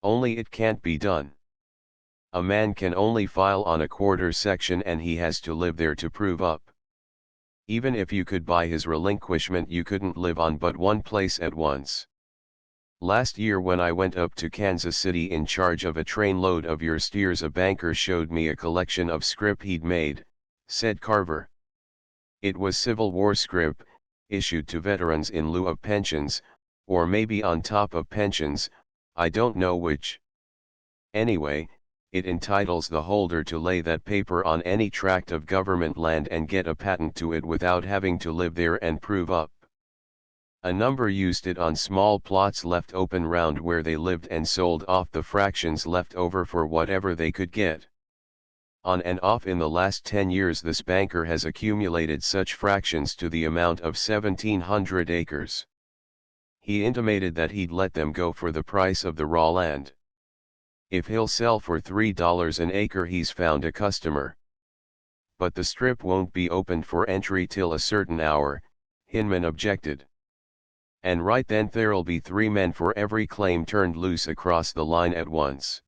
"Only it can't be done. A man can only file on a quarter section and he has to live there to prove up. Even if you could buy his relinquishment you couldn't live on but one place at once. Last year when I went up to Kansas City in charge of a trainload of your steers a banker showed me a collection of scrip he'd made," said Carver. "It was Civil War scrip, issued to veterans in lieu of pensions, or maybe on top of pensions, I don't know which. Anyway, it entitles the holder to lay that paper on any tract of government land and get a patent to it without having to live there and prove up. A number used it on small plots left open round where they lived and sold off the fractions left over for whatever they could get. On and off in the last 10 years this banker has accumulated such fractions to the amount of 1,700 acres. He intimated that he'd let them go for the price of the raw land. If he'll sell for $3 an acre he's found a customer. But the strip won't be opened for entry till a certain hour," Hinman objected. "And right then there'll be 3 men for every claim turned loose across the line at once.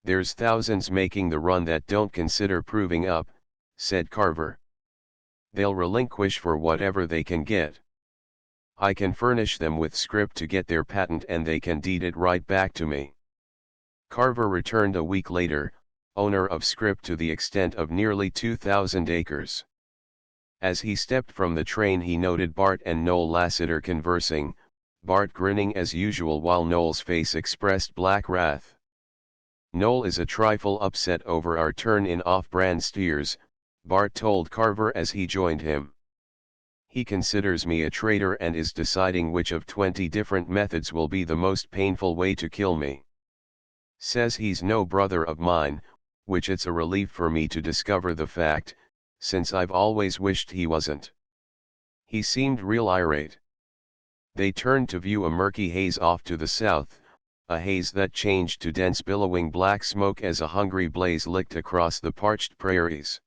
There's thousands making the run that don't consider proving up," said Carver. "They'll relinquish for whatever they can get. I can furnish them with scrip to get their patent and they can deed it right back to me." Carver returned a week later, owner of scrip to the extent of nearly 2,000 acres. As he stepped from the train he noted Bart and Noel Lassiter conversing, Bart grinning as usual while Noel's face expressed black wrath. "Noel is a trifle upset over our turn in off-brand steers," Bart told Carver as he joined him. "He considers me a traitor and is deciding which of 20 different methods will be the most painful way to kill me. Says he's no brother of mine, which it's a relief for me to discover the fact, since I've always wished he wasn't." He seemed real irate. They turned to view a murky haze off to the south, a haze that changed to dense billowing black smoke as a hungry blaze licked across the parched prairies.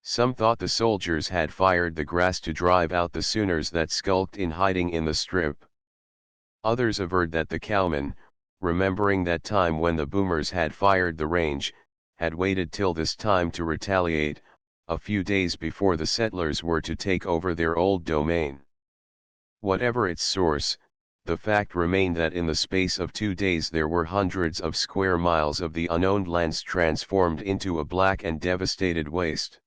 Some thought the soldiers had fired the grass to drive out the Sooners that skulked in hiding in the strip. Others averred that the cowmen, remembering that time when the boomers had fired the range, had waited till this time to retaliate, a few days before the settlers were to take over their old domain. Whatever its source, the fact remained that in the space of 2 days there were hundreds of square miles of the unowned lands transformed into a black and devastated waste.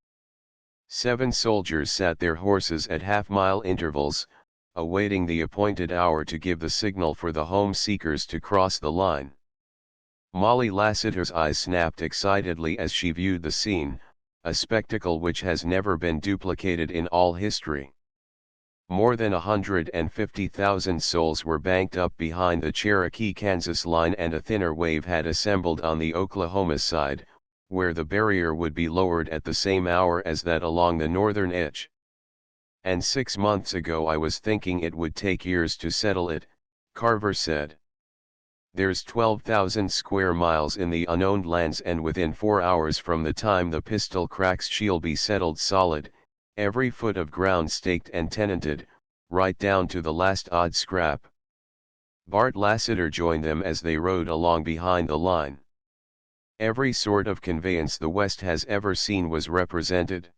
7 soldiers sat their horses at half-mile intervals, awaiting the appointed hour to give the signal for the home seekers to cross the line. Molly Lassiter's eyes snapped excitedly as she viewed the scene, a spectacle which has never been duplicated in all history. More than 150,000 souls were banked up behind the Cherokee-Kansas line, and a thinner wave had assembled on the Oklahoma side, where the barrier would be lowered at the same hour as that along the northern edge. "And 6 months ago I was thinking it would take years to settle it," Carver said. "There's 12,000 square miles in the unowned lands, and within 4 hours from the time the pistol cracks she'll be settled solid, every foot of ground staked and tenanted, right down to the last odd scrap." Bart Lassiter joined them as they rode along behind the line. Every sort of conveyance the West has ever seen was represented.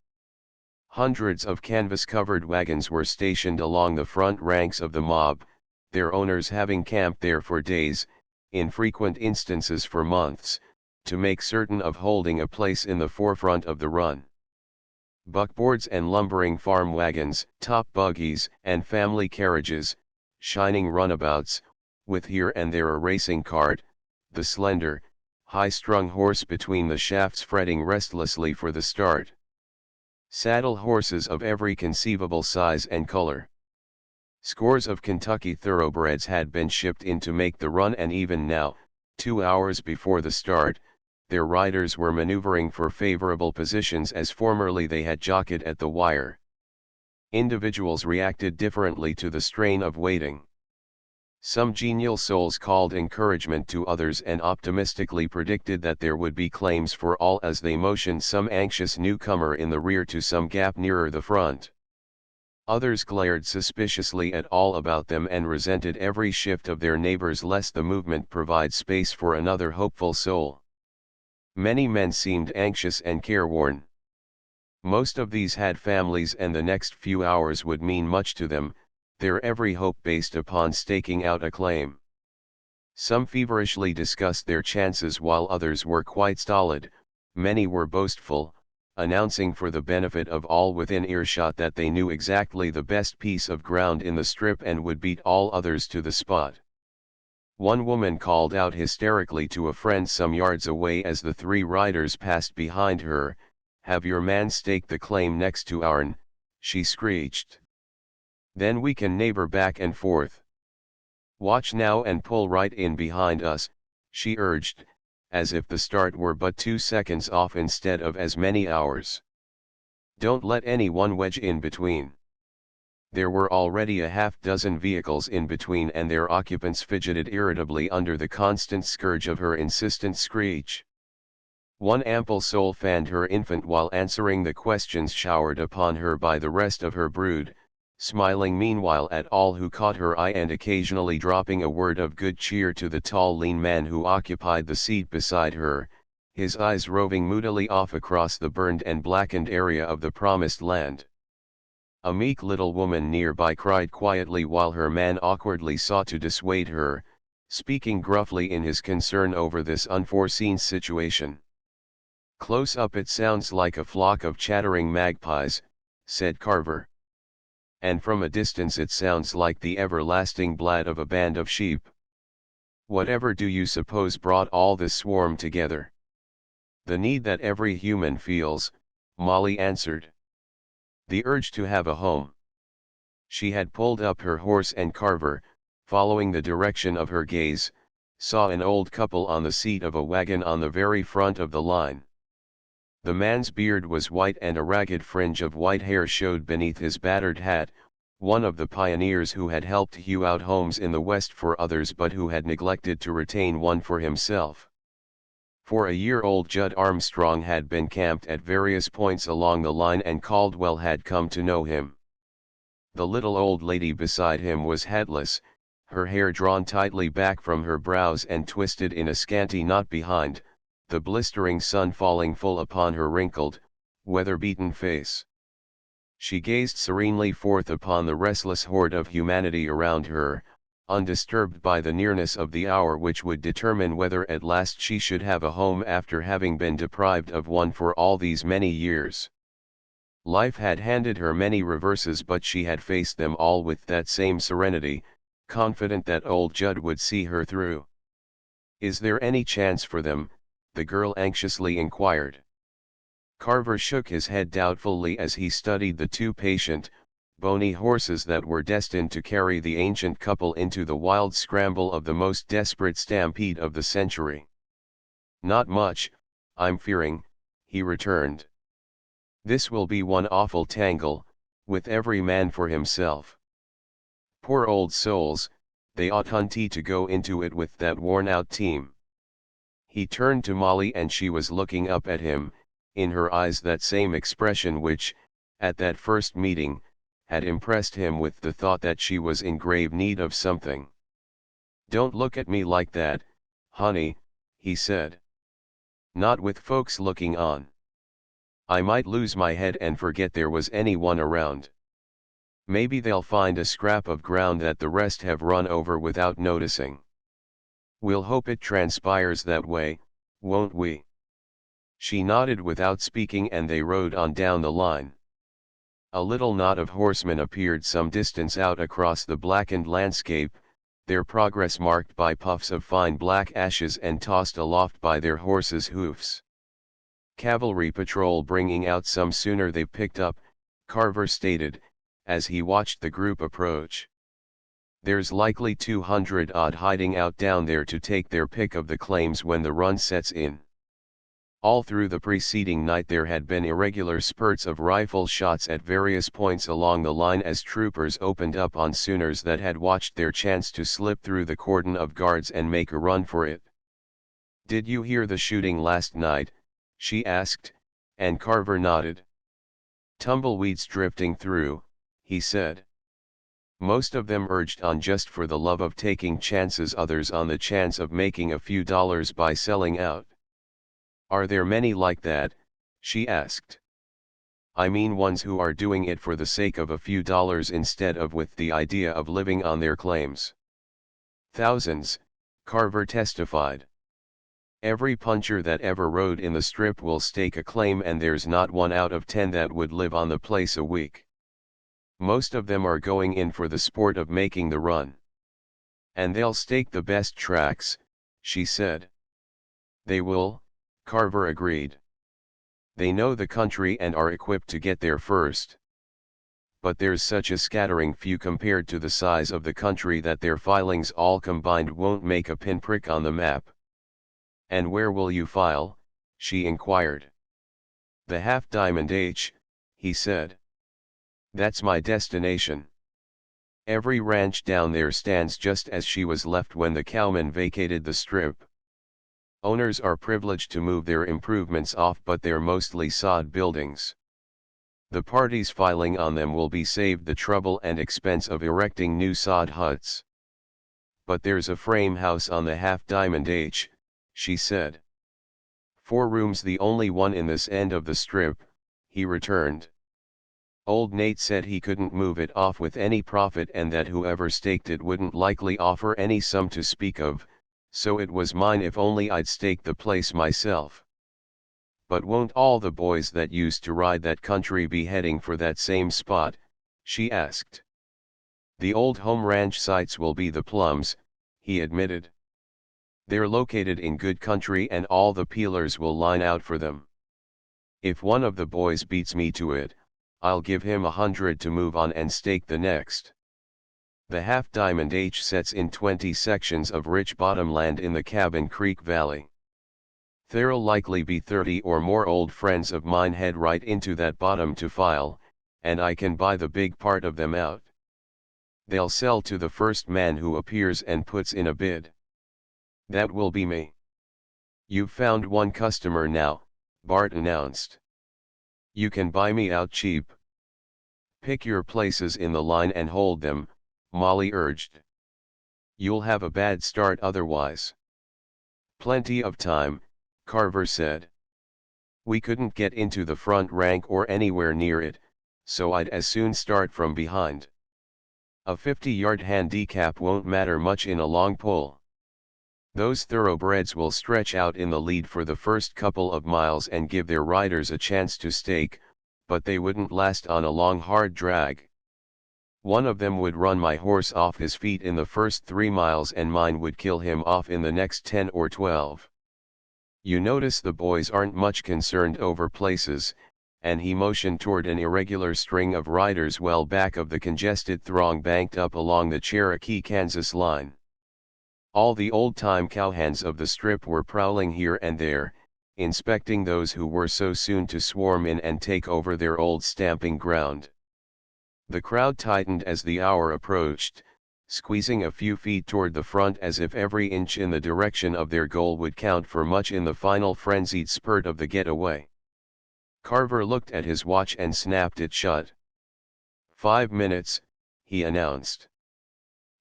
Hundreds of canvas-covered wagons were stationed along the front ranks of the mob, their owners having camped there for days, in frequent instances for months, to make certain of holding a place in the forefront of the run. Buckboards and lumbering farm wagons, top buggies, and family carriages, shining runabouts, with here and there a racing cart, the slender, high-strung horse between the shafts fretting restlessly for the start. Saddle horses of every conceivable size and color. Scores of Kentucky thoroughbreds had been shipped in to make the run, and even now, 2 hours before the start, their riders were maneuvering for favorable positions as formerly they had jockeyed at the wire. Individuals reacted differently to the strain of waiting. Some genial souls called encouragement to others and optimistically predicted that there would be claims for all as they motioned some anxious newcomer in the rear to some gap nearer the front. Others glared suspiciously at all about them and resented every shift of their neighbors lest the movement provide space for another hopeful soul. Many men seemed anxious and careworn. Most of these had families, and the next few hours would mean much to them, their every hope based upon staking out a claim. Some feverishly discussed their chances while others were quite stolid. Many were boastful, announcing for the benefit of all within earshot that they knew exactly the best piece of ground in the strip and would beat all others to the spot. One woman called out hysterically to a friend some yards away as the 3 riders passed behind her, "Have your man stake the claim next to ourn," she screeched. "Then we can neighbor back and forth. Watch now and pull right in behind us," she urged, as if the start were but 2 seconds off instead of as many hours. "Don't let anyone wedge in between." There were already a half-dozen vehicles in between, and their occupants fidgeted irritably under the constant scourge of her insistent screech. One ample soul fanned her infant while answering the questions showered upon her by the rest of her brood, smiling meanwhile at all who caught her eye and occasionally dropping a word of good cheer to the tall lean man who occupied the seat beside her, his eyes roving moodily off across the burned and blackened area of the promised land. A meek little woman nearby cried quietly while her man awkwardly sought to dissuade her, speaking gruffly in his concern over this unforeseen situation. "Close up it sounds like a flock of chattering magpies," said Carver. "And from a distance it sounds like the everlasting blad of a band of sheep. Whatever do you suppose brought all this swarm together?" "The need that every human feels," Molly answered. "The urge to have a home." She had pulled up her horse, and Carver, following the direction of her gaze, saw an old couple on the seat of a wagon on the very front of the line. The man's beard was white and a ragged fringe of white hair showed beneath his battered hat, one of the pioneers who had helped hew out homes in the West for others but who had neglected to retain one for himself. For a year old Judd Armstrong had been camped at various points along the line, and Caldwell had come to know him. The little old lady beside him was headless, her hair drawn tightly back from her brows and twisted in a scanty knot behind, the blistering sun falling full upon her wrinkled, weather-beaten face. She gazed serenely forth upon the restless horde of humanity around her, undisturbed by the nearness of the hour which would determine whether at last she should have a home after having been deprived of one for all these many years. Life had handed her many reverses, but she had faced them all with that same serenity, confident that old Judd would see her through. "Is there any chance for them?" the girl anxiously inquired. Carver shook his head doubtfully as he studied the two patient, bony horses that were destined to carry the ancient couple into the wild scramble of the most desperate stampede of the century. "Not much, I'm fearing," he returned. "This will be one awful tangle, with every man for himself. Poor old souls, they oughtn't to go into it with that worn-out team." He turned to Molly and she was looking up at him, in her eyes that same expression which, at that first meeting, had impressed him with the thought that she was in grave need of something. "Don't look at me like that, honey," he said. "Not with folks looking on. I might lose my head and forget there was anyone around. Maybe they'll find a scrap of ground that the rest have run over without noticing. We'll hope it transpires that way, won't we?" She nodded without speaking and they rode on down the line. A little knot of horsemen appeared some distance out across the blackened landscape, their progress marked by puffs of fine black ashes and tossed aloft by their horses' hoofs. "Cavalry patrol bringing out some sooner they picked up," Carver stated, as he watched the group approach. "There's likely 200 odd hiding out down there to take their pick of the claims when the run sets in." All through the preceding night there had been irregular spurts of rifle shots at various points along the line as troopers opened up on Sooners that had watched their chance to slip through the cordon of guards and make a run for it. "Did you hear the shooting last night?" she asked, and Carver nodded. "Tumbleweeds drifting through," he said. "Most of them urged on just for the love of taking chances, others on the chance of making a few dollars by selling out." "Are there many like that?" she asked. "I mean ones who are doing it for the sake of a few dollars instead of with the idea of living on their claims." "Thousands," Carver testified. "Every puncher that ever rode in the strip will stake a claim and there's not 1 out of 10 that would live on the place a week. Most of them are going in for the sport of making the run. And they'll stake the best tracks," she said. "They will," Carver agreed. "They know the country and are equipped to get there first. But there's such a scattering few compared to the size of the country that their filings all combined won't make a pinprick on the map." "And where will you file?" she inquired. "The Half Diamond H," he said. "That's my destination. Every ranch down there stands just as she was left when the cowmen vacated the strip. Owners are privileged to move their improvements off, but they're mostly sod buildings. The parties filing on them will be saved the trouble and expense of erecting new sod huts. But there's a frame house on the Half Diamond H," she said. "4 rooms, the only one in this end of the strip," he returned. "Old Nate said he couldn't move it off with any profit and that whoever staked it wouldn't likely offer any sum to speak of, so it was mine if only I'd stake the place myself." "But won't all the boys that used to ride that country be heading for that same spot?" she asked. "The old home ranch sites will be the plums," he admitted. "They're located in good country and all the peelers will line out for them. If one of the boys beats me to it, I'll give him 100 to move on and stake the next." The Half Diamond H sets in 20 sections of rich bottomland in the Cabin Creek Valley. There'll likely be 30 or more old friends of mine head right into that bottom to file, and I can buy the big part of them out. They'll sell to the first man who appears and puts in a bid. That will be me." "You've found one customer now," Bart announced. "You can buy me out cheap." "Pick your places in the line and hold them," Molly urged. "You'll have a bad start otherwise." "Plenty of time," Carver said. "We couldn't get into the front rank or anywhere near it, so I'd as soon start from behind. A 50-yard handicap won't matter much in a long pull. Those thoroughbreds will stretch out in the lead for the first couple of miles and give their riders a chance to stake, but they wouldn't last on a long hard drag. One of them would run my horse off his feet in the first 3 miles and mine would kill him off in the next 10 or 12. You notice the boys aren't much concerned over places, and he motioned toward an irregular string of riders well back of the congested throng banked up along the Cherokee-Kansas line. All the old-time cowhands of the strip were prowling here and there, inspecting those who were so soon to swarm in and take over their old stamping ground. The crowd tightened as the hour approached, squeezing a few feet toward the front as if every inch in the direction of their goal would count for much in the final frenzied spurt of the getaway. Carver looked at his watch and snapped it shut. 5 minutes, he announced.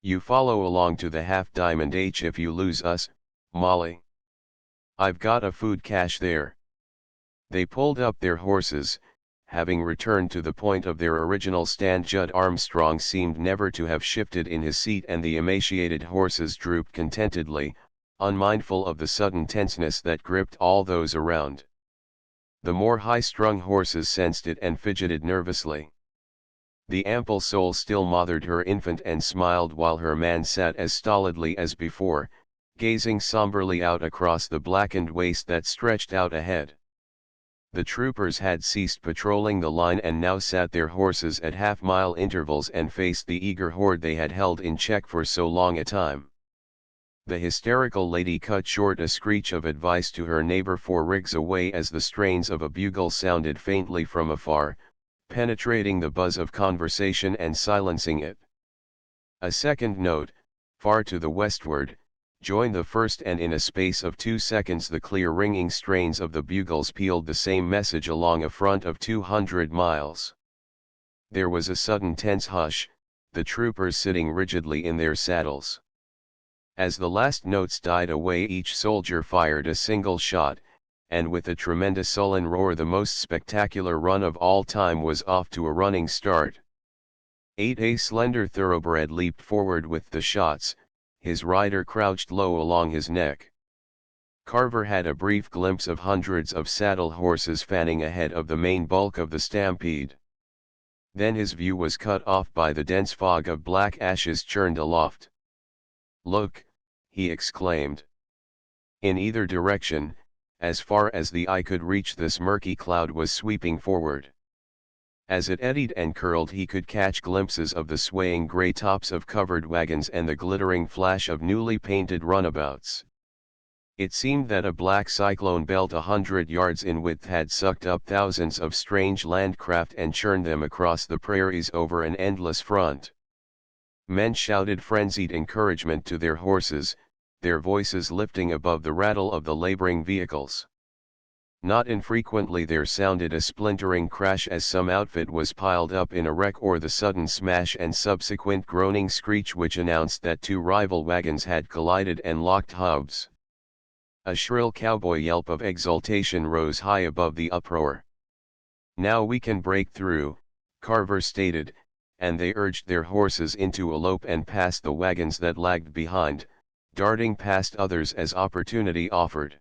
You follow along to the Half Diamond H if you lose us, Molly. I've got a food cache there. They pulled up their horses, having returned to the point of their original stand. Judd Armstrong seemed never to have shifted in his seat and the emaciated horses drooped contentedly, unmindful of the sudden tenseness that gripped all those around. The more high-strung horses sensed it and fidgeted nervously. The ample soul still mothered her infant and smiled while her man sat as stolidly as before, gazing somberly out across the blackened waste that stretched out ahead. The troopers had ceased patrolling the line and now sat their horses at half-mile intervals and faced the eager horde they had held in check for so long a time. The hysterical lady cut short a screech of advice to her neighbor 4 rigs away as the strains of a bugle sounded faintly from afar, penetrating the buzz of conversation and silencing it. A second note, far to the westward, joined the first and in a space of 2 seconds the clear ringing strains of the bugles pealed the same message along a front of 200 miles. There was a sudden tense hush, the troopers sitting rigidly in their saddles. As the last notes died away each soldier fired a single shot, and with a tremendous sullen roar the most spectacular run of all time was off to a running start. A slender thoroughbred leaped forward with the shots, his rider crouched low along his neck. Carver had a brief glimpse of hundreds of saddle horses fanning ahead of the main bulk of the stampede. Then his view was cut off by the dense fog of black ashes churned aloft. "Look," he exclaimed. In either direction, as far as the eye could reach, this murky cloud was sweeping forward. As it eddied and curled he could catch glimpses of the swaying gray tops of covered wagons and the glittering flash of newly painted runabouts. It seemed that a black cyclone belt 100 yards in width had sucked up thousands of strange landcraft and churned them across the prairies over an endless front. Men shouted frenzied encouragement to their horses, their voices lifting above the rattle of the laboring vehicles. Not infrequently there sounded a splintering crash as some outfit was piled up in a wreck, or the sudden smash and subsequent groaning screech which announced that 2 rival wagons had collided and locked hubs. A shrill cowboy yelp of exultation rose high above the uproar. "Now we can break through," Carver stated, and they urged their horses into a lope and past the wagons that lagged behind, darting past others as opportunity offered.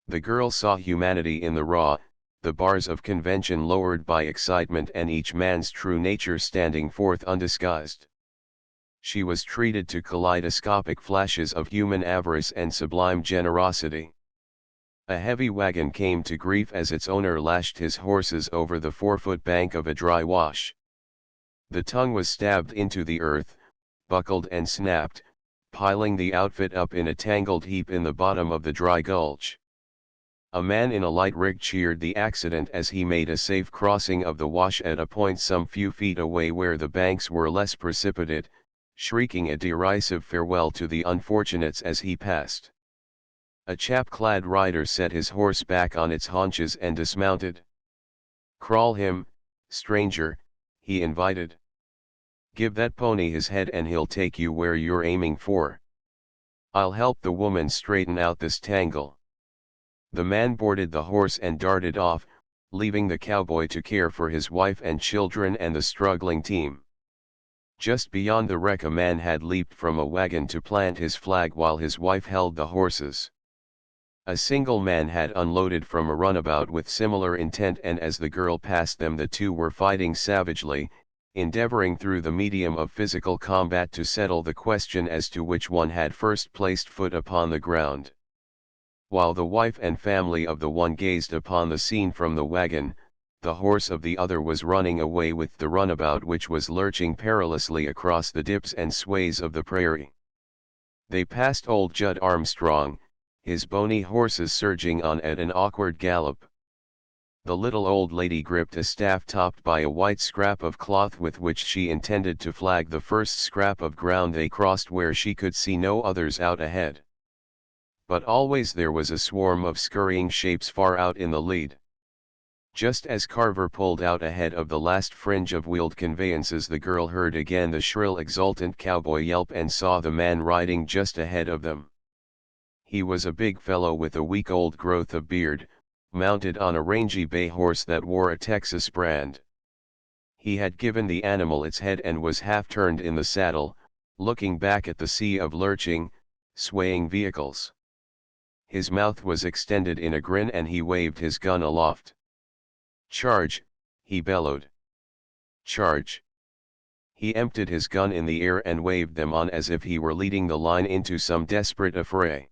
The girl saw humanity in the raw, the bars of convention lowered by excitement and each man's true nature standing forth undisguised. She was treated to kaleidoscopic flashes of human avarice and sublime generosity. A heavy wagon came to grief as its owner lashed his horses over the 4-foot bank of a dry wash. The tongue was stabbed into the earth, buckled and snapped, piling the outfit up in a tangled heap in the bottom of the dry gulch. A man in a light rig cheered the accident as he made a safe crossing of the wash at a point some few feet away where the banks were less precipitate, shrieking a derisive farewell to the unfortunates as he passed. A chap-clad rider set his horse back on its haunches and dismounted. "Crawl him, stranger," he invited. "Give that pony his head and he'll take you where you're aiming for. I'll help the woman straighten out this tangle." The man boarded the horse and darted off, leaving the cowboy to care for his wife and children and the struggling team. Just beyond the wreck a man had leaped from a wagon to plant his flag while his wife held the horses. A single man had unloaded from a runabout with similar intent, and as the girl passed them the two were fighting savagely, endeavoring through the medium of physical combat to settle the question as to which one had first placed foot upon the ground. While the wife and family of the one gazed upon the scene from the wagon, the horse of the other was running away with the runabout, which was lurching perilously across the dips and sways of the prairie. They passed old Judd Armstrong, his bony horses surging on at an awkward gallop. The little old lady gripped a staff topped by a white scrap of cloth with which she intended to flag the first scrap of ground they crossed where she could see no others out ahead. But always there was a swarm of scurrying shapes far out in the lead. Just as Carver pulled out ahead of the last fringe of wheeled conveyances, the girl heard again the shrill exultant cowboy yelp and saw the man riding just ahead of them. He was a big fellow with a week old growth of beard, mounted on a rangy bay horse that wore a Texas brand. He had given the animal its head and was half turned in the saddle, looking back at the sea of lurching, swaying vehicles. His mouth was extended in a grin and he waved his gun aloft. "Charge," he bellowed. "Charge." He emptied his gun in the air and waved them on as if he were leading the line into some desperate affray.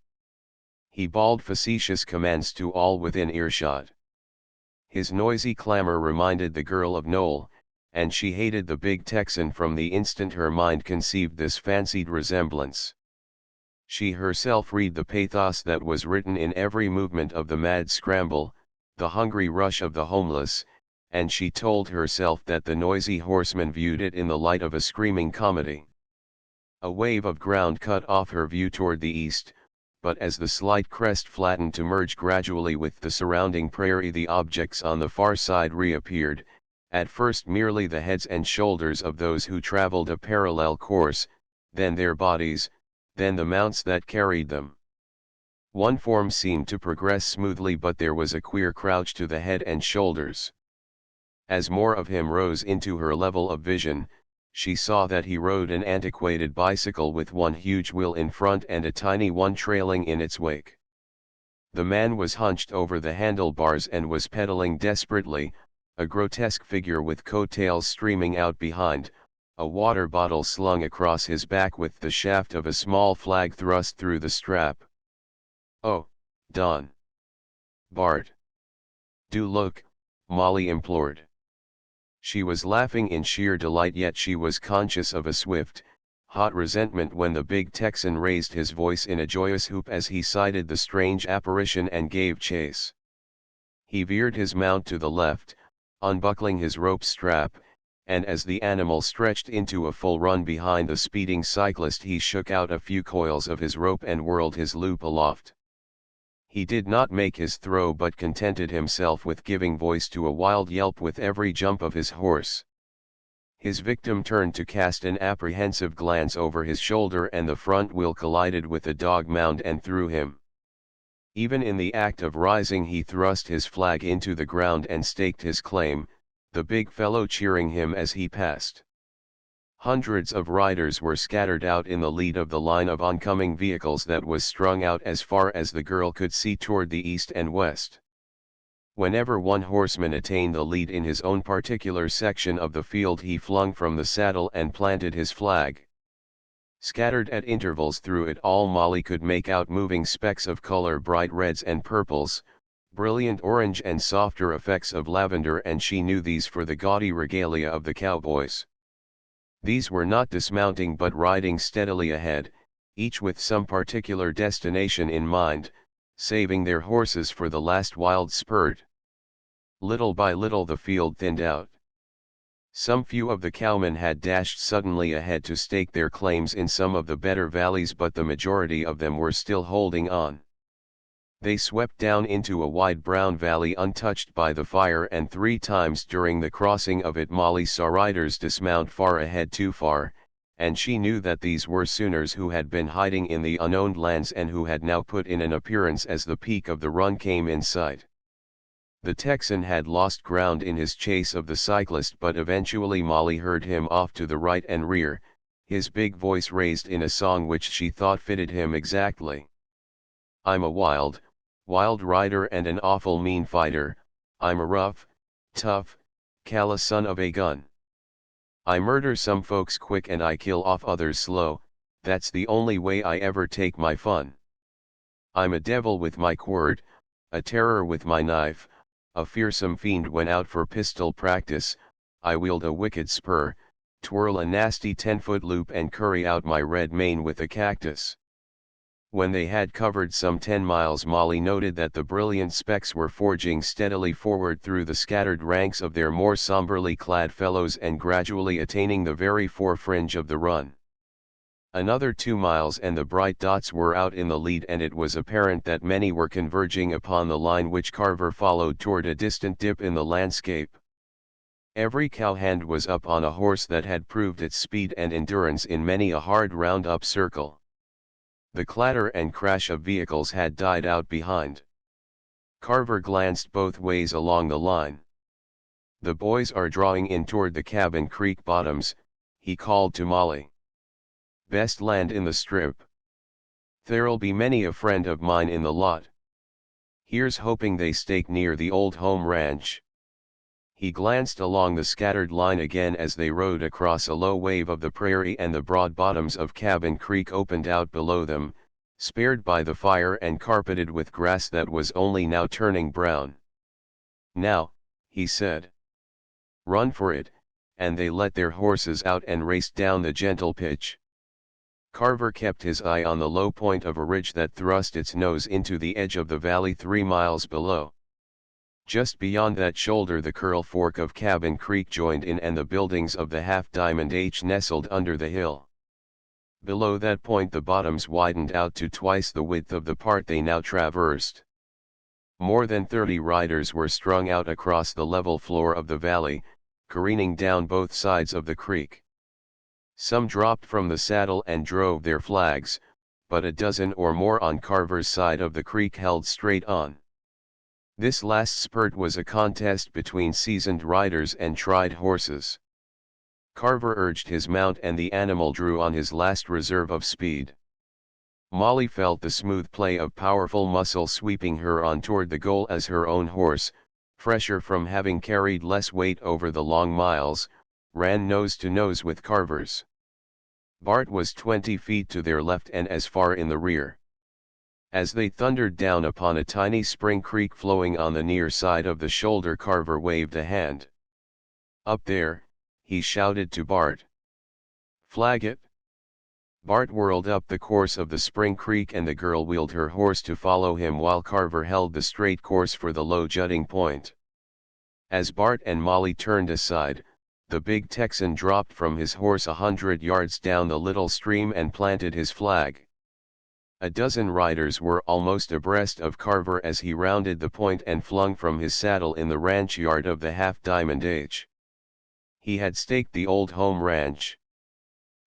He bawled facetious commands to all within earshot. His noisy clamor reminded the girl of Noel, and she hated the big Texan from the instant her mind conceived this fancied resemblance. She herself read the pathos that was written in every movement of the mad scramble, the hungry rush of the homeless, and she told herself that the noisy horseman viewed it in the light of a screaming comedy. A wave of ground cut off her view toward the east, but as the slight crest flattened to merge gradually with the surrounding prairie, the objects on the far side reappeared, at first merely the heads and shoulders of those who traveled a parallel course, then their bodies, then the mounts that carried them. One form seemed to progress smoothly, but there was a queer crouch to the head and shoulders. As more of him rose into her level of vision, she saw that he rode an antiquated bicycle with one huge wheel in front and a tiny one trailing in its wake. The man was hunched over the handlebars and was pedaling desperately, a grotesque figure with coattails streaming out behind, a water bottle slung across his back with the shaft of a small flag thrust through the strap. "Oh, Don. Bart. Do look," Molly implored. She was laughing in sheer delight, yet she was conscious of a swift, hot resentment when the big Texan raised his voice in a joyous whoop as he sighted the strange apparition and gave chase. He veered his mount to the left, unbuckling his rope strap, and as the animal stretched into a full run behind the speeding cyclist, he shook out a few coils of his rope and whirled his loop aloft. He did not make his throw, but contented himself with giving voice to a wild yelp with every jump of his horse. His victim turned to cast an apprehensive glance over his shoulder, and the front wheel collided with a dog mound and threw him. Even in the act of rising, he thrust his flag into the ground and staked his claim, the big fellow cheering him as he passed. Hundreds of riders were scattered out in the lead of the line of oncoming vehicles that was strung out as far as the girl could see toward the east and west. Whenever one horseman attained the lead in his own particular section of the field, he flung from the saddle and planted his flag. Scattered at intervals through it all, Molly could make out moving specks of color, bright reds and purples, brilliant orange and softer effects of lavender, and she knew these for the gaudy regalia of the cowboys. These were not dismounting but riding steadily ahead, each with some particular destination in mind, saving their horses for the last wild spurt. Little by little the field thinned out. Some few of the cowmen had dashed suddenly ahead to stake their claims in some of the better valleys, but the majority of them were still holding on. They swept down into a wide brown valley untouched by the fire, and 3 times during the crossing of it Molly saw riders dismount far ahead, too far, and she knew that these were Sooners who had been hiding in the unknown lands and who had now put in an appearance as the peak of the run came in sight. The Texan had lost ground in his chase of the cyclist, but eventually Molly heard him off to the right and rear, his big voice raised in a song which she thought fitted him exactly. "I'm a wild, Wild rider and an awful mean fighter, I'm a rough, tough, callous son of a gun. I murder some folks quick and I kill off others slow, that's the only way I ever take my fun. I'm a devil with my quirt, a terror with my knife, a fearsome fiend when out for pistol practice, I wield a wicked spur, twirl a nasty 10-foot loop and curry out my red mane with a cactus. When they had covered some 10 miles, Molly noted that the brilliant specks were forging steadily forward through the scattered ranks of their more somberly clad fellows and gradually attaining the very forefringe of the run. Another 2 miles and the bright dots were out in the lead, and it was apparent that many were converging upon the line which Carver followed toward a distant dip in the landscape. Every cowhand was up on a horse that had proved its speed and endurance in many a hard round-up circle. The clatter and crash of vehicles had died out behind. Carver glanced both ways along the line. "The boys are drawing in toward the Cabin Creek bottoms," he called to Molly. "Best land in the strip. There'll be many a friend of mine in the lot. Here's hoping they stake near the old home ranch." He glanced along the scattered line again as they rode across a low wave of the prairie, and the broad bottoms of Cabin Creek opened out below them, spared by the fire and carpeted with grass that was only now turning brown. "Now," he said. "Run for it," and they let their horses out and raced down the gentle pitch. Carver kept his eye on the low point of a ridge that thrust its nose into the edge of the valley 3 miles below. Just beyond that shoulder the curl fork of Cabin Creek joined in, and the buildings of the Half Diamond H nestled under the hill. Below that point the bottoms widened out to twice the width of the part they now traversed. More than 30 riders were strung out across the level floor of the valley, careening down both sides of the creek. Some dropped from the saddle and drove their flags, but a dozen or more on Carver's side of the creek held straight on. This last spurt was a contest between seasoned riders and tried horses. Carver urged his mount and the animal drew on his last reserve of speed. Molly felt the smooth play of powerful muscle sweeping her on toward the goal as her own horse, fresher from having carried less weight over the long miles, ran nose to nose with Carver's. Bart was 20 feet to their left and as far in the rear. As they thundered down upon a tiny spring creek flowing on the near side of the shoulder, Carver waved a hand. "Up there," he shouted to Bart. "Flag it." Bart whirled up the course of the spring creek and the girl wheeled her horse to follow him while Carver held the straight course for the low jutting point. As Bart and Molly turned aside, the big Texan dropped from his horse 100 yards down the little stream and planted his flag. A dozen riders were almost abreast of Carver as he rounded the point and flung from his saddle in the ranch yard of the Half Diamond H. He had staked the old home ranch.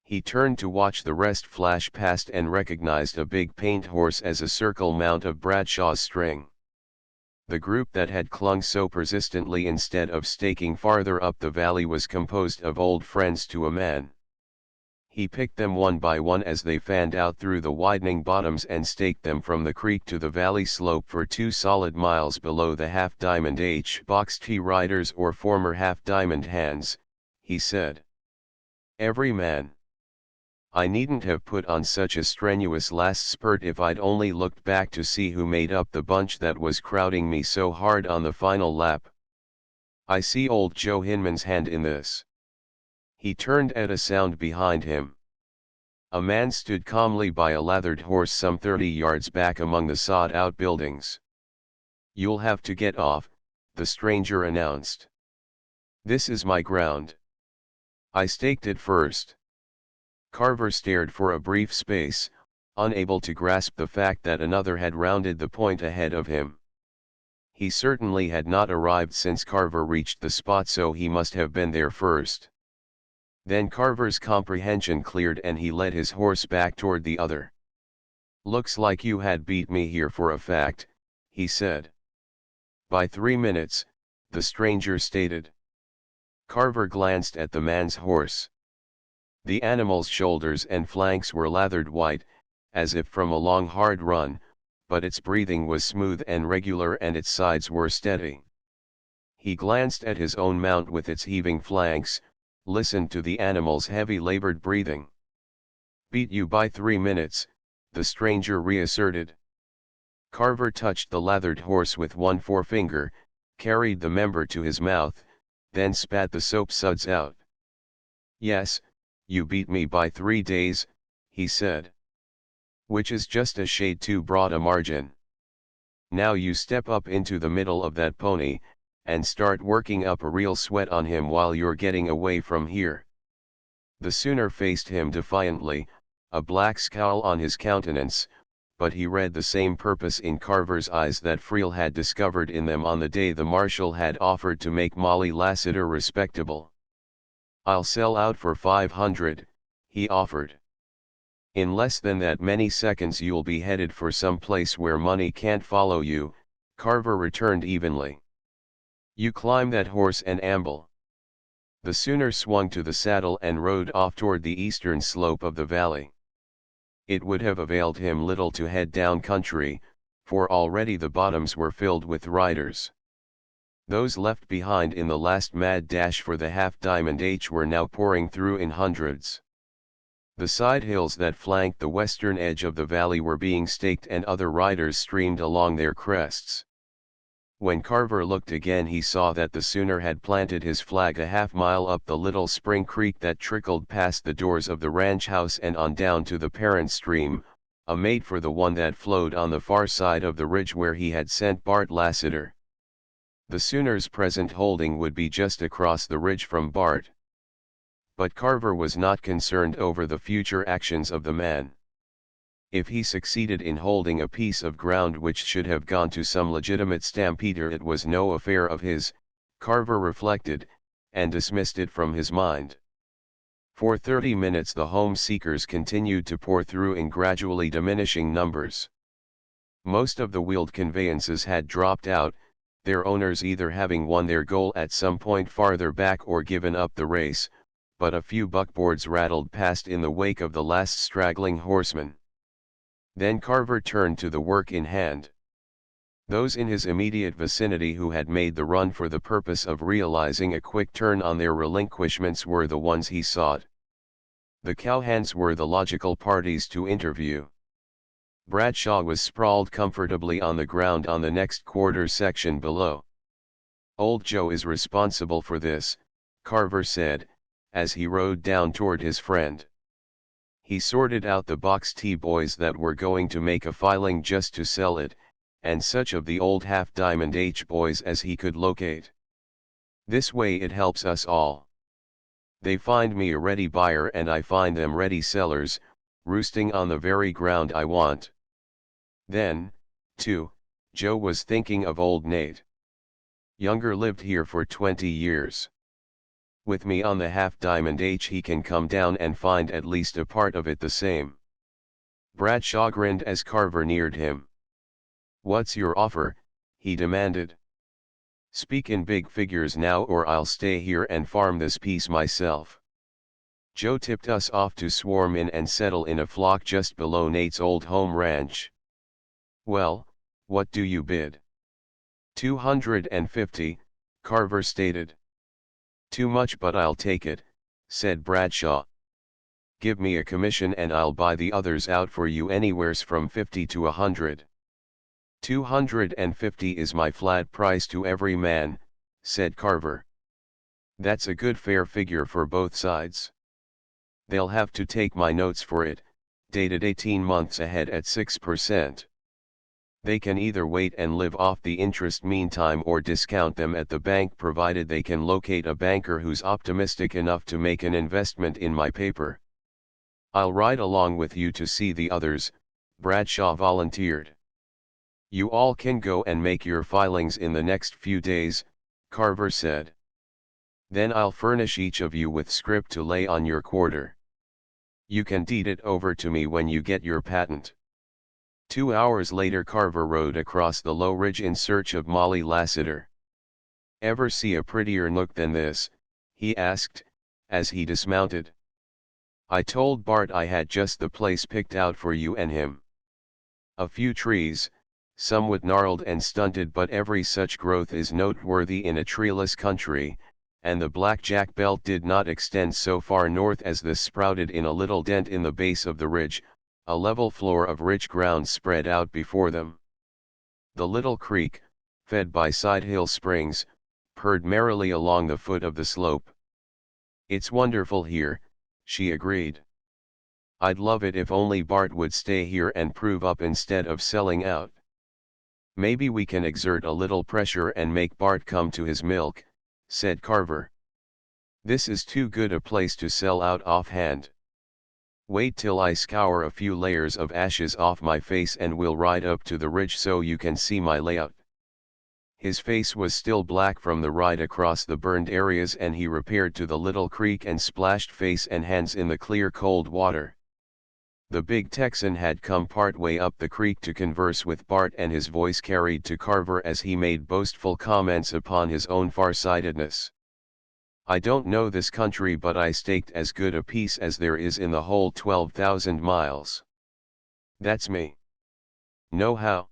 He turned to watch the rest flash past and recognized a big paint horse as a circle mount of Bradshaw's string. The group that had clung so persistently instead of staking farther up the valley was composed of old friends to a man. He picked them one by one as they fanned out through the widening bottoms and staked them from the creek to the valley slope for 2 solid miles below the Half Diamond H. Box T riders or former Half Diamond hands, he said. "Every man. I needn't have put on such a strenuous last spurt if I'd only looked back to see who made up the bunch that was crowding me so hard on the final lap. I see old Joe Hinman's hand in this." He turned at a sound behind him. A man stood calmly by a lathered horse some 30 yards back among the sawed-out buildings. "You'll have to get off," the stranger announced. "This is my ground. I staked it first." Carver stared for a brief space, unable to grasp the fact that another had rounded the point ahead of him. He certainly had not arrived since Carver reached the spot, so he must have been there first. Then Carver's comprehension cleared and he led his horse back toward the other. "Looks like you had beat me here for a fact," he said. "By 3 minutes, the stranger stated. Carver glanced at the man's horse. The animal's shoulders and flanks were lathered white, as if from a long hard run, but its breathing was smooth and regular and its sides were steady. He glanced at his own mount with its heaving flanks, listened to the animal's heavy labored breathing. "Beat you by 3 minutes, the stranger reasserted. Carver touched the lathered horse with one forefinger, carried the member to his mouth, then spat the soap suds out. "Yes, you beat me by 3 days, he said. "Which is just a shade too broad a margin. Now you step up into the middle of that pony, and start working up a real sweat on him while you're getting away from here." The Sooner faced him defiantly, a black scowl on his countenance, but he read the same purpose in Carver's eyes that Friel had discovered in them on the day the Marshal had offered to make Molly Lassiter respectable. "I'll sell out for 500, he offered. "In less than that many seconds you'll be headed for some place where money can't follow you," Carver returned evenly. "You climb that horse and amble." The Sooner swung to the saddle and rode off toward the eastern slope of the valley. It would have availed him little to head down country, for already the bottoms were filled with riders. Those left behind in the last mad dash for the Half-Diamond H were now pouring through in hundreds. The side hills that flanked the western edge of the valley were being staked and other riders streamed along their crests. When Carver looked again he saw that the Sooner had planted his flag a half-mile up the little spring creek that trickled past the doors of the ranch house and on down to the parent stream, a mate for the one that flowed on the far side of the ridge where he had sent Bart Lassiter. The Sooner's present holding would be just across the ridge from Bart. But Carver was not concerned over the future actions of the man. If he succeeded in holding a piece of ground which should have gone to some legitimate stampeder, it was no affair of his, Carver reflected, and dismissed it from his mind. For 30 minutes the home seekers continued to pour through in gradually diminishing numbers. Most of the wheeled conveyances had dropped out, their owners either having won their goal at some point farther back or given up the race, but a few buckboards rattled past in the wake of the last straggling horseman. Then Carver turned to the work in hand. Those in his immediate vicinity who had made the run for the purpose of realizing a quick turn on their relinquishments were the ones he sought. The cowhands were the logical parties to interview. Bradshaw was sprawled comfortably on the ground on the next quarter section below. "Old Joe is responsible for this," Carver said, as he rode down toward his friend. He sorted out the box T boys that were going to make a filing just to sell it, and such of the old Half-Diamond H boys as he could locate. "This way it helps us all. They find me a ready buyer and I find them ready sellers, roosting on the very ground I want." Then, too, Joe was thinking of old Nate. "Younger lived here for 20 years. With me on the Half-Diamond H he can come down and find at least a part of it the same." Bradshaw grinned as Carver neared him. "What's your offer?" he demanded. "Speak in big figures now or I'll stay here and farm this piece myself." Joe tipped us off to swarm in and settle in a flock just below Nate's old home ranch. "Well, what do you bid?" 250, Carver stated. "Too much, but I'll take it," said Bradshaw. "Give me a commission and I'll buy the others out for you anywheres from 50 to 100. 250 is my flat price to every man," said Carver. "That's a good fair figure for both sides. They'll have to take my notes for it, dated 18 months ahead at 6%. They can either wait and live off the interest meantime or discount them at the bank provided they can locate a banker who's optimistic enough to make an investment in my paper." "I'll ride along with you to see the others," Bradshaw volunteered. "You all can go and make your filings in the next few days," Carver said. "Then I'll furnish each of you with scrip to lay on your quarter. You can deed it over to me when you get your patent." 2 hours later Carver rode across the low ridge in search of Molly Lassiter. "Ever see a prettier nook than this?" he asked, as he dismounted. "I told Bart I had just the place picked out for you and him." A few trees, somewhat gnarled and stunted, but every such growth is noteworthy in a treeless country, and the blackjack belt did not extend so far north as this sprouted in a little dent in the base of the ridge. A level floor of rich ground spread out before them. The little creek, fed by side-hill springs, purred merrily along the foot of the slope. "It's wonderful here," she agreed. "I'd love it if only Bart would stay here and prove up instead of selling out." "Maybe we can exert a little pressure and make Bart come to his milk," said Carver. "This is too good a place to sell out offhand. Wait till I scour a few layers of ashes off my face and we'll ride up to the ridge so you can see my layout." His face was still black from the ride across the burned areas, and he repaired to the little creek and splashed face and hands in the clear cold water. The big Texan had come part way up the creek to converse with Bart, and his voice carried to Carver as he made boastful comments upon his own farsightedness. "I don't know this country, but I staked as good a piece as there is in the whole 12,000 miles. That's me. Know how?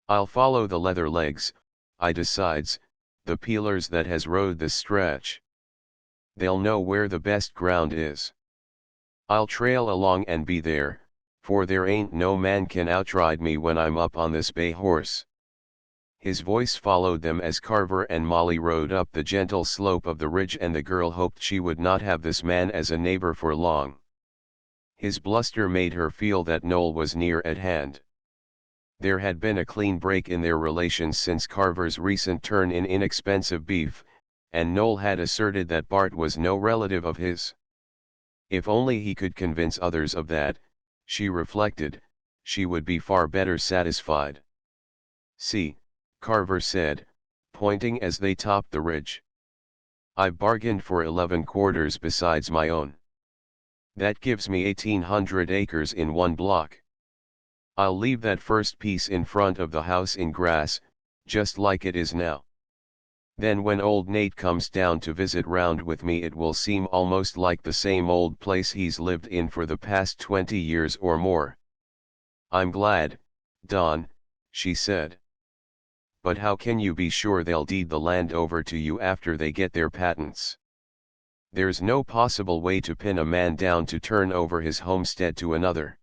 I'll follow the leather legs, I decides, the peelers that has rode this stretch. They'll know where the best ground is. I'll trail along and be there, for there ain't no man can outride me when I'm up on this bay horse." His voice followed them as Carver and Molly rode up the gentle slope of the ridge, and the girl hoped she would not have this man as a neighbor for long. His bluster made her feel that Noel was near at hand. There had been a clean break in their relations since Carver's recent turn in inexpensive beef, and Noel had asserted that Bart was no relative of his. If only he could convince others of that, she reflected, she would be far better satisfied. "See," Carver said, pointing as they topped the ridge. "I've bargained for 11 quarters besides my own. That gives me 1,800 acres in one block. I'll leave that first piece in front of the house in grass, just like it is now. Then when old Nate comes down to visit round with me, it will seem almost like the same old place he's lived in for the past 20 years or more." "I'm glad, Don," she said. "But how can you be sure they'll deed the land over to you after they get their patents? There's no possible way to pin a man down to turn over his homestead to another."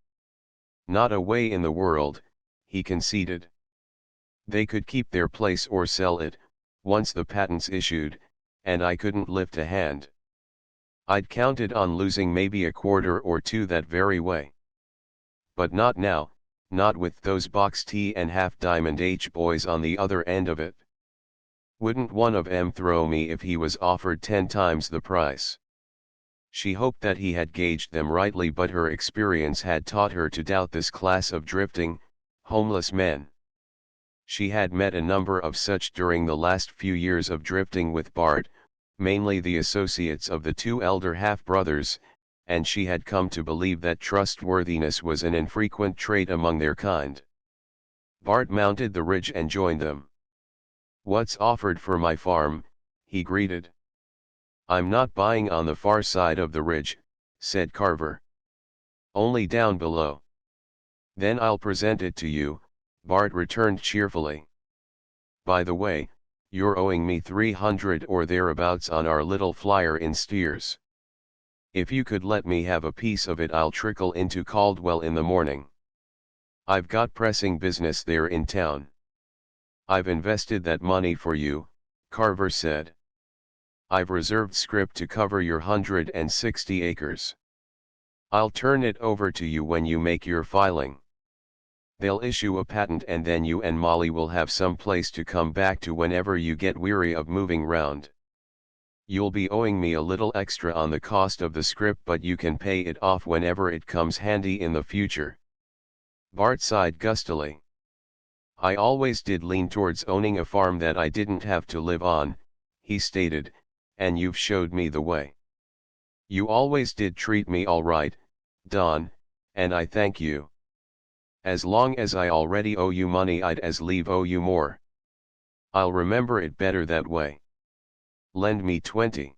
"Not a way in the world," he conceded. "They could keep their place or sell it, once the patent's issued, and I couldn't lift a hand. I'd counted on losing maybe a quarter or two that very way. But not now, not with those Box T and Half Diamond H boys on the other end of it. Wouldn't one of 'em throw me if he was offered 10 times the price?" She hoped that he had gauged them rightly, but her experience had taught her to doubt this class of drifting, homeless men. She had met a number of such during the last few years of drifting with Bart, mainly the associates of the two elder half-brothers, and she had come to believe that trustworthiness was an infrequent trait among their kind. Bart mounted the ridge and joined them. "What's offered for my farm?" he greeted. "I'm not buying on the far side of the ridge," said Carver. "Only down below." "Then I'll present it to you," Bart returned cheerfully. "By the way, you're owing me 300 or thereabouts on our little flyer in steers. If you could let me have a piece of it, I'll trickle into Caldwell in the morning. I've got pressing business there in town." "I've invested that money for you," Carver said. "I've reserved scrip to cover your 160 acres. I'll turn it over to you when you make your filing. They'll issue a patent, and then you and Molly will have some place to come back to whenever you get weary of moving round. You'll be owing me a little extra on the cost of the scrip, but you can pay it off whenever it comes handy in the future." Bart sighed gustily. "I always did lean towards owning a farm that I didn't have to live on," he stated, "and you've showed me the way. You always did treat me all right, Don, and I thank you. As long as I already owe you money, I'd as leave owe you more. I'll remember it better that way. Lend me 20.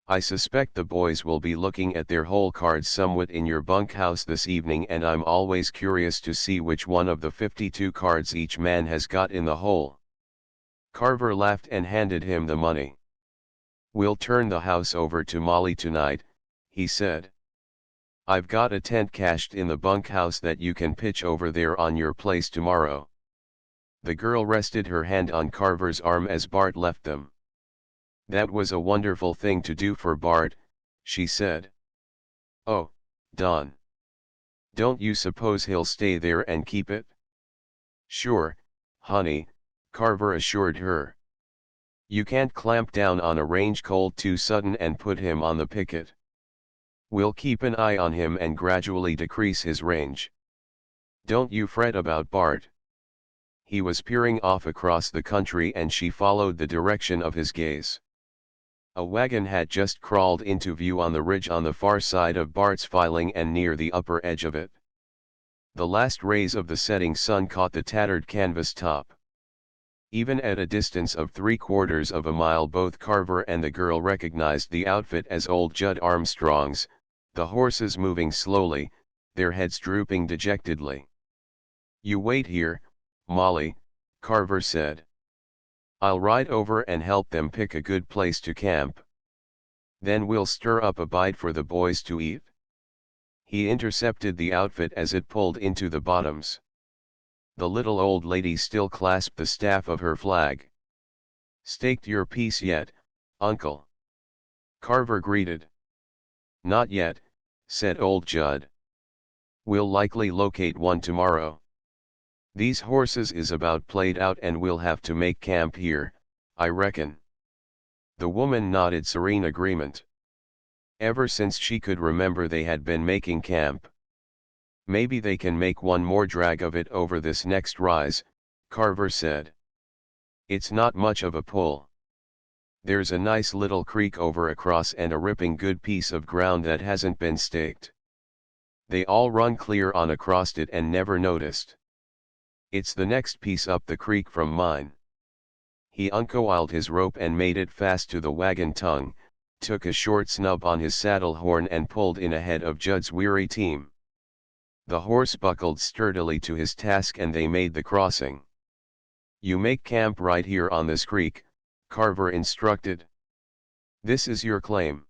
I suspect the boys will be looking at their hole cards somewhat in your bunkhouse this evening, and I'm always curious to see which one of the 52 cards each man has got in the hole." Carver laughed and handed him the money. "We'll turn the house over to Molly tonight," he said. "I've got a tent cached in the bunkhouse that you can pitch over there on your place tomorrow." The girl rested her hand on Carver's arm as Bart left them. "That was a wonderful thing to do for Bart," she said. "Oh, Don. Don't you suppose he'll stay there and keep it?" "Sure, honey," Carver assured her. "You can't clamp down on a range cold too sudden and put him on the picket. We'll keep an eye on him and gradually decrease his range. Don't you fret about Bart." He was peering off across the country and she followed the direction of his gaze. A wagon had just crawled into view on the ridge on the far side of Bart's filing and near the upper edge of it. The last rays of the setting sun caught the tattered canvas top. Even at a distance of 3/4 of a mile both Carver and the girl recognized the outfit as old Judd Armstrong's, the horses moving slowly, their heads drooping dejectedly. "You wait here, Molly," Carver said. "I'll ride over and help them pick a good place to camp. Then we'll stir up a bite for the boys to eat." He intercepted the outfit as it pulled into the bottoms. The little old lady still clasped the staff of her flag. "Staked your piece yet, Uncle?" Carver greeted. "Not yet," said old Judd. "We'll likely locate one tomorrow. These horses is about played out and we'll have to make camp here, I reckon." The woman nodded serene agreement. Ever since she could remember they had been making camp. "Maybe they can make one more drag of it over this next rise," Carver said. "It's not much of a pull. There's a nice little creek over across and a ripping good piece of ground that hasn't been staked. They all run clear on across it and never noticed. It's the next piece up the creek from mine." He uncoiled his rope and made it fast to the wagon tongue, took a short snub on his saddle horn and pulled in ahead of Judd's weary team. The horse buckled sturdily to his task and they made the crossing. "You make camp right here on this creek," Carver instructed. "This is your claim.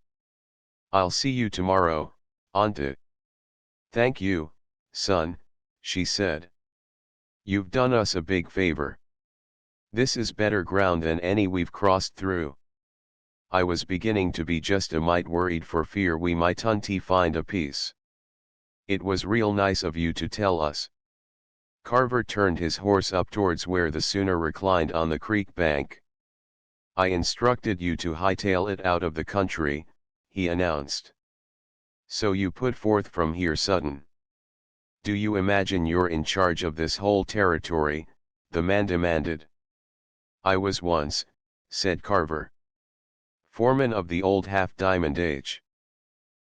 I'll see you tomorrow, Auntie." "Thank you, son," she said. "You've done us a big favor. This is better ground than any we've crossed through. I was beginning to be just a mite worried for fear we mightn't find a piece. It was real nice of you to tell us." Carver turned his horse up towards where the Sooner reclined on the creek bank. "I instructed you to hightail it out of the country," he announced. "So you put forth from here sudden. Do you imagine you're in charge of this whole territory?" the man demanded. "I was once," said Carver. "Foreman of the old Half-Diamond Age.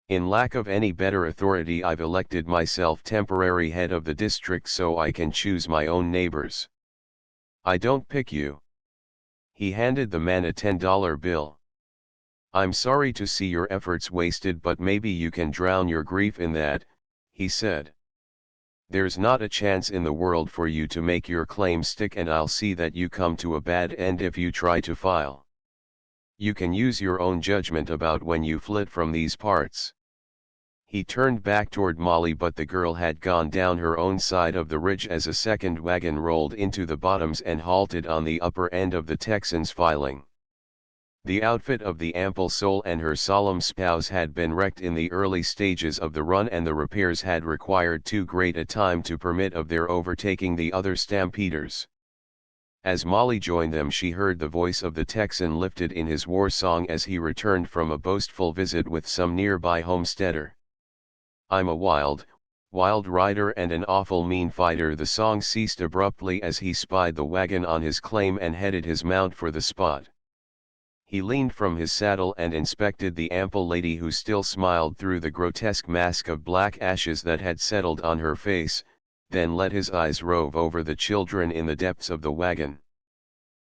In lack of any better authority I've elected myself temporary head of the district so I can choose my own neighbors. I don't pick you." He handed the man a $10 bill. "I'm sorry to see your efforts wasted, but maybe you can drown your grief in that," he said. "There's not a chance in the world for you to make your claim stick, and I'll see that you come to a bad end if you try to file. You can use your own judgment about when you flit from these parts." He turned back toward Molly, but the girl had gone down her own side of the ridge as a second wagon rolled into the bottoms and halted on the upper end of the Texan's filing. The outfit of the Ample Soul and her solemn spouse had been wrecked in the early stages of the run, and the repairs had required too great a time to permit of their overtaking the other stampeders. As Molly joined them, she heard the voice of the Texan lifted in his war song as he returned from a boastful visit with some nearby homesteader. "I'm a wild, wild rider and an awful mean fighter." The song ceased abruptly as he spied the wagon on his claim and headed his mount for the spot. He leaned from his saddle and inspected the ample lady, who still smiled through the grotesque mask of black ashes that had settled on her face, then let his eyes rove over the children in the depths of the wagon.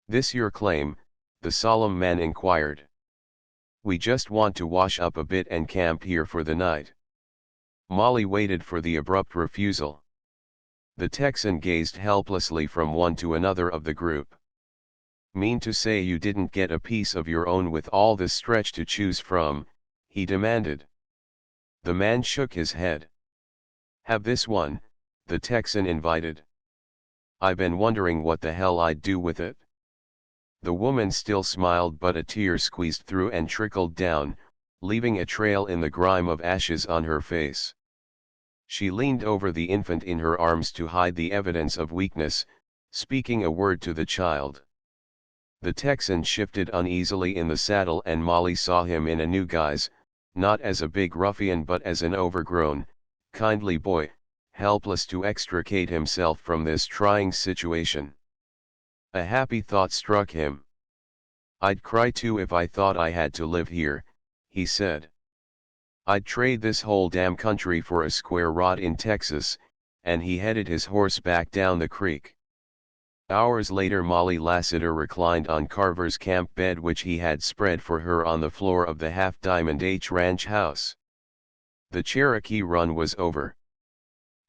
"This your claim?" the solemn man inquired. We just want to wash up a bit and camp here for the night. Molly waited for the abrupt refusal. The Texan gazed helplessly from one to another of the group. Mean to say you didn't get a piece of your own with all this stretch to choose from, he demanded. The man shook his head. Have this one, the Texan invited. I been wondering what the hell I'd do with it. The woman still smiled, but a tear squeezed through and trickled down, leaving a trail in the grime of ashes on her face. She leaned over the infant in her arms to hide the evidence of weakness, speaking a word to the child. The Texan shifted uneasily in the saddle and Molly saw him in a new guise, not as a big ruffian but as an overgrown, kindly boy, helpless to extricate himself from this trying situation. A happy thought struck him. I'd cry too if I thought I had to live here, he said. I'd trade this whole damn country for a square rod in Texas, and he headed his horse back down the creek. Hours later Molly Lassiter reclined on Carver's camp bed which he had spread for her on the floor of the Half Diamond H Ranch house. The Cherokee run was over.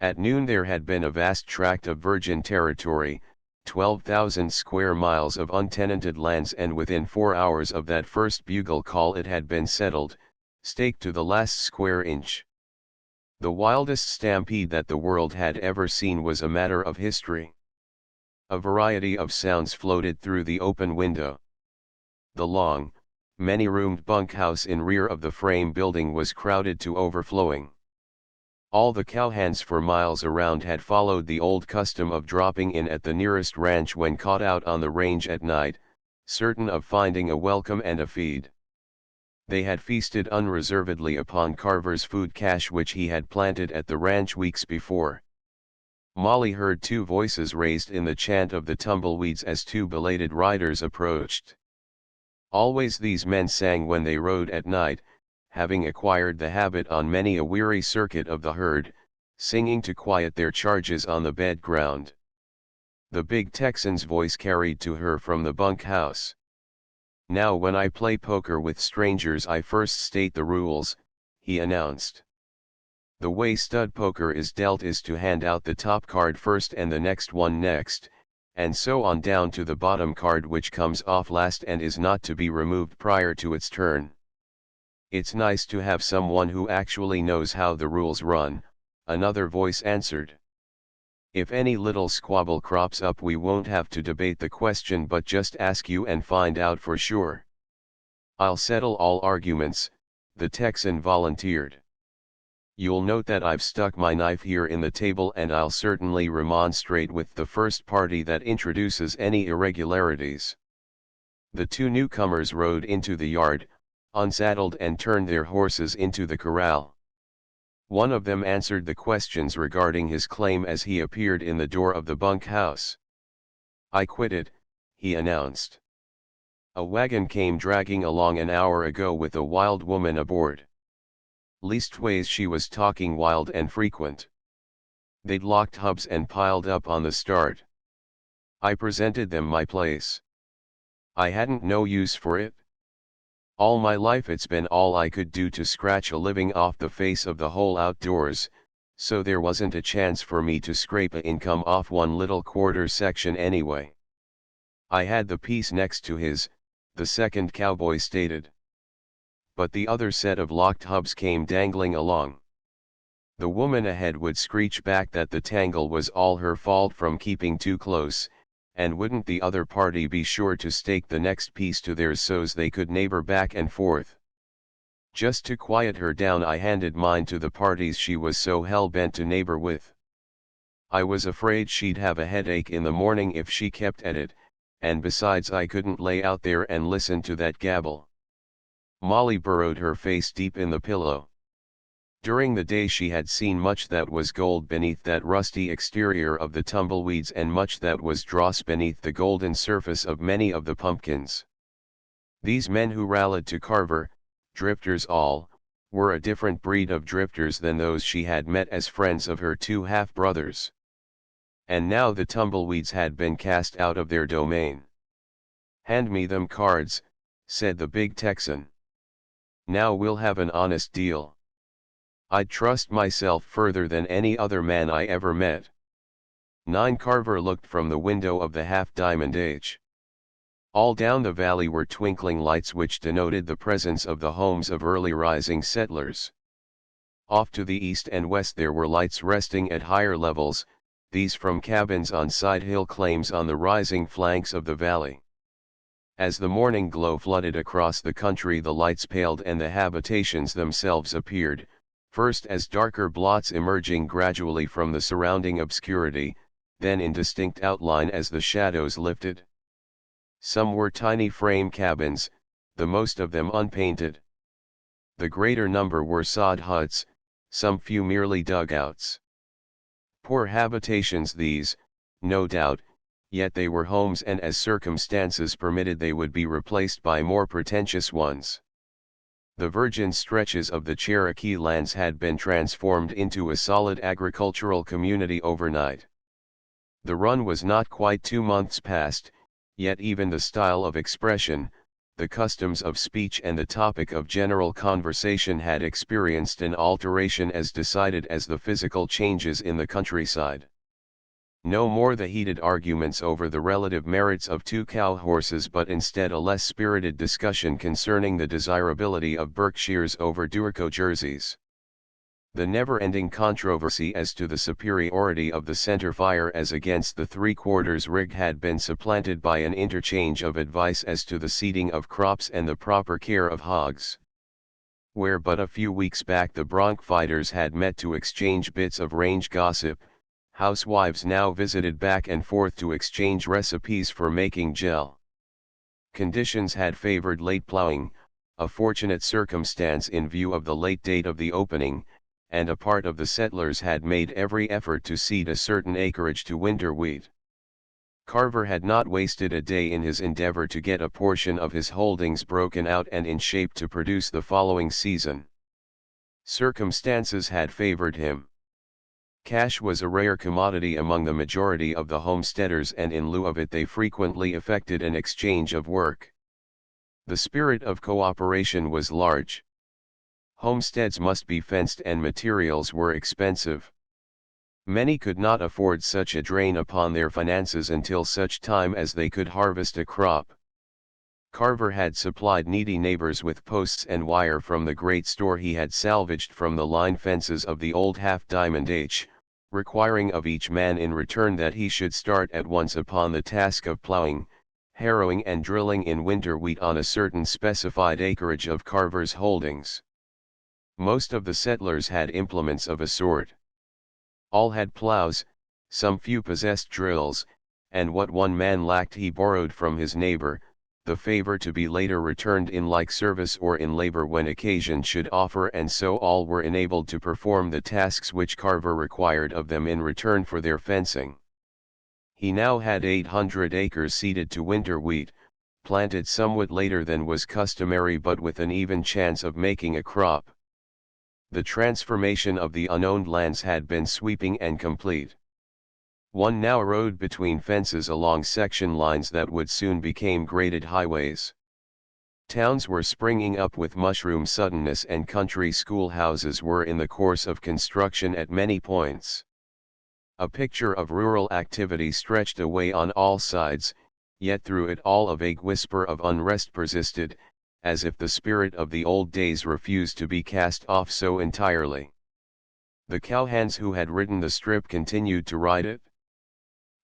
At noon there had been a vast tract of virgin territory, 12,000 square miles of untenanted lands, and within 4 hours of that first bugle call it had been settled, staked to the last square inch. The wildest stampede that the world had ever seen was a matter of history. A variety of sounds floated through the open window. The long, many-roomed bunkhouse in rear of the frame building was crowded to overflowing. All the cowhands for miles around had followed the old custom of dropping in at the nearest ranch when caught out on the range at night, certain of finding a welcome and a feed. They had feasted unreservedly upon Carver's food cache which he had planted at the ranch weeks before. Molly heard 2 voices raised in the chant of the Tumbleweeds as 2 belated riders approached. Always these men sang when they rode at night, having acquired the habit on many a weary circuit of the herd, singing to quiet their charges on the bed ground. The big Texan's voice carried to her from the bunkhouse. Now when I play poker with strangers I first state the rules, he announced. The way stud poker is dealt is to hand out the top card first and the next one next, and so on down to the bottom card which comes off last and is not to be removed prior to its turn. It's nice to have someone who actually knows how the rules run, another voice answered. If any little squabble crops up we won't have to debate the question but just ask you and find out for sure. I'll settle all arguments, the Texan volunteered. You'll note that I've stuck my knife here in the table and I'll certainly remonstrate with the first party that introduces any irregularities. The 2 newcomers rode into the yard, unsaddled and turned their horses into the corral. One of them answered the questions regarding his claim as he appeared in the door of the bunkhouse. I quit it, he announced. A wagon came dragging along an hour ago with a wild woman aboard. Leastways she was talking wild and frequent. They'd locked hubs and piled up on the start. I presented them my place. I hadn't no use for it. All my life it's been all I could do to scratch a living off the face of the whole outdoors, so there wasn't a chance for me to scrape a income off one little quarter section anyway. I had the piece next to his, the second cowboy stated. But the other set of locked hubs came dangling along. The woman ahead would screech back that the tangle was all her fault from keeping too close, and wouldn't the other party be sure to stake the next piece to theirs so's they could neighbor back and forth. Just to quiet her down I handed mine to the parties she was so hell-bent to neighbor with. I was afraid she'd have a headache in the morning if she kept at it, and besides I couldn't lay out there and listen to that gabble. Molly burrowed her face deep in the pillow. During the day she had seen much that was gold beneath that rusty exterior of the Tumbleweeds and much that was dross beneath the golden surface of many of the pumpkins. These men who rallied to Carver, drifters all, were a different breed of drifters than those she had met as friends of her 2 half-brothers. And now the Tumbleweeds had been cast out of their domain. "Hand me them cards," said the big Texan. Now we'll have an honest deal. I'd trust myself further than any other man I ever met. 9. Carver looked from the window of the half-diamond age. All down the valley were twinkling lights which denoted the presence of the homes of early rising settlers. Off to the east and west there were lights resting at higher levels, these from cabins on side hill claims on the rising flanks of the valley. As the morning glow flooded across the country, the lights paled and the habitations themselves appeared, first as darker blots emerging gradually from the surrounding obscurity, then in distinct outline as the shadows lifted. Some were tiny frame cabins, the most of them unpainted. The greater number were sod huts, some few merely dugouts. Poor habitations these, no doubt, yet they were homes, and as circumstances permitted they would be replaced by more pretentious ones. The virgin stretches of the Cherokee lands had been transformed into a solid agricultural community overnight. The run was not quite 2 months past, yet even the style of expression, the customs of speech and the topic of general conversation had experienced an alteration as decided as the physical changes in the countryside. No more the heated arguments over the relative merits of 2 cow horses, but instead a less spirited discussion concerning the desirability of Berkshires over Durco jerseys. The never-ending controversy as to the superiority of the center fire as against the 3/4 rig had been supplanted by an interchange of advice as to the seeding of crops and the proper care of hogs. Where but a few weeks back the bronc fighters had met to exchange bits of range gossip, housewives now visited back and forth to exchange recipes for making gel. Conditions had favored late plowing, a fortunate circumstance in view of the late date of the opening, and a part of the settlers had made every effort to seed a certain acreage to winter wheat. Carver had not wasted a day in his endeavor to get a portion of his holdings broken out and in shape to produce the following season. Circumstances had favored him. Cash was a rare commodity among the majority of the homesteaders, and in lieu of it they frequently effected an exchange of work. The spirit of cooperation was large. Homesteads must be fenced and materials were expensive. Many could not afford such a drain upon their finances until such time as they could harvest a crop. Carver had supplied needy neighbors with posts and wire from the great store he had salvaged from the line fences of the old half-diamond H, requiring of each man in return that he should start at once upon the task of plowing, harrowing and drilling in winter wheat on a certain specified acreage of Carver's holdings. Most of the settlers had implements of a sort. All had plows, some few possessed drills, and what one man lacked he borrowed from his neighbor, the favor to be later returned in like service or in labor when occasion should offer, and so all were enabled to perform the tasks which Carver required of them in return for their fencing. He now had 800 acres seeded to winter wheat, planted somewhat later than was customary but with an even chance of making a crop. The transformation of the unowned lands had been sweeping and complete. One now rode between fences along section lines that would soon become graded highways. Towns were springing up with mushroom suddenness, and country schoolhouses were in the course of construction at many points. A picture of rural activity stretched away on all sides, yet through it all a vague whisper of unrest persisted, as if the spirit of the old days refused to be cast off so entirely. The cowhands who had ridden the strip continued to ride it.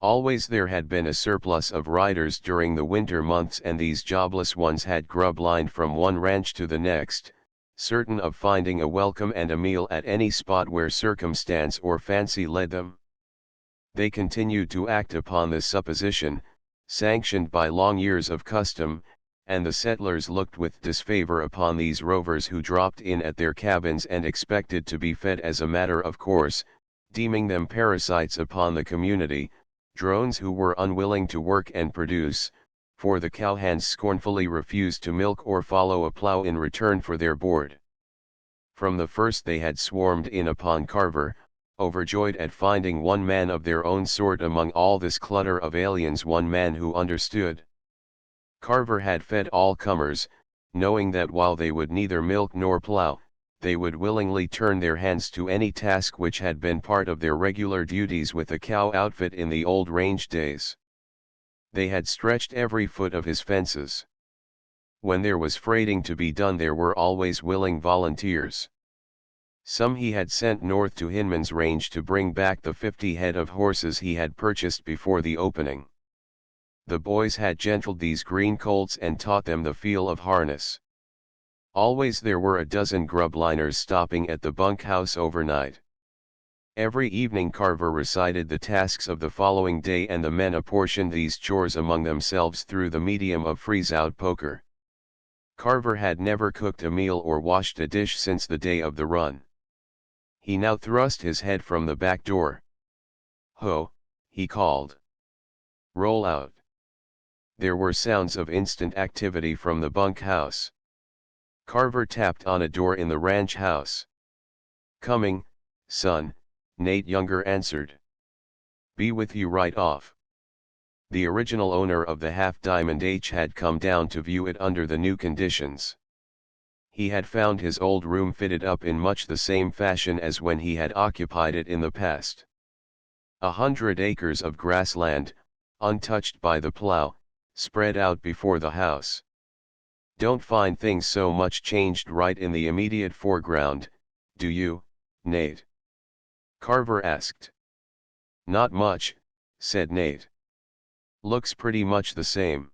Always there had been a surplus of riders during the winter months, and these jobless ones had grub-lined from one ranch to the next, certain of finding a welcome and a meal at any spot where circumstance or fancy led them. They continued to act upon this supposition, sanctioned by long years of custom, and the settlers looked with disfavor upon these rovers who dropped in at their cabins and expected to be fed as a matter of course, deeming them parasites upon the community, drones who were unwilling to work and produce, for the cowhands scornfully refused to milk or follow a plow in return for their board. From the first they had swarmed in upon Carver, overjoyed at finding one man of their own sort among all this clutter of aliens, one man who understood. Carver had fed all comers, knowing that while they would neither milk nor plow, they would willingly turn their hands to any task which had been part of their regular duties with a cow outfit in the old range days. They had stretched every foot of his fences. When there was freighting to be done, there were always willing volunteers. Some he had sent north to Hinman's range to bring back the 50 head of horses he had purchased before the opening. The boys had gentled these green colts and taught them the feel of harness. Always there were a dozen grubliners stopping at the bunkhouse overnight. Every evening Carver recited the tasks of the following day, and the men apportioned these chores among themselves through the medium of freeze-out poker. Carver had never cooked a meal or washed a dish since the day of the run. He now thrust his head from the back door. "Ho!" he called. "Roll out." There were sounds of instant activity from the bunkhouse. Carver tapped on a door in the ranch house. "Coming, son," Nate Younger answered. "Be with you right off." The original owner of the Half Diamond H had come down to view it under the new conditions. He had found his old room fitted up in much the same fashion as when he had occupied it in the past. 100 acres of grassland, untouched by the plow, spread out before the house. "Don't find things so much changed right in the immediate foreground, do you, Nate?" Carver asked. "Not much," said Nate. "Looks pretty much the same.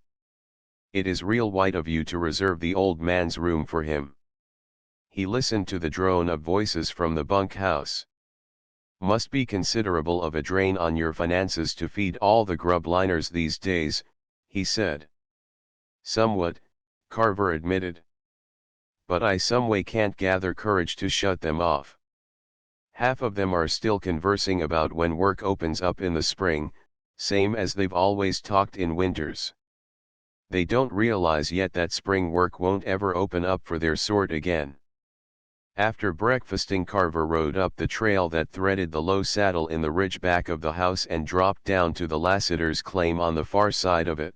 It is real white of you to reserve the old man's room for him." He listened to the drone of voices from the bunkhouse. "Must be considerable of a drain on your finances to feed all the grubliners these days," he said. "Somewhat," Carver admitted. "But I some way can't gather courage to shut them off. Half of them are still conversing about when work opens up in the spring, same as they've always talked in winters. They don't realize yet that spring work won't ever open up for their sort again." After breakfasting, Carver rode up the trail that threaded the low saddle in the ridge back of the house and dropped down to the Lassiter's claim on the far side of it.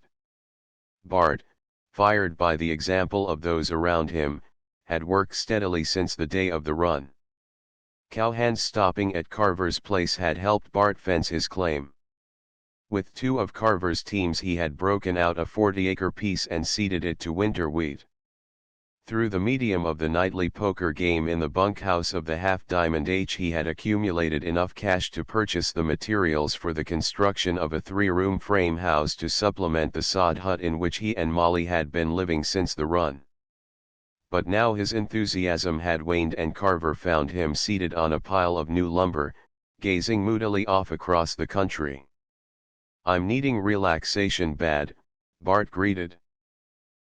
Bart, fired by the example of those around him, had worked steadily since the day of the run. Cowhands stopping at Carver's place had helped Bart fence his claim. With 2 of Carver's teams he had broken out a 40-acre piece and seeded it to winter wheat. Through the medium of the nightly poker game in the bunkhouse of the Half Diamond H, he had accumulated enough cash to purchase the materials for the construction of a 3-room frame house to supplement the sod hut in which he and Molly had been living since the run. But now his enthusiasm had waned, and Carver found him seated on a pile of new lumber, gazing moodily off across the country. "I'm needing relaxation bad," Bart greeted.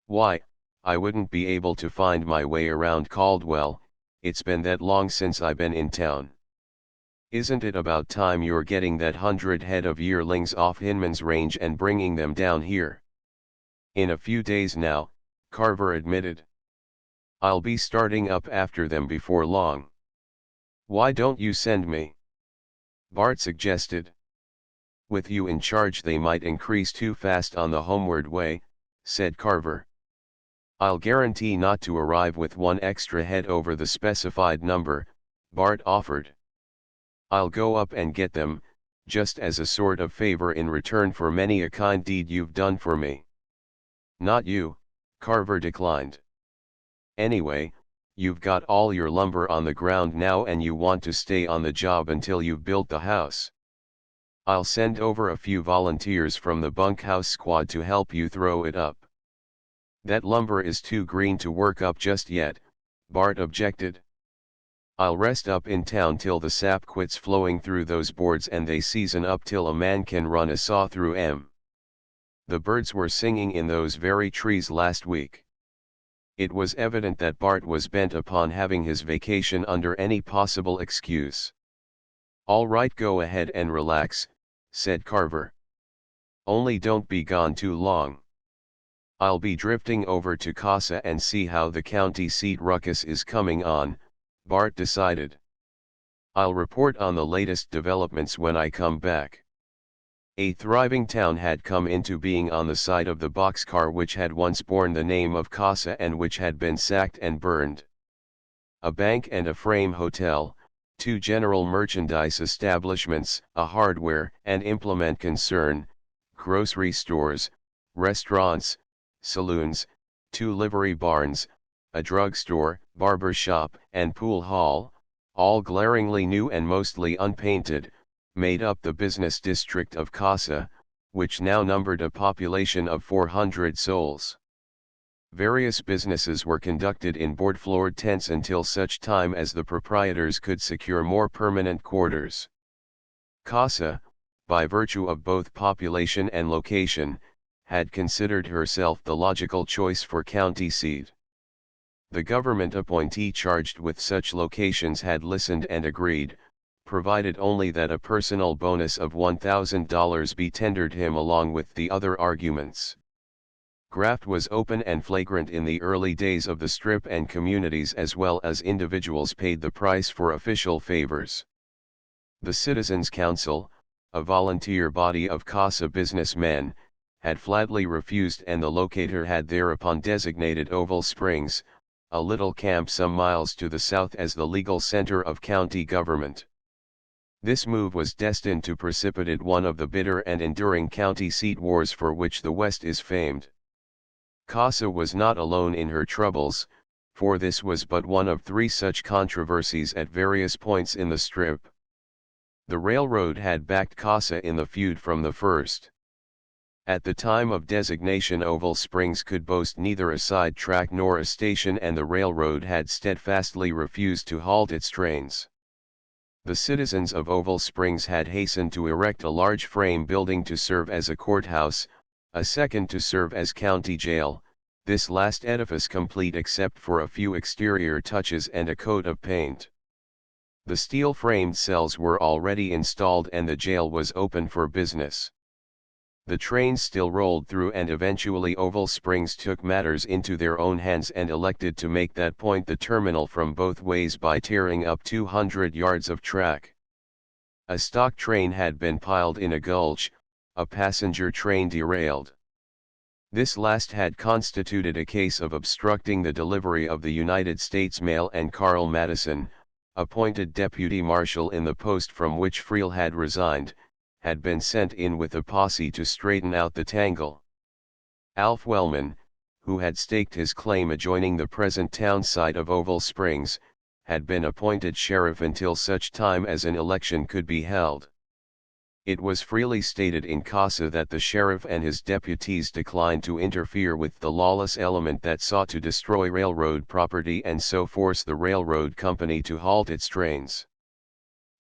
"Why, I wouldn't be able to find my way around Caldwell, it's been that long since I've been in town." "Isn't it about time you're getting that 100 head of yearlings off Hinman's range and bringing them down here?" "In a few days now," Carver admitted. "I'll be starting up after them before long." "Why don't you send me?" Bart suggested. "With you in charge they might increase too fast on the homeward way," said Carver. "I'll guarantee not to arrive with 1 extra head over the specified number," Bart offered. "I'll go up and get them, just as a sort of favor in return for many a kind deed you've done for me." "Not you," Carver declined. "Anyway, you've got all your lumber on the ground now and you want to stay on the job until you've built the house. I'll send over a few volunteers from the bunkhouse squad to help you throw it up." "That lumber is too green to work up just yet," Bart objected. "I'll rest up in town till the sap quits flowing through those boards and they season up till a man can run a saw through 'em. The birds were singing in those very trees last week." It was evident that Bart was bent upon having his vacation under any possible excuse. "All right, go ahead and relax," said Carver. "Only don't be gone too long." "I'll be drifting over to Casa and see how the county seat ruckus is coming on," Bart decided. "I'll report on the latest developments when I come back." A thriving town had come into being on the site of the boxcar which had once borne the name of Casa and which had been sacked and burned. A bank and a frame hotel, 2 general merchandise establishments, a hardware and implement concern, grocery stores, restaurants, saloons, 2 livery barns, a drugstore, barber shop, and pool hall, all glaringly new and mostly unpainted, made up the business district of Casa, which now numbered a population of 400 souls. Various businesses were conducted in board-floored tents until such time as the proprietors could secure more permanent quarters. Casa, by virtue of both population and location, had considered herself the logical choice for county seat. The government appointee charged with such locations had listened and agreed, provided only that a personal bonus of $1,000 be tendered him along with the other arguments. Graft was open and flagrant in the early days of the Strip, and communities as well as individuals paid the price for official favors. The Citizens' Council, a volunteer body of Casa businessmen, had flatly refused, and the locator had thereupon designated Oval Springs, a little camp some miles to the south, as the legal center of county government. This move was destined to precipitate one of the bitter and enduring county seat wars for which the West is famed. Casa was not alone in her troubles, for this was but one of 3 such controversies at various points in the Strip. The railroad had backed Casa in the feud from the first. At the time of designation, Oval Springs could boast neither a side track nor a station, and the railroad had steadfastly refused to halt its trains. The citizens of Oval Springs had hastened to erect a large frame building to serve as a courthouse, a second to serve as county jail, this last edifice complete except for a few exterior touches and a coat of paint. The steel-framed cells were already installed and the jail was open for business. The trains still rolled through, and eventually Oval Springs took matters into their own hands and elected to make that point the terminal from both ways by tearing up 200 yards of track. A stock train had been piled in a gulch, a passenger train derailed. This last had constituted a case of obstructing the delivery of the United States mail, and Carl Madison, appointed deputy marshal in the post from which Friel had resigned, had been sent in with a posse to straighten out the tangle. Alf Wellman, who had staked his claim adjoining the present town site of Oval Springs, had been appointed sheriff until such time as an election could be held. It was freely stated in Casa that the sheriff and his deputies declined to interfere with the lawless element that sought to destroy railroad property and so force the railroad company to halt its trains.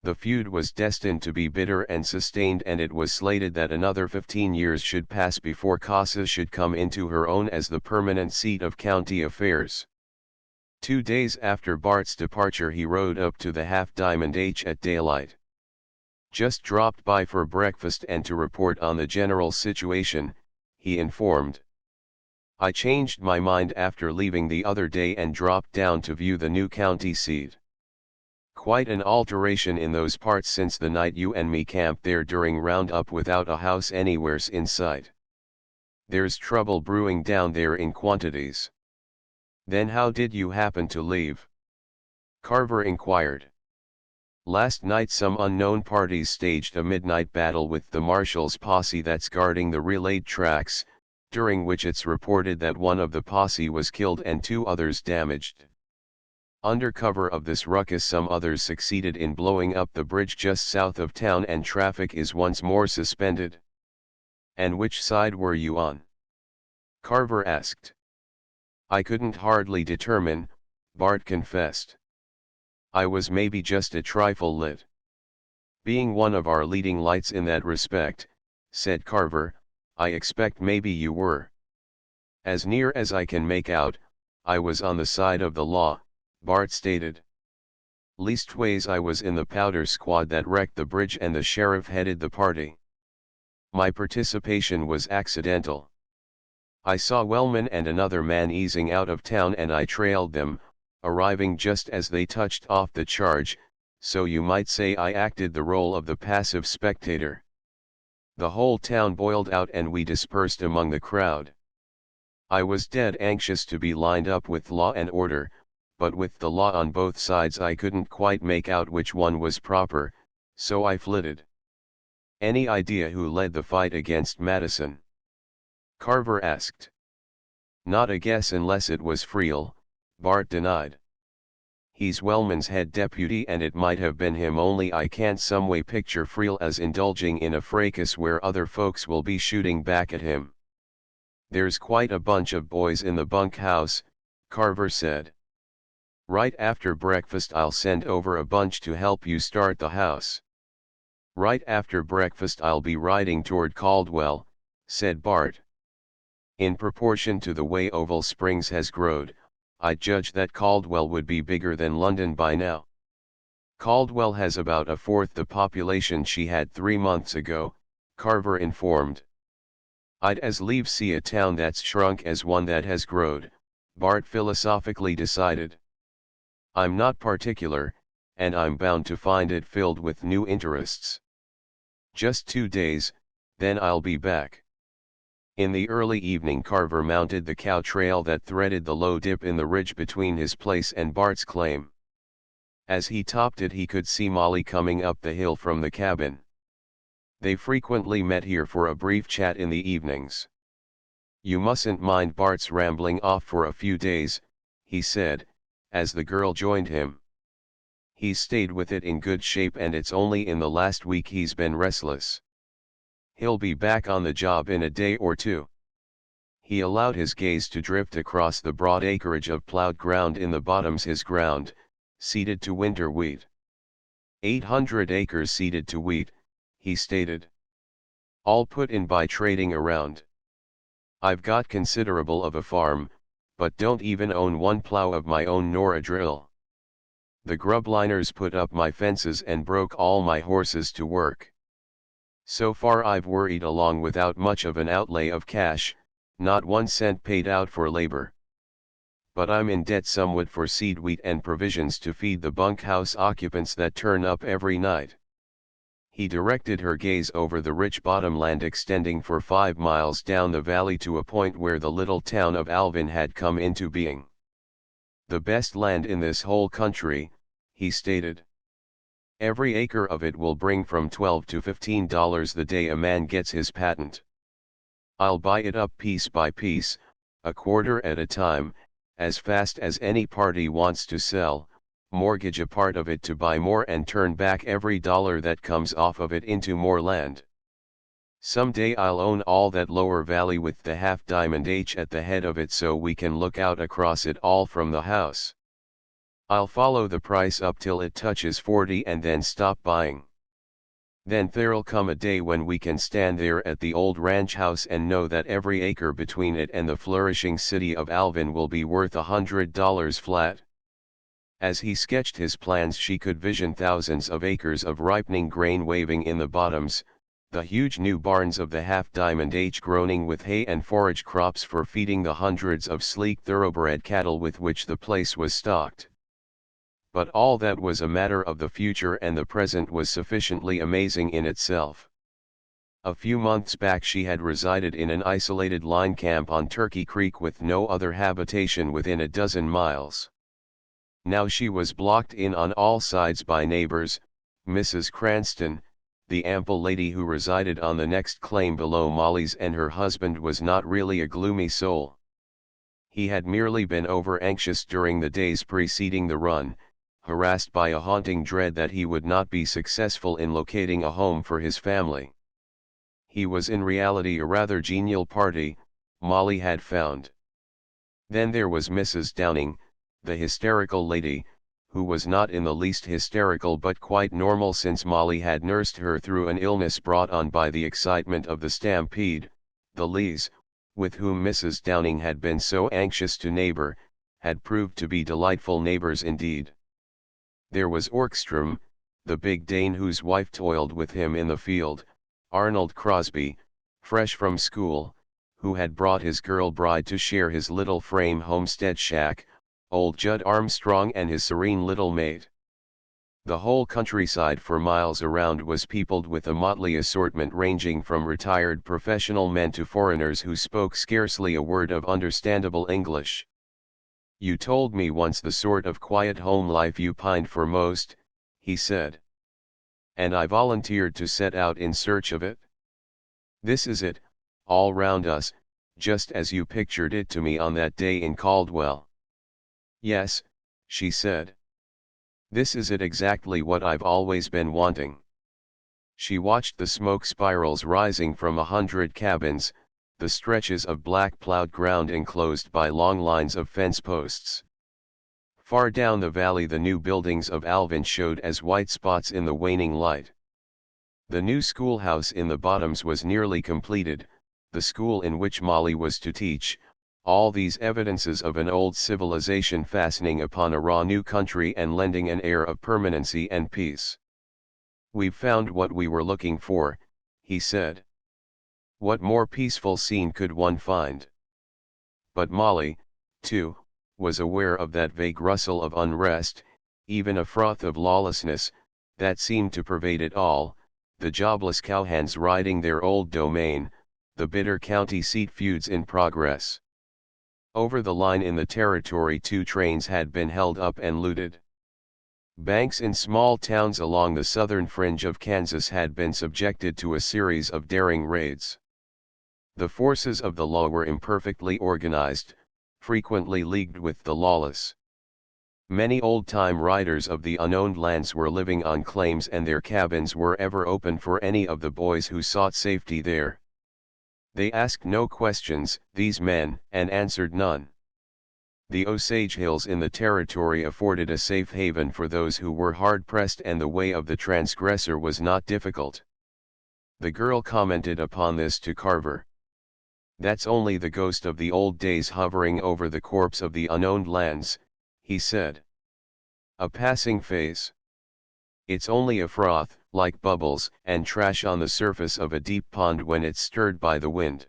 The feud was destined to be bitter and sustained, and it was slated that another 15 years should pass before Casa should come into her own as the permanent seat of county affairs. 2 days after Bart's departure he rode up to the Half Diamond H at daylight. "Just dropped by for breakfast and to report on the general situation," he informed. "I changed my mind after leaving the other day and dropped down to view the new county seat. Quite an alteration in those parts since the night you and me camped there during roundup without a house anywheres in sight. There's trouble brewing down there in quantities." "Then how did you happen to leave?" Carver inquired. "Last night some unknown parties staged a midnight battle with the marshal's posse that's guarding the relayed tracks, during which it's reported that one of the posse was killed and 2 others damaged. Under cover of this ruckus some others succeeded in blowing up the bridge just south of town and traffic is once more suspended." "And which side were you on?" Carver asked. "I couldn't hardly determine," Bart confessed. "I was maybe just a trifle lit." "Being one of our leading lights in that respect," said Carver, "I expect maybe you were." "As near as I can make out, I was on the side of the law," Bart stated. "Leastways I was in the powder squad that wrecked the bridge and the sheriff headed the party. My participation was accidental. I saw Wellman and another man easing out of town and I trailed them, arriving just as they touched off the charge, so you might say I acted the role of the passive spectator." The whole town boiled out and we dispersed among the crowd. I was dead anxious to be lined up with law and order, but with the law on both sides I couldn't quite make out which one was proper, so I flitted. Any idea who led the fight against Madison? Carver asked. Not a guess unless it was Friel, Bart denied. He's Wellman's head deputy and it might have been him, only I can't some way picture Friel as indulging in a fracas where other folks will be shooting back at him. There's quite a bunch of boys in the bunkhouse, Carver said. Right after breakfast I'll send over a bunch to help you start the house. Right after breakfast I'll be riding toward Caldwell, said Bart. In proportion to the way Oval Springs has growed, I'd judge that Caldwell would be bigger than London by now. Caldwell has about a fourth the population she had 3 months ago, Carver informed. I'd as lieve see a town that's shrunk as one that has growed, Bart philosophically decided. I'm not particular, and I'm bound to find it filled with new interests. Just 2 days, then I'll be back. In the early evening Carver mounted the cow trail that threaded the low dip in the ridge between his place and Bart's claim. As he topped it he could see Molly coming up the hill from the cabin. They frequently met here for a brief chat in the evenings. You mustn't mind Bart's rambling off for a few days, he said, as the girl joined him. He's stayed with it in good shape and it's only in the last week he's been restless. He'll be back on the job in a day or two. He allowed his gaze to drift across the broad acreage of plowed ground in the bottoms his ground, seeded to winter wheat. 800 acres seeded to wheat, he stated. All put in by trading around. I've got considerable of a farm, but don't even own one plow of my own nor a drill. The grubliners put up my fences and broke all my horses to work. So far I've worried along without much of an outlay of cash, not 1 cent paid out for labor. But I'm in debt somewhat for seed wheat and provisions to feed the bunkhouse occupants that turn up every night. He directed her gaze over the rich bottomland extending for 5 miles down the valley to a point where the little town of Alvin had come into being. The best land in this whole country, he stated. Every acre of it will bring from $12 to $15 the day a man gets his patent. I'll buy it up piece by piece, a quarter at a time, as fast as any party wants to sell, mortgage a part of it to buy more and turn back every dollar that comes off of it into more land. Someday I'll own all that lower valley with the half diamond H at the head of it so we can look out across it all from the house. I'll follow the price up till it touches 40 and then stop buying. Then there'll come a day when we can stand there at the old ranch house and know that every acre between it and the flourishing city of Alvin will be worth $100 flat. As he sketched his plans she could vision thousands of acres of ripening grain waving in the bottoms, the huge new barns of the half-diamond H groaning with hay and forage crops for feeding the hundreds of sleek thoroughbred cattle with which the place was stocked. But all that was a matter of the future and the present was sufficiently amazing in itself. A few months back she had resided in an isolated line camp on Turkey Creek with no other habitation within a dozen miles. Now she was blocked in on all sides by neighbors. Mrs. Cranston, the ample lady who resided on the next claim below Molly's, and her husband was not really a gloomy soul. He had merely been over-anxious during the days preceding the run, harassed by a haunting dread that he would not be successful in locating a home for his family. He was in reality a rather genial party, Molly had found. Then there was Mrs. Downing, the hysterical lady, who was not in the least hysterical but quite normal since Molly had nursed her through an illness brought on by the excitement of the stampede. The Lees, with whom Mrs. Downing had been so anxious to neighbor, had proved to be delightful neighbors indeed. There was Orkstrom, the big Dane whose wife toiled with him in the field, Arnold Crosby, fresh from school, who had brought his girl bride to share his little frame homestead shack, old Judd Armstrong and his serene little mate. The whole countryside for miles around was peopled with a motley assortment ranging from retired professional men to foreigners who spoke scarcely a word of understandable English. "You told me once the sort of quiet home life you pined for most," he said. "And I volunteered to set out in search of it. This is it, all round us, just as you pictured it to me on that day in Caldwell." "Yes," she said. "This is it, exactly what I've always been wanting." She watched the smoke spirals rising from 100 cabins, the stretches of black plowed ground enclosed by long lines of fence posts. Far down the valley the new buildings of Alvin showed as white spots in the waning light. The new schoolhouse in the Bottoms was nearly completed, the school in which Molly was to teach, all these evidences of an old civilization fastening upon a raw new country and lending an air of permanency and peace. "We've found what we were looking for," he said. "What more peaceful scene could one find?" But Molly, too, was aware of that vague rustle of unrest, even a froth of lawlessness, that seemed to pervade it all, the jobless cowhands riding their old domain, the bitter county seat feuds in progress. Over the line in the territory 2 trains had been held up and looted. Banks in small towns along the southern fringe of Kansas had been subjected to a series of daring raids. The forces of the law were imperfectly organized, frequently leagued with the lawless. Many old-time riders of the unowned lands were living on claims, and their cabins were ever open for any of the boys who sought safety there. They asked no questions, these men, and answered none. The Osage Hills in the territory afforded a safe haven for those who were hard-pressed, and the way of the transgressor was not difficult. The girl commented upon this to Carver. "That's only the ghost of the old days hovering over the corpse of the unowned lands," he said. "A passing phase. It's only a froth, like bubbles and trash on the surface of a deep pond when it's stirred by the wind."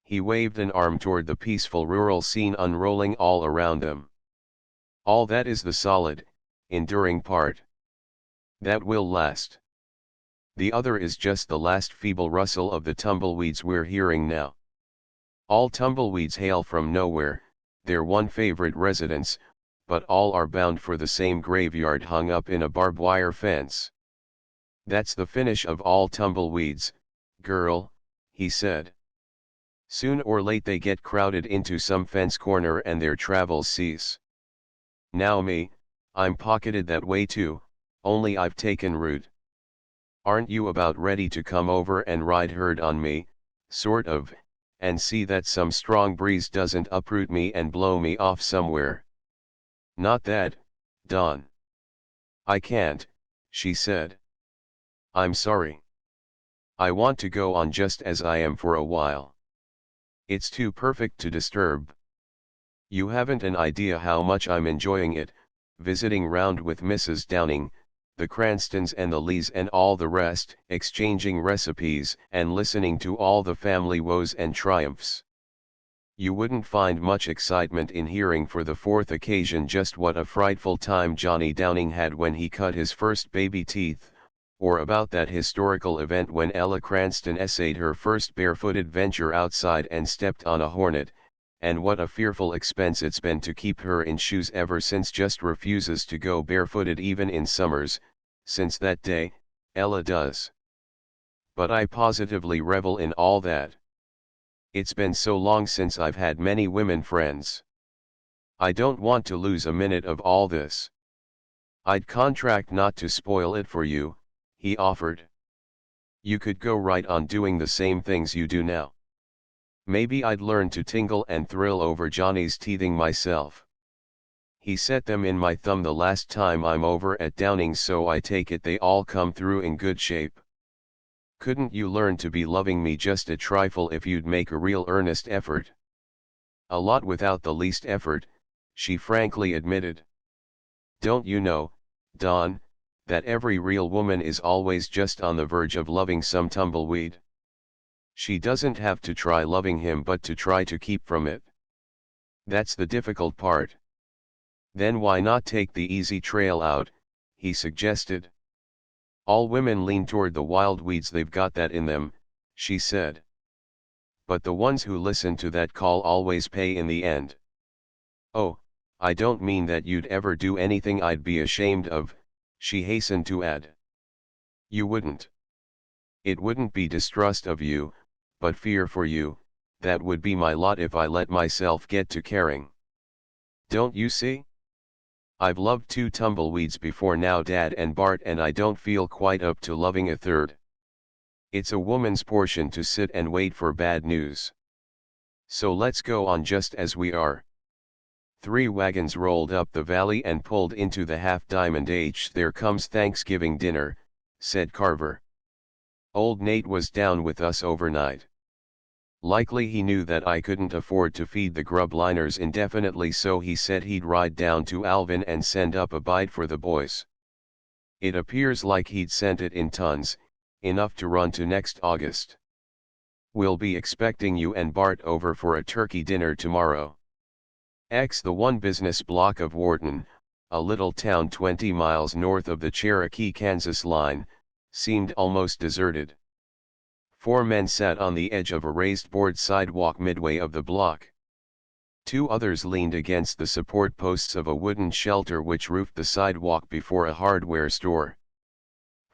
He waved an arm toward the peaceful rural scene unrolling all around them. "All that is the solid, enduring part. That will last. The other is just the last feeble rustle of the tumbleweeds we're hearing now. All tumbleweeds hail from nowhere, their one favorite residence, but all are bound for the same graveyard hung up in a barbed wire fence. That's the finish of all tumbleweeds, girl," he said. "Soon or late they get crowded into some fence corner and their travels cease. Now me, I'm pocketed that way too, only I've taken root. Aren't you about ready to come over and ride herd on me, sort of, and see that some strong breeze doesn't uproot me and blow me off somewhere?" "Not that, Dawn." "I can't," she said. "I'm sorry. I want to go on just as I am for a while. It's too perfect to disturb. You haven't an idea how much I'm enjoying it, visiting round with Mrs. Downing, the Cranstons and the Lees and all the rest, exchanging recipes and listening to all the family woes and triumphs. You wouldn't find much excitement in hearing for the 4th occasion just what a frightful time Johnny Downing had when he cut his first baby teeth, or about that historical event when Ella Cranston essayed her first barefooted venture outside and stepped on a hornet, and what a fearful expense it's been to keep her in shoes ever since, just refuses to go barefooted even in summers, since that day, Ella does. But I positively revel in all that. It's been so long since I've had many women friends. I don't want to lose a minute of all this. I'd contract not to spoil it for you," he offered. "You could go right on doing the same things you do now. Maybe I'd learn to tingle and thrill over Johnny's teething myself. He set them in my thumb the last time I'm over at Downing's, so I take it they all come through in good shape. Couldn't you learn to be loving me just a trifle if you'd make a real earnest effort?" "A lot without the least effort," she frankly admitted. "Don't you know, Dawn, that every real woman is always just on the verge of loving some tumbleweed? She doesn't have to try loving him but to try to keep from it. That's the difficult part. Then why not take the easy trail out, he suggested. All women lean toward the wild weeds, they've got that in them, she said. But the ones who listen to that call always pay in the end. Oh, I don't mean that you'd ever do anything I'd be ashamed of, she hastened to add. You wouldn't. It wouldn't be distrust of you, but fear for you, that would be my lot if I let myself get to caring. Don't you see? I've loved 2 tumbleweeds before now, Dad and Bart, and I don't feel quite up to loving a third. It's a woman's portion to sit and wait for bad news. So let's go on just as we are. 3 wagons rolled up the valley and pulled into the Half Diamond. There comes Thanksgiving dinner, said Carver. Old Nate was down with us overnight. Likely he knew that I couldn't afford to feed the grub liners indefinitely, so he said he'd ride down to Alvin and send up a bite for the boys. It appears like he'd sent it in tons, enough to run to next August. We'll be expecting you and Bart over for a turkey dinner tomorrow. The one business block of Wharton, a little town 20 miles north of the Cherokee-Kansas line, seemed almost deserted. 4 men sat on the edge of a raised board sidewalk midway of the block. 2 others leaned against the support posts of a wooden shelter which roofed the sidewalk before a hardware store.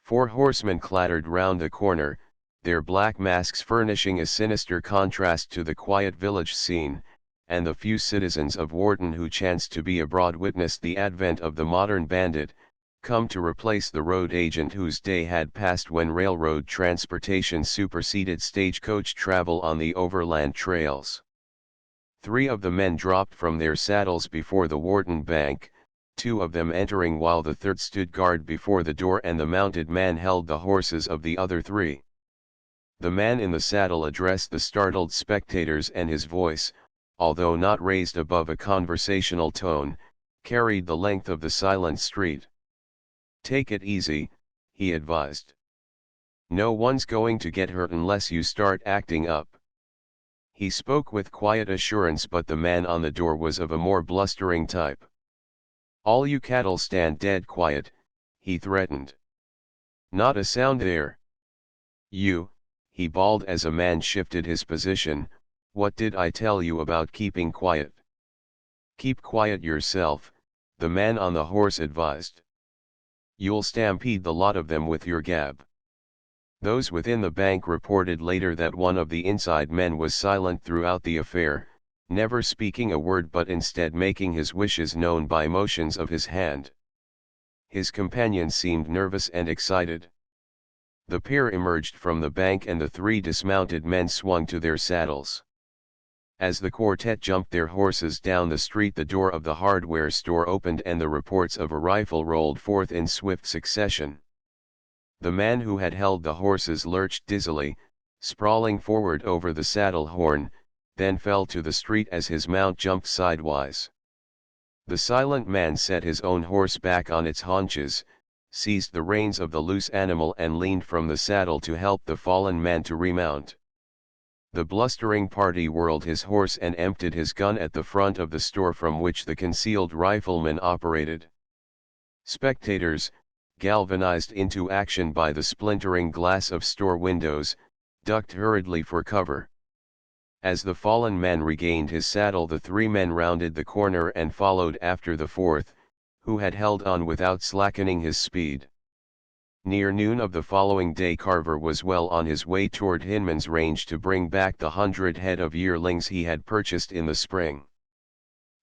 4 horsemen clattered round the corner, their black masks furnishing a sinister contrast to the quiet village scene, and the few citizens of Wharton who chanced to be abroad witnessed the advent of the modern bandit, come to replace the road agent whose day had passed when railroad transportation superseded stagecoach travel on the overland trails. 3 of the men dropped from their saddles before the Wharton bank, 2 of them entering while the third stood guard before the door, and the mounted man held the horses of the other 3. The man in the saddle addressed the startled spectators, and his voice, although not raised above a conversational tone, carried the length of the silent street. Take it easy, he advised. No one's going to get hurt unless you start acting up. He spoke with quiet assurance, but the man on the door was of a more blustering type. All you cattle stand dead quiet, he threatened. Not a sound there. You, he bawled as a man shifted his position, what did I tell you about keeping quiet? Keep quiet yourself, the man on the horse advised. You'll stampede the lot of them with your gab. Those within the bank reported later that one of the inside men was silent throughout the affair, never speaking a word but instead making his wishes known by motions of his hand. His companion seemed nervous and excited. The pair emerged from the bank and the 3 dismounted men swung to their saddles. As the quartet jumped their horses down the street, the door of the hardware store opened and the reports of a rifle rolled forth in swift succession. The man who had held the horses lurched dizzily, sprawling forward over the saddle horn, then fell to the street as his mount jumped sidewise. The silent man set his own horse back on its haunches, seized the reins of the loose animal and leaned from the saddle to help the fallen man to remount. The blustering party whirled his horse and emptied his gun at the front of the store from which the concealed rifleman operated. Spectators, galvanized into action by the splintering glass of store windows, ducked hurriedly for cover. As the fallen man regained his saddle, the 3 men rounded the corner and followed after the 4th, who had held on without slackening his speed. Near noon of the following day, Carver was well on his way toward Hinman's Range to bring back the 100 head of yearlings he had purchased in the spring.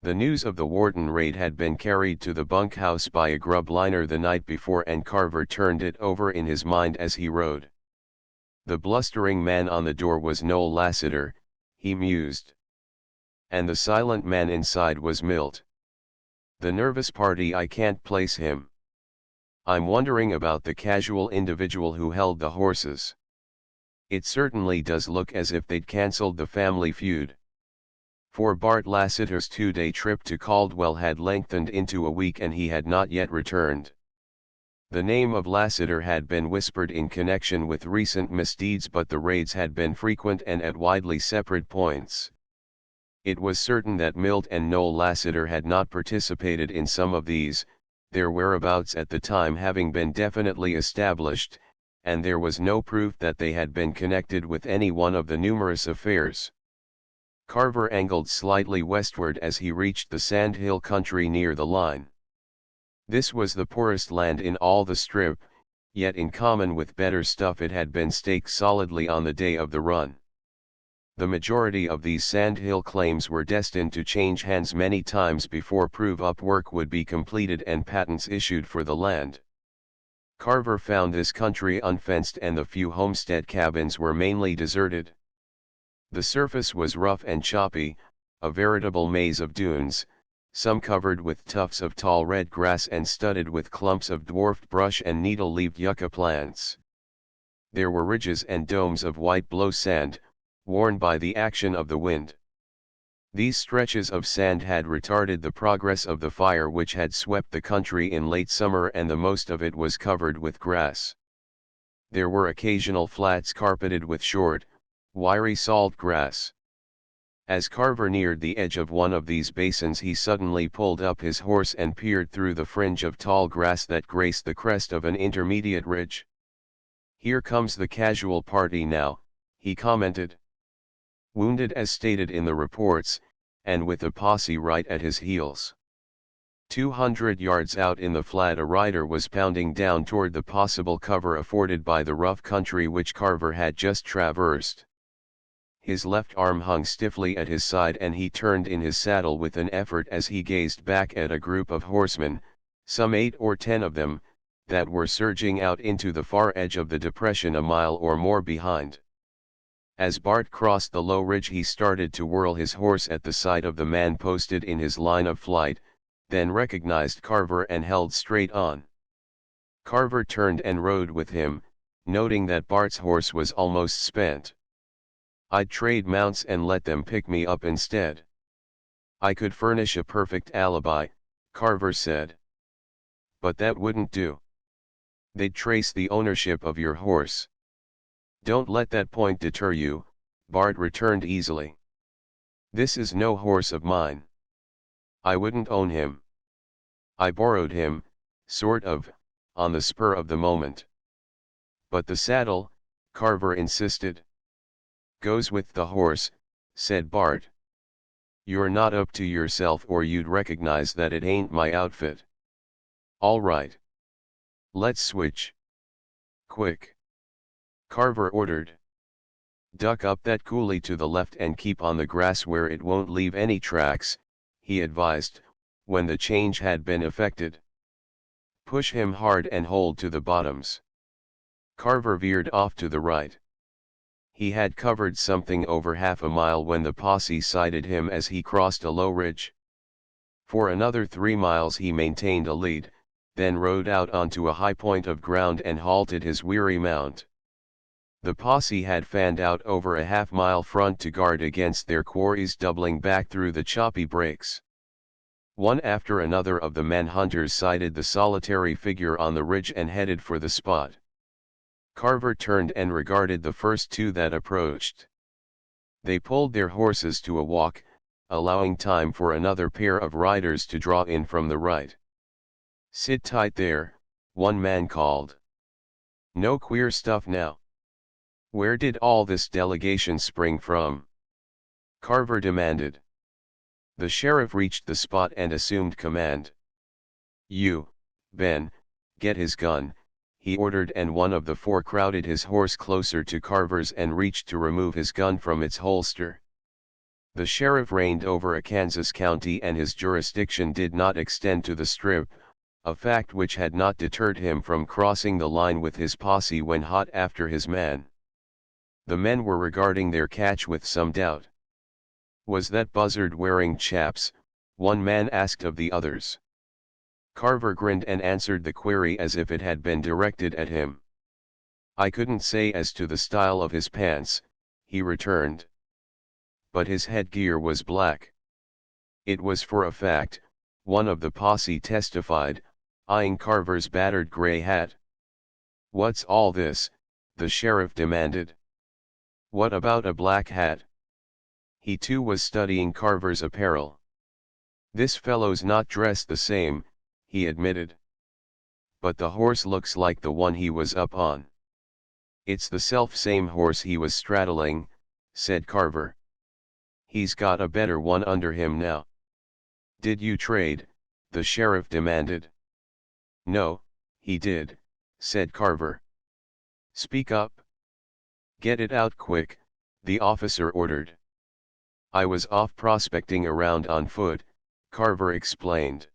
The news of the Wharton raid had been carried to the bunkhouse by a grub liner the night before, and Carver turned it over in his mind as he rode. The blustering man on the door was Noel Lassiter, he mused. And the silent man inside was Milt. The nervous party, I can't place him. I'm wondering about the casual individual who held the horses. It certainly does look as if they'd cancelled the family feud. For Bart Lassiter's 2-day trip to Caldwell had lengthened into a week and he had not yet returned. The name of Lassiter had been whispered in connection with recent misdeeds, but the raids had been frequent and at widely separate points. It was certain that Milt and Noel Lassiter had not participated in some of these, their whereabouts at the time having been definitely established, and there was no proof that they had been connected with any one of the numerous affairs. Carver angled slightly westward as he reached the sandhill country near the line. This was the poorest land in all the strip, yet in common with better stuff it had been staked solidly on the day of the run. The majority of these sandhill claims were destined to change hands many times before prove-up work would be completed and patents issued for the land. Carver found this country unfenced and the few homestead cabins were mainly deserted. The surface was rough and choppy, a veritable maze of dunes, some covered with tufts of tall red grass and studded with clumps of dwarfed brush and needle-leaved yucca plants. There were ridges and domes of white blow sand, worn by the action of the wind. These stretches of sand had retarded the progress of the fire which had swept the country in late summer, and the most of it was covered with grass. There were occasional flats carpeted with short, wiry salt grass. As Carver neared the edge of one of these basins he suddenly pulled up his horse and peered through the fringe of tall grass that graced the crest of an intermediate ridge. "Here comes the casual party now," he commented. Wounded as stated in the reports, and with a posse right at his heels. 200 yards out in the flat a rider was pounding down toward the possible cover afforded by the rough country which Carver had just traversed. His left arm hung stiffly at his side and he turned in his saddle with an effort as he gazed back at a group of horsemen, some 8 or 10 of them, that were surging out into the far edge of the depression a mile or more behind. As Bart crossed the low ridge he started to whirl his horse at the sight of the man posted in his line of flight, then recognized Carver and held straight on. Carver turned and rode with him, noting that Bart's horse was almost spent. "I'd trade mounts and let them pick me up instead. I could furnish a perfect alibi," Carver said. "But that wouldn't do. They'd trace the ownership of your horse." "Don't let that point deter you," Bart returned easily. "This is no horse of mine. I wouldn't own him. I borrowed him, sort of, on the spur of the moment." "But the saddle," Carver insisted. "Goes with the horse," said Bart. "You're not up to yourself or you'd recognize that it ain't my outfit." "All right. Let's switch. Quick," Carver ordered. "Duck up that coulee to the left and keep on the grass where it won't leave any tracks," he advised, when the change had been effected. "Push him hard and hold to the bottoms." Carver veered off to the right. He had covered something over half a mile when the posse sighted him as he crossed a low ridge. For another 3 miles he maintained a lead, then rode out onto a high point of ground and halted his weary mount. The posse had fanned out over a half-mile front to guard against their quarries doubling back through the choppy breaks. One after another of the manhunters sighted the solitary figure on the ridge and headed for the spot. Carver turned and regarded the first 2 that approached. They pulled their horses to a walk, allowing time for another pair of riders to draw in from the right. "Sit tight there," one man called. "No queer stuff now." "Where did all this delegation spring from?" Carver demanded. The sheriff reached the spot and assumed command. "You, Ben, get his gun," he ordered, and one of the 4 crowded his horse closer to Carver's and reached to remove his gun from its holster. The sheriff reigned over a Kansas county and his jurisdiction did not extend to the Strip, a fact which had not deterred him from crossing the line with his posse when hot after his man. The men were regarding their catch with some doubt. "Was that buzzard-wearing chaps?" one man asked of the others. Carver grinned and answered the query as if it had been directed at him. "I couldn't say as to the style of his pants," he returned. "But his headgear was black." It was for a fact, one of the posse testified, eyeing Carver's battered gray hat. "What's all this?" the sheriff demanded. "What about a black hat?" He too was studying Carver's apparel. "This fellow's not dressed the same," he admitted. But the horse looks like the one he was up on. It's the self-same horse he was straddling, said Carver. He's got a better one under him now. Did you trade? The sheriff demanded. No, he did, said Carver. Speak up. Get it out quick, the officer ordered. I was off prospecting around on foot, Carver explained.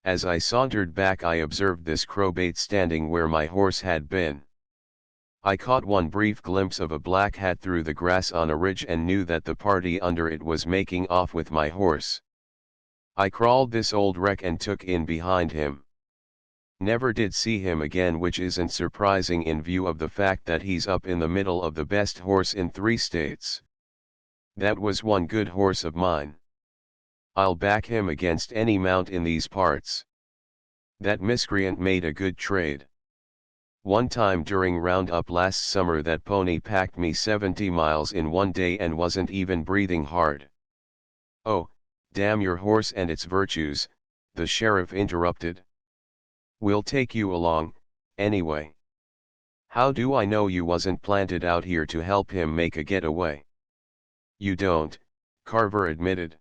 As I sauntered back, I observed this crowbait standing where my horse had been. I caught one brief glimpse of a black hat through the grass on a ridge and knew that the party under it was making off with my horse. I crawled this old wreck and took in behind him. Never did see him again, which isn't surprising in view of the fact that he's up in the middle of the best horse in 3 states. That was one good horse of mine. I'll back him against any mount in these parts. That miscreant made a good trade. One time during roundup last summer, that pony packed me 70 miles in one day and wasn't even breathing hard. Oh, damn your horse and its virtues, the sheriff interrupted. We'll take you along, anyway. How do I know you wasn't planted out here to help him make a getaway? You don't, Carver admitted.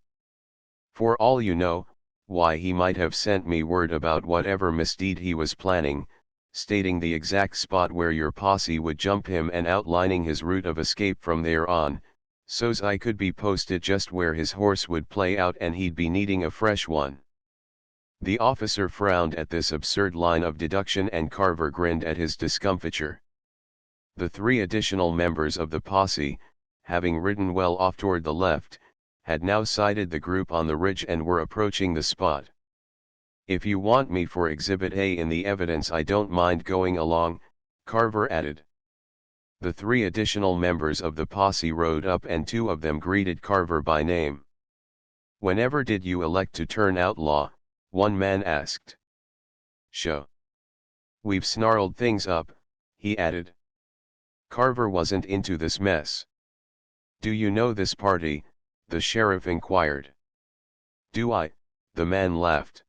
For all you know, why, he might have sent me word about whatever misdeed he was planning, stating the exact spot where your posse would jump him and outlining his route of escape from there on, so's I could be posted just where his horse would play out and he'd be needing a fresh one. The officer frowned at this absurd line of deduction and Carver grinned at his discomfiture. The 3 additional members of the posse, having ridden well off toward the left, had now sighted the group on the ridge and were approaching the spot. If you want me for Exhibit A in the evidence, I don't mind going along, Carver added. The 3 additional members of the posse rode up and 2 of them greeted Carver by name. Whenever did you elect to turn outlaw? One man asked. Show. We've snarled things up, he added. Carver wasn't into this mess. Do you know this party? The sheriff inquired. Do I? The man laughed.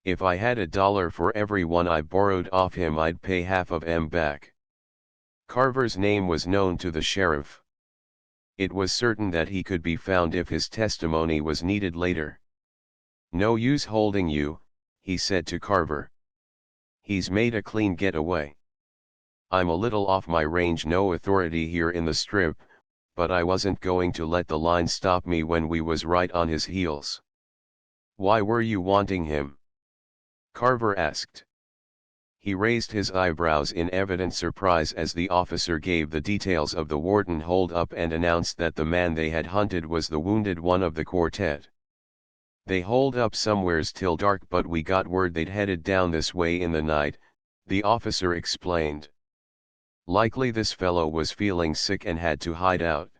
If I had $1 for every one I borrowed off him, I'd pay half of 'em back. Carver's name was known to the sheriff. It was certain that he could be found if his testimony was needed later. No use holding you, he said to Carver. He's made a clean getaway. I'm a little off my range, no authority here in the Strip, but I wasn't going to let the line stop me when we was right on his heels. Why were you wanting him? Carver asked. He raised his eyebrows in evident surprise as the officer gave the details of the Wharton hold-up and announced that the man they had hunted was the wounded one of the quartet. They holed up somewheres till dark, but we got word they'd headed down this way in the night, the officer explained. Likely this fellow was feeling sick and had to hide out.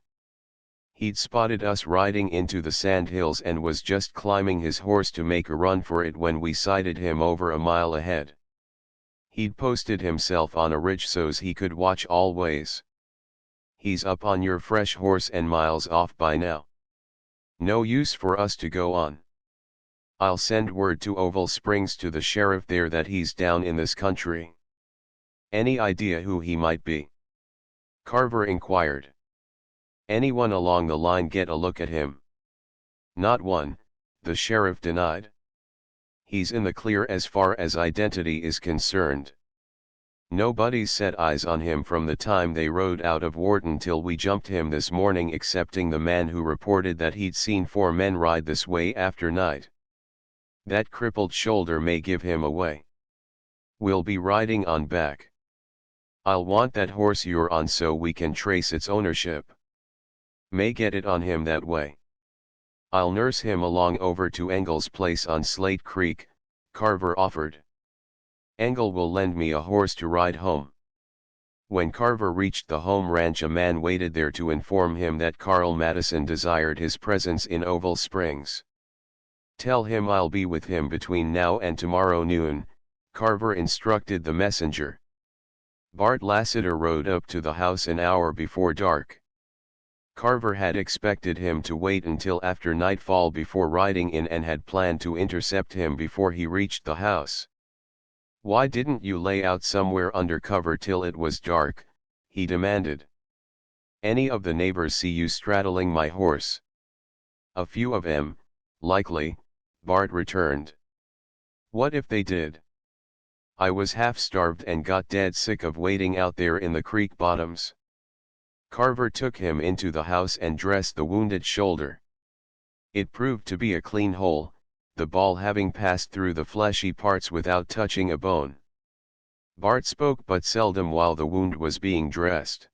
He'd spotted us riding into the sandhills and was just climbing his horse to make a run for it when we sighted him over a mile ahead. He'd posted himself on a ridge so's he could watch all ways. He's up on your fresh horse and miles off by now. No use for us to go on. I'll send word to Oval Springs to the sheriff there that he's down in this country. Any idea who he might be? Carver inquired. Anyone along the line get a look at him? Not one, the sheriff denied. He's in the clear as far as identity is concerned. Nobody's set eyes on him from the time they rode out of Wharton till we jumped him this morning, excepting the man who reported that he'd seen 4 men ride this way after night. That crippled shoulder may give him away. We'll be riding on back. I'll want that horse you're on so we can trace its ownership. May get it on him that way. I'll nurse him along over to Engel's place on Slate Creek, Carver offered. Engel will lend me a horse to ride home. When Carver reached the home ranch, a man waited there to inform him that Carl Madison desired his presence in Oval Springs. Tell him I'll be with him between now and tomorrow noon, Carver instructed the messenger. Bart Lassiter rode up to the house an hour before dark. Carver had expected him to wait until after nightfall before riding in and had planned to intercept him before he reached the house. "Why didn't you lay out somewhere under cover till it was dark?" he demanded. "Any of the neighbors see you straddling my horse?" "A few of 'em, likely," Bart returned. "What if they did? I was half-starved and got dead sick of waiting out there in the creek bottoms." Carver took him into the house and dressed the wounded shoulder. It proved to be a clean hole, the ball having passed through the fleshy parts without touching a bone. Bart spoke but seldom while the wound was being dressed.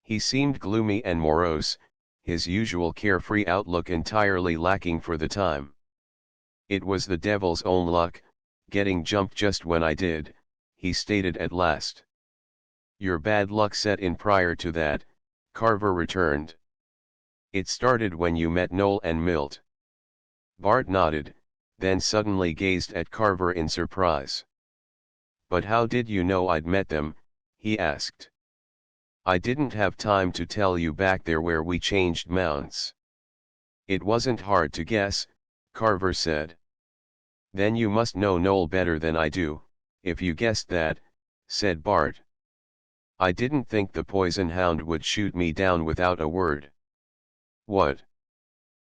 He seemed gloomy and morose, his usual carefree outlook entirely lacking for the time. "It was the devil's own luck, getting jumped just when I did," he stated at last. "Your bad luck set in prior to that," Carver returned. "It started when you met Noel and Milt." Bart nodded, then suddenly gazed at Carver in surprise. "But how did you know I'd met them?" he asked. "I didn't have time to tell you back there where we changed mounts." "It wasn't hard to guess," Carver said. "Then you must know Noel better than I do, if you guessed that," said Bart. "I didn't think the poison hound would shoot me down without a word." "What?"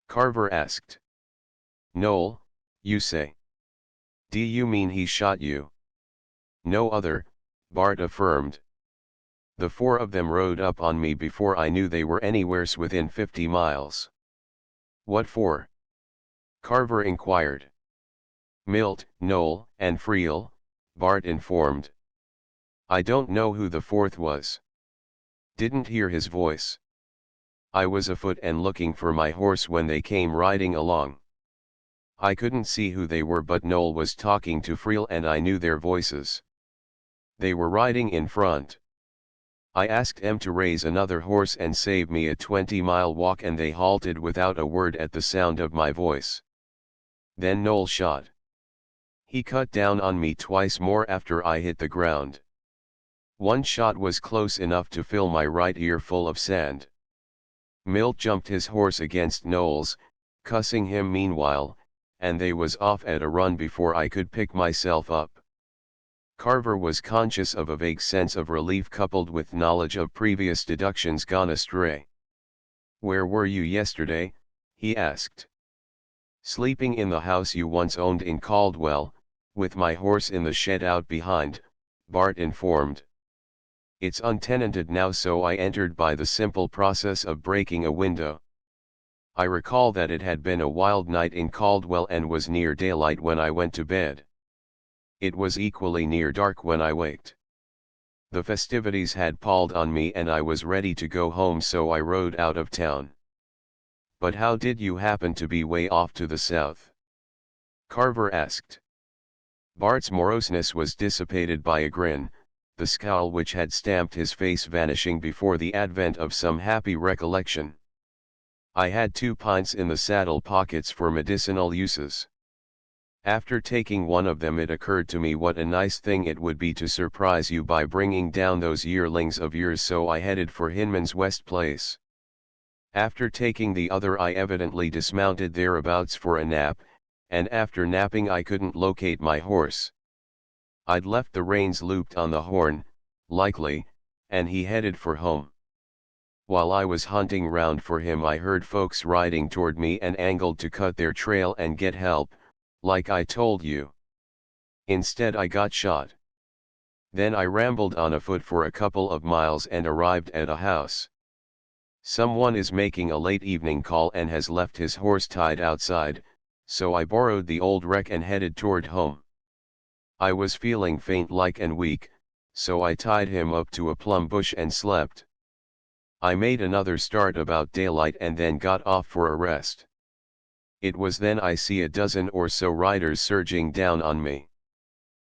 Carver asked. "Noel, you say? Do you mean he shot you?" "No other," Bart affirmed. "The four of them rode up on me before I knew they were anywheres within 50 miles. "What for?" Carver inquired. "Milt, Noel, and Friel," Bart informed. "I don't know who the fourth was. Didn't hear his voice. I was afoot and looking for my horse when they came riding along. I couldn't see who they were, but Noel was talking to Friel and I knew their voices. They were riding in front. I asked them to raise another horse and save me a 20-mile walk and they halted without a word at the sound of my voice. Then Noel shot. He cut down on me twice more after I hit the ground. One shot was close enough to fill my right ear full of sand. Milt jumped his horse against Noel's, cussing him meanwhile, and they was off at a run before I could pick myself up." Carver was conscious of a vague sense of relief coupled with knowledge of previous deductions gone astray. "Where were you yesterday?" he asked. "Sleeping in the house you once owned in Caldwell, with my horse in the shed out behind," Bart informed. "It's untenanted now, so I entered by the simple process of breaking a window. I recall that it had been a wild night in Caldwell and was near daylight when I went to bed. It was equally near dark when I waked. The festivities had palled on me and I was ready to go home, so I rode out of town." "But how did you happen to be way off to the south?" Carver asked. Bart's moroseness was dissipated by a grin, the scowl which had stamped his face vanishing before the advent of some happy recollection. "I had 2 pints in the saddle pockets for medicinal uses. After taking one of them it occurred to me what a nice thing it would be to surprise you by bringing down those yearlings of yours, so I headed for Hinman's West Place. After taking the other I evidently dismounted thereabouts for a nap, and after napping I couldn't locate my horse. I'd left the reins looped on the horn, likely, and he headed for home. While I was hunting round for him I heard folks riding toward me and angled to cut their trail and get help, like I told you. Instead I got shot. Then I rambled on afoot for a couple of miles and arrived at a house. Someone is making a late evening call and has left his horse tied outside, so I borrowed the old wreck and headed toward home. I was feeling faint-like and weak, so I tied him up to a plum bush and slept. I made another start about daylight and then got off for a rest. It was then I see a dozen or so riders surging down on me.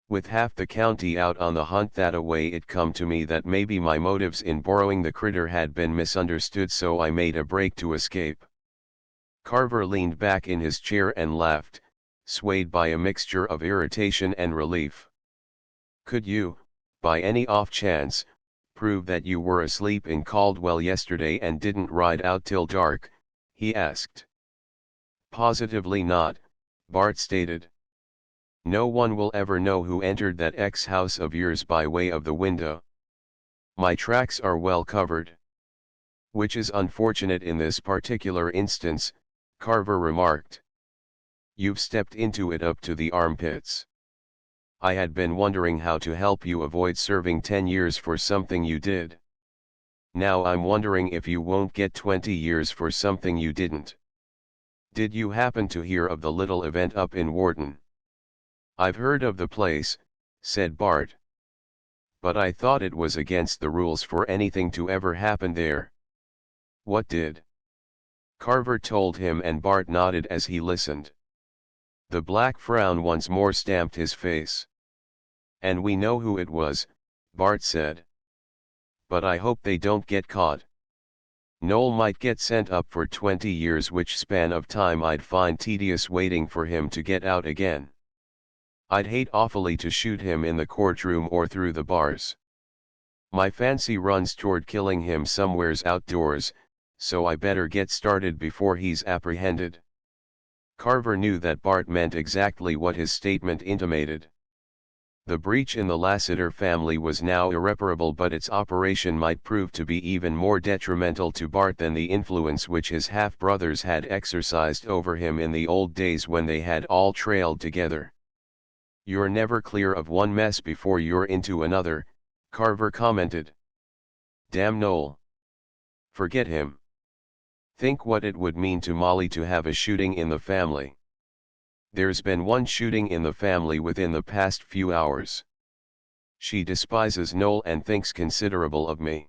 With half the county out on the hunt that away it come to me that maybe my motives in borrowing the critter had been misunderstood, so I made a break to escape." Carver leaned back in his chair and laughed, swayed by a mixture of irritation and relief. "Could you, by any off chance, prove that you were asleep in Caldwell yesterday and didn't ride out till dark?" he asked. "Positively not," Bart stated. "No one will ever know who entered that house of yours by way of the window. My tracks are well covered." "Which is unfortunate in this particular instance," Carver remarked. "You've stepped into it up to the armpits. I had been wondering how to help you avoid serving 10 years for something you did. Now I'm wondering if you won't get 20 years for something you didn't. Did you happen to hear of the little event up in Wharton?" "I've heard of the place," said Bart. "But I thought it was against the rules for anything to ever happen there." "What did?" Carver told him, and Bart nodded as he listened. The black frown once more stamped his face. "And we know who it was," Bart said. "But I hope they don't get caught. Noel might get sent up for 20 years, which span of time I'd find tedious waiting for him to get out again. I'd hate awfully to shoot him in the courtroom or through the bars. My fancy runs toward killing him somewheres outdoors, so I better get started before he's apprehended." Carver knew that Bart meant exactly what his statement intimated. The breach in the Lassiter family was now irreparable, but its operation might prove to be even more detrimental to Bart than the influence which his half-brothers had exercised over him in the old days when they had all trailed together. "You're never clear of one mess before you're into another," Carver commented. "Damn Noel. Forget him. Think what it would mean to Molly to have a shooting in the family. There's been one shooting in the family within the past few hours. She despises Noel and thinks considerable of me.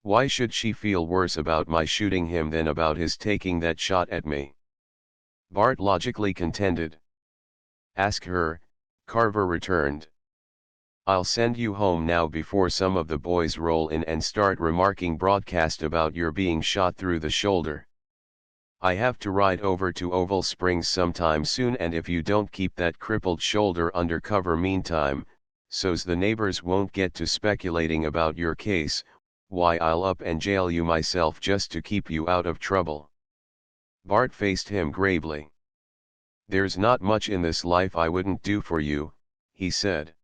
Why should she feel worse about my shooting him than about his taking that shot at me?" Bart logically contended. "Ask her," Carver returned. "I'll send you home now before some of the boys roll in and start remarking broadcast about your being shot through the shoulder. I have to ride over to Oval Springs sometime soon, and if you don't keep that crippled shoulder under cover meantime, so's the neighbors won't get to speculating about your case, why I'll up and jail you myself just to keep you out of trouble." Bart faced him gravely. "There's not much in this life I wouldn't do for you," he said.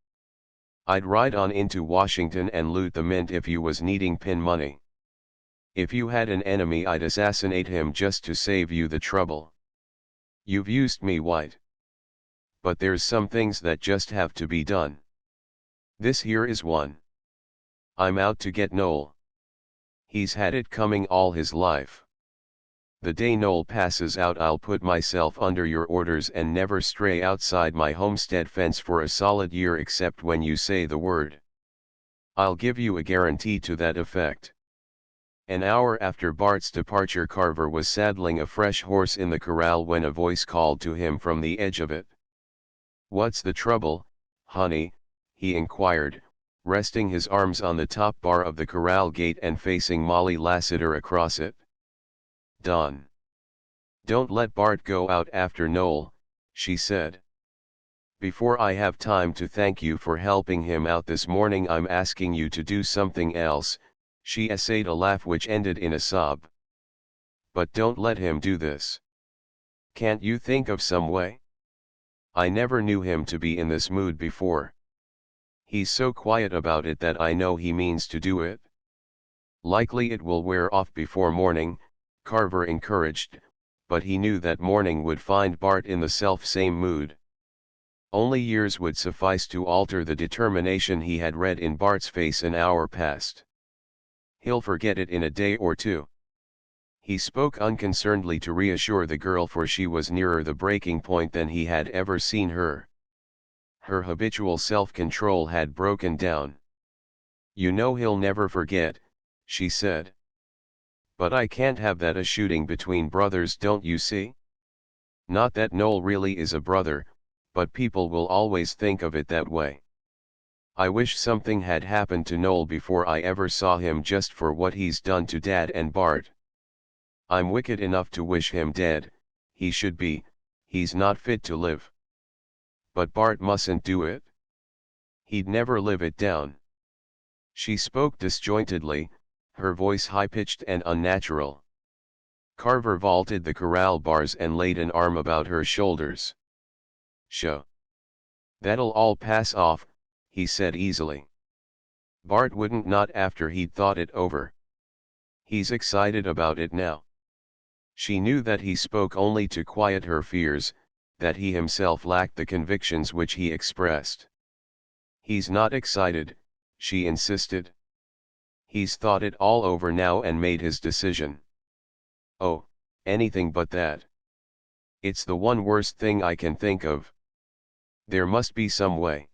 "I'd ride on into Washington and loot the mint if you was needing pin money. If you had an enemy I'd assassinate him just to save you the trouble. You've used me, White. But there's some things that just have to be done. This here is one. I'm out to get Noel. He's had it coming all his life. The day Noel passes out I'll put myself under your orders and never stray outside my homestead fence for a solid year except when you say the word. I'll give you a guarantee to that effect." An hour after Bart's departure, Carver was saddling a fresh horse in the corral when a voice called to him from the edge of it. "What's the trouble, honey?" he inquired, resting his arms on the top bar of the corral gate and facing Molly Lassiter across it. "Don. Don't let Bart go out after Noel," she said. "Before I have time to thank you for helping him out this morning, I'm asking you to do something else." She essayed a laugh which ended in a sob. "But don't let him do this. Can't you think of some way? I never knew him to be in this mood before. He's so quiet about it that I know he means to do it." "Likely it will wear off before morning," Carver encouraged, but he knew that morning would find Bart in the self-same mood. Only years would suffice to alter the determination he had read in Bart's face an hour past. "He'll forget it in a day or two." He spoke unconcernedly to reassure the girl, for she was nearer the breaking point than he had ever seen her. Her habitual self-control had broken down. "You know he'll never forget," she said. "But I can't have that a shooting between brothers, don't you see? Not that Noel really is a brother, but people will always think of it that way. I wish something had happened to Noel before I ever saw him, just for what he's done to Dad and Bart. I'm wicked enough to wish him dead. He should be, he's not fit to live. But Bart mustn't do it. He'd never live it down." She spoke disjointedly, her voice high-pitched and unnatural. Carver vaulted the corral bars and laid an arm about her shoulders. "Sho. That'll all pass off," he said easily. Bart wouldn't not after he'd thought it over. He's excited about it now. She knew that he spoke only to quiet her fears, that he himself lacked the convictions which he expressed. "He's not excited," she insisted. "He's thought it all over now and made his decision." "Oh, anything but that. It's the one worst thing I can think of. There must be some way.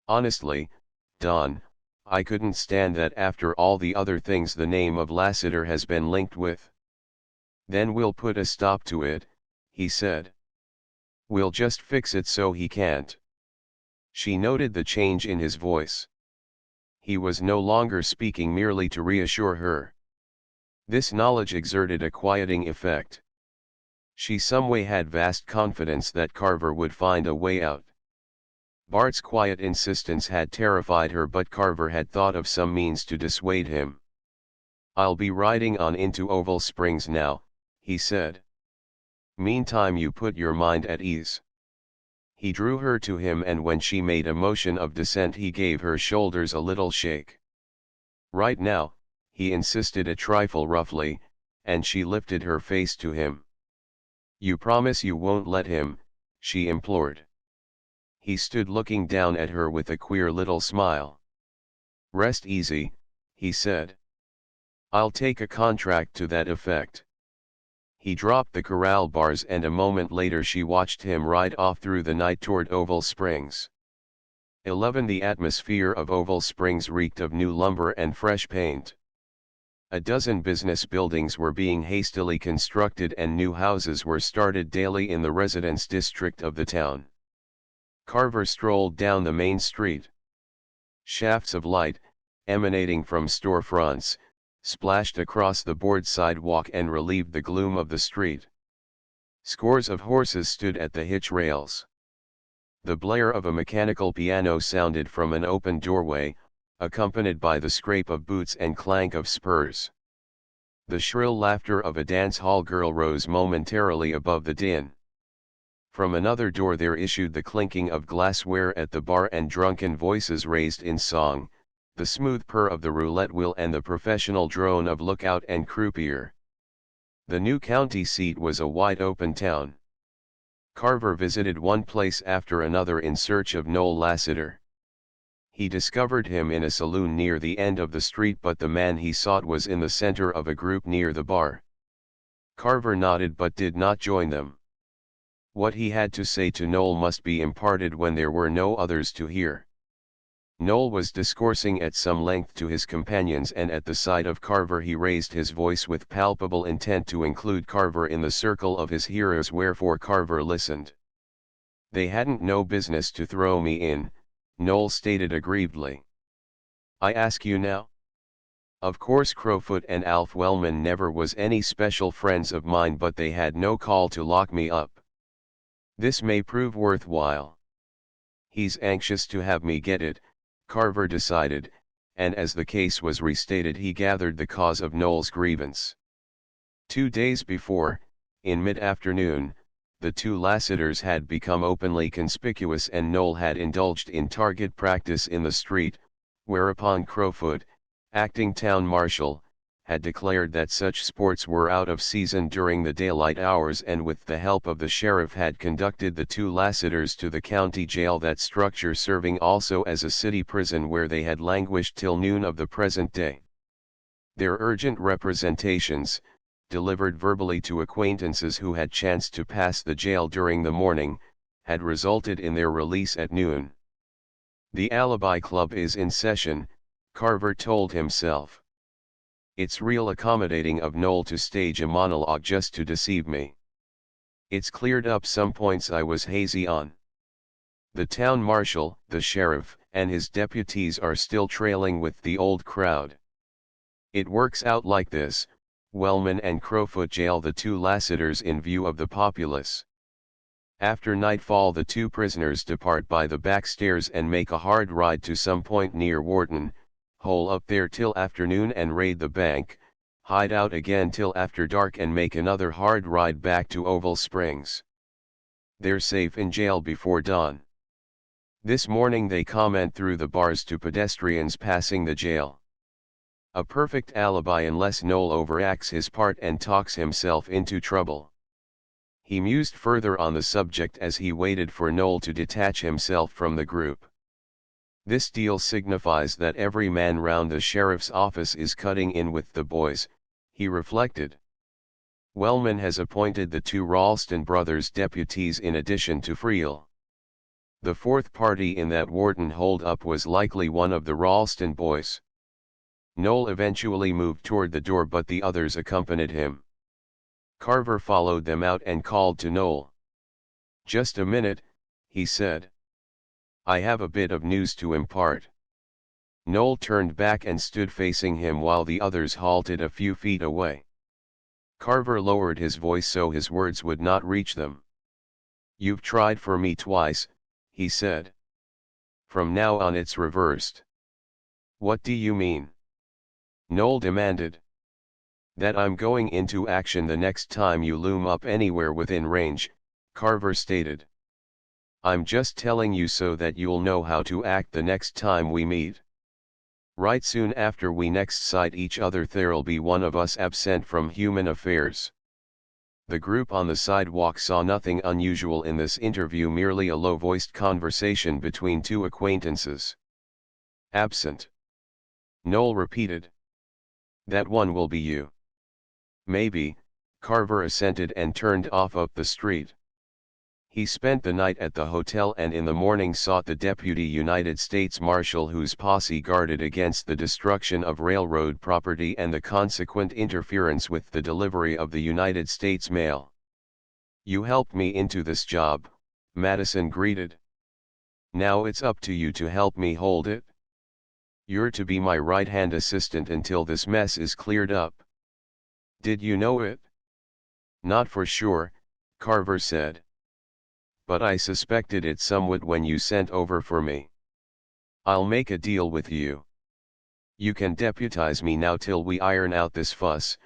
Honestly, Don, I couldn't stand that after all the other things the name of Lassiter has been linked with." "Then we'll put a stop to it," he said. "We'll just fix it so he can't." She noted the change in his voice. He was no longer speaking merely to reassure her. This knowledge exerted a quieting effect. She someway had vast confidence that Carver would find a way out. Bart's quiet insistence had terrified her, but Carver had thought of some means to dissuade him. "I'll be riding on into Oval Springs now," he said. "Meantime you put your mind at ease." He drew her to him, and when she made a motion of dissent he gave her shoulders a little shake. "Right now," he insisted a trifle roughly, and she lifted her face to him. "You promise you won't let him?" she implored. He stood looking down at her with a queer little smile. "Rest easy," he said. "I'll take a contract to that effect." He dropped the corral bars, and a moment later she watched him ride off through the night toward Oval Springs. 11 The atmosphere of Oval Springs reeked of new lumber and fresh paint. A dozen business buildings were being hastily constructed and new houses were started daily in the residence district of the town. Carver strolled down the main street. Shafts of light, emanating from storefronts, splashed across the board sidewalk and relieved the gloom of the street. Scores of horses stood at the hitch rails. The blare of a mechanical piano sounded from an open doorway, accompanied by the scrape of boots and clank of spurs. The shrill laughter of a dance hall girl rose momentarily above the din. From another door there issued the clinking of glassware at the bar and drunken voices raised in song, the smooth purr of the roulette wheel and the professional drone of lookout and croupier. The new county seat was a wide-open town. Carver visited one place after another in search of Noel Lassiter. He discovered him in a saloon near the end of the street, but the man he sought was in the center of a group near the bar. Carver nodded but did not join them. What he had to say to Noel must be imparted when there were no others to hear. Noel was discoursing at some length to his companions, and at the sight of Carver he raised his voice with palpable intent to include Carver in the circle of his hearers, wherefore Carver listened. "They hadn't no business to throw me in," Noel stated aggrievedly. "I ask you now? Of course Crowfoot and Alf Wellman never was any special friends of mine, but they had no call to lock me up. This may prove worthwhile. He's anxious to have me get it," Carver decided, and as the case was restated he gathered the cause of Noel's grievance. 2 days before, in mid-afternoon, the two Lassiters had become openly conspicuous and Noel had indulged in target practice in the street, whereupon Crowfoot, acting town marshal, had declared that such sports were out of season during the daylight hours, and with the help of the sheriff had conducted the two Lassiters to the county jail, that structure serving also as a city prison where they had languished till noon of the present day. Their urgent representations, delivered verbally to acquaintances who had chanced to pass the jail during the morning, had resulted in their release at noon. "The Alibi Club is in session," Carver told himself. "It's real accommodating of Noel to stage a monologue just to deceive me. It's cleared up some points I was hazy on. The town marshal, the sheriff, and his deputies are still trailing with the old crowd. It works out like this: Wellman and Crowfoot jail the two Lassiters in view of the populace. After nightfall the two prisoners depart by the back stairs and make a hard ride to some point near Wharton, hole up there till afternoon and raid the bank, hide out again till after dark and make another hard ride back to Oval Springs. They're safe in jail before dawn. This morning they comment through the bars to pedestrians passing the jail. A perfect alibi unless Noel overacts his part and talks himself into trouble. He mused further on the subject as he waited for Noel to detach himself from the group. This deal signifies that every man round the sheriff's office is cutting in with the boys, he reflected. Wellman has appointed the two Ralston brothers deputies in addition to Friel. The fourth party in that Wharton hold-up was likely one of the Ralston boys. Noel eventually moved toward the door but the others accompanied him. Carver followed them out and called to Noel. "Just a minute," he said. "I have a bit of news to impart." Noel turned back and stood facing him while the others halted a few feet away. Carver lowered his voice so his words would not reach them. "You've tried for me twice," he said. "From now on it's reversed." "What do you mean?" Noel demanded. "That I'm going into action the next time you loom up anywhere within range," Carver stated. "I'm just telling you so that you'll know how to act the next time we meet. Right soon after we next sight each other there'll be one of us absent from human affairs." The group on the sidewalk saw nothing unusual in this interview, merely a low-voiced conversation between two acquaintances. "Absent?" Noel repeated. "That one will be you." "Maybe," Carver assented and turned off up the street. He spent the night at the hotel and in the morning sought the Deputy United States Marshal whose posse guarded against the destruction of railroad property and the consequent interference with the delivery of the United States mail. "You helped me into this job," Madison greeted. "Now it's up to you to help me hold it. You're to be my right-hand assistant until this mess is cleared up." "Did you know it?" "Not for sure," Carver said. "But I suspected it somewhat when you sent over for me. I'll make a deal with you. You can deputize me now till we iron out this fuss,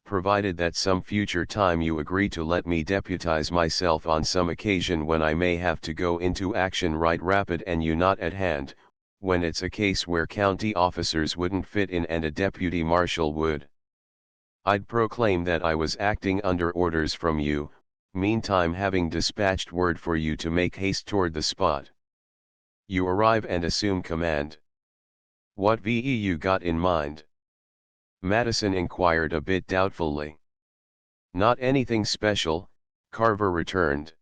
provided that some future time you agree to let me deputize myself on some occasion when I may have to go into action right rapid and you not at hand, when it's a case where county officers wouldn't fit in and a deputy marshal would. I'd proclaim that I was acting under orders from you, meantime having dispatched word for you to make haste toward the spot. You arrive and assume command. What VE you got in mind?" Madison inquired a bit doubtfully. "Not anything special," Carver returned.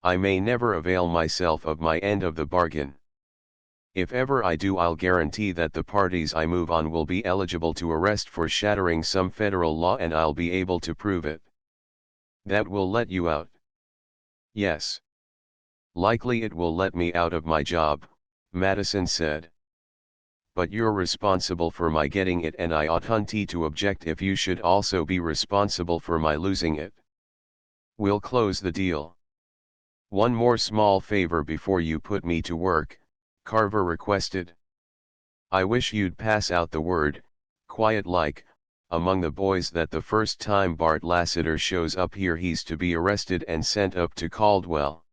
"I may never avail myself of my end of the bargain. If ever I do, I'll guarantee that the parties I move on will be eligible to arrest for shattering some federal law and I'll be able to prove it." "That will let you out?" "Yes. Likely it will let me out of my job," Madison said. "But you're responsible for my getting it and I oughtn't to object if you should also be responsible for my losing it. We'll close the deal." "One more small favor before you put me to work," Carver requested. "I wish you'd pass out the word, quiet-like, among the boys that the first time Bart Lassiter shows up here he's to be arrested and sent up to Caldwell."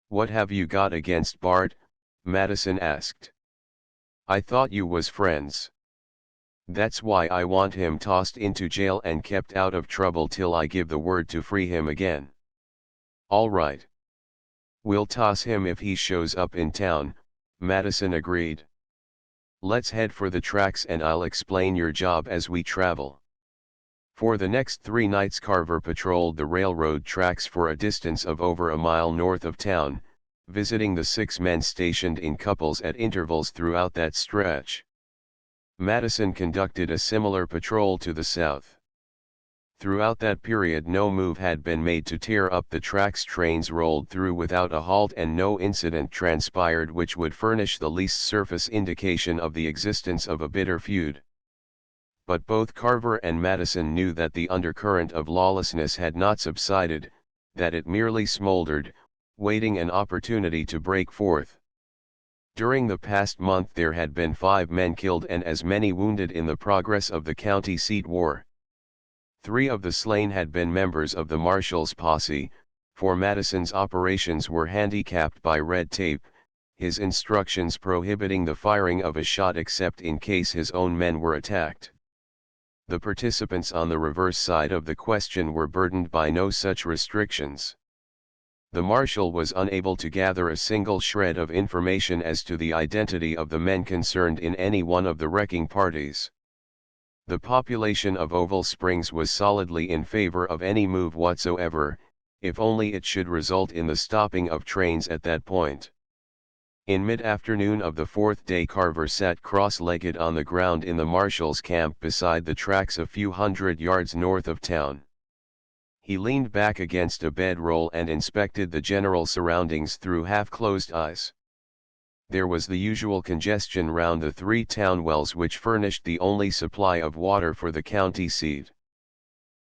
"What have you got against Bart?" Madison asked. "I thought you was friends. That's why I want him tossed into jail and kept out of trouble till I give the word to free him again." "All right. We'll toss him if he shows up in town," Madison agreed. "Let's head for the tracks and I'll explain your job as we travel." For the next 3 nights Carver patrolled the railroad tracks for a distance of over a mile north of town, visiting the 6 men stationed in couples at intervals throughout that stretch. Madison conducted a similar patrol to the south. Throughout that period no move had been made to tear up the tracks. Trains rolled through without a halt and no incident transpired which would furnish the least surface indication of the existence of a bitter feud. But both Carver and Madison knew that the undercurrent of lawlessness had not subsided, that it merely smoldered, waiting an opportunity to break forth. During the past month there had been 5 men killed and as many wounded in the progress of the county seat war. 3 of the slain had been members of the marshal's posse, for Madison's operations were handicapped by red tape, his instructions prohibiting the firing of a shot except in case his own men were attacked. The participants on the reverse side of the question were burdened by no such restrictions. The marshal was unable to gather a single shred of information as to the identity of the men concerned in any one of the wrecking parties. The population of Oval Springs was solidly in favor of any move whatsoever, if only it should result in the stopping of trains at that point. In mid-afternoon of the 4th day Carver sat cross-legged on the ground in the marshal's camp beside the tracks a few hundred yards north of town. He leaned back against a bedroll and inspected the general surroundings through half-closed eyes. There was the usual congestion round the 3 town wells which furnished the only supply of water for the county seat.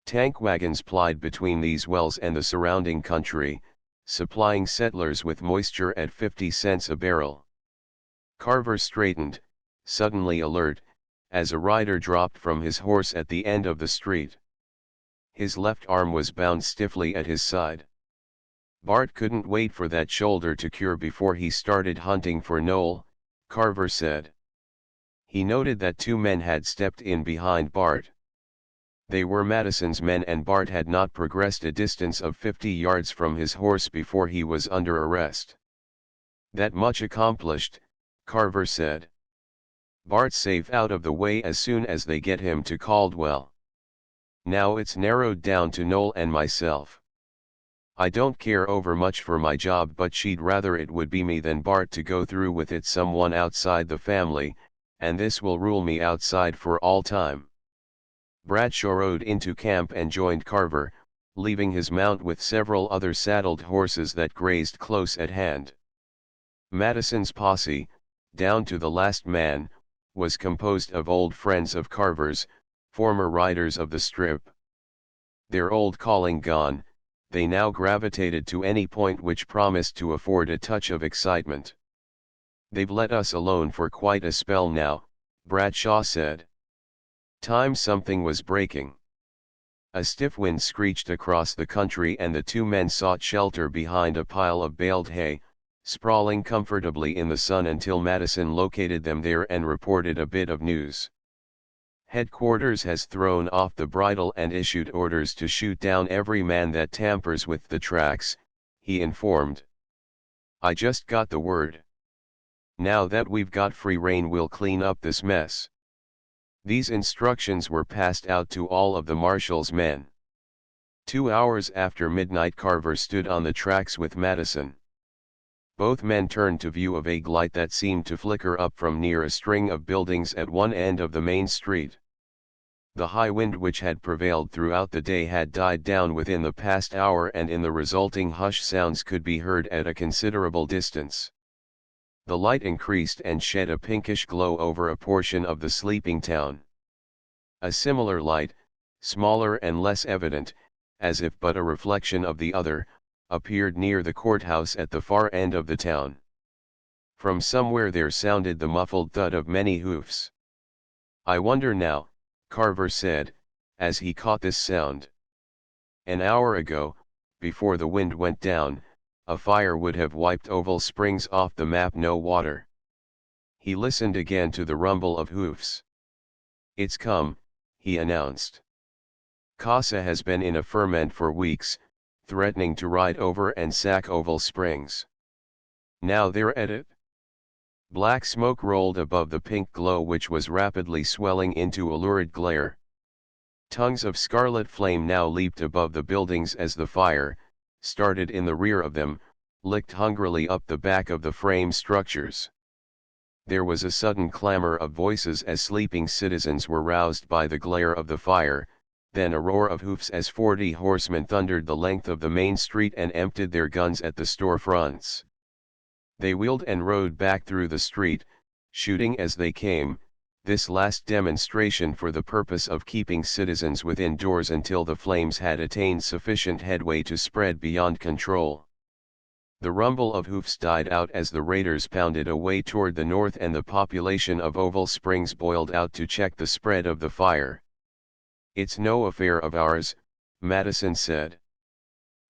Tank wagons plied between these wells and the surrounding country, supplying settlers with moisture at 50 cents a barrel. Carver straightened, suddenly alert, as a rider dropped from his horse at the end of the street. His left arm was bound stiffly at his side. Bart couldn't wait for that shoulder to cure before he started hunting for Noel, Carver said. He noted that 2 men had stepped in behind Bart. They were Madison's men and Bart had not progressed a distance of 50 yards from his horse before he was under arrest. That much accomplished, Carver said. Bart's safe out of the way as soon as they get him to Caldwell. Now it's narrowed down to Noel and myself. I don't care over much for my job, but she'd rather it would be me than Bart to go through with it someone outside the family, and this will rule me outside for all time. Bradshaw rode into camp and joined Carver, leaving his mount with several other saddled horses that grazed close at hand. Madison's posse, down to the last man, was composed of old friends of Carver's, former riders of the Strip. Their old calling gone, they now gravitated to any point which promised to afford a touch of excitement. They've let us alone for quite a spell now, Bradshaw said. Time something was breaking. A stiff wind screeched across the country and the 2 men sought shelter behind a pile of baled hay, sprawling comfortably in the sun until Madison located them there and reported a bit of news. Headquarters has thrown off the bridle and issued orders to shoot down every man that tampers with the tracks, he informed. I just got the word. Now that we've got free rein, we'll clean up this mess. These instructions were passed out to all of the marshal's men. 2 hours after midnight Carver stood on the tracks with Madison. Both men turned to view a vague light that seemed to flicker up from near a string of buildings at one end of the main street. The high wind which had prevailed throughout the day had died down within the past hour, and in the resulting hush sounds could be heard at a considerable distance. The light increased and shed a pinkish glow over a portion of the sleeping town. A similar light, smaller and less evident, as if but a reflection of the other, appeared near the courthouse at the far end of the town. From somewhere there sounded the muffled thud of many hoofs. I wonder now, Carver said, as he caught this sound. An hour ago, before the wind went down, a fire would have wiped Oval Springs off the map. No water. He listened again to the rumble of hoofs. It's come, he announced. Casa has been in a ferment for weeks, threatening to ride over and sack Oval Springs. Now they're at it. Black smoke rolled above the pink glow which was rapidly swelling into a lurid glare. Tongues of scarlet flame now leaped above the buildings as the fire, started in the rear of them, licked hungrily up the back of the frame structures. There was a sudden clamor of voices as sleeping citizens were roused by the glare of the fire, then a roar of hoofs as 40 horsemen thundered the length of the main street and emptied their guns at the storefronts. They wheeled and rode back through the street, shooting as they came, this last demonstration for the purpose of keeping citizens within doors until the flames had attained sufficient headway to spread beyond control. The rumble of hoofs died out as the raiders pounded away toward the north and the population of Oval Springs boiled out to check the spread of the fire. "It's no affair of ours," Madison said.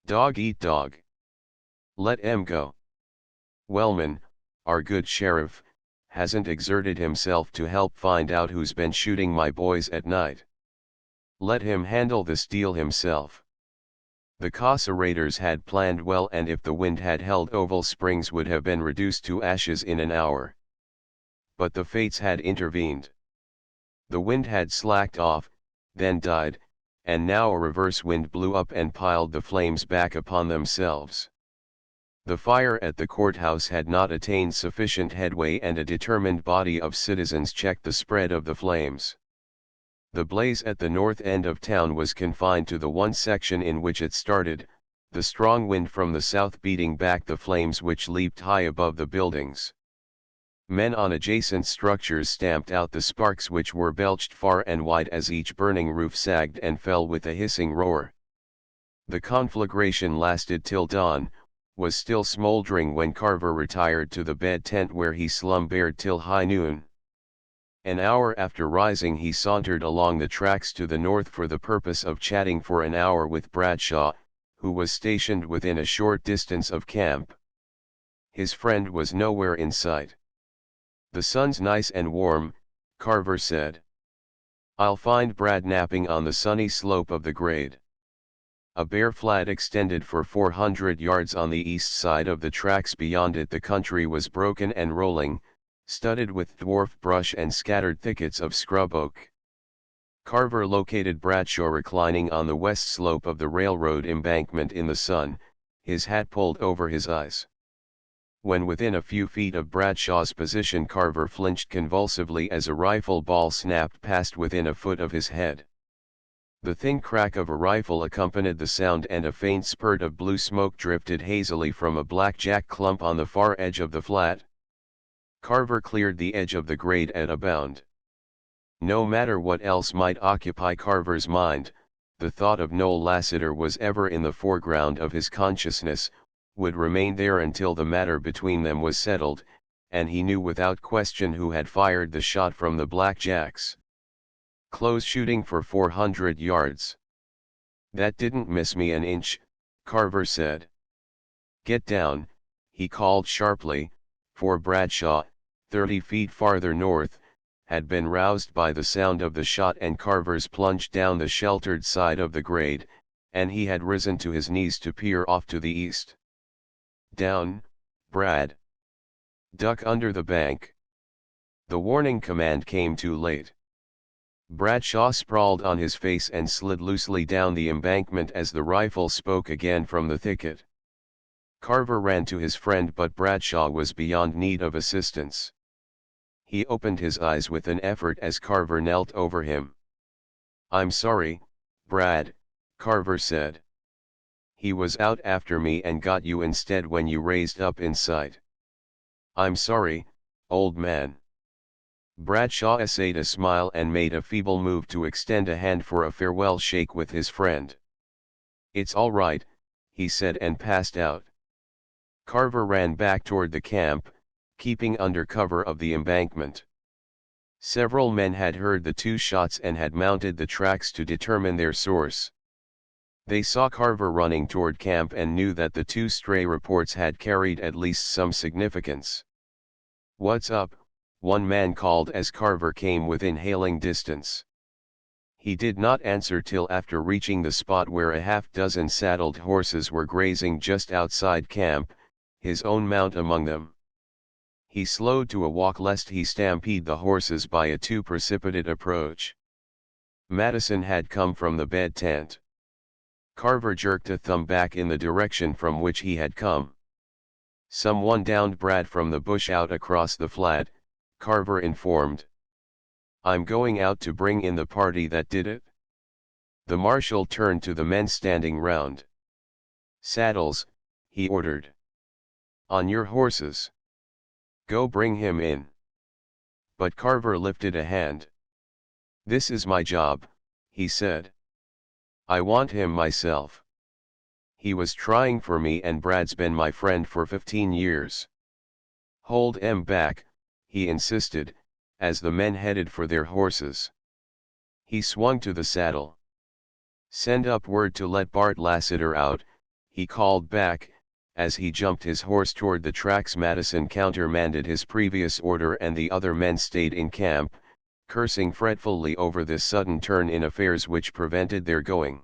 "Dog eat dog. Let 'em go. Wellman, our good sheriff, hasn't exerted himself to help find out who's been shooting my boys at night. Let him handle this deal himself." The Casa raiders had planned well, and if the wind had held, Oval Springs would have been reduced to ashes in an hour. But the fates had intervened. The wind had slacked off, then died, and now a reverse wind blew up and piled the flames back upon themselves. The fire at the courthouse had not attained sufficient headway, and a determined body of citizens checked the spread of the flames. The blaze at the north end of town was confined to the one section in which it started, the strong wind from the south beating back the flames which leaped high above the buildings. Men on adjacent structures stamped out the sparks which were belched far and wide as each burning roof sagged and fell with a hissing roar. The conflagration lasted till dawn, was still smoldering when Carver retired to the bed tent where he slumbered till high noon. An hour after rising he sauntered along the tracks to the north for the purpose of chatting for an hour with Bradshaw, who was stationed within a short distance of camp. His friend was nowhere in sight. "The sun's nice and warm," Carver said. "I'll find Brad napping on the sunny slope of the grade." A bare flat extended for 400 yards on the east side of the tracks. Beyond it the country was broken and rolling, studded with dwarf brush and scattered thickets of scrub oak. Carver located Bradshaw reclining on the west slope of the railroad embankment in the sun, his hat pulled over his eyes. When within a few feet of Bradshaw's position, Carver flinched convulsively as a rifle ball snapped past within a foot of his head. The thin crack of a rifle accompanied the sound, and a faint spurt of blue smoke drifted hazily from a blackjack clump on the far edge of the flat. Carver cleared the edge of the grade at a bound. No matter what else might occupy Carver's mind, the thought of Noel Lassiter was ever in the foreground of his consciousness, would remain there until the matter between them was settled, and he knew without question who had fired the shot from the blackjacks. Close shooting for 400 yards. "That didn't miss me an inch," Carver said. "Get down," he called sharply, for Bradshaw, 30 feet farther north, had been roused by the sound of the shot and Carver's plunge down the sheltered side of the grade, and he had risen to his knees to peer off to the east. "Down, Brad. Duck under the bank." The warning command came too late. Bradshaw sprawled on his face and slid loosely down the embankment as the rifle spoke again from the thicket. Carver ran to his friend, but Bradshaw was beyond need of assistance. He opened his eyes with an effort as Carver knelt over him. "I'm sorry, Brad," Carver said. "He was out after me and got you instead when you raised up in sight." "I'm sorry, old man." Bradshaw essayed a smile and made a feeble move to extend a hand for a farewell shake with his friend. "It's all right," he said, and passed out. Carver ran back toward the camp, keeping under cover of the embankment. Several men had heard the two shots and had mounted the tracks to determine their source. They saw Carver running toward camp and knew that the two stray reports had carried at least some significance. "What's up?" one man called as Carver came within hailing distance. He did not answer till after reaching the spot where a half-dozen saddled horses were grazing just outside camp, his own mount among them. He slowed to a walk lest he stampede the horses by a too precipitate approach. Madison had come from the bed tent. Carver jerked a thumb back in the direction from which he had come. "Someone downed Brad from the bush out across the flat," Carver informed. "I'm going out to bring in the party that did it." The marshal turned to the men standing round. "Saddles," he ordered. "On your horses. Go bring him in." But Carver lifted a hand. "This is my job," he said. "I want him myself." He was trying for me, and Brad's been my friend for 15 years. Hold 'em back, he insisted, as the men headed for their horses. He swung to the saddle. Send up word to let Bart Lassiter out, he called back, as he jumped his horse toward the tracks. Madison countermanded his previous order, and the other men stayed in camp, cursing fretfully over this sudden turn in affairs which prevented their going.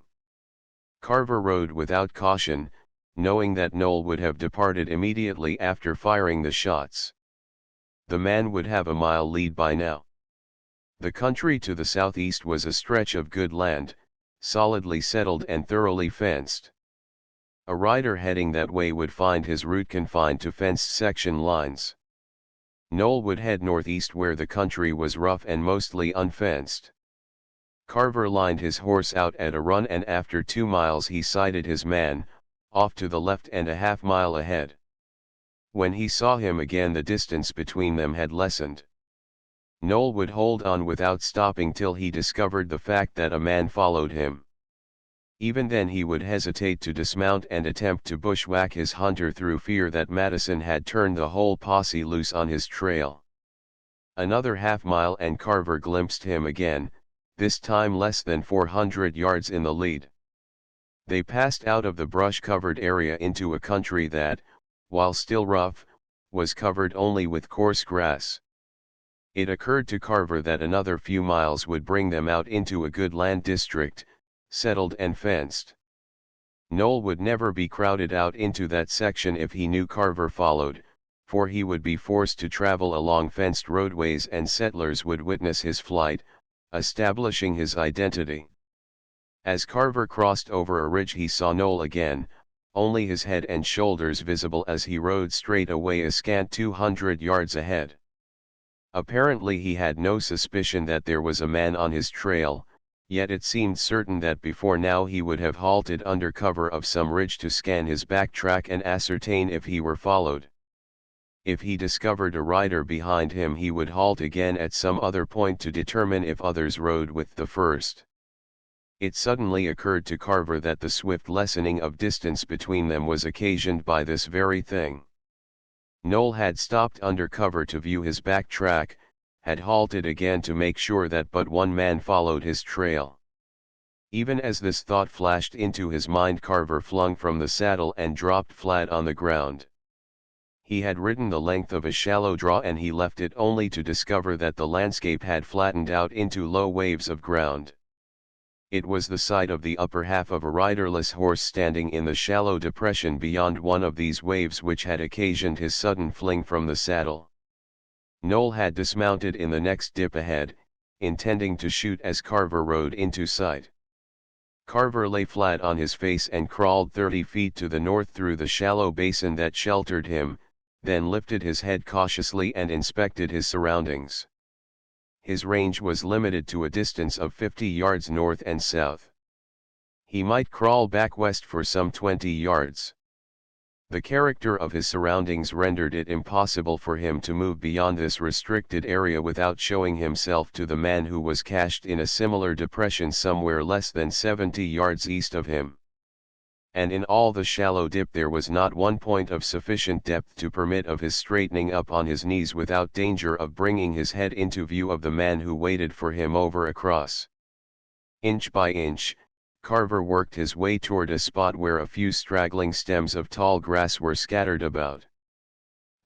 Carver rode without caution, knowing that Noel would have departed immediately after firing the shots. The man would have a mile lead by now. The country to the southeast was a stretch of good land, solidly settled and thoroughly fenced. A rider heading that way would find his route confined to fenced section lines. Noel would head northeast where the country was rough and mostly unfenced. Carver lined his horse out at a run, and after 2 miles he sighted his man, off to the left and a half-mile ahead. When he saw him again, the distance between them had lessened. Noel would hold on without stopping till he discovered the fact that a man followed him. Even then he would hesitate to dismount and attempt to bushwhack his hunter through fear that Madison had turned the whole posse loose on his trail. Another half-mile and Carver glimpsed him again, this time less than 400 yards in the lead. They passed out of the brush-covered area into a country that, while still rough, was covered only with coarse grass. It occurred to Carver that another few miles would bring them out into a good land district, settled and fenced. Noel would never be crowded out into that section if he knew Carver followed, for he would be forced to travel along fenced roadways, and settlers would witness his flight, establishing his identity. As Carver crossed over a ridge, he saw Noel again, only his head and shoulders visible as he rode straight away a scant 200 yards ahead. Apparently he had no suspicion that there was a man on his trail, yet it seemed certain that before now he would have halted under cover of some ridge to scan his back track and ascertain if he were followed. If he discovered a rider behind him, he would halt again at some other point to determine if others rode with the first. It suddenly occurred to Carver that the swift lessening of distance between them was occasioned by this very thing. Noel had stopped under cover to view his back track, had halted again to make sure that but one man followed his trail. Even as this thought flashed into his mind, Carver flung from the saddle and dropped flat on the ground. He had ridden the length of a shallow draw, and he left it only to discover that the landscape had flattened out into low waves of ground. It was the sight of the upper half of a riderless horse standing in the shallow depression beyond one of these waves which had occasioned his sudden fling from the saddle. Noel had dismounted in the next dip ahead, intending to shoot as Carver rode into sight. Carver lay flat on his face and crawled 30 feet to the north through the shallow basin that sheltered him, then lifted his head cautiously and inspected his surroundings. His range was limited to a distance of 50 yards north and south. He might crawl back west for some 20 yards. The character of his surroundings rendered it impossible for him to move beyond this restricted area without showing himself to the man who was cached in a similar depression somewhere less than 70 yards east of him. And in all the shallow dip there was not one point of sufficient depth to permit of his straightening up on his knees without danger of bringing his head into view of the man who waited for him over across. Inch by inch, Carver worked his way toward a spot where a few straggling stems of tall grass were scattered about.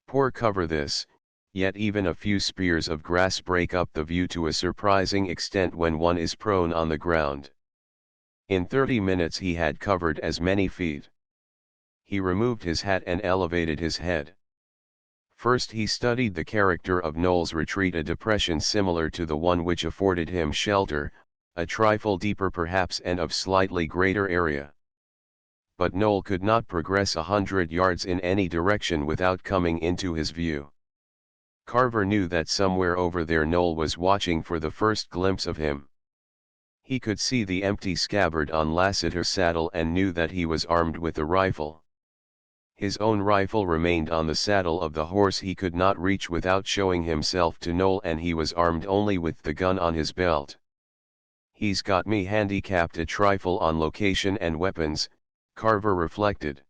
Poor cover this, yet even a few spears of grass break up the view to a surprising extent when one is prone on the ground. In 30 minutes he had covered as many feet. He removed his hat and elevated his head. First he studied the character of Noel's retreat, a depression similar to the one which afforded him shelter, a trifle deeper perhaps and of slightly greater area. But Noel could not progress 100 yards in any direction without coming into his view. Carver knew that somewhere over there Noel was watching for the first glimpse of him. He could see the empty scabbard on Lassiter's saddle and knew that he was armed with a rifle. His own rifle remained on the saddle of the horse he could not reach without showing himself to Noel, and he was armed only with the gun on his belt. "He's got me handicapped a trifle on location and weapons," Carver reflected.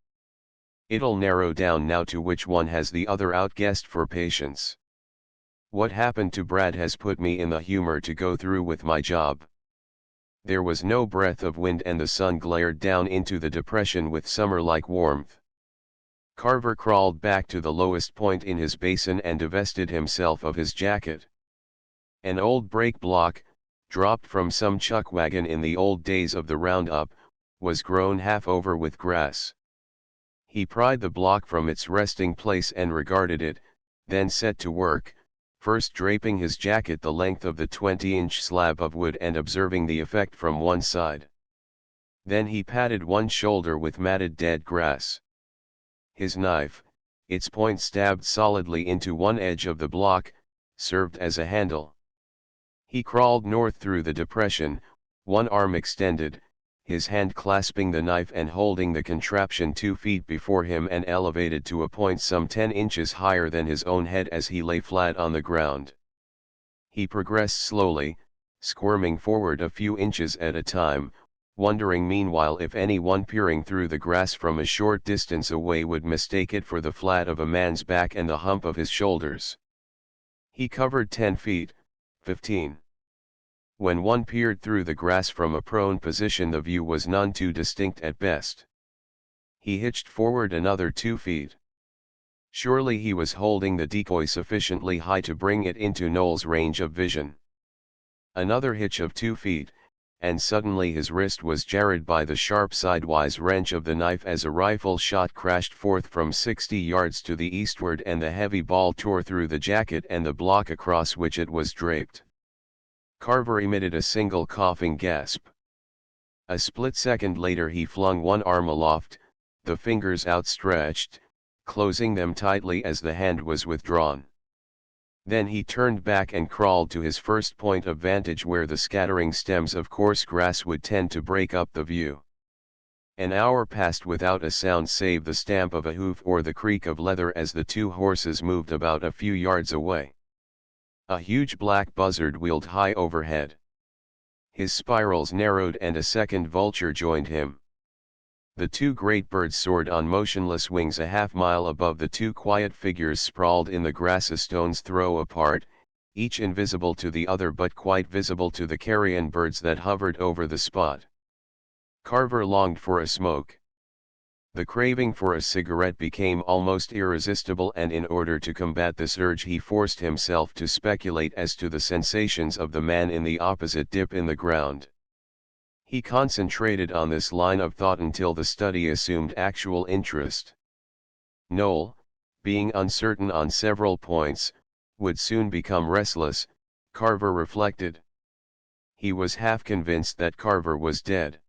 It'll narrow down now to which one has the other outguessed for patience. What happened to Brad has put me in the humor to go through with my job. There was no breath of wind and the sun glared down into the depression with summer-like warmth. Carver crawled back to the lowest point in his basin and divested himself of his jacket. An old brake block, dropped from some chuck wagon in the old days of the roundup, was grown half over with grass. He pried the block from its resting place and regarded it, then set to work, first draping his jacket the length of the 20-inch slab of wood and observing the effect from one side. Then he patted one shoulder with matted dead grass. His knife, its point stabbed solidly into one edge of the block, served as a handle. He crawled north through the depression, one arm extended, his hand clasping the knife and holding the contraption 2 feet before him and elevated to a point some 10 inches higher than his own head as he lay flat on the ground. He progressed slowly, squirming forward a few inches at a time, wondering meanwhile if anyone peering through the grass from a short distance away would mistake it for the flat of a man's back and the hump of his shoulders. He covered 10 feet, 15. When one peered through the grass from a prone position, the view was none too distinct at best. He hitched forward another 2 feet. Surely he was holding the decoy sufficiently high to bring it into Noel's range of vision. Another hitch of 2 feet, and suddenly his wrist was jarred by the sharp sidewise wrench of the knife as a rifle shot crashed forth from 60 yards to the eastward and the heavy ball tore through the jacket and the block across which it was draped. Carver emitted a single coughing gasp. A split second later he flung one arm aloft, the fingers outstretched, closing them tightly as the hand was withdrawn. Then he turned back and crawled to his first point of vantage where the scattering stems of coarse grass would tend to break up the view. An hour passed without a sound save the stamp of a hoof or the creak of leather as the two horses moved about a few yards away. A huge black buzzard wheeled high overhead. His spirals narrowed and a second vulture joined him. The two great birds soared on motionless wings a half-mile above the two quiet figures sprawled in the grass a stone's throw apart, each invisible to the other but quite visible to the carrion birds that hovered over the spot. Carver longed for a smoke. The craving for a cigarette became almost irresistible, and in order to combat this urge he forced himself to speculate as to the sensations of the man in the opposite dip in the ground. He concentrated on this line of thought until the study assumed actual interest. Noel, being uncertain on several points, would soon become restless, Carver reflected. He was half convinced that Carver was dead.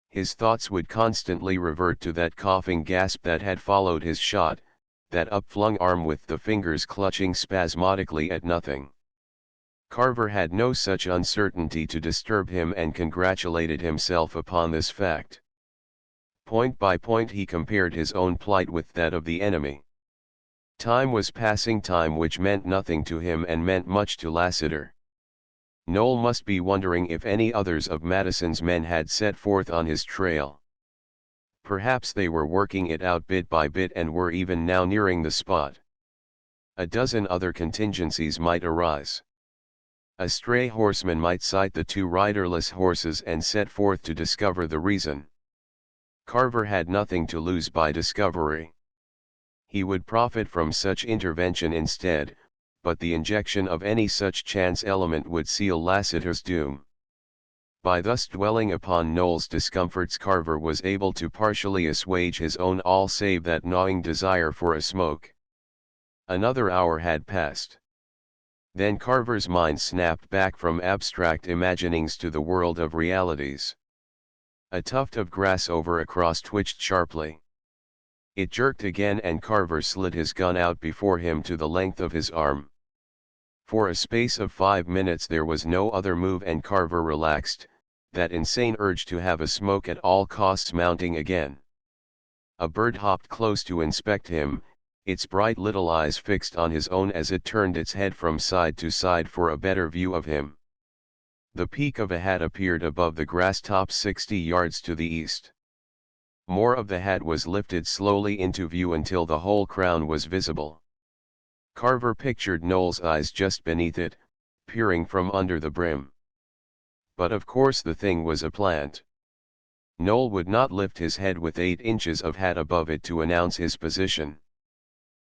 His thoughts would constantly revert to that coughing gasp that had followed his shot, that upflung arm with the fingers clutching spasmodically at nothing. Carver had no such uncertainty to disturb him and congratulated himself upon this fact. Point by point he compared his own plight with that of the enemy. Time was passing, time which meant nothing to him and meant much to Lassiter. Noel must be wondering if any others of Madison's men had set forth on his trail. Perhaps they were working it out bit by bit and were even now nearing the spot. A dozen other contingencies might arise. A stray horseman might sight the two riderless horses and set forth to discover the reason. Carver had nothing to lose by discovery. He would profit from such intervention instead, but the injection of any such chance element would seal Lassiter's doom. By thus dwelling upon Noel's discomforts, Carver was able to partially assuage his own all save that gnawing desire for a smoke. Another hour had passed. Then Carver's mind snapped back from abstract imaginings to the world of realities. A tuft of grass over a cross twitched sharply. It jerked again and Carver slid his gun out before him to the length of his arm. For a space of 5 minutes there was no other move and Carver relaxed, that insane urge to have a smoke at all costs mounting again. A bird hopped close to inspect him, its bright little eyes fixed on his own as it turned its head from side to side for a better view of him. The peak of a hat appeared above the grass top 60 yards to the east. More of the hat was lifted slowly into view until the whole crown was visible. Carver pictured Noel's eyes just beneath it, peering from under the brim. But of course the thing was a plant. Noel would not lift his head with 8 inches of hat above it to announce his position.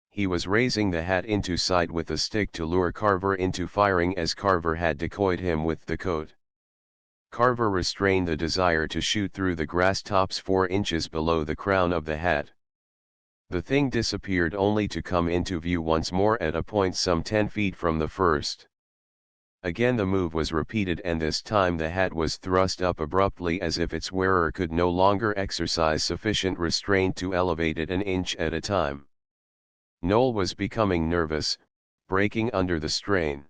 He was raising the hat into sight with a stick to lure Carver into firing as Carver had decoyed him with the coat. Carver restrained the desire to shoot through the grass tops 4 inches below the crown of the hat. The thing disappeared only to come into view once more at a point some 10 feet from the first. Again the move was repeated, and this time the hat was thrust up abruptly as if its wearer could no longer exercise sufficient restraint to elevate it an inch at a time. Noel was becoming nervous, breaking under the strain.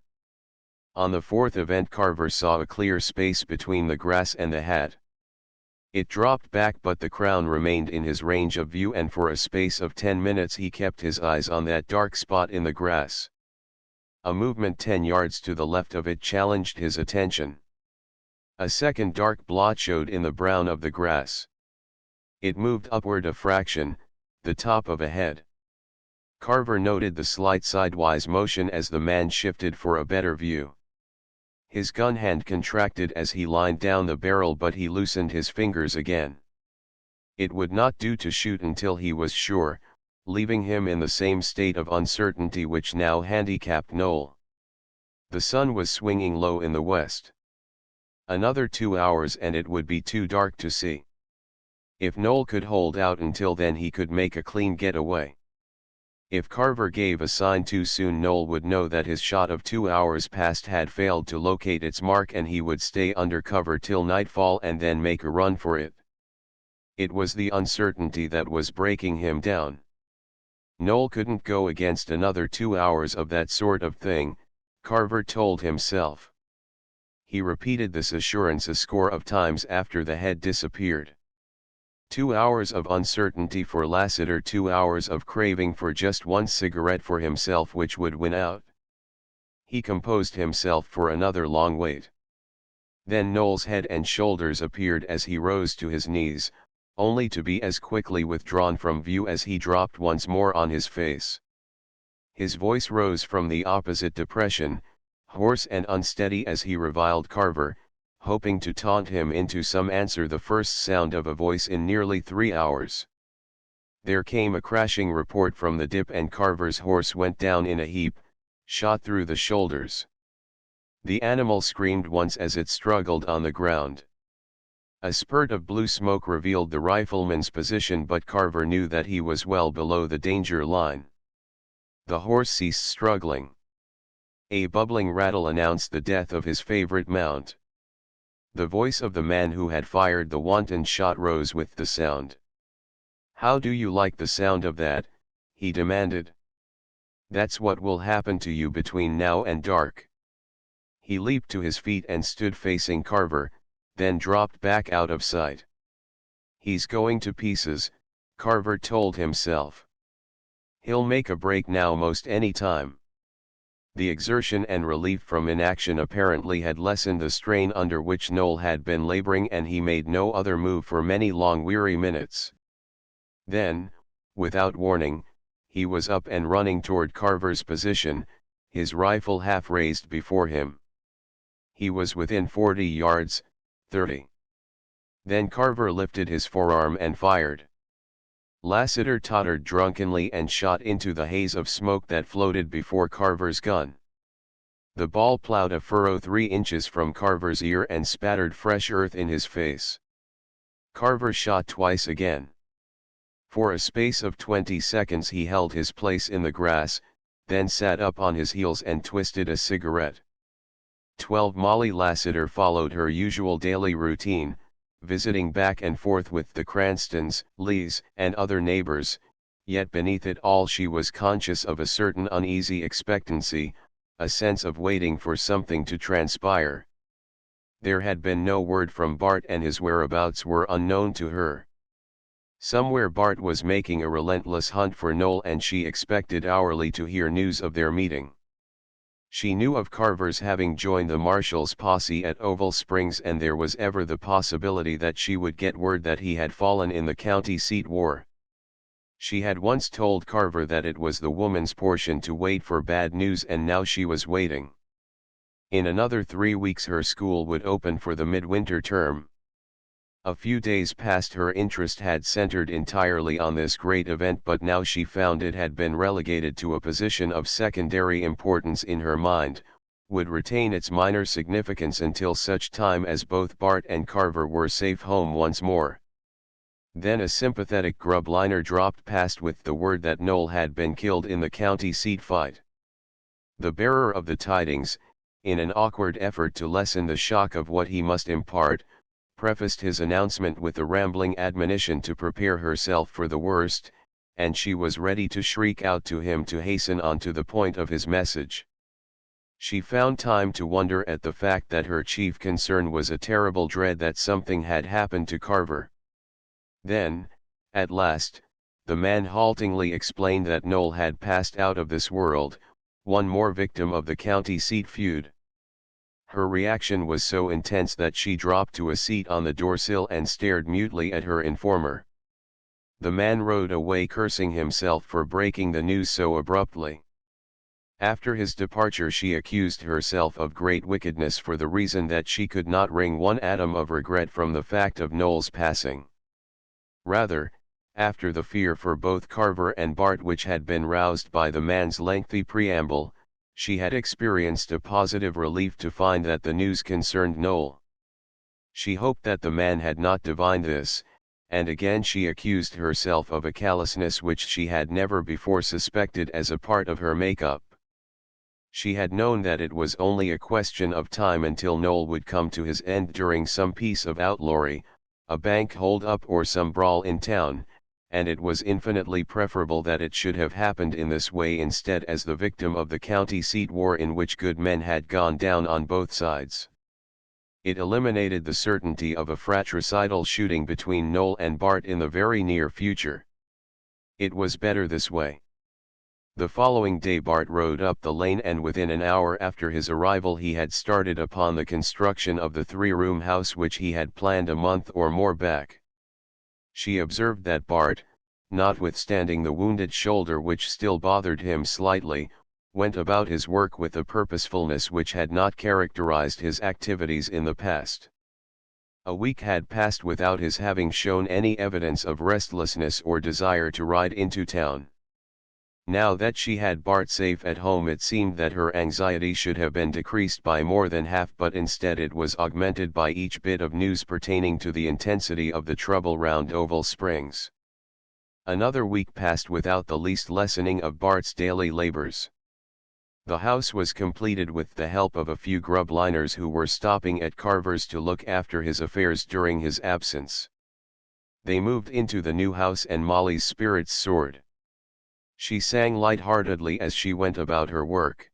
On the fourth event Carver saw a clear space between the grass and the hat. It dropped back, but the crown remained in his range of view, and for a space of 10 minutes he kept his eyes on that dark spot in the grass. A movement 10 yards to the left of it challenged his attention. A second dark blot showed in the brown of the grass. It moved upward a fraction, the top of a head. Carver noted the slight sidewise motion as the man shifted for a better view. His gun hand contracted as he lined down the barrel, but he loosened his fingers again. It would not do to shoot until he was sure, leaving him in the same state of uncertainty which now handicapped Noel. The sun was swinging low in the west. Another 2 hours and it would be too dark to see. If Noel could hold out until then he could make a clean getaway. If Carver gave a sign too soon, Noel would know that his shot of 2 hours past had failed to locate its mark, and he would stay under cover till nightfall and then make a run for it. It was the uncertainty that was breaking him down. Noel couldn't go against another 2 hours of that sort of thing, Carver told himself. He repeated this assurance a score of times after the head disappeared. 2 hours of uncertainty for Lassiter, 2 hours of craving for just one cigarette for himself which would win out. He composed himself for another long wait. Then Noel's head and shoulders appeared as he rose to his knees, only to be as quickly withdrawn from view as he dropped once more on his face. His voice rose from the opposite depression, hoarse and unsteady as he reviled Carver, hoping to taunt him into some answer, the first sound of a voice in nearly 3 hours. There came a crashing report from the dip, and Carver's horse went down in a heap, shot through the shoulders. The animal screamed once as it struggled on the ground. A spurt of blue smoke revealed the rifleman's position, but Carver knew that he was well below the danger line. The horse ceased struggling. A bubbling rattle announced the death of his favorite mount. The voice of the man who had fired the wanton shot rose with the sound. "How do you like the sound of that?" he demanded. "That's what will happen to you between now and dark." He leaped to his feet and stood facing Carver, then dropped back out of sight. "He's going to pieces," Carver told himself. "He'll make a break now most any time." The exertion and relief from inaction apparently had lessened the strain under which Noel had been laboring, and he made no other move for many long weary minutes. Then, without warning, he was up and running toward Carver's position, his rifle half raised before him. He was within 40 yards, 30. Then Carver lifted his forearm and fired. Lassiter tottered drunkenly and shot into the haze of smoke that floated before Carver's gun. The ball plowed a furrow 3 inches from Carver's ear and spattered fresh earth in his face. Carver shot twice again. For a space of 20 seconds he held his place in the grass, then sat up on his heels and twisted a cigarette. 12 Molly Lassiter followed her usual daily routine, visiting back and forth with the Cranstons, Lees, and other neighbors, yet beneath it all she was conscious of a certain uneasy expectancy, a sense of waiting for something to transpire. There had been no word from Bart, and his whereabouts were unknown to her. Somewhere Bart was making a relentless hunt for Noel, and she expected hourly to hear news of their meeting. She knew of Carver's having joined the Marshals' posse at Oval Springs, and there was ever the possibility that she would get word that he had fallen in the county seat war. She had once told Carver that it was the woman's portion to wait for bad news, and now she was waiting. In another 3 weeks her school would open for the midwinter term. A few days past her interest had centered entirely on this great event, but now she found it had been relegated to a position of secondary importance in her mind, would retain its minor significance until such time as both Bart and Carver were safe home once more. Then a sympathetic grub liner dropped past with the word that Noel had been killed in the county seat fight. The bearer of the tidings, in an awkward effort to lessen the shock of what he must impart, prefaced his announcement with a rambling admonition to prepare herself for the worst, and she was ready to shriek out to him to hasten on to the point of his message. She found time to wonder at the fact that her chief concern was a terrible dread that something had happened to Carver. Then, at last, the man haltingly explained that Noel had passed out of this world, one more victim of the county seat feud. Her reaction was so intense that she dropped to a seat on the doorsill and stared mutely at her informer. The man rode away cursing himself for breaking the news so abruptly. After his departure she accused herself of great wickedness for the reason that she could not wring one atom of regret from the fact of Noel's passing. Rather, after the fear for both Carver and Bart which had been roused by the man's lengthy preamble, she had experienced a positive relief to find that the news concerned Noel. She hoped that the man had not divined this, and again she accused herself of a callousness which she had never before suspected as a part of her make-up. She had known that it was only a question of time until Noel would come to his end during some piece of outlawry, a bank hold-up or some brawl in town, and it was infinitely preferable that it should have happened in this way instead as the victim of the county seat war in which good men had gone down on both sides. It eliminated the certainty of a fratricidal shooting between Noel and Bart in the very near future. It was better this way. The following day Bart rode up the lane, and within an hour after his arrival he had started upon the construction of the 3-room house which he had planned a month or more back. She observed that Bart, notwithstanding the wounded shoulder which still bothered him slightly, went about his work with a purposefulness which had not characterized his activities in the past. A week had passed without his having shown any evidence of restlessness or desire to ride into town. Now that she had Bart safe at home it seemed that her anxiety should have been decreased by more than half, but instead it was augmented by each bit of news pertaining to the intensity of the trouble round Oval Springs. Another week passed without the least lessening of Bart's daily labors. The house was completed with the help of a few grub liners who were stopping at Carver's to look after his affairs during his absence. They moved into the new house and Molly's spirits soared. She sang light-heartedly as she went about her work.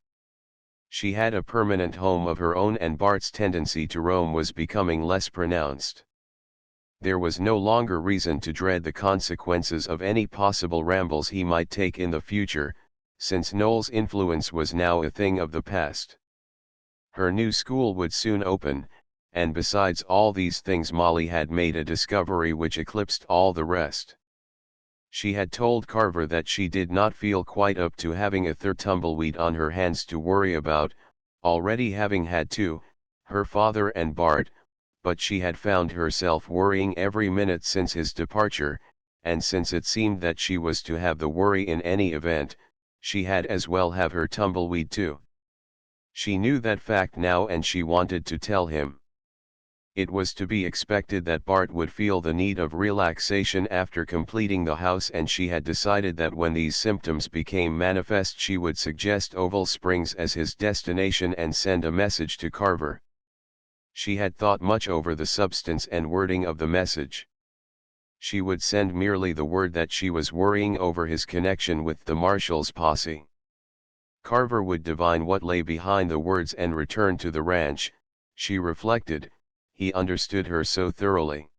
She had a permanent home of her own, and Bart's tendency to roam was becoming less pronounced. There was no longer reason to dread the consequences of any possible rambles he might take in the future, since Noel's influence was now a thing of the past. Her new school would soon open, and besides all these things Molly had made a discovery which eclipsed all the rest. She had told Carver that she did not feel quite up to having a third tumbleweed on her hands to worry about, already having had two, her father and Bart, but she had found herself worrying every minute since his departure, and since it seemed that she was to have the worry in any event, she had as well have her tumbleweed too. She knew that fact now, and she wanted to tell him. It was to be expected that Bart would feel the need of relaxation after completing the house, and she had decided that when these symptoms became manifest she would suggest Oval Springs as his destination and send a message to Carver. She had thought much over the substance and wording of the message. She would send merely the word that she was worrying over his connection with the Marshals' posse. Carver would divine what lay behind the words and return to the ranch, she reflected. He understood her so thoroughly.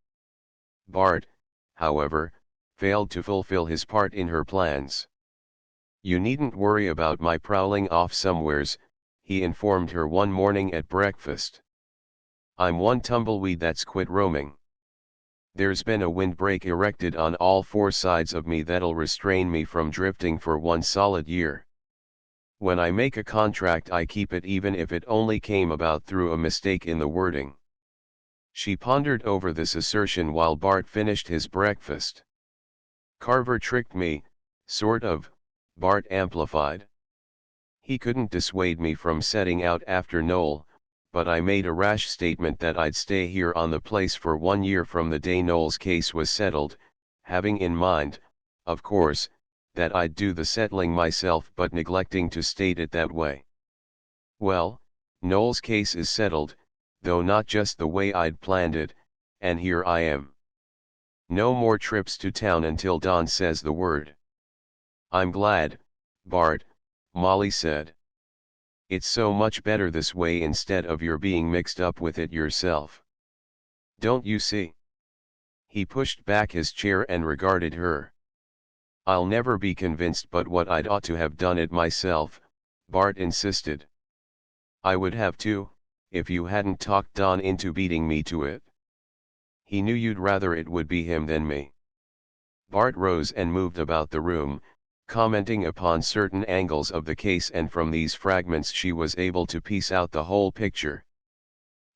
Bart, however, failed to fulfill his part in her plans. "You needn't worry about my prowling off somewheres," he informed her one morning at breakfast. "I'm one tumbleweed that's quit roaming. There's been a windbreak erected on all four sides of me that'll restrain me from drifting for one solid year. When I make a contract I keep it even if it only came about through a mistake in the wording." She pondered over this assertion while Bart finished his breakfast. "Carver tricked me, sort of," Bart amplified. "He couldn't dissuade me from setting out after Noel, but I made a rash statement that I'd stay here on the place for 1 year from the day Noel's case was settled, having in mind, of course, that I'd do the settling myself but neglecting to state it that way. Well, Noel's case is settled, though not just the way I'd planned it, and here I am. No more trips to town until Don says the word." "I'm glad, Bart," Molly said. "It's so much better this way instead of your being mixed up with it yourself. Don't you see?" He pushed back his chair and regarded her. "I'll never be convinced but what I'd ought to have done it myself," Bart insisted. "I would have too, if you hadn't talked Don into beating me to it. He knew you'd rather it would be him than me." Bart rose and moved about the room, commenting upon certain angles of the case, and from these fragments she was able to piece out the whole picture.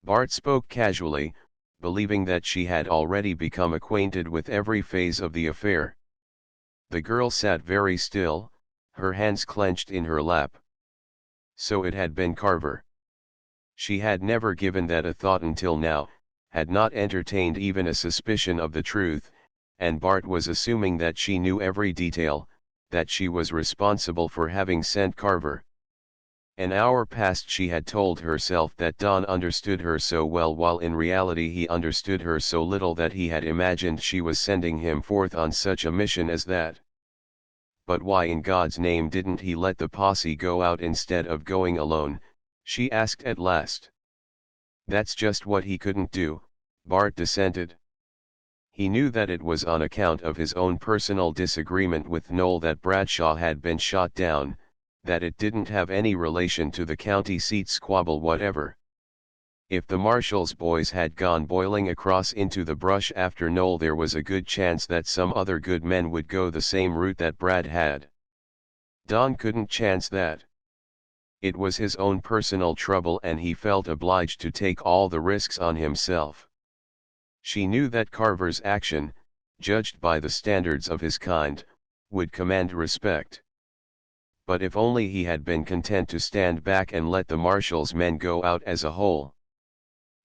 Bart spoke casually, believing that she had already become acquainted with every phase of the affair. The girl sat very still, her hands clenched in her lap. So it had been Carver. She had never given that a thought until now, had not entertained even a suspicion of the truth, and Bart was assuming that she knew every detail, that she was responsible for having sent Carver. An hour past she had told herself that Don understood her so well, while in reality he understood her so little that he had imagined she was sending him forth on such a mission as that. But why in God's name didn't he let the posse go out instead of going alone, she asked at last. "That's just what he couldn't do," Bart dissented. He knew that it was on account of his own personal disagreement with Noel that Bradshaw had been shot down, that it didn't have any relation to the county seat squabble whatever. If the marshal's boys had gone boiling across into the brush after Noel, there was a good chance that some other good men would go the same route that Brad had. Don couldn't chance that. It was his own personal trouble and he felt obliged to take all the risks on himself. She knew that Carver's action, judged by the standards of his kind, would command respect. But if only he had been content to stand back and let the marshal's men go out as a whole.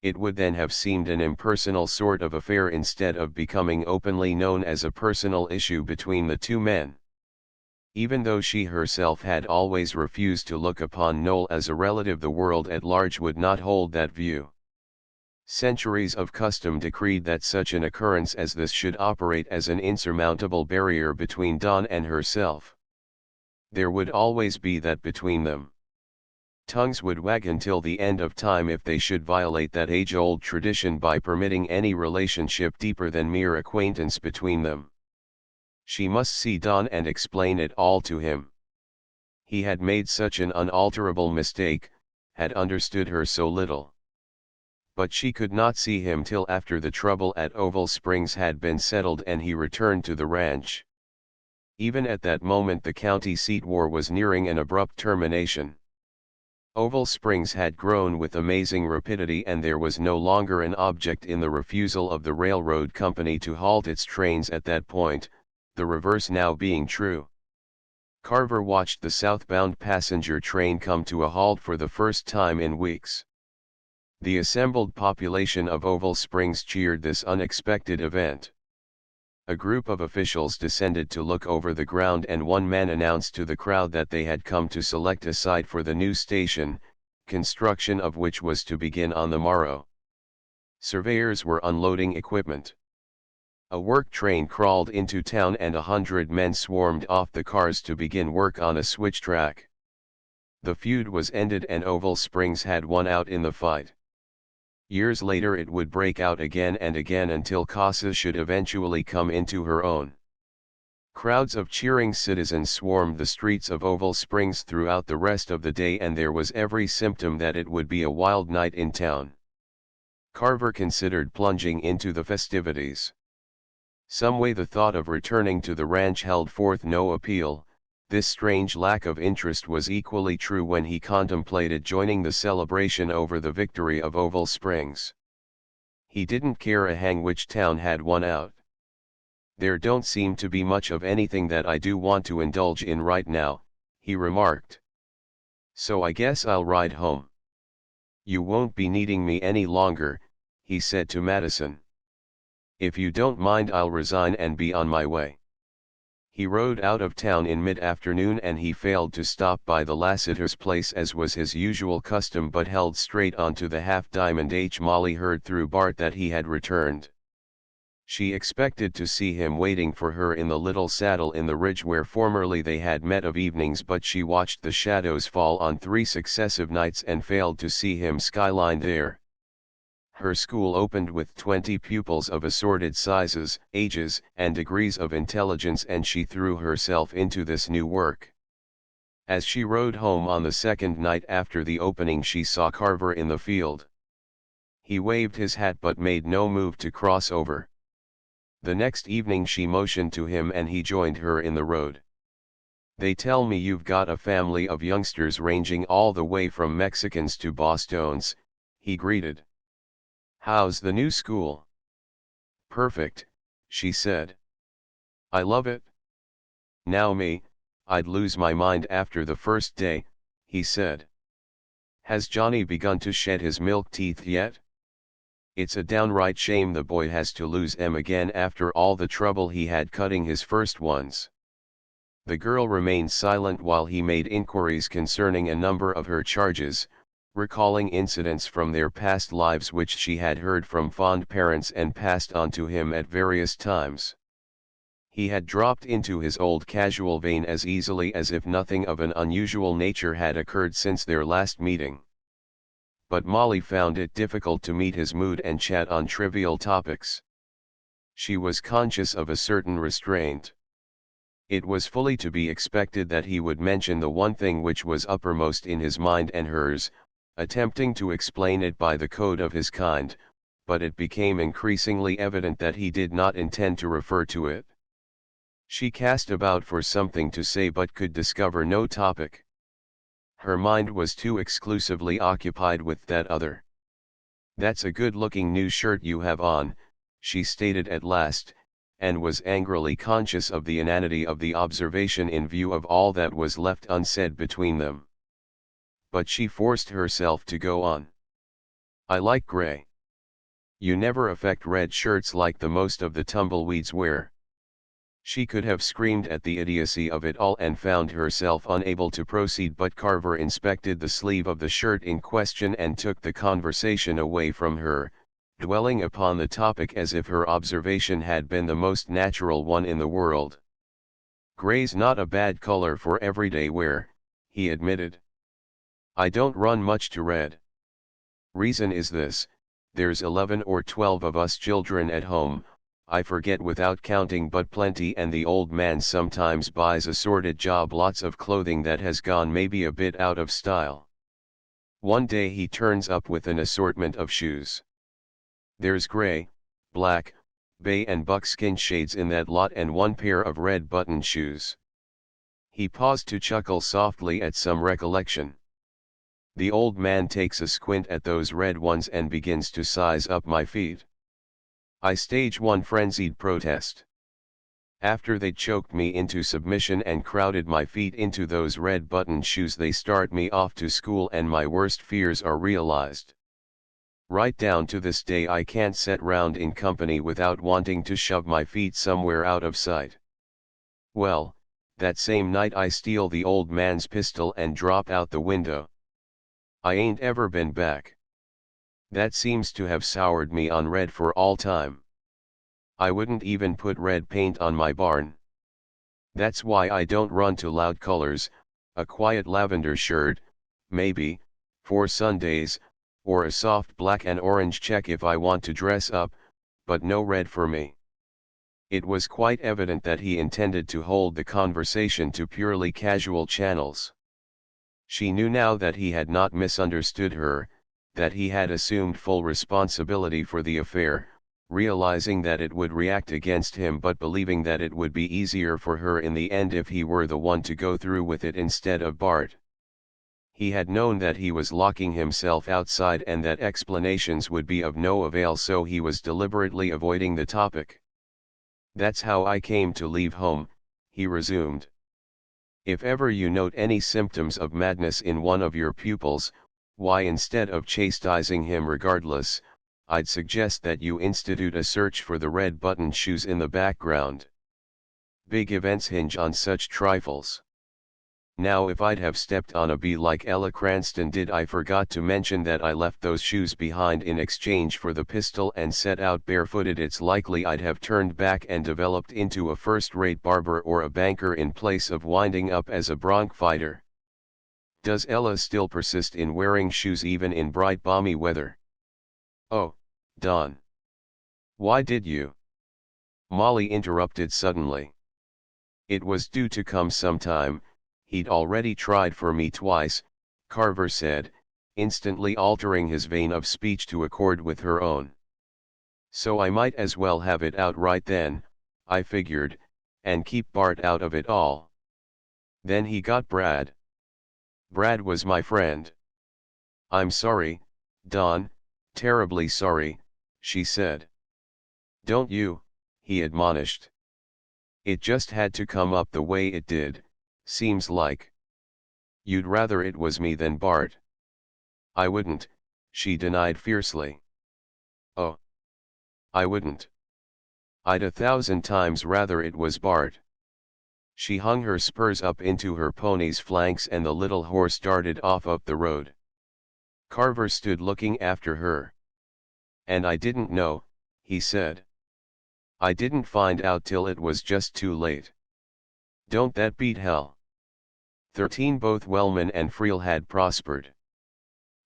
It would then have seemed an impersonal sort of affair instead of becoming openly known as a personal issue between the two men. Even though she herself had always refused to look upon Noel as a relative, the world at large would not hold that view. Centuries of custom decreed that such an occurrence as this should operate as an insurmountable barrier between Don and herself. There would always be that between them. Tongues would wag until the end of time if they should violate that age-old tradition by permitting any relationship deeper than mere acquaintance between them. She must see Don and explain it all to him. He had made such an unalterable mistake, had understood her so little. But she could not see him till after the trouble at Oval Springs had been settled and he returned to the ranch. Even at that moment the county seat war was nearing an abrupt termination. Oval Springs had grown with amazing rapidity and there was no longer an object in the refusal of the railroad company to halt its trains at that point, the reverse now being true. Carver watched the southbound passenger train come to a halt for the first time in weeks. The assembled population of Oval Springs cheered this unexpected event. A group of officials descended to look over the ground and one man announced to the crowd that they had come to select a site for the new station, construction of which was to begin on the morrow. Surveyors were unloading equipment. A work train crawled into town and 100 men swarmed off the cars to begin work on a switch track. The feud was ended and Oval Springs had won out in the fight. Years later it would break out again and again until Casa should eventually come into her own. Crowds of cheering citizens swarmed the streets of Oval Springs throughout the rest of the day, and there was every symptom that it would be a wild night in town. Carver considered plunging into the festivities. Some way the thought of returning to the ranch held forth no appeal. This strange lack of interest was equally true when he contemplated joining the celebration over the victory of Oval Springs. He didn't care a hang which town had won out. "There don't seem to be much of anything that I do want to indulge in right now," he remarked. "So I guess I'll ride home." "You won't be needing me any longer," he said to Madison. "If you don't mind, I'll resign and be on my way." He rode out of town in mid-afternoon, and he failed to stop by the Lassiter's place as was his usual custom, but held straight on to the half-diamond. Molly heard through Bart that he had returned. She expected to see him waiting for her in the little saddle in the ridge where formerly they had met of evenings, but she watched the shadows fall on 3 successive nights and failed to see him skylined there. Her school opened with 20 pupils of assorted sizes, ages, and degrees of intelligence, and she threw herself into this new work. As she rode home on the second night after the opening, she saw Carver in the field. He waved his hat but made no move to cross over. The next evening she motioned to him and he joined her in the road. "They tell me you've got a family of youngsters ranging all the way from Mexicans to Bostons," he greeted. "How's the new school?" "Perfect," she said. "I love it." "Now me, I'd lose my mind after the first day," he said. "Has Johnny begun to shed his milk teeth yet? It's a downright shame the boy has to lose 'em again after all the trouble he had cutting his first ones." The girl remained silent while he made inquiries concerning a number of her charges, recalling incidents from their past lives which she had heard from fond parents and passed on to him at various times. He had dropped into his old casual vein as easily as if nothing of an unusual nature had occurred since their last meeting. But Molly found it difficult to meet his mood and chat on trivial topics. She was conscious of a certain restraint. It was fully to be expected that he would mention the one thing which was uppermost in his mind and hers, attempting to explain it by the code of his kind, but it became increasingly evident that he did not intend to refer to it. She cast about for something to say but could discover no topic. Her mind was too exclusively occupied with that other. "That's a good-looking new shirt you have on," she stated at last, and was angrily conscious of the inanity of the observation in view of all that was left unsaid between them. But she forced herself to go on. "I like gray. You never affect red shirts like the most of the Tumbleweeds wear." She could have screamed at the idiocy of it all and found herself unable to proceed, but Carver inspected the sleeve of the shirt in question and took the conversation away from her, dwelling upon the topic as if her observation had been the most natural one in the world. "Gray's not a bad color for everyday wear," he admitted. "I don't run much to red. Reason is this, there's 11 or 12 of us children at home, I forget without counting, but plenty, and the old man sometimes buys assorted job lots of clothing that has gone maybe a bit out of style. One day he turns up with an assortment of shoes. There's gray, black, bay and buckskin shades in that lot, and one pair of red button shoes." He paused to chuckle softly at some recollection. "The old man takes a squint at those red ones and begins to size up my feet. I stage one frenzied protest. After they choked me into submission and crowded my feet into those red button shoes, they start me off to school and my worst fears are realized. Right down to this day I can't sit round in company without wanting to shove my feet somewhere out of sight. Well, that same night I steal the old man's pistol and drop out the window. I ain't ever been back. That seems to have soured me on red for all time. I wouldn't even put red paint on my barn. That's why I don't run to loud colors, a quiet lavender shirt, maybe, for Sundays, or a soft black and orange check if I want to dress up, but no red for me. It was quite evident that he intended to hold the conversation to purely casual channels. She knew now that he had not misunderstood her, that he had assumed full responsibility for the affair, realizing that it would react against him but believing that it would be easier for her in the end if he were the one to go through with it instead of Bart. He had known that he was locking himself outside and that explanations would be of no avail, so he was deliberately avoiding the topic. "That's how I came to leave home," he resumed. "If ever you note any symptoms of madness in one of your pupils, why, instead of chastising him regardless, I'd suggest that you institute a search for the red-buttoned shoes in the background. Big events hinge on such trifles. Now if I'd have stepped on a bee like Ella Cranston did, I forgot to mention that I left those shoes behind in exchange for the pistol and set out barefooted, it's likely I'd have turned back and developed into a first-rate barber or a banker in place of winding up as a bronc fighter. Does Ella still persist in wearing shoes even in bright balmy weather?" "Oh, Don. Why did you?" Molly interrupted suddenly. "It was due to come sometime. He'd already tried for me twice," Carver said, instantly altering his vein of speech to accord with her own. "So I might as well have it out right then, I figured, and keep Bart out of it all. Then he got Brad. Brad was my friend." "I'm sorry, Don, terribly sorry," she said. "Don't you?" he admonished. "It just had to come up the way it did, seems like. You'd rather it was me than Bart." "I wouldn't," she denied fiercely. "Oh. I wouldn't. I'd 1,000 times rather it was Bart." She hung her spurs up into her pony's flanks and the little horse darted off up the road. Carver stood looking after her. "And I didn't know," he said. "I didn't find out till it was just too late. Don't that beat hell?" 13 Both Wellman and Friel had prospered.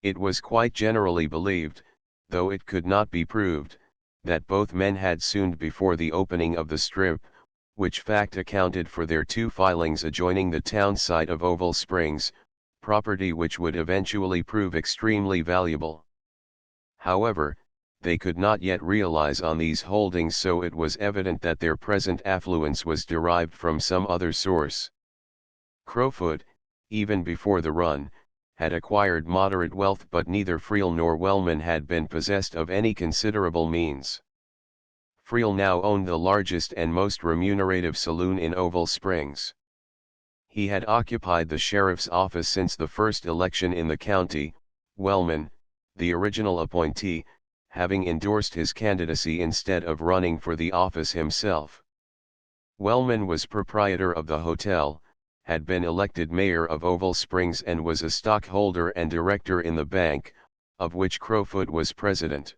It was quite generally believed, though it could not be proved, that both men had soon before the opening of the strip, which fact accounted for their 2 filings adjoining the town site of Oval Springs, property which would eventually prove extremely valuable. However, they could not yet realize on these holdings, so it was evident that their present affluence was derived from some other source. Crowfoot, even before the run, had acquired moderate wealth, but neither Friel nor Wellman had been possessed of any considerable means. Friel now owned the largest and most remunerative saloon in Oval Springs. He had occupied the sheriff's office since the first election in the county, Wellman, the original appointee, having endorsed his candidacy instead of running for the office himself. Wellman was proprietor of the hotel, had been elected mayor of Oval Springs and was a stockholder and director in the bank, of which Crowfoot was president.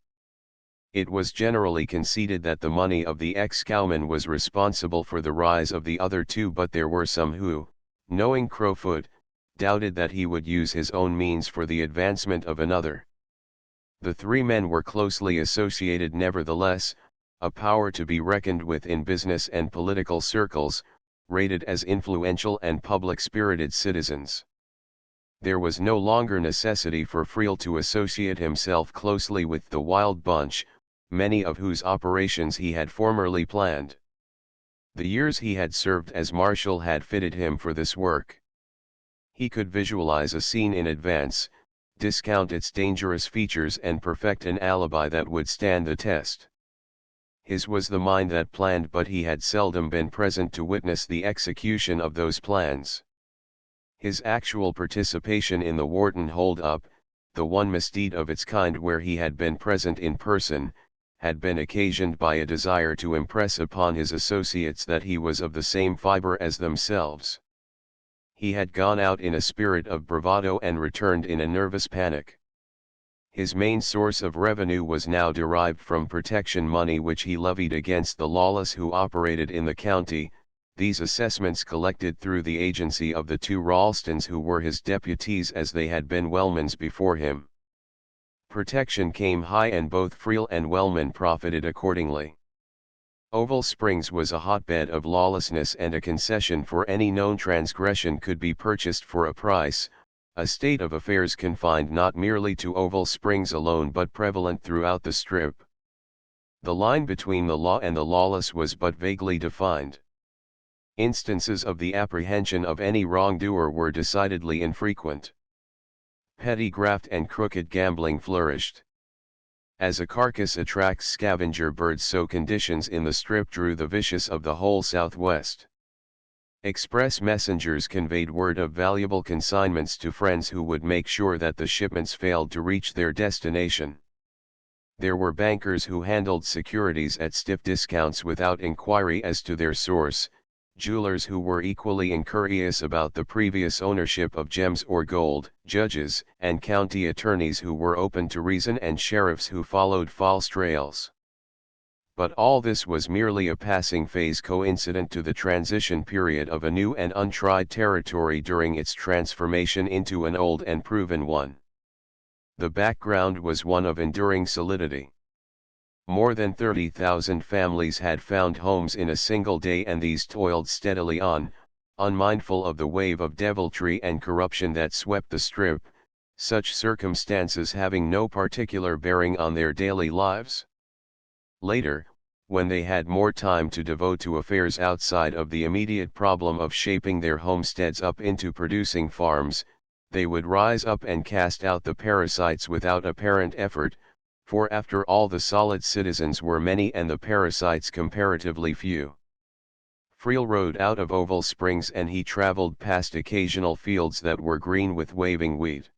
It was generally conceded that the money of the ex-cowman was responsible for the rise of the other 2, but there were some who, knowing Crowfoot, doubted that he would use his own means for the advancement of another. The 3 men were closely associated nevertheless, a power to be reckoned with in business and political circles, rated as influential and public-spirited citizens. There was no longer necessity for Friel to associate himself closely with the Wild Bunch, many of whose operations he had formerly planned. The years he had served as marshal had fitted him for this work. He could visualize a scene in advance, discount its dangerous features and perfect an alibi that would stand the test. His was the mind that planned, but he had seldom been present to witness the execution of those plans. His actual participation in the Wharton hold-up, the one misdeed of its kind where he had been present in person, had been occasioned by a desire to impress upon his associates that he was of the same fiber as themselves. He had gone out in a spirit of bravado and returned in a nervous panic. His main source of revenue was now derived from protection money which he levied against the lawless who operated in the county, these assessments collected through the agency of the 2 Ralstons who were his deputies as they had been Wellman's before him. Protection came high and both Friel and Wellman profited accordingly. Oval Springs was a hotbed of lawlessness, and a concession for any known transgression could be purchased for a price, a state of affairs confined not merely to Oval Springs alone but prevalent throughout the Strip. The line between the law and the lawless was but vaguely defined. Instances of the apprehension of any wrongdoer were decidedly infrequent. Petty graft and crooked gambling flourished. As a carcass attracts scavenger birds, so conditions in the Strip drew the vicious of the whole Southwest. Express messengers conveyed word of valuable consignments to friends who would make sure that the shipments failed to reach their destination. There were bankers who handled securities at stiff discounts without inquiry as to their source, jewelers who were equally incurious about the previous ownership of gems or gold, judges and county attorneys who were open to reason, and sheriffs who followed false trails. But all this was merely a passing phase coincident to the transition period of a new and untried territory during its transformation into an old and proven one. The background was one of enduring solidity. More than 30,000 families had found homes in a single day, and these toiled steadily on, unmindful of the wave of deviltry and corruption that swept the Strip, such circumstances having no particular bearing on their daily lives. Later, when they had more time to devote to affairs outside of the immediate problem of shaping their homesteads up into producing farms, they would rise up and cast out the parasites without apparent effort, for after all the solid citizens were many and the parasites comparatively few. Friel rode out of Oval Springs and he traveled past occasional fields that were green with waving wheat.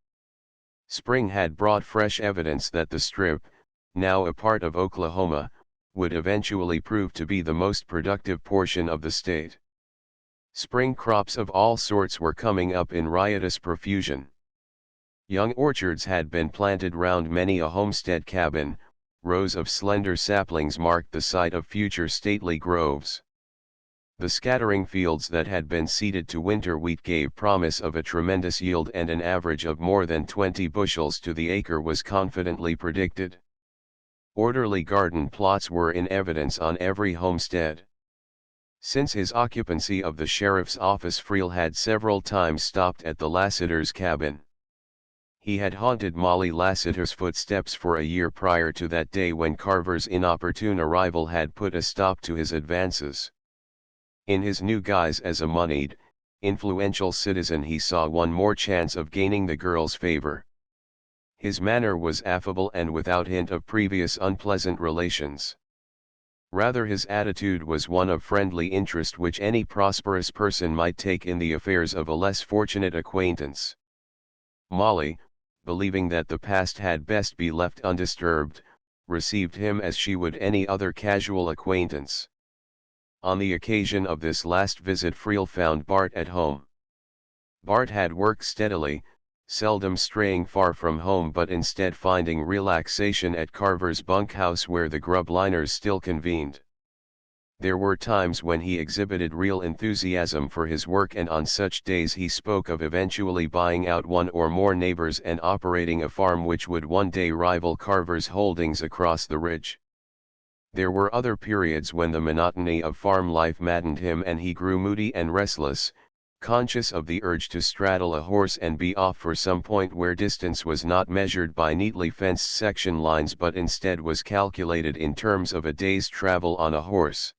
Spring had brought fresh evidence that the Strip, now a part of Oklahoma, would eventually prove to be the most productive portion of the state. Spring crops of all sorts were coming up in riotous profusion. Young orchards had been planted round many a homestead cabin, rows of slender saplings marked the site of future stately groves. The scattering fields that had been seeded to winter wheat gave promise of a tremendous yield, and an average of more than 20 bushels to the acre was confidently predicted. Orderly garden plots were in evidence on every homestead. Since his occupancy of the sheriff's office, Friel had several times stopped at the Lassiter's cabin. He had haunted Molly Lassiter's footsteps for a year prior to that day when Carver's inopportune arrival had put a stop to his advances. In his new guise as a moneyed, influential citizen, he saw one more chance of gaining the girl's favor. His manner was affable and without hint of previous unpleasant relations. Rather, his attitude was one of friendly interest which any prosperous person might take in the affairs of a less fortunate acquaintance. Molly, believing that the past had best be left undisturbed, received him as she would any other casual acquaintance. On the occasion of this last visit, Friel found Bart at home. Bart had worked steadily, seldom straying far from home, but instead finding relaxation at Carver's bunkhouse where the grub liners still convened. There were times when he exhibited real enthusiasm for his work, and on such days he spoke of eventually buying out one or more neighbors and operating a farm which would one day rival Carver's holdings across the ridge. There were other periods when the monotony of farm life maddened him and he grew moody and restless, conscious of the urge to straddle a horse and be off for some point where distance was not measured by neatly fenced section lines but instead was calculated in terms of a day's travel on a horse.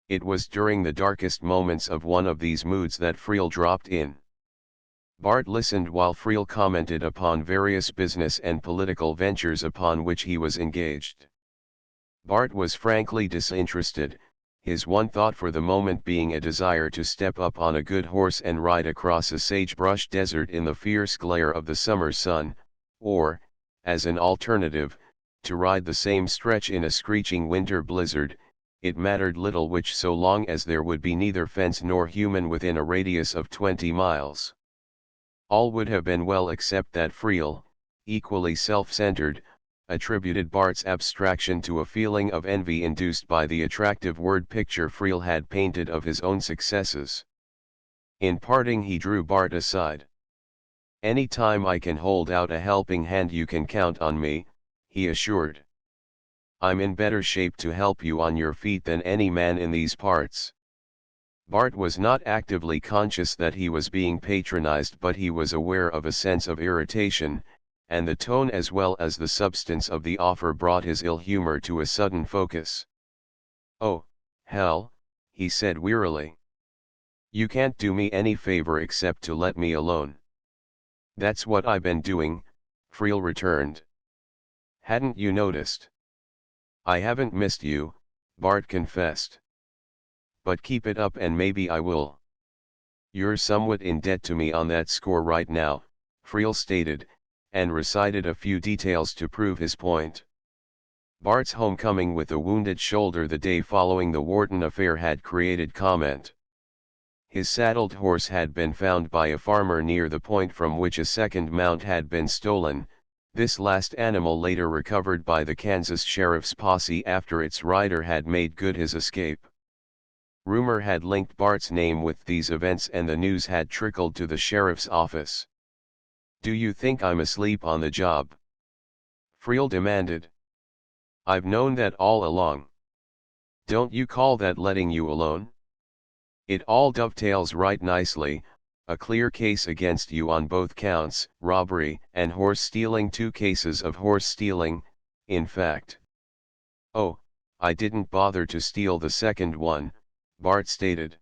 It was during the darkest moments of one of these moods that Friel dropped in. Bart listened while Friel commented upon various business and political ventures upon which he was engaged. Bart was frankly disinterested, his one thought for the moment being a desire to step up on a good horse and ride across a sagebrush desert in the fierce glare of the summer sun, or, as an alternative, to ride the same stretch in a screeching winter blizzard. It mattered little which, so long as there would be neither fence nor human within a radius of 20 miles. All would have been well except that Friel, equally self-centered, attributed Bart's abstraction to a feeling of envy induced by the attractive word picture Friel had painted of his own successes. In parting he drew Bart aside. "Any time I can hold out a helping hand you can count on me," he assured. I'm in better shape to help you on your feet than any man in these parts. Bart was not actively conscious that he was being patronized, but he was aware of a sense of irritation, and the tone as well as the substance of the offer brought his ill humor to a sudden focus. "Oh, Hal," he said wearily. "You can't do me any favor except to let me alone." "That's what I've been doing," Friel returned. "Hadn't you noticed?" "I haven't missed you," Bart confessed. "But keep it up and maybe I will." "You're somewhat in debt to me on that score right now," Friel stated, and recited a few details to prove his point. Bart's homecoming with a wounded shoulder the day following the Wharton affair had created comment. His saddled horse had been found by a farmer near the point from which a second mount had been stolen, this last animal later recovered by the Kansas sheriff's posse after its rider had made good his escape. Rumor had linked Bart's name with these events and the news had trickled to the sheriff's office. "Do you think I'm asleep on the job?" Friel demanded. "I've known that all along." "Don't you call that letting you alone? It all dovetails right nicely, a clear case against you on both counts, robbery and horse stealing, 2 cases of horse stealing, in fact." "Oh, I didn't bother to steal the second one," Bart stated.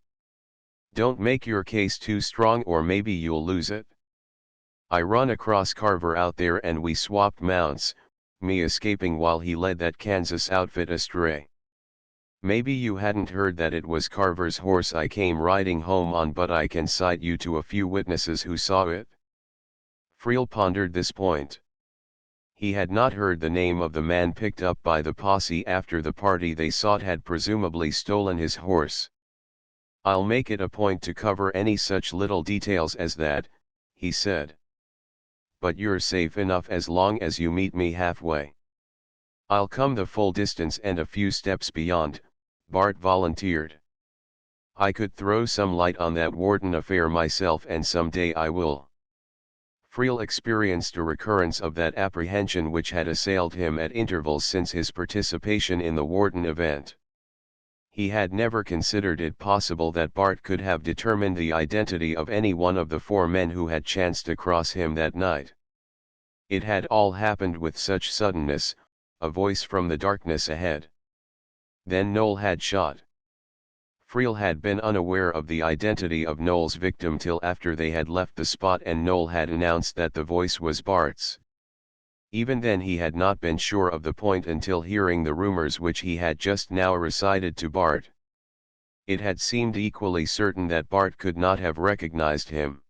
"Don't make your case too strong or maybe you'll lose it. I run across Carver out there and we swapped mounts, me escaping while he led that Kansas outfit astray. Maybe you hadn't heard that it was Carver's horse I came riding home on, but I can cite you to a few witnesses who saw it." Friel pondered this point. He had not heard the name of the man picked up by the posse after the party they sought had presumably stolen his horse. "I'll make it a point to cover any such little details as that," he said. "But you're safe enough as long as you meet me halfway." "I'll come the full distance and a few steps beyond," Bart volunteered. "I could throw some light on that Wharton affair myself and someday I will." Friel experienced a recurrence of that apprehension which had assailed him at intervals since his participation in the Wharton event. He had never considered it possible that Bart could have determined the identity of any one of the 4 men who had chanced across him that night. It had all happened with such suddenness, a voice from the darkness ahead. Then Noel had shot. Friel had been unaware of the identity of Noel's victim till after they had left the spot and Noel had announced that the voice was Bart's. Even then he had not been sure of the point until hearing the rumors which he had just now recited to Bart. It had seemed equally certain that Bart could not have recognized him.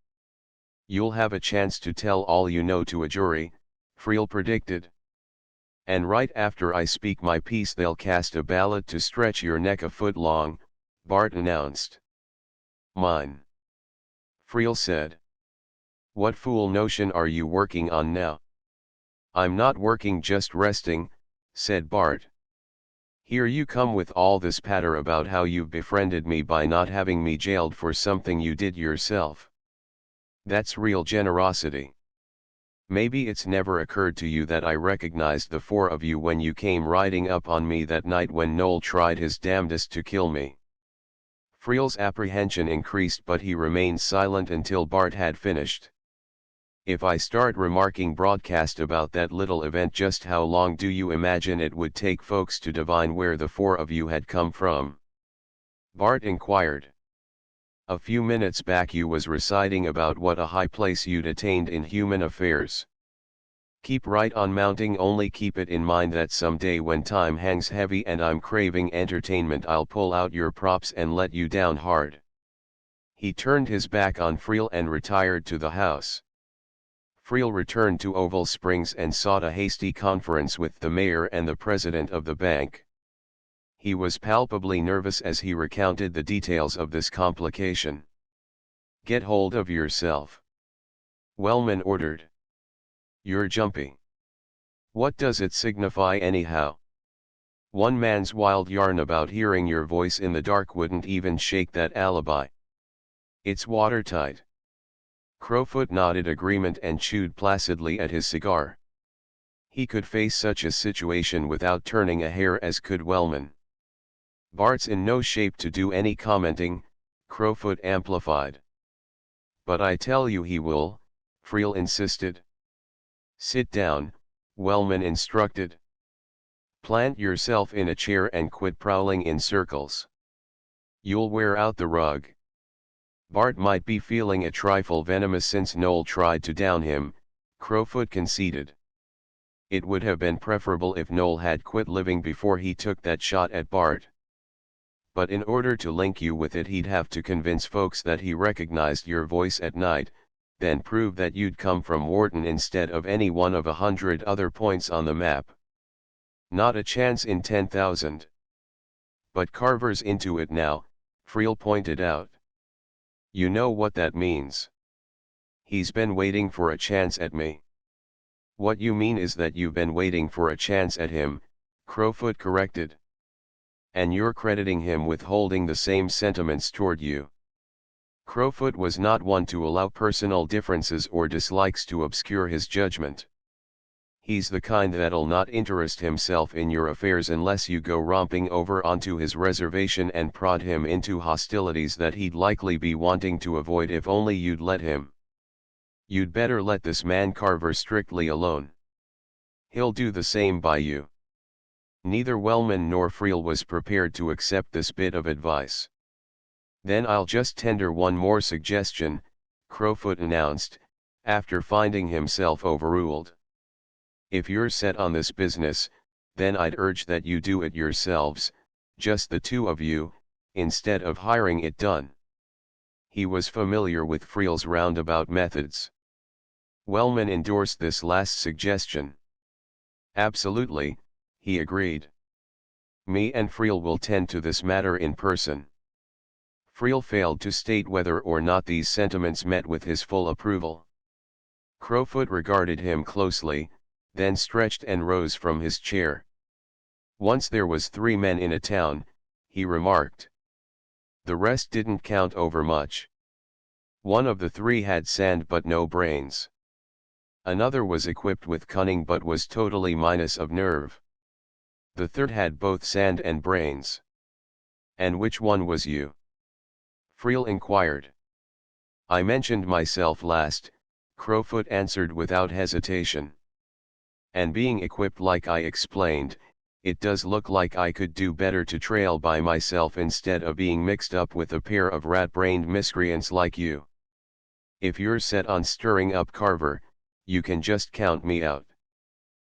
"You'll have a chance to tell all you know to a jury," Friel predicted. "And right after I speak my piece they'll cast a ballot to stretch your neck a foot long," Bart announced. "Mine," Friel said. "What fool notion are you working on now?" "I'm not working, just resting," said Bart. "Here you come with all this patter about how you've befriended me by not having me jailed for something you did yourself. That's real generosity. Maybe it's never occurred to you that I recognized the 4 of you when you came riding up on me that night when Noel tried his damnedest to kill me." Friel's apprehension increased, but he remained silent until Bart had finished. "If I start remarking broadcast about that little event, just how long do you imagine it would take folks to divine where the 4 of you had come from?" Bart inquired. "A few minutes back you was reciting about what a high place you'd attained in human affairs. Keep right on mounting, only keep it in mind that someday when time hangs heavy and I'm craving entertainment I'll pull out your props and let you down hard." He turned his back on Friel and retired to the house. Friel returned to Oval Springs and sought a hasty conference with the mayor and the president of the bank. He was palpably nervous as he recounted the details of this complication. "Get hold of yourself," Wellman ordered. "You're jumpy. What does it signify anyhow? One man's wild yarn about hearing your voice in the dark wouldn't even shake that alibi. It's watertight." Crowfoot nodded agreement and chewed placidly at his cigar. He could face such a situation without turning a hair as could Wellman. Bart's in no shape to do any commenting, Crowfoot amplified. But I tell you he will, Friel insisted. Sit down, Wellman instructed. Plant yourself in a chair and quit prowling in circles. You'll wear out the rug. Bart might be feeling a trifle venomous since Noel tried to down him, Crowfoot conceded. It would have been preferable if Noel had quit living before he took that shot at Bart. But in order to link you with it, he'd have to convince folks that he recognized your voice at night, then prove that you'd come from Wharton instead of any one of 100 other points on the map. Not a chance in 10,000. But Carver's into it now, Friel pointed out. You know what that means. He's been waiting for a chance at me. What you mean is that you've been waiting for a chance at him, Crowfoot corrected. And you're crediting him with holding the same sentiments toward you. Crowfoot was not one to allow personal differences or dislikes to obscure his judgment. He's the kind that'll not interest himself in your affairs unless you go romping over onto his reservation and prod him into hostilities that he'd likely be wanting to avoid if only you'd let him. You'd better let this man Carver strictly alone. He'll do the same by you. Neither Wellman nor Friel was prepared to accept this bit of advice. Then I'll just tender one more suggestion, Crowfoot announced, after finding himself overruled. If you're set on this business, then I'd urge that you do it yourselves, just the two of you, instead of hiring it done. He was familiar with Friel's roundabout methods. Wellman endorsed this last suggestion. Absolutely, he agreed. Me and Friel will tend to this matter in person. Friel failed to state whether or not these sentiments met with his full approval. Crowfoot regarded him closely, then stretched and rose from his chair. Once there was 3 men in a town, he remarked. The rest didn't count over much. One of the 3 had sand but no brains. Another was equipped with cunning but was totally minus of nerve. The third had both sand and brains. And which one was you? Friel inquired. I mentioned myself last, Crowfoot answered without hesitation. And being equipped like I explained, it does look like I could do better to trail by myself instead of being mixed up with a pair of rat-brained miscreants like you. If you're set on stirring up Carver, you can just count me out.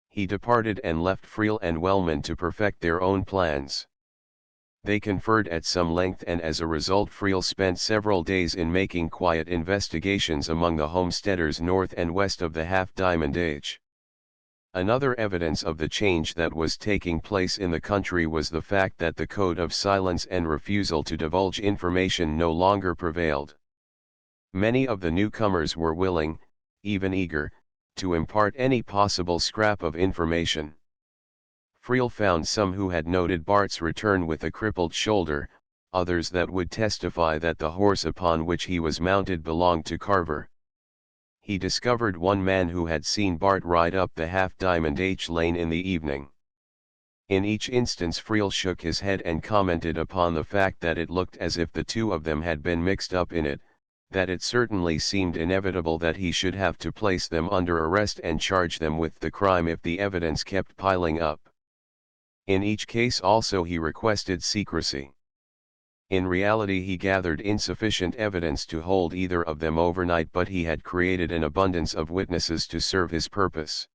He departed and left Friel and Wellman to perfect their own plans. They conferred at some length, and as a result Friel spent several days in making quiet investigations among the homesteaders north and west of the Half-Diamond Age. Another evidence of the change that was taking place in the country was the fact that the code of silence and refusal to divulge information no longer prevailed. Many of the newcomers were willing, even eager, to impart any possible scrap of information. Friel found some who had noted Bart's return with a crippled shoulder, others that would testify that the horse upon which he was mounted belonged to Carver. He discovered one man who had seen Bart ride up the Half-Diamond H lane in the evening. In each instance Friel shook his head and commented upon the fact that it looked as if the two of them had been mixed up in it, that it certainly seemed inevitable that he should have to place them under arrest and charge them with the crime if the evidence kept piling up. In each case also he requested secrecy. In reality he gathered insufficient evidence to hold either of them overnight, but he had created an abundance of witnesses to serve his purpose.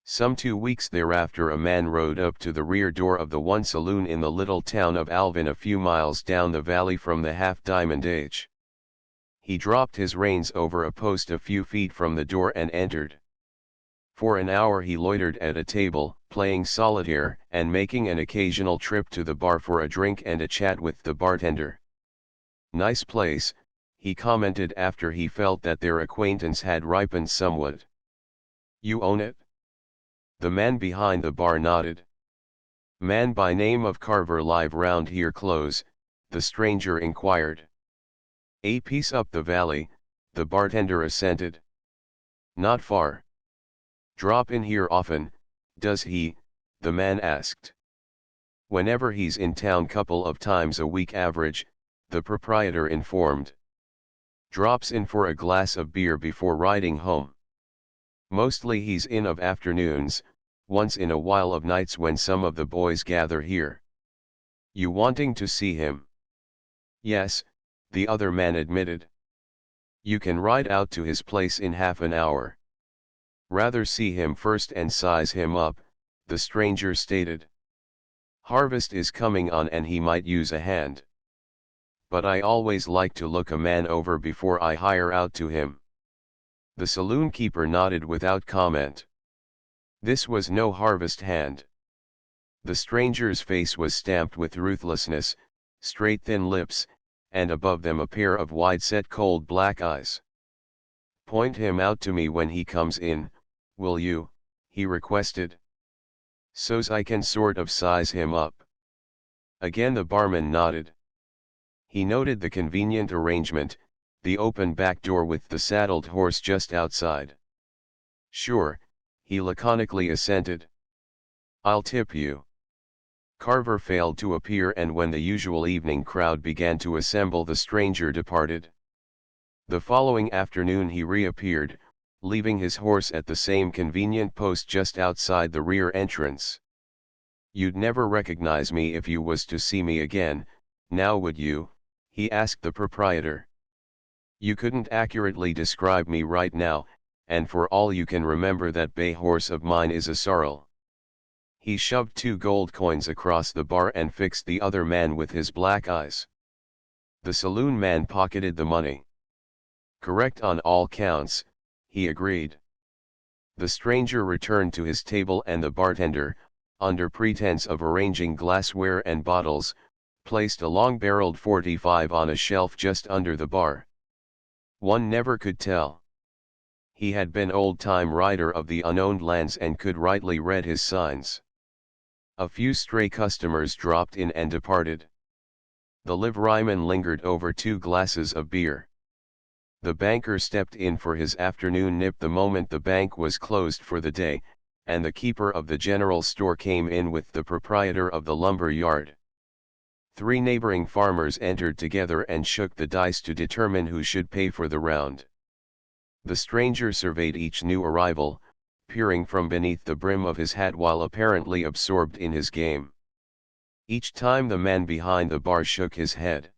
Some 2 weeks thereafter a man rode up to the rear door of the one saloon in the little town of Alvin a few miles down the valley from the Half-Diamond Age. He dropped his reins over a post a few feet from the door and entered. For an hour he loitered at a table, playing solitaire and making an occasional trip to the bar for a drink and a chat with the bartender. Nice place, he commented after he felt that their acquaintance had ripened somewhat. You own it? The man behind the bar nodded. Man by name of Carver live round here close, the stranger inquired. A piece up the valley, the bartender assented. Not far. "Drop in here often, does he?" the man asked. "Whenever he's in town, couple of times a week average," the proprietor informed. "Drops in for a glass of beer before riding home. Mostly he's in of afternoons, once in a while of nights when some of the boys gather here." "You wanting to see him?" "Yes," the other man admitted. "You can ride out to his place in half an hour." "Rather see him first and size him up," the stranger stated. "Harvest is coming on and he might use a hand. But I always like to look a man over before I hire out to him." The saloon keeper nodded without comment. This was no harvest hand. The stranger's face was stamped with ruthlessness, straight thin lips, and above them a pair of wide-set cold black eyes. "Point him out to me when he comes in, will you?" he requested. "So's I can sort of size him up." Again the barman nodded. He noted the convenient arrangement, the open back door with the saddled horse just outside. "Sure," he laconically assented. "I'll tip you." Carver failed to appear, and when the usual evening crowd began to assemble, the stranger departed. The following afternoon he reappeared, leaving his horse at the same convenient post just outside the rear entrance. "You'd never recognize me if you was to see me again, now would you?" he asked the proprietor. "You couldn't accurately describe me right now, and for all you can remember, that bay horse of mine is a sorrel." He shoved 2 gold coins across the bar and fixed the other man with his black eyes. The saloon man pocketed the money. "Correct on all counts," he agreed. The stranger returned to his table, and the bartender, under pretense of arranging glassware and bottles, placed a long-barreled .45 on a shelf just under the bar. One never could tell. He had been old-time rider of the unowned lands and could rightly read his signs. A few stray customers dropped in and departed. The liveryman lingered over 2 glasses of beer. The banker stepped in for his afternoon nip the moment the bank was closed for the day, and the keeper of the general store came in with the proprietor of the lumber yard. 3 neighboring farmers entered together and shook the dice to determine who should pay for the round. The stranger surveyed each new arrival, peering from beneath the brim of his hat while apparently absorbed in his game. Each time the man behind the bar shook his head.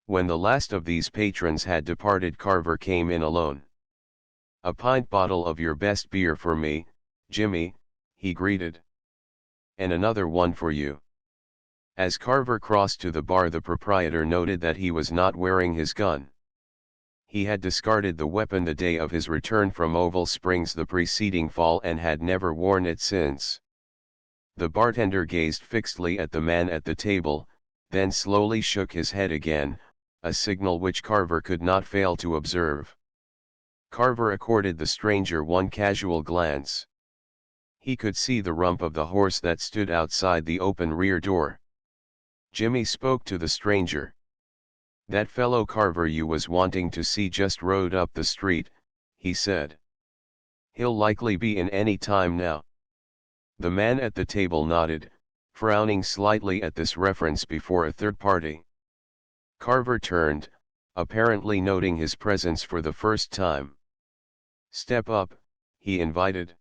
When the last of these patrons had departed, Carver came in alone. "A pint bottle of your best beer for me, Jimmy," he greeted. "And another one for you." As Carver crossed to the bar, the proprietor noted that he was not wearing his gun. He had discarded the weapon the day of his return from Oval Springs the preceding fall and had never worn it since. The bartender gazed fixedly at the man at the table, then slowly shook his head again, a signal which Carver could not fail to observe. Carver accorded the stranger one casual glance. He could see the rump of the horse that stood outside the open rear door. Jimmy spoke to the stranger. "That fellow Carver you was wanting to see just rode up the street," he said. "He'll likely be in any time now." The man at the table nodded, frowning slightly at this reference before a third party. Carver turned, apparently noting his presence for the first time. "Step up," he invited.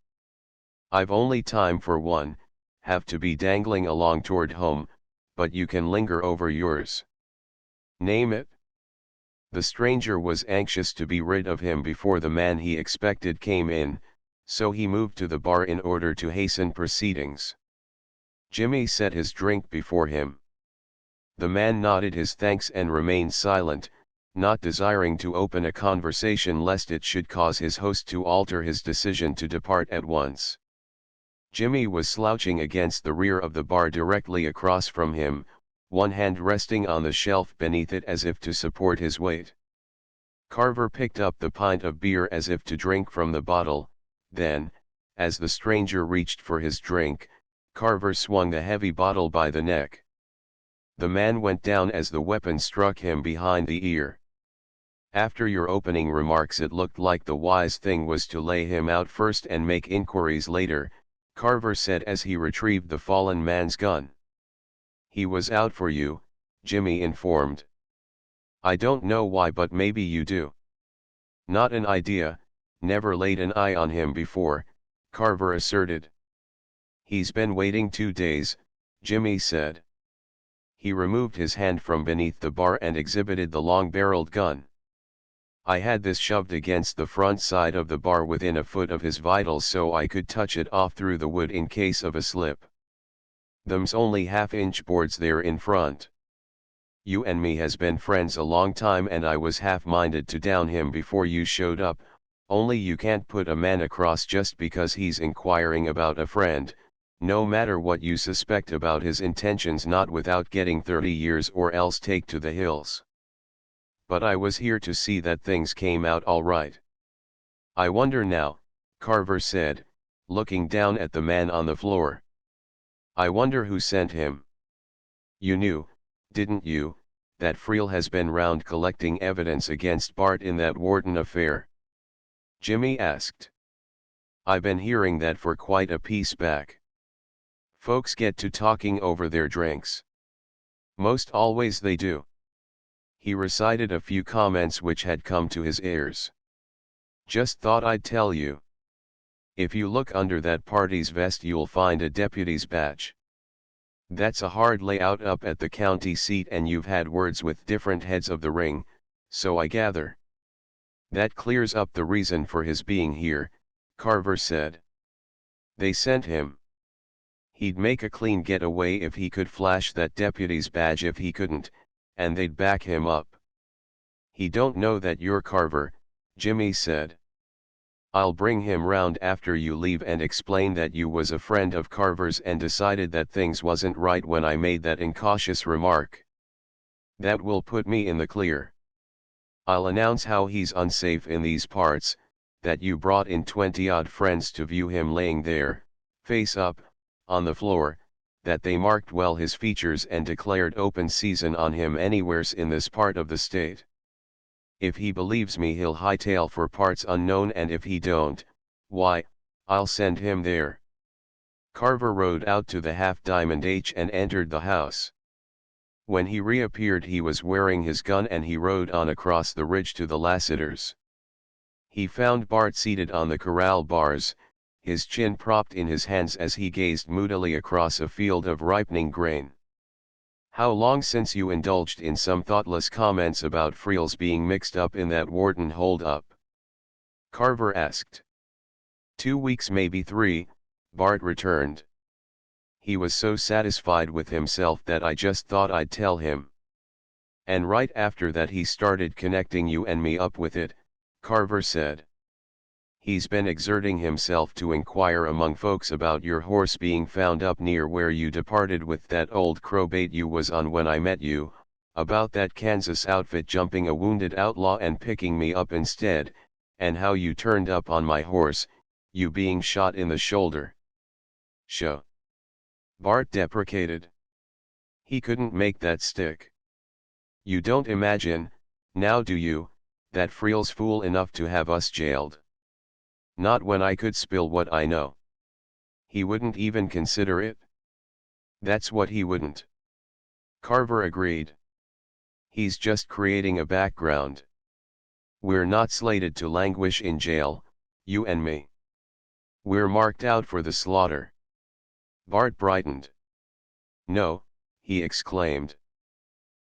"I've only time for one, have to be dangling along toward home, but you can linger over yours." "Name it." The stranger was anxious to be rid of him before the man he expected came in, so he moved to the bar in order to hasten proceedings. Jimmy set his drink before him. The man nodded his thanks and remained silent, not desiring to open a conversation lest it should cause his host to alter his decision to depart at once. Jimmy was slouching against the rear of the bar directly across from him, one hand resting on the shelf beneath it as if to support his weight. Carver picked up the pint of beer as if to drink from the bottle, then, as the stranger reached for his drink, Carver swung the heavy bottle by the neck. The man went down as the weapon struck him behind the ear. After your opening remarks, it looked like the wise thing was to lay him out first and make inquiries later, Carver said as he retrieved the fallen man's gun. He was out for you, Jimmy informed. I don't know why, but maybe you do. Not an idea, never laid an eye on him before, Carver asserted. He's been waiting 2 days, Jimmy said. He removed his hand from beneath the bar and exhibited the long-barreled gun. I had this shoved against the front side of the bar within a foot of his vitals so I could touch it off through the wood in case of a slip. Them's only half-inch boards there in front. You and me has been friends a long time and I was half-minded to down him before you showed up, only you can't put a man across just because he's inquiring about a friend, no matter what you suspect about his intentions, not without getting 30 years or else take to the hills. But I was here to see that things came out all right. I wonder now, Carver said, looking down at the man on the floor. I wonder who sent him. You knew, didn't you, that Friel has been round collecting evidence against Bart in that Warden affair? Jimmy asked. I've been hearing that for quite a piece back. Folks get to talking over their drinks. Most always they do. He recited a few comments which had come to his ears. Just thought I'd tell you. If you look under that party's vest you'll find a deputy's badge. That's a hard layout up at the county seat and you've had words with different heads of the ring, so I gather. That clears up the reason for his being here, Carver said. They sent him. He'd make a clean getaway if he could flash that deputy's badge. If he couldn't, and they'd back him up. He don't know that you're Carver, Jimmy said. I'll bring him round after you leave and explain that you was a friend of Carver's and decided that things wasn't right when I made that incautious remark. That will put me in the clear. I'll announce how he's unsafe in these parts, that you brought in 20-odd friends to view him laying there, face up, on the floor, that they marked well his features and declared open season on him anywheres in this part of the state. If he believes me he'll hightail for parts unknown, and if he don't, why, I'll send him there. Carver rode out to the Half Diamond H and entered the house. When he reappeared he was wearing his gun and he rode on across the ridge to the Lassiters. He found Bart seated on the corral bars, his chin propped in his hands as he gazed moodily across a field of ripening grain. How long since you indulged in some thoughtless comments about Friel's being mixed up in that Warden hold-up? Carver asked. 2 weeks, maybe 3, Bart returned. He was so satisfied with himself that I just thought I'd tell him. And right after that he started connecting you and me up with it, Carver said. He's been exerting himself to inquire among folks about your horse being found up near where you departed with that old crowbait you was on when I met you, about that Kansas outfit jumping a wounded outlaw and picking me up instead, and how you turned up on my horse, you being shot in the shoulder. Sho. Bart deprecated. He couldn't make that stick. You don't imagine, now do you, that Friel's fool enough to have us jailed? Not when I could spill what I know. He wouldn't even consider it. That's what he wouldn't. Carver agreed. He's just creating a background. We're not slated to languish in jail, you and me. We're marked out for the slaughter. Bart brightened. No, he exclaimed.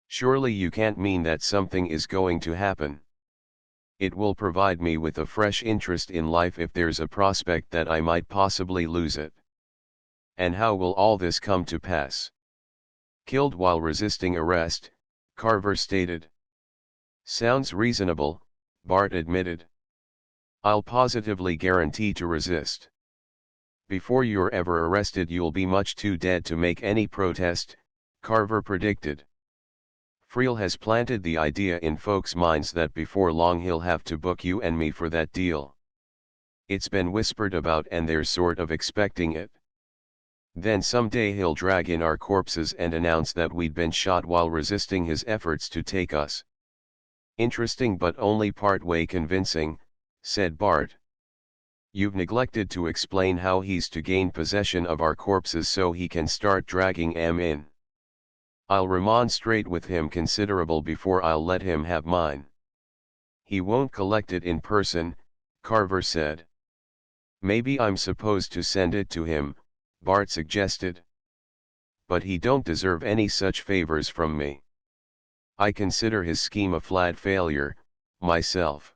Surely you can't mean that something is going to happen. It will provide me with a fresh interest in life if there's a prospect that I might possibly lose it. And how will all this come to pass? Killed while resisting arrest, Carver stated. Sounds reasonable, Bart admitted. I'll positively guarantee to resist. Before you're ever arrested you'll be much too dead to make any protest, Carver predicted. Friel has planted the idea in folks' minds that before long he'll have to book you and me for that deal. It's been whispered about and they're sort of expecting it. Then someday he'll drag in our corpses and announce that we'd been shot while resisting his efforts to take us. Interesting but only part way convincing, said Bart. You've neglected to explain how he's to gain possession of our corpses so he can start dragging 'em in. I'll remonstrate with him considerable before I'll let him have mine. He won't collect it in person, Carver said. Maybe I'm supposed to send it to him, Bart suggested. But he don't deserve any such favors from me. I consider his scheme a flat failure, myself.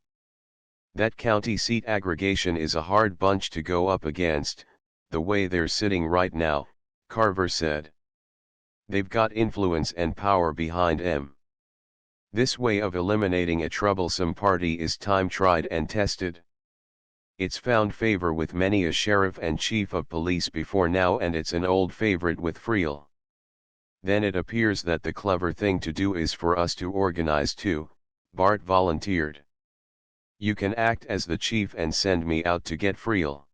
That county seat aggregation is a hard bunch to go up against, the way they're sitting right now, Carver said. They've got influence and power behind 'em. This way of eliminating a troublesome party is time-tried and tested. It's found favor with many a sheriff and chief of police before now, and it's an old favorite with Friel. Then it appears that the clever thing to do is for us to organize too, Bart volunteered. You can act as the chief and send me out to get Friel.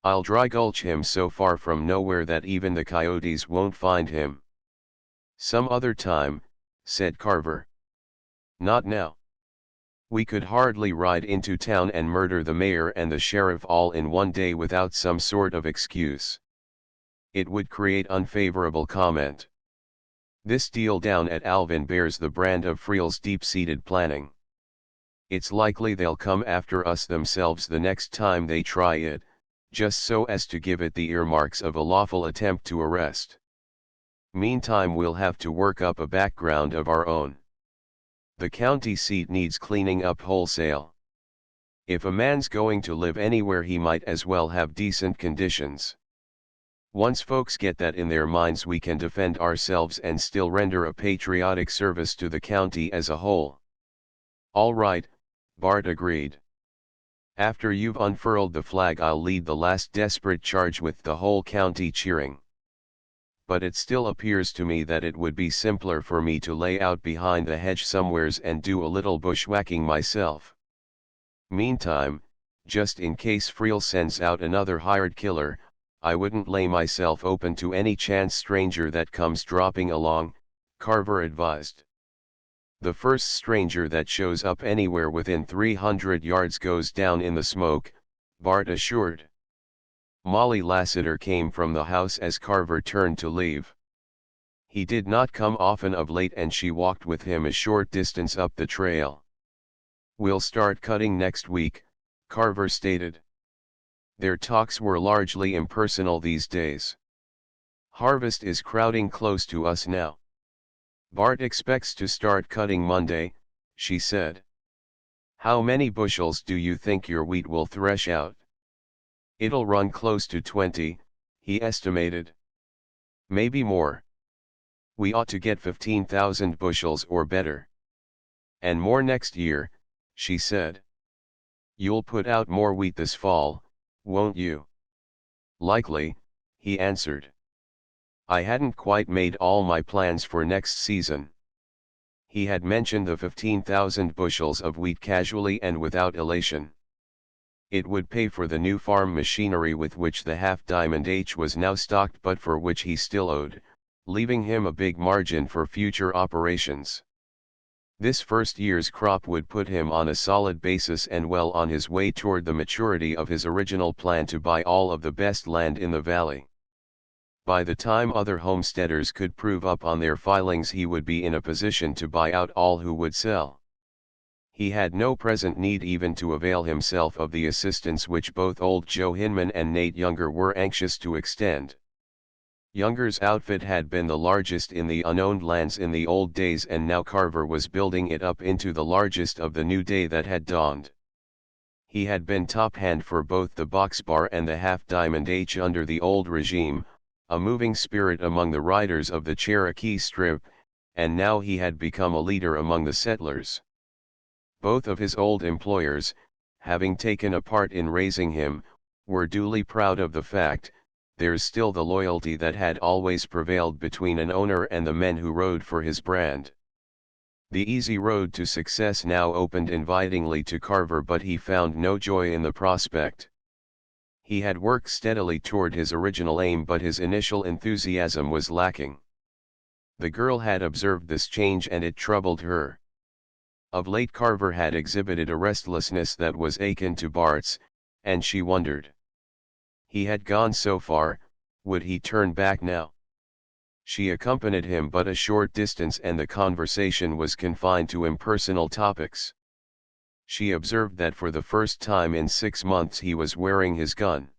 I'll dry gulch him so far from nowhere that even the coyotes won't find him. Some other time, said Carver. Not now. We could hardly ride into town and murder the mayor and the sheriff all in one day without some sort of excuse. It would create unfavorable comment. This deal down at Alvin bears the brand of Friel's deep-seated planning. It's likely they'll come after us themselves the next time they try it, just so as to give it the earmarks of a lawful attempt to arrest. Meantime we'll have to work up a background of our own. The county seat needs cleaning up wholesale. If a man's going to live anywhere he might as well have decent conditions. Once folks get that in their minds we can defend ourselves and still render a patriotic service to the county as a whole. All right, Bart agreed. After you've unfurled the flag I'll lead the last desperate charge with the whole county cheering. But it still appears to me that it would be simpler for me to lay out behind the hedge somewheres and do a little bushwhacking myself. Meantime, just in case Friel sends out another hired killer, I wouldn't lay myself open to any chance stranger that comes dropping along, Carver advised. The first stranger that shows up anywhere within 300 yards goes down in the smoke, Bart assured. Molly Lassiter came from the house as Carver turned to leave. He did not come often of late and she walked with him a short distance up the trail. We'll start cutting next week, Carver stated. Their talks were largely impersonal these days. Harvest is crowding close to us now. Bart expects to start cutting Monday, she said. How many bushels do you think your wheat will thresh out? It'll run close to 20, he estimated. Maybe more. We ought to get 15,000 bushels or better. And more next year, she said. You'll put out more wheat this fall, won't you? Likely, he answered. I hadn't quite made all my plans for next season. He had mentioned the 15,000 bushels of wheat casually and without elation. It would pay for the new farm machinery with which the Half-Diamond H was now stocked but for which he still owed, leaving him a big margin for future operations. This first year's crop would put him on a solid basis and well on his way toward the maturity of his original plan to buy all of the best land in the valley. By the time other homesteaders could prove up on their filings he would be in a position to buy out all who would sell. He had no present need even to avail himself of the assistance which both old Joe Hinman and Nate Younger were anxious to extend. Younger's outfit had been the largest in the unowned lands in the old days and now Carver was building it up into the largest of the new day that had dawned. He had been top hand for both the Box Bar and the Half-Diamond H under the old regime, a moving spirit among the riders of the Cherokee Strip, and now he had become a leader among the settlers. Both of his old employers, having taken a part in raising him, were duly proud of the fact. There's still the loyalty that had always prevailed between an owner and the men who rode for his brand. The easy road to success now opened invitingly to Carver, but he found no joy in the prospect. He had worked steadily toward his original aim, but his initial enthusiasm was lacking. The girl had observed this change and it troubled her. Of late Carver had exhibited a restlessness that was akin to Bart's, and she wondered. He had gone so far, would he turn back now? She accompanied him but a short distance and the conversation was confined to impersonal topics. She observed that for the first time in 6 months he was wearing his gun.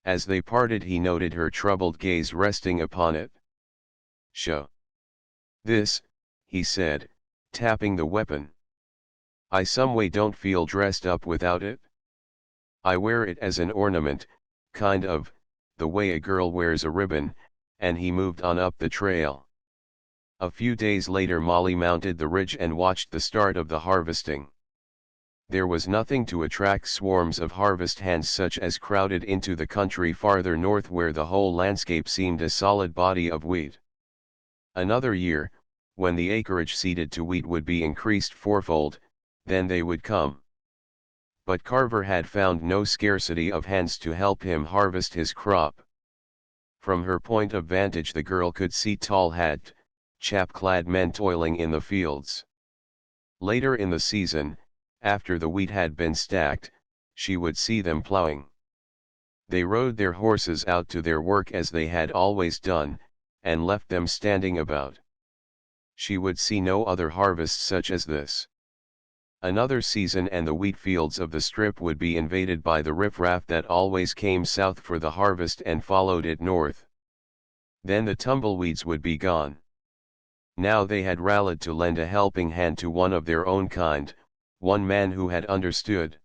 As they parted he noted her troubled gaze resting upon it. "Show. This," he said, tapping the weapon. "I some way don't feel dressed up without it. I wear it as an ornament, kind of, the way a girl wears a ribbon," and he moved on up the trail. A few days later Molly mounted the ridge and watched the start of the harvesting. There was nothing to attract swarms of harvest hands such as crowded into the country farther north where the whole landscape seemed a solid body of wheat. Another year, when the acreage seeded to wheat would be increased fourfold, then they would come. But Carver had found no scarcity of hands to help him harvest his crop. From her point of vantage the girl could see tall-hatted, chap-clad men toiling in the fields. Later in the season, after the wheat had been stacked, she would see them plowing. They rode their horses out to their work as they had always done, and left them standing about. She would see no other harvest such as this. Another season and the wheat fields of the strip would be invaded by the riffraff that always came south for the harvest and followed it north. Then the tumbleweeds would be gone. Now they had rallied to lend a helping hand to one of their own kind, one man who had understood.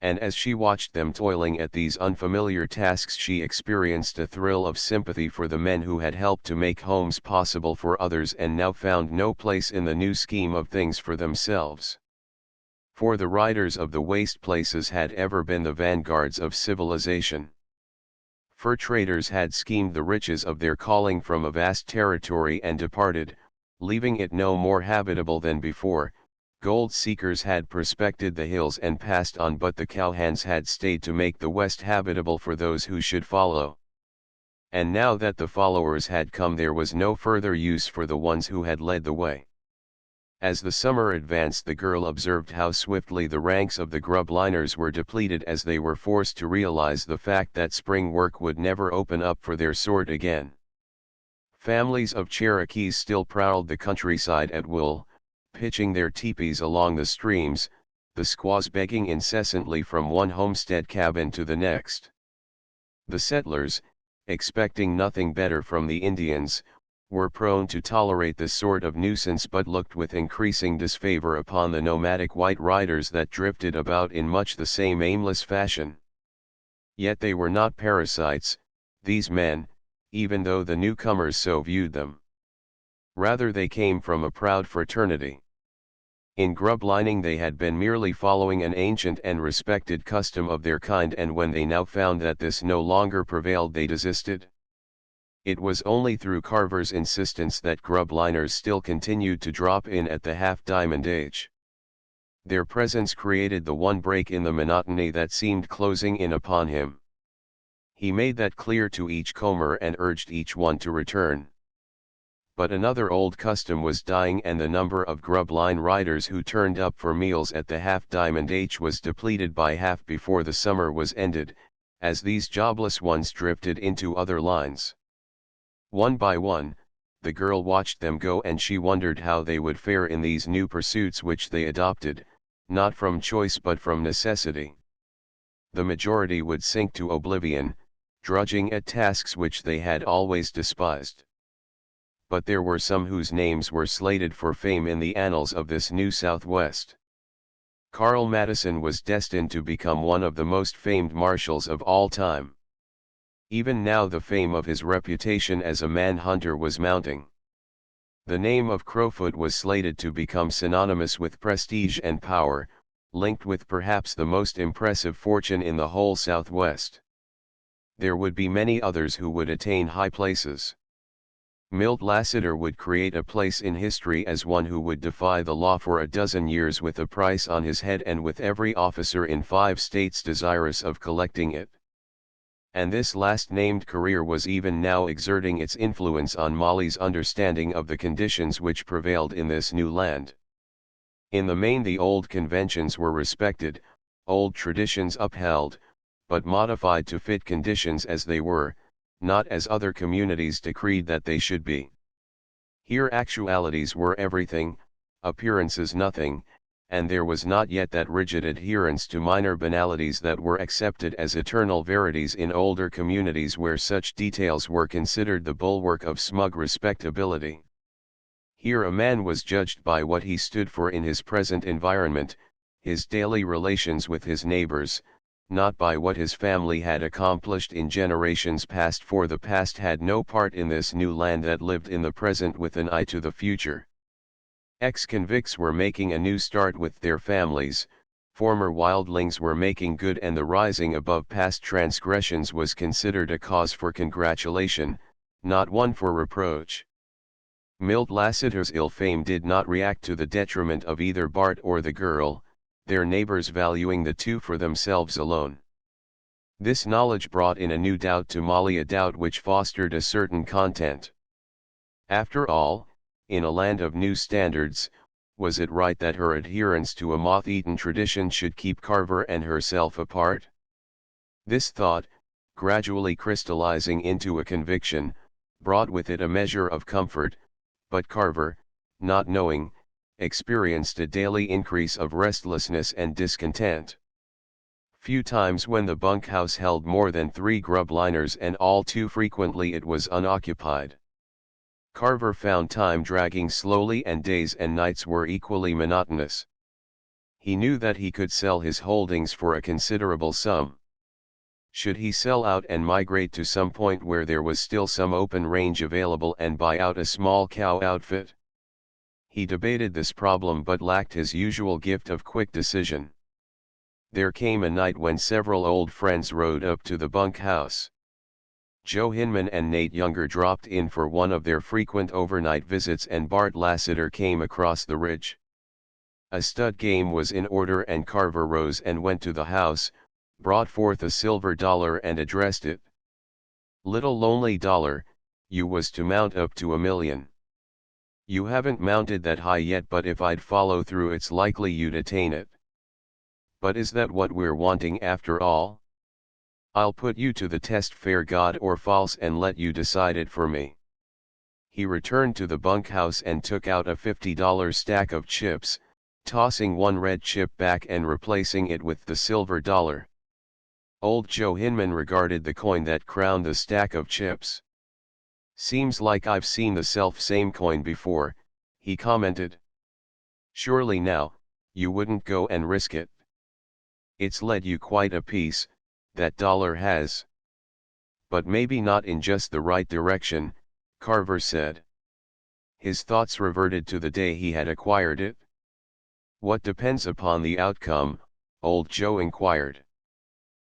And as she watched them toiling at these unfamiliar tasks she experienced a thrill of sympathy for the men who had helped to make homes possible for others and now found no place in the new scheme of things for themselves. For the riders of the waste places had ever been the vanguards of civilization. Fur traders had schemed the riches of their calling from a vast territory and departed, leaving it no more habitable than before. Gold seekers had prospected the hills and passed on, but the cowhands had stayed to make the West habitable for those who should follow. And now that the followers had come there was no further use for the ones who had led the way. As the summer advanced the girl observed how swiftly the ranks of the grub liners were depleted as they were forced to realize the fact that spring work would never open up for their sort again. Families of Cherokees still prowled the countryside at will, pitching their teepees along the streams, the squaws begging incessantly from one homestead cabin to the next. The settlers, expecting nothing better from the Indians, were prone to tolerate this sort of nuisance but looked with increasing disfavor upon the nomadic white riders that drifted about in much the same aimless fashion. Yet they were not parasites, these men, even though the newcomers so viewed them. Rather they came from a proud fraternity. In grub lining they had been merely following an ancient and respected custom of their kind, and when they now found that this no longer prevailed they desisted. It was only through Carver's insistence that grub liners still continued to drop in at the half-diamond age. Their presence created the one break in the monotony that seemed closing in upon him. He made that clear to each comer and urged each one to return. But another old custom was dying, and the number of grub line riders who turned up for meals at the half-diamond H was depleted by half before the summer was ended, as these jobless ones drifted into other lines. One by one, the girl watched them go, and she wondered how they would fare in these new pursuits which they adopted, not from choice but from necessity. The majority would sink to oblivion, drudging at tasks which they had always despised. But there were some whose names were slated for fame in the annals of this new Southwest. Carl Madison was destined to become one of the most famed marshals of all time. Even now the fame of his reputation as a man-hunter was mounting. The name of Crowfoot was slated to become synonymous with prestige and power, linked with perhaps the most impressive fortune in the whole Southwest. There would be many others who would attain high places. Milt Lassiter would create a place in history as one who would defy the law for a dozen years with a price on his head and with every officer in 5 states desirous of collecting it. And this last-named career was even now exerting its influence on Molly's understanding of the conditions which prevailed in this new land. In the main the old conventions were respected, old traditions upheld, but modified to fit conditions as they were, not as other communities decreed that they should be. Here actualities were everything, appearances nothing, and there was not yet that rigid adherence to minor banalities that were accepted as eternal verities in older communities where such details were considered the bulwark of smug respectability. Here a man was judged by what he stood for in his present environment, his daily relations with his neighbors, not by what his family had accomplished in generations past, for the past had no part in this new land that lived in the present with an eye to the future. Ex-convicts were making a new start with their families, former wildlings were making good, and the rising above past transgressions was considered a cause for congratulation, not one for reproach. Milt Lassiter's ill fame did not react to the detriment of either Bart or the girl, their neighbors valuing the two for themselves alone. This knowledge brought in a new doubt to Molly, a doubt which fostered a certain content. After all, in a land of new standards, was it right that her adherence to a moth-eaten tradition should keep Carver and herself apart? This thought, gradually crystallizing into a conviction, brought with it a measure of comfort, but Carver, not knowing, experienced a daily increase of restlessness and discontent. Few times when the bunkhouse held more than 3 grub-liners, and all too frequently it was unoccupied. Carver found time dragging slowly, and days and nights were equally monotonous. He knew that he could sell his holdings for a considerable sum. Should he sell out and migrate to some point where there was still some open range available and buy out a small cow outfit? He debated this problem but lacked his usual gift of quick decision. There came a night when several old friends rode up to the bunkhouse. Joe Hinman and Nate Younger dropped in for one of their frequent overnight visits, and Bart Lassiter came across the ridge. A stud game was in order, and Carver rose and went to the house, brought forth a silver dollar and addressed it. "Little lonely dollar, you was to mount up to $1 million. You haven't mounted that high yet, but if I'd follow through it's likely you'd attain it. But is that what we're wanting after all? I'll put you to the test, fair God or false, and let you decide it for me." He returned to the bunkhouse and took out a $50 stack of chips, tossing one red chip back and replacing it with the silver dollar. Old Joe Hinman regarded the coin that crowned the stack of chips. "Seems like I've seen the self-same coin before," he commented. "Surely now, you wouldn't go and risk it? It's led you quite a piece, that dollar has." "But maybe not in just the right direction," Carver said. His thoughts reverted to the day he had acquired it. "What depends upon the outcome?" old Joe inquired.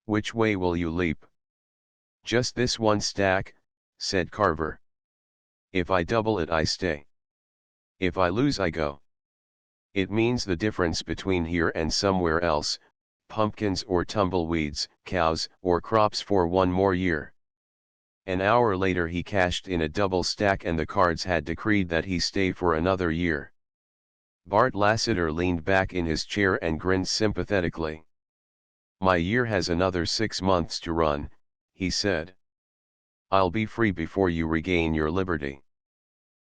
"Which way will you leap?" "Just this one stack," said Carver. "If I double it I stay. If I lose I go. It means the difference between here and somewhere else, pumpkins or tumbleweeds, cows or crops, for one more year." An hour later he cashed in a double stack, and the cards had decreed that he stay for another year. Bart Lassiter leaned back in his chair and grinned sympathetically. "My year has another 6 months to run," he said. "I'll be free before you regain your liberty.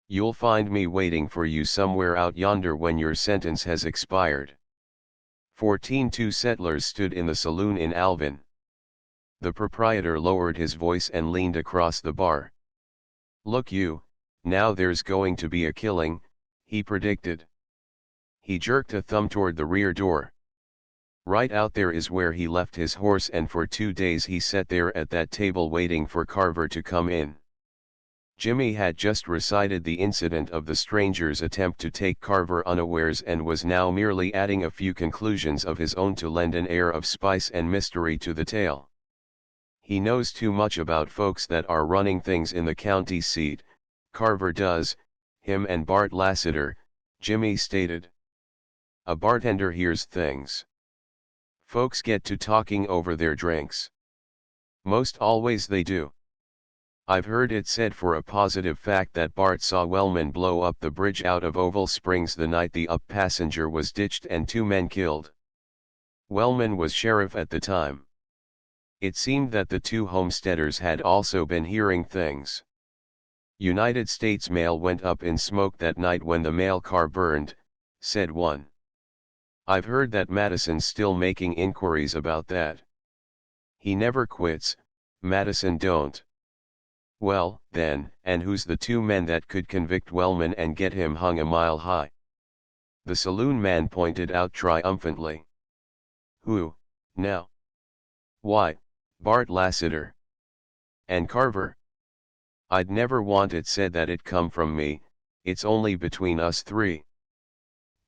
You'll find me waiting for you somewhere out yonder when your sentence has expired." 14 settlers stood in the saloon in Alvin. The proprietor lowered his voice and leaned across the bar. "Look you, now there's going to be a killing," he predicted. He jerked a thumb toward the rear door. "Right out there is where he left his horse, and for 2 days he sat there at that table waiting for Carver to come in." Jimmy had just recited the incident of the stranger's attempt to take Carver unawares, and was now merely adding a few conclusions of his own to lend an air of spice and mystery to the tale. "He knows too much about folks that are running things in the county seat, Carver does, him and Bart Lassiter," Jimmy stated. "A bartender hears things. Folks get to talking over their drinks. Most always they do. I've heard it said for a positive fact that Bart saw Wellman blow up the bridge out of Oval Springs the night the up passenger was ditched and 2 men killed. Wellman was sheriff at the time. It seemed that the 2 homesteaders had also been hearing things. United States mail went up in smoke that night when the mail car burned, said one. I've heard that Madison's still making inquiries about that. He never quits, Madison don't. Well, then, and who's the 2 men that could convict Wellman and get him hung a mile high? The saloon man pointed out triumphantly. Who, now? Why, Bart Lassiter. And Carver? I'd never want it said that it come from me, it's only between us 3.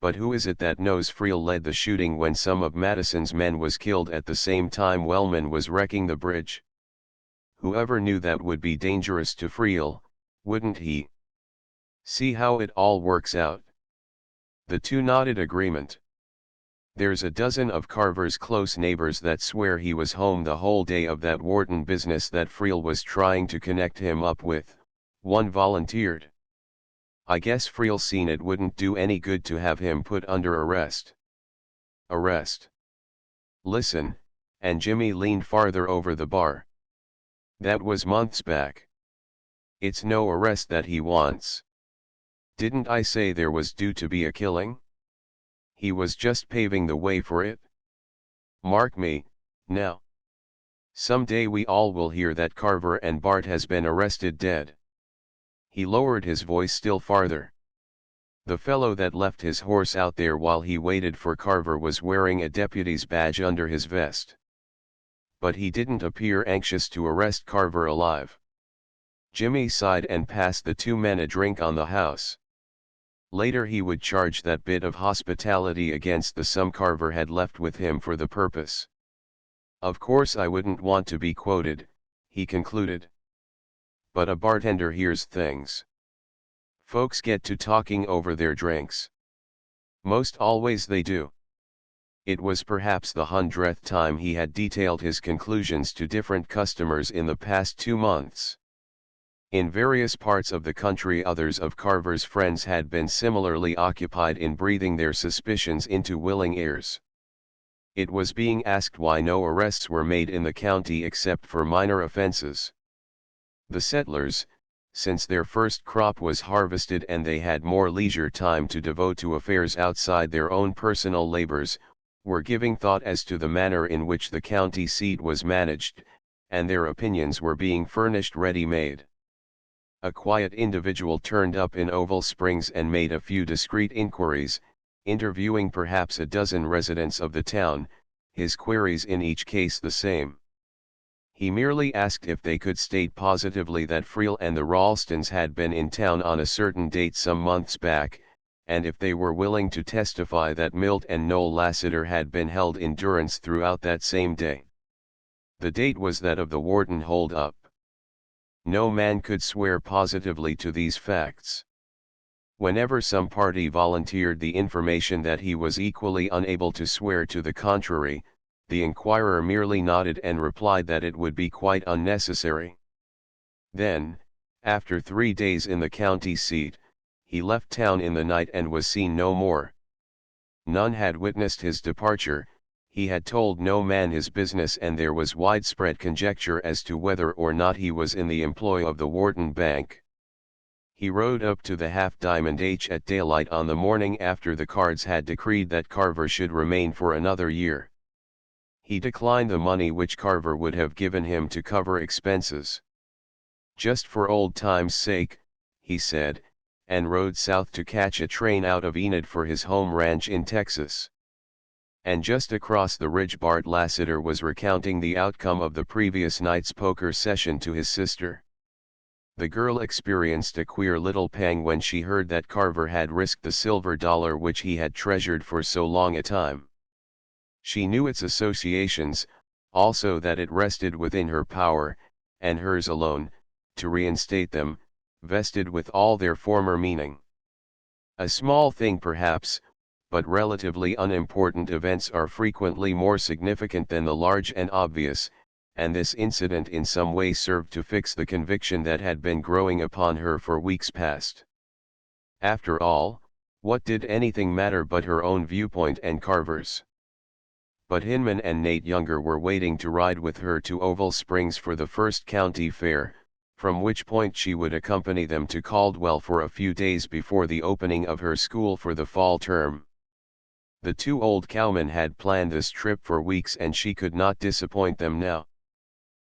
But who is it that knows Friel led the shooting when some of Madison's men was killed at the same time Wellman was wrecking the bridge? Whoever knew that would be dangerous to Friel, wouldn't he? See how it all works out. The 2 nodded agreement. There's a dozen of Carver's close neighbors that swear he was home the whole day of that Wharton business that Friel was trying to connect him up with, one volunteered. I guess Friel seen it wouldn't do any good to have him put under arrest. Arrest? Listen, and Jimmy leaned farther over the bar. That was months back. It's no arrest that he wants. Didn't I say there was due to be a killing? He was just paving the way for it. Mark me, now. Someday we all will hear that Carver and Bart has been arrested dead. He lowered his voice still farther. The fellow that left his horse out there while he waited for Carver was wearing a deputy's badge under his vest. But he didn't appear anxious to arrest Carver alive. Jimmy sighed and passed the 2 men a drink on the house. Later he would charge that bit of hospitality against the sum Carver had left with him for the purpose. Of course I wouldn't want to be quoted, he concluded. But a bartender hears things. Folks get to talking over their drinks. Most always they do. It was perhaps the 100th time he had detailed his conclusions to different customers in the past 2 months. In various parts of the country others of Carver's friends had been similarly occupied in breathing their suspicions into willing ears. It was being asked why no arrests were made in the county except for minor offenses. The settlers, since their first crop was harvested and they had more leisure time to devote to affairs outside their own personal labors, were giving thought as to the manner in which the county seat was managed, and their opinions were being furnished ready-made. A quiet individual turned up in Oval Springs and made a few discreet inquiries, interviewing perhaps a dozen residents of the town, his queries in each case the same. He merely asked if they could state positively that Friel and the Ralstons had been in town on a certain date some months back, and if they were willing to testify that Milt and Noel Lassiter had been held in durance throughout that same day. The date was that of the Wharton hold-up. No man could swear positively to these facts. Whenever some party volunteered the information that he was equally unable to swear to the contrary, the inquirer merely nodded and replied that it would be quite unnecessary. Then, after 3 days in the county seat, he left town in the night and was seen no more. None had witnessed his departure, he had told no man his business and there was widespread conjecture as to whether or not he was in the employ of the Wharton Bank. He rode up to the Half-Diamond H at daylight on the morning after the cards had decreed that Carver should remain for another year. He declined the money which Carver would have given him to cover expenses. Just for old time's sake, he said, and rode south to catch a train out of Enid for his home ranch in Texas. And just across the ridge Bart Lassiter was recounting the outcome of the previous night's poker session to his sister. The girl experienced a queer little pang when she heard that Carver had risked the silver dollar which he had treasured for so long a time. She knew its associations, also that it rested within her power, and hers alone, to reinstate them, vested with all their former meaning. A small thing perhaps, but relatively unimportant events are frequently more significant than the large and obvious, and this incident in some way served to fix the conviction that had been growing upon her for weeks past. After all, what did anything matter but her own viewpoint and Carver's? But Hinman and Nate Younger were waiting to ride with her to Oval Springs for the first county fair, from which point she would accompany them to Caldwell for a few days before the opening of her school for the fall term. The two old cowmen had planned this trip for weeks and she could not disappoint them now.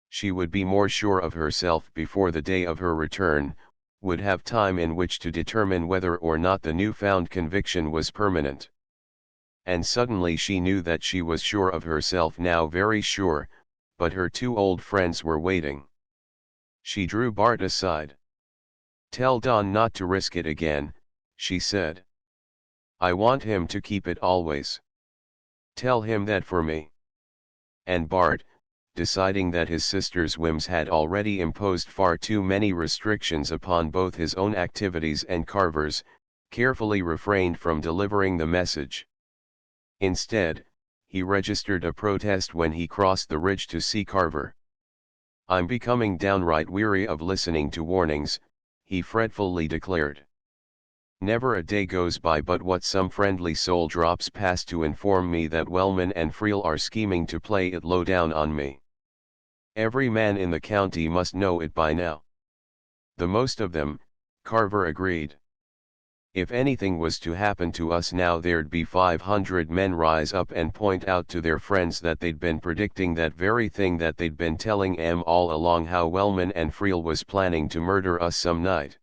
She would be more sure of herself before the day of her return, would have time in which to determine whether or not the newfound conviction was permanent. And suddenly she knew that she was sure of herself now, very sure, but her two old friends were waiting. She drew Bart aside. "Tell Don not to risk it again," she said. "I want him to keep it always. Tell him that for me." And Bart, deciding that his sister's whims had already imposed far too many restrictions upon both his own activities and Carver's, carefully refrained from delivering the message. Instead, he registered a protest when he crossed the ridge to see Carver. "I'm becoming downright weary of listening to warnings," he fretfully declared. "Never a day goes by but what some friendly soul drops past to inform me that Wellman and Friel are scheming to play it low down on me. Every man in the county must know it by now." "The most of them," Carver agreed. "If anything was to happen to us now, there'd be 500 men rise up and point out to their friends that they'd been predicting that very thing that they'd been telling 'em all along, how Wellman and Friel was planning to murder us some night."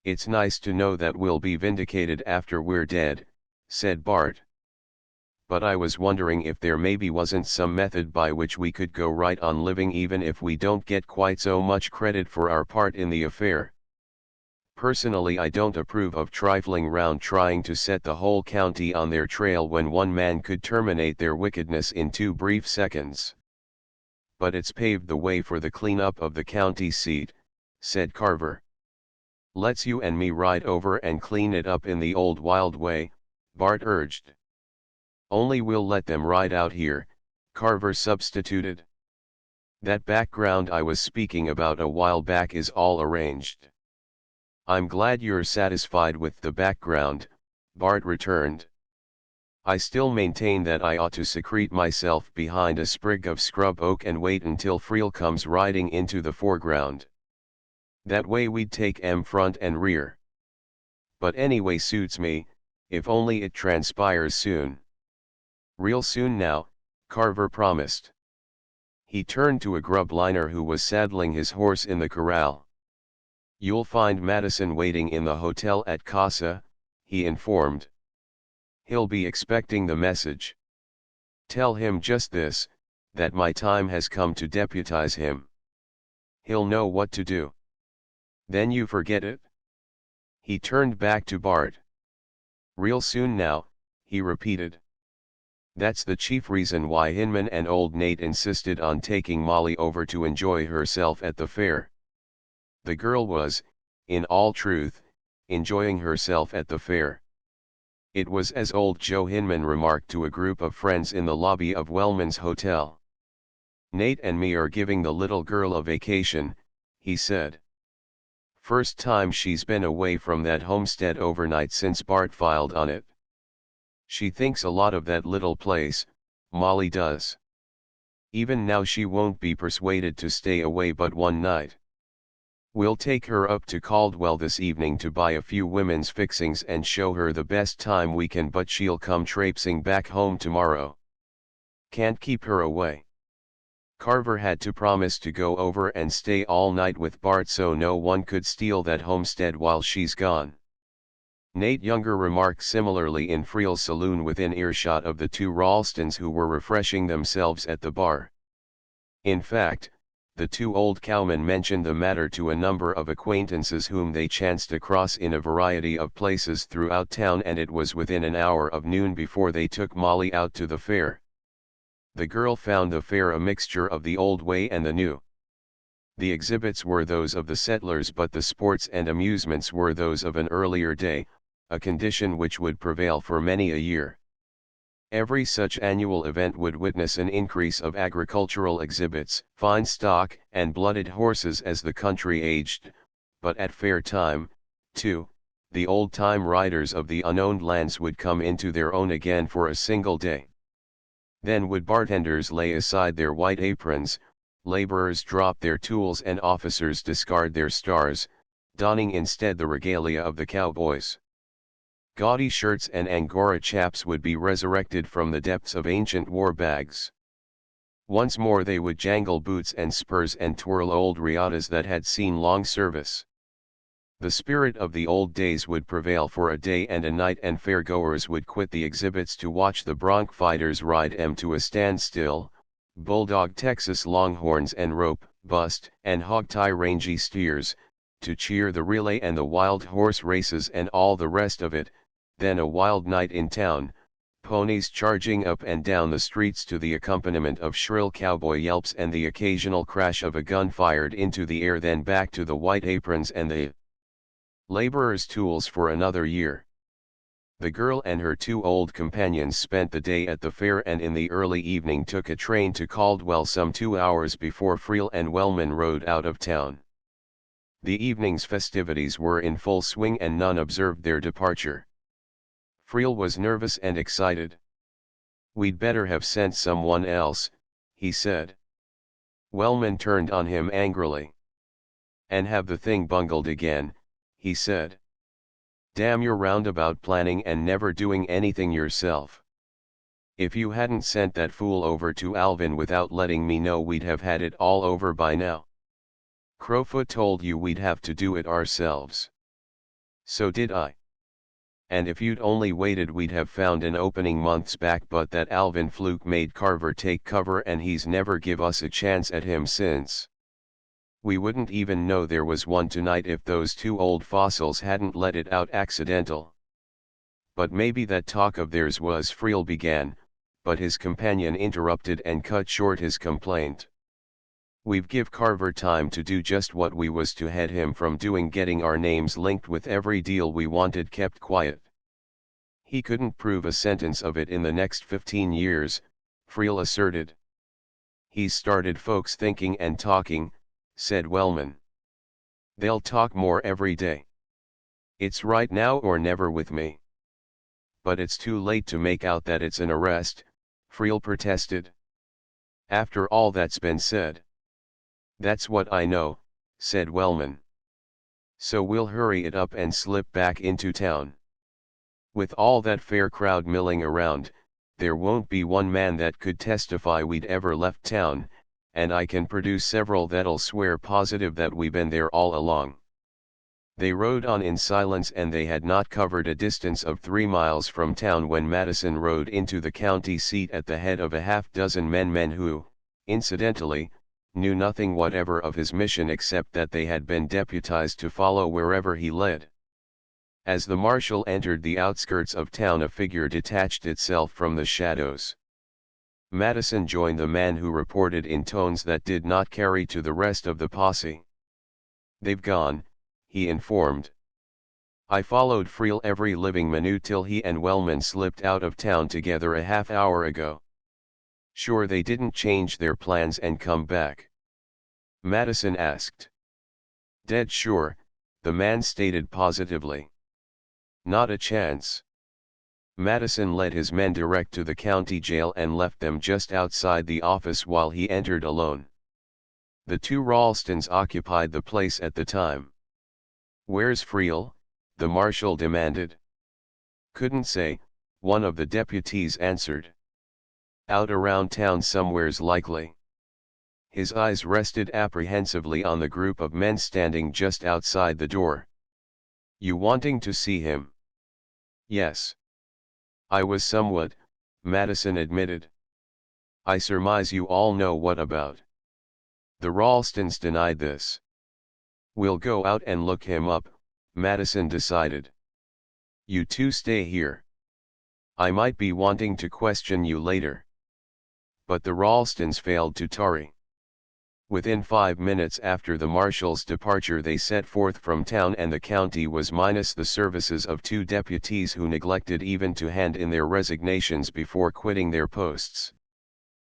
"It's nice to know that we'll be vindicated after we're dead," said Bart. "But I was wondering if there maybe wasn't some method by which we could go right on living even if we don't get quite so much credit for our part in the affair. Personally, I don't approve of trifling round trying to set the whole county on their trail when one man could terminate their wickedness in 2 brief seconds." "But it's paved the way for the cleanup of the county seat," said Carver. "Let's you and me ride over and clean it up in the old wild way," Bart urged. "Only we'll let them ride out here," Carver substituted. "That background I was speaking about a while back is all arranged." "I'm glad you're satisfied with the background," Bart returned. "I still maintain that I ought to secrete myself behind a sprig of scrub oak and wait until Friel comes riding into the foreground. That way we'd take 'em front and rear. But anyway, suits me, if only it transpires soon." "Real soon now," Carver promised. He turned to a grub liner who was saddling his horse in the corral. "You'll find Madison waiting in the hotel at Casa," he informed. "He'll be expecting the message. Tell him just this, that my time has come to deputize him. He'll know what to do. Then you forget it?" He turned back to Bart. "Real soon now," he repeated. "That's the chief reason why Hinman and old Nate insisted on taking Molly over to enjoy herself at the fair." The girl was, in all truth, enjoying herself at the fair. It was as old Joe Hinman remarked to a group of friends in the lobby of Wellman's hotel. "Nate and me are giving the little girl a vacation," he said. "First time she's been away from that homestead overnight since Bart filed on it. She thinks a lot of that little place, Molly does. Even now she won't be persuaded to stay away but one night. We'll take her up to Caldwell this evening to buy a few women's fixings and show her the best time we can, but she'll come traipsing back home tomorrow. Can't keep her away." Carver had to promise to go over and stay all night with Bart so no one could steal that homestead while she's gone. Nate Younger remarked similarly in Friel's saloon within earshot of the two Ralstons who were refreshing themselves at the bar. In fact, the two old cowmen mentioned the matter to a number of acquaintances whom they chanced across in a variety of places throughout town, and it was within an hour of noon before they took Molly out to the fair. The girl found the fair a mixture of the old way and the new. The exhibits were those of the settlers, but the sports and amusements were those of an earlier day, a condition which would prevail for many a year. Every such annual event would witness an increase of agricultural exhibits, fine stock, and blooded horses as the country aged, but at fair time, too, the old-time riders of the unowned lands would come into their own again for a single day. Then would bartenders lay aside their white aprons, laborers drop their tools and officers discard their stars, donning instead the regalia of the cowboys. Gaudy shirts and Angora chaps would be resurrected from the depths of ancient war bags. Once more they would jangle boots and spurs and twirl old riatas that had seen long service. The spirit of the old days would prevail for a day and a night, and fairgoers would quit the exhibits to watch the bronc fighters ride to a standstill, bulldog Texas longhorns and rope, bust, and hogtie rangy steers, to cheer the relay and the wild horse races and all the rest of it. Then a wild night in town, ponies charging up and down the streets to the accompaniment of shrill cowboy yelps and the occasional crash of a gun fired into the air, then back to the white aprons and the laborers' tools for another year. The girl and her two old companions spent the day at the fair, and in the early evening took a train to Caldwell some 2 hours before Friel and Wellman rode out of town. The evening's festivities were in full swing and none observed their departure. Friel was nervous and excited. "We'd better have sent someone else," he said. Wellman turned on him angrily. "And have the thing bungled again," he said. "Damn your roundabout planning and never doing anything yourself. If you hadn't sent that fool over to Alvin without letting me know, we'd have had it all over by now. Crowfoot told you we'd have to do it ourselves. So did I. And if you'd only waited, we'd have found an opening months back, but that Alvin fluke made Carver take cover and he's never give us a chance at him since. We wouldn't even know there was one tonight if those two old fossils hadn't let it out accidental." "But maybe that talk of theirs was," Friel began, but his companion interrupted and cut short his complaint. "We've give Carver time to do just what we was to head him from doing, getting our names linked with every deal we wanted kept quiet. He couldn't prove a sentence of it in the next 15 years, Friel asserted. "He's started folks thinking and talking," said Wellman. "They'll talk more every day. It's right now or never with me." "But it's too late to make out that it's an arrest," Friel protested. "After all that's been said." "That's what I know," said Wellman. "So we'll hurry it up and slip back into town. With all that fair crowd milling around, there won't be one man that could testify we'd ever left town, and I can produce several that'll swear positive that we been there all along." They rode on in silence, and they had not covered a distance of 3 miles from town when Madison rode into the county seat at the head of a half-dozen men who, incidentally, knew nothing whatever of his mission except that they had been deputized to follow wherever he led. As the marshal entered the outskirts of town, a figure detached itself from the shadows. Madison joined the man, who reported in tones that did not carry to the rest of the posse. "They've gone," he informed. "I followed Friel every living minute till he and Wellman slipped out of town together a half hour ago." "Sure they didn't change their plans and come back?" Madison asked. "Dead sure," the man stated positively. "Not a chance." Madison led his men direct to the county jail and left them just outside the office while he entered alone. The two Ralstons occupied the place at the time. "Where's Friel?" the marshal demanded. "Couldn't say," one of the deputies answered. "Out around town somewheres likely." His eyes rested apprehensively on the group of men standing just outside the door. "You wanting to see him?" "Yes. I was somewhat," Madison admitted. "I surmise you all know what about." The Ralstons denied this. "We'll go out and look him up," Madison decided. "You two stay here. I might be wanting to question you later." But the Ralstons failed to tarry. Within 5 minutes after the marshal's departure they set forth from town, and the county was minus the services of 2 deputies who neglected even to hand in their resignations before quitting their posts.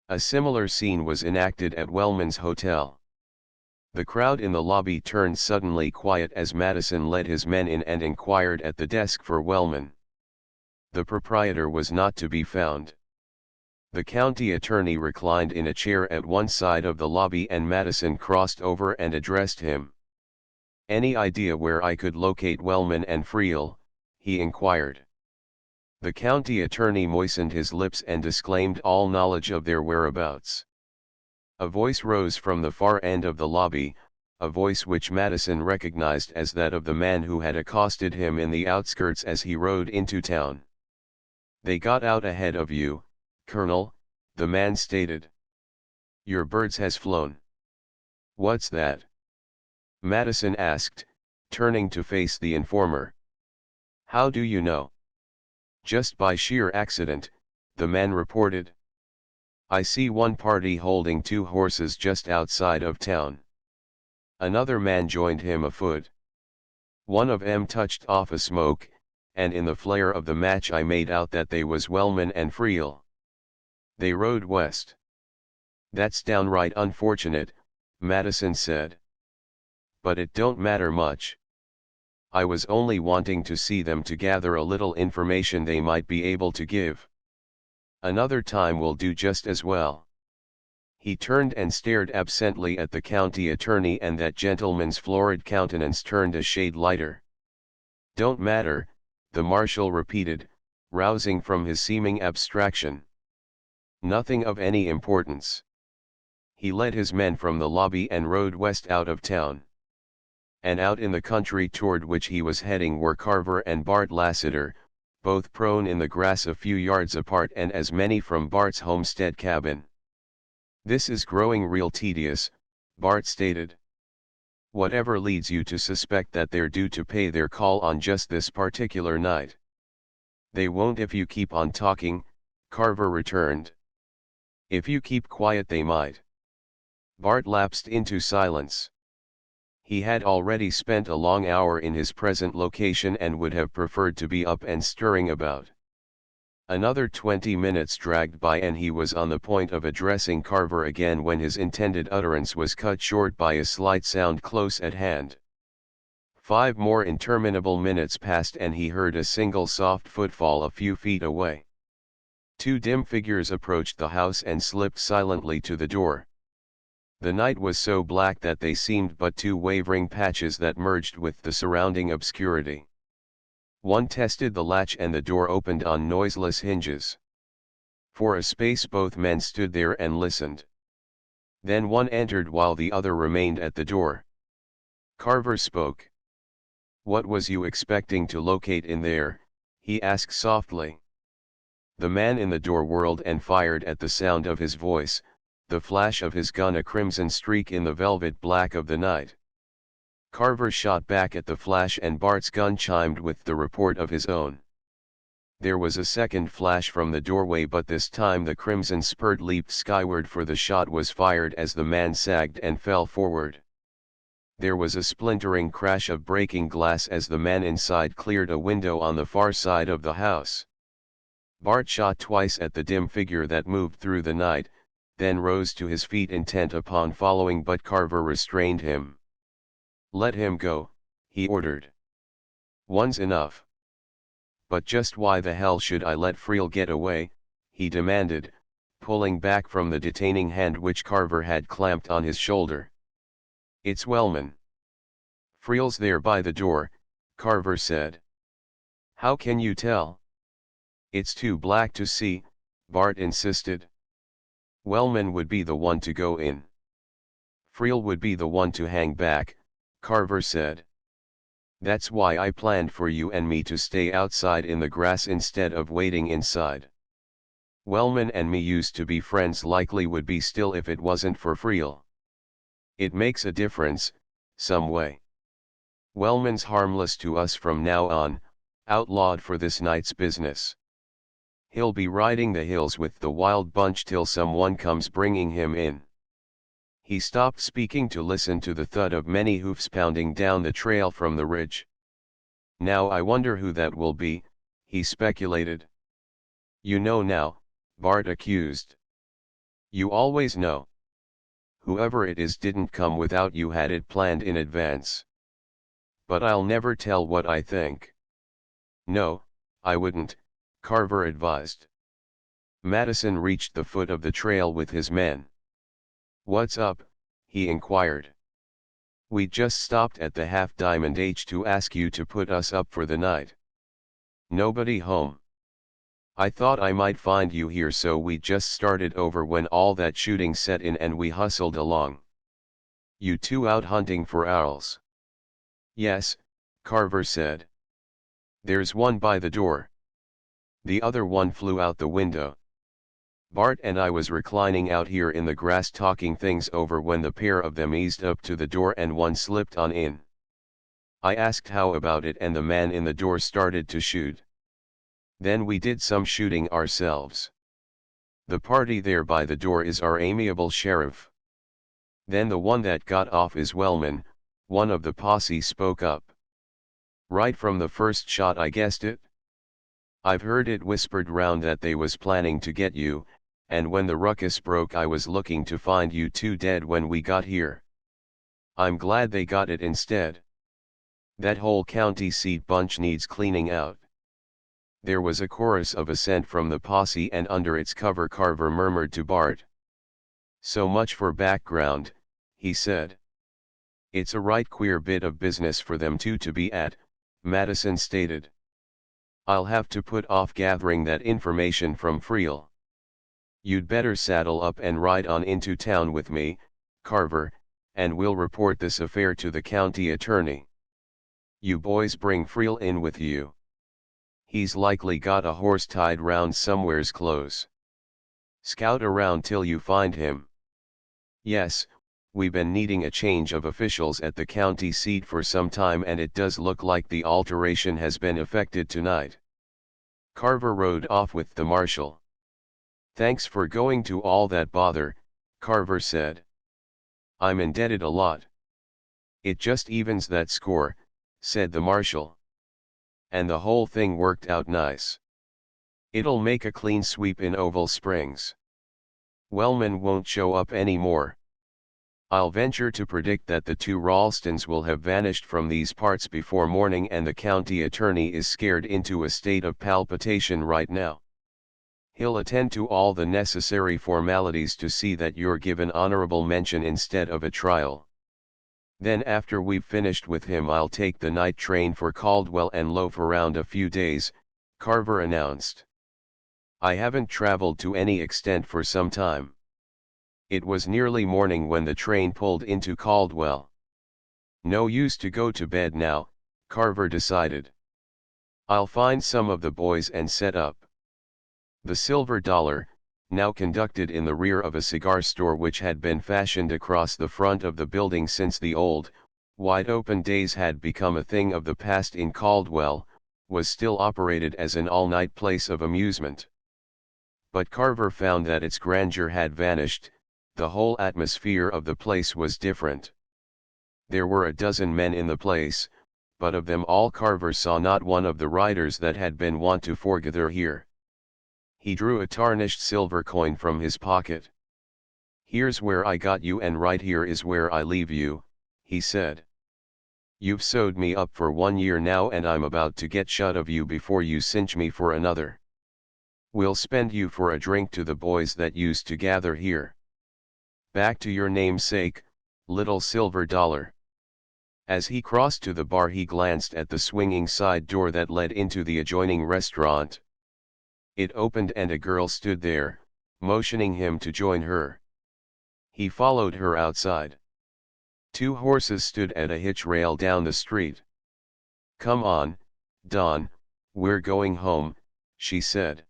A similar scene was enacted at Wellman's Hotel. The crowd in the lobby turned suddenly quiet as Madison led his men in and inquired at the desk for Wellman. The proprietor was not to be found. The county attorney reclined in a chair at one side of the lobby, and Madison crossed over and addressed him. "Any idea where I could locate Wellman and Friel?" he inquired. The county attorney moistened his lips and disclaimed all knowledge of their whereabouts. A voice rose from the far end of the lobby, a voice which Madison recognized as that of the man who had accosted him in the outskirts as he rode into town. "They got out ahead of you, Colonel," the man stated. "Your birds has flown." "What's that?" Madison asked, turning to face the informer. "How do you know?" "Just by sheer accident," the man reported. "I see one party holding 2 horses just outside of town." Another man joined him afoot. "One of 'em touched off a smoke, and in the flare of the match I made out that they was Wellman and Friel. They rode west." "That's downright unfortunate," Madison said. "But it don't matter much. I was only wanting to see them to gather a little information they might be able to give. Another time will do just as well." He turned and stared absently at the county attorney, and that gentleman's florid countenance turned a shade lighter. "Don't matter," the marshal repeated, rousing from his seeming abstraction. "Nothing of any importance." He led his men from the lobby and rode west out of town. And out in the country toward which he was heading were Carver and Bart Lassiter, both prone in the grass a few yards apart and as many from Bart's homestead cabin. "This is growing real tedious," Bart stated. "Whatever leads you to suspect that they're due to pay their call on just this particular night?" "They won't if you keep on talking," Carver returned. "If you keep quiet they might." Bart lapsed into silence. He had already spent a long hour in his present location and would have preferred to be up and stirring about. Another 20 minutes dragged by and he was on the point of addressing Carver again when his intended utterance was cut short by a slight sound close at hand. 5 more interminable minutes passed and he heard a single soft footfall a few feet away. 2 dim figures approached the house and slipped silently to the door. The night was so black that they seemed but 2 wavering patches that merged with the surrounding obscurity. One tested the latch and the door opened on noiseless hinges. For a space both men stood there and listened. Then one entered while the other remained at the door. Carver spoke. "What was you expecting to locate in there?" he asked softly. The man in the door whirled and fired at the sound of his voice, the flash of his gun a crimson streak in the velvet black of the night. Carver shot back at the flash and Bart's gun chimed with the report of his own. There was a second flash from the doorway, but this time the crimson spurt leaped skyward, for the shot was fired as the man sagged and fell forward. There was a splintering crash of breaking glass as the man inside cleared a window on the far side of the house. Bart shot twice at the dim figure that moved through the night, then rose to his feet intent upon following, but Carver restrained him. "Let him go," he ordered. "One's enough." "But just why the hell should I let Friel get away?" he demanded, pulling back from the detaining hand which Carver had clamped on his shoulder. "It's Wellman." "Friel's there by the door," Carver said. "How can you tell?" "It's too black to see," Bart insisted. "Wellman would be the one to go in. Friel would be the one to hang back," Carver said. "That's why I planned for you and me to stay outside in the grass instead of waiting inside. Wellman and me used to be friends, likely would be still if it wasn't for Friel. It makes a difference, some way. Wellman's harmless to us from now on, outlawed for this night's business. He'll be riding the hills with the wild bunch till someone comes bringing him in. He stopped speaking to listen to the thud of many hoofs pounding down the trail from the ridge. Now I wonder who that will be, he speculated. You know now, Bart accused. You always know. Whoever it is didn't come without you had it planned in advance. But I'll never tell what I think. No, I wouldn't, Carver advised. Madison reached the foot of the trail with his men. What's up? He inquired. We just stopped at the Half Diamond H to ask you to put us up for the night. Nobody home. I thought I might find you here, so we just started over when all that shooting set in and we hustled along. You two out hunting for owls? Yes, Carver said. There's one by the door. The other one flew out the window. Bart and I was reclining out here in the grass talking things over when the pair of them eased up to the door and one slipped on in. I asked how about it and the man in the door started to shoot. Then we did some shooting ourselves. The party there by the door is our amiable sheriff. Then the one that got off is Wellman, one of the posse spoke up. Right from the first shot I guessed it. I've heard it whispered round that they was planning to get you, and when the ruckus broke I was looking to find you two dead when we got here. I'm glad they got it instead. That whole county seat bunch needs cleaning out. There was a chorus of assent from the posse, and under its cover Carver murmured to Bart. So much for background, he said. It's a right queer bit of business for them two to be at, Madison stated. I'll have to put off gathering that information from Friel. You'd better saddle up and ride on into town with me, Carver, and we'll report this affair to the county attorney. You boys bring Friel in with you. He's likely got a horse tied round somewheres close. Scout around till you find him. Yes, we've been needing a change of officials at the county seat for some time, and it does look like the alteration has been effected tonight. Carver rode off with the marshal. Thanks for going to all that bother, Carver said. I'm indebted a lot. It just evens that score, said the marshal. And the whole thing worked out nice. It'll make a clean sweep in Oval Springs. Wellman won't show up anymore. I'll venture to predict that the two Ralstons will have vanished from these parts before morning, and the county attorney is scared into a state of palpitation right now. He'll attend to all the necessary formalities to see that you're given honorable mention instead of a trial. Then after we've finished with him I'll take the night train for Caldwell and loaf around a few days, Carver announced. I haven't traveled to any extent for some time. It was nearly morning when the train pulled into Caldwell. No use to go to bed now, Carver decided. I'll find some of the boys and set up. The Silver Dollar, now conducted in the rear of a cigar store which had been fashioned across the front of the building since the old, wide-open days had become a thing of the past in Caldwell, was still operated as an all-night place of amusement. But Carver found that its grandeur had vanished. The whole atmosphere of the place was different. There were a dozen men in the place, but of them all Carver saw not one of the riders that had been wont to foregather here. He drew a tarnished silver coin from his pocket. Here's where I got you and right here is where I leave you, he said. You've sewed me up for 1 year now and I'm about to get shut of you before you cinch me for another. We'll spend you for a drink to the boys that used to gather here. Back to your namesake, little Silver Dollar. As he crossed to the bar he glanced at the swinging side door that led into the adjoining restaurant. It opened and a girl stood there, motioning him to join her. He followed her outside. 2 horses stood at a hitch rail down the street. Come on, Don, we're going home, she said.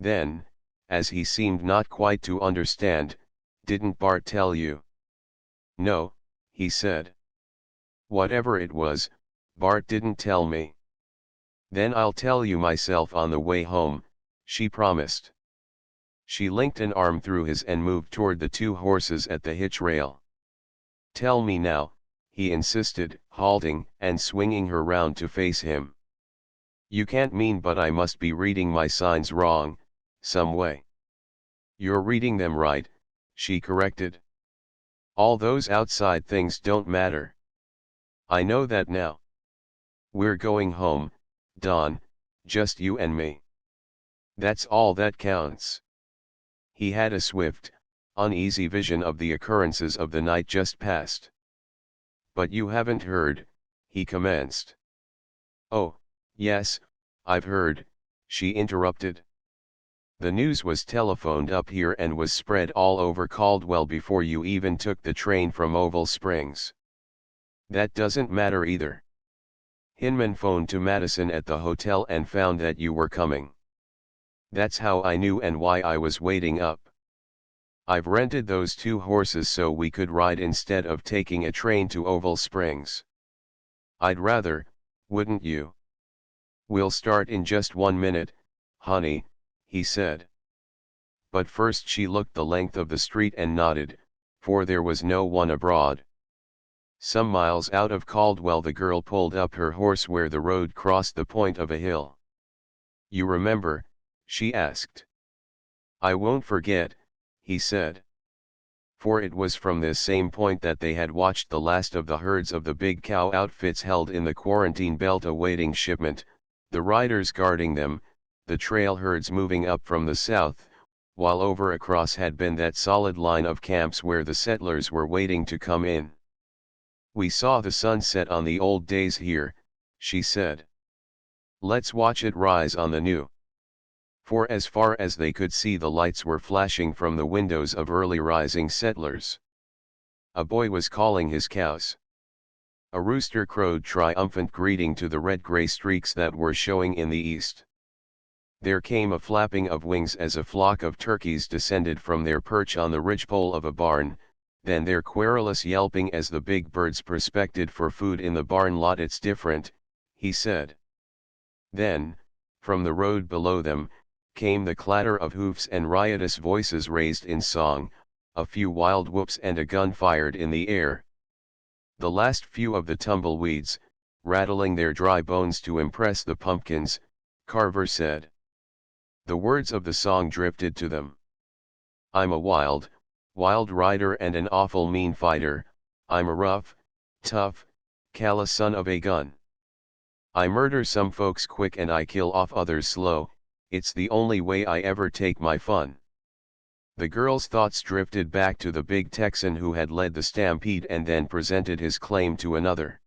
Then, as he seemed not quite to understand, didn't Bart tell you? No, he said. Whatever it was, Bart didn't tell me. Then I'll tell you myself on the way home, she promised. She linked an arm through his and moved toward the two horses at the hitch rail. "Tell me now," he insisted, halting and swinging her round to face him. "You can't mean but I must be reading my signs wrong, some way." "You're reading them right," she corrected. "All those outside things don't matter. I know that now. We're going home, Don, just you and me. That's all that counts." He had a swift, uneasy vision of the occurrences of the night just past. "But you haven't heard," he commenced. "Oh, yes, I've heard," she interrupted. "The news was telephoned up here and was spread all over Caldwell before you even took the train from Oval Springs. That doesn't matter either. Hinman phoned to Madison at the hotel and found that you were coming. That's how I knew and why I was waiting up. I've rented those two horses so we could ride instead of taking a train to Oval Springs. I'd rather, wouldn't you?" "We'll start in just 1 minute, honey," he said. But first she looked the length of the street and nodded, for there was no one abroad. Some miles out of Caldwell the girl pulled up her horse where the road crossed the point of a hill. "You remember?" she asked. "I won't forget," he said. For it was from this same point that they had watched the last of the herds of the big cow outfits held in the quarantine belt awaiting shipment, the riders guarding them, the trail herds moving up from the south, while over across had been that solid line of camps where the settlers were waiting to come in. "We saw the sun set on the old days here," she said. "Let's watch it rise on the new." For as far as they could see the lights were flashing from the windows of early rising settlers. A boy was calling his cows. A rooster crowed triumphant greeting to the red-gray streaks that were showing in the east. There came a flapping of wings as a flock of turkeys descended from their perch on the ridgepole of a barn, then their querulous yelping as the big birds prospected for food in the barn lot. "It's different," he said. Then, from the road below them, came the clatter of hoofs and riotous voices raised in song, a few wild whoops and a gun fired in the air. The last few of the tumbleweeds, rattling their dry bones to impress the pumpkins, Carver said. The words of the song drifted to them. "I'm a wild, wild rider and an awful mean fighter, I'm a rough, tough, callous son of a gun. I murder some folks quick and I kill off others slow, it's the only way I ever take my fun." The girl's thoughts drifted back to the big Texan who had led the stampede and then presented his claim to another.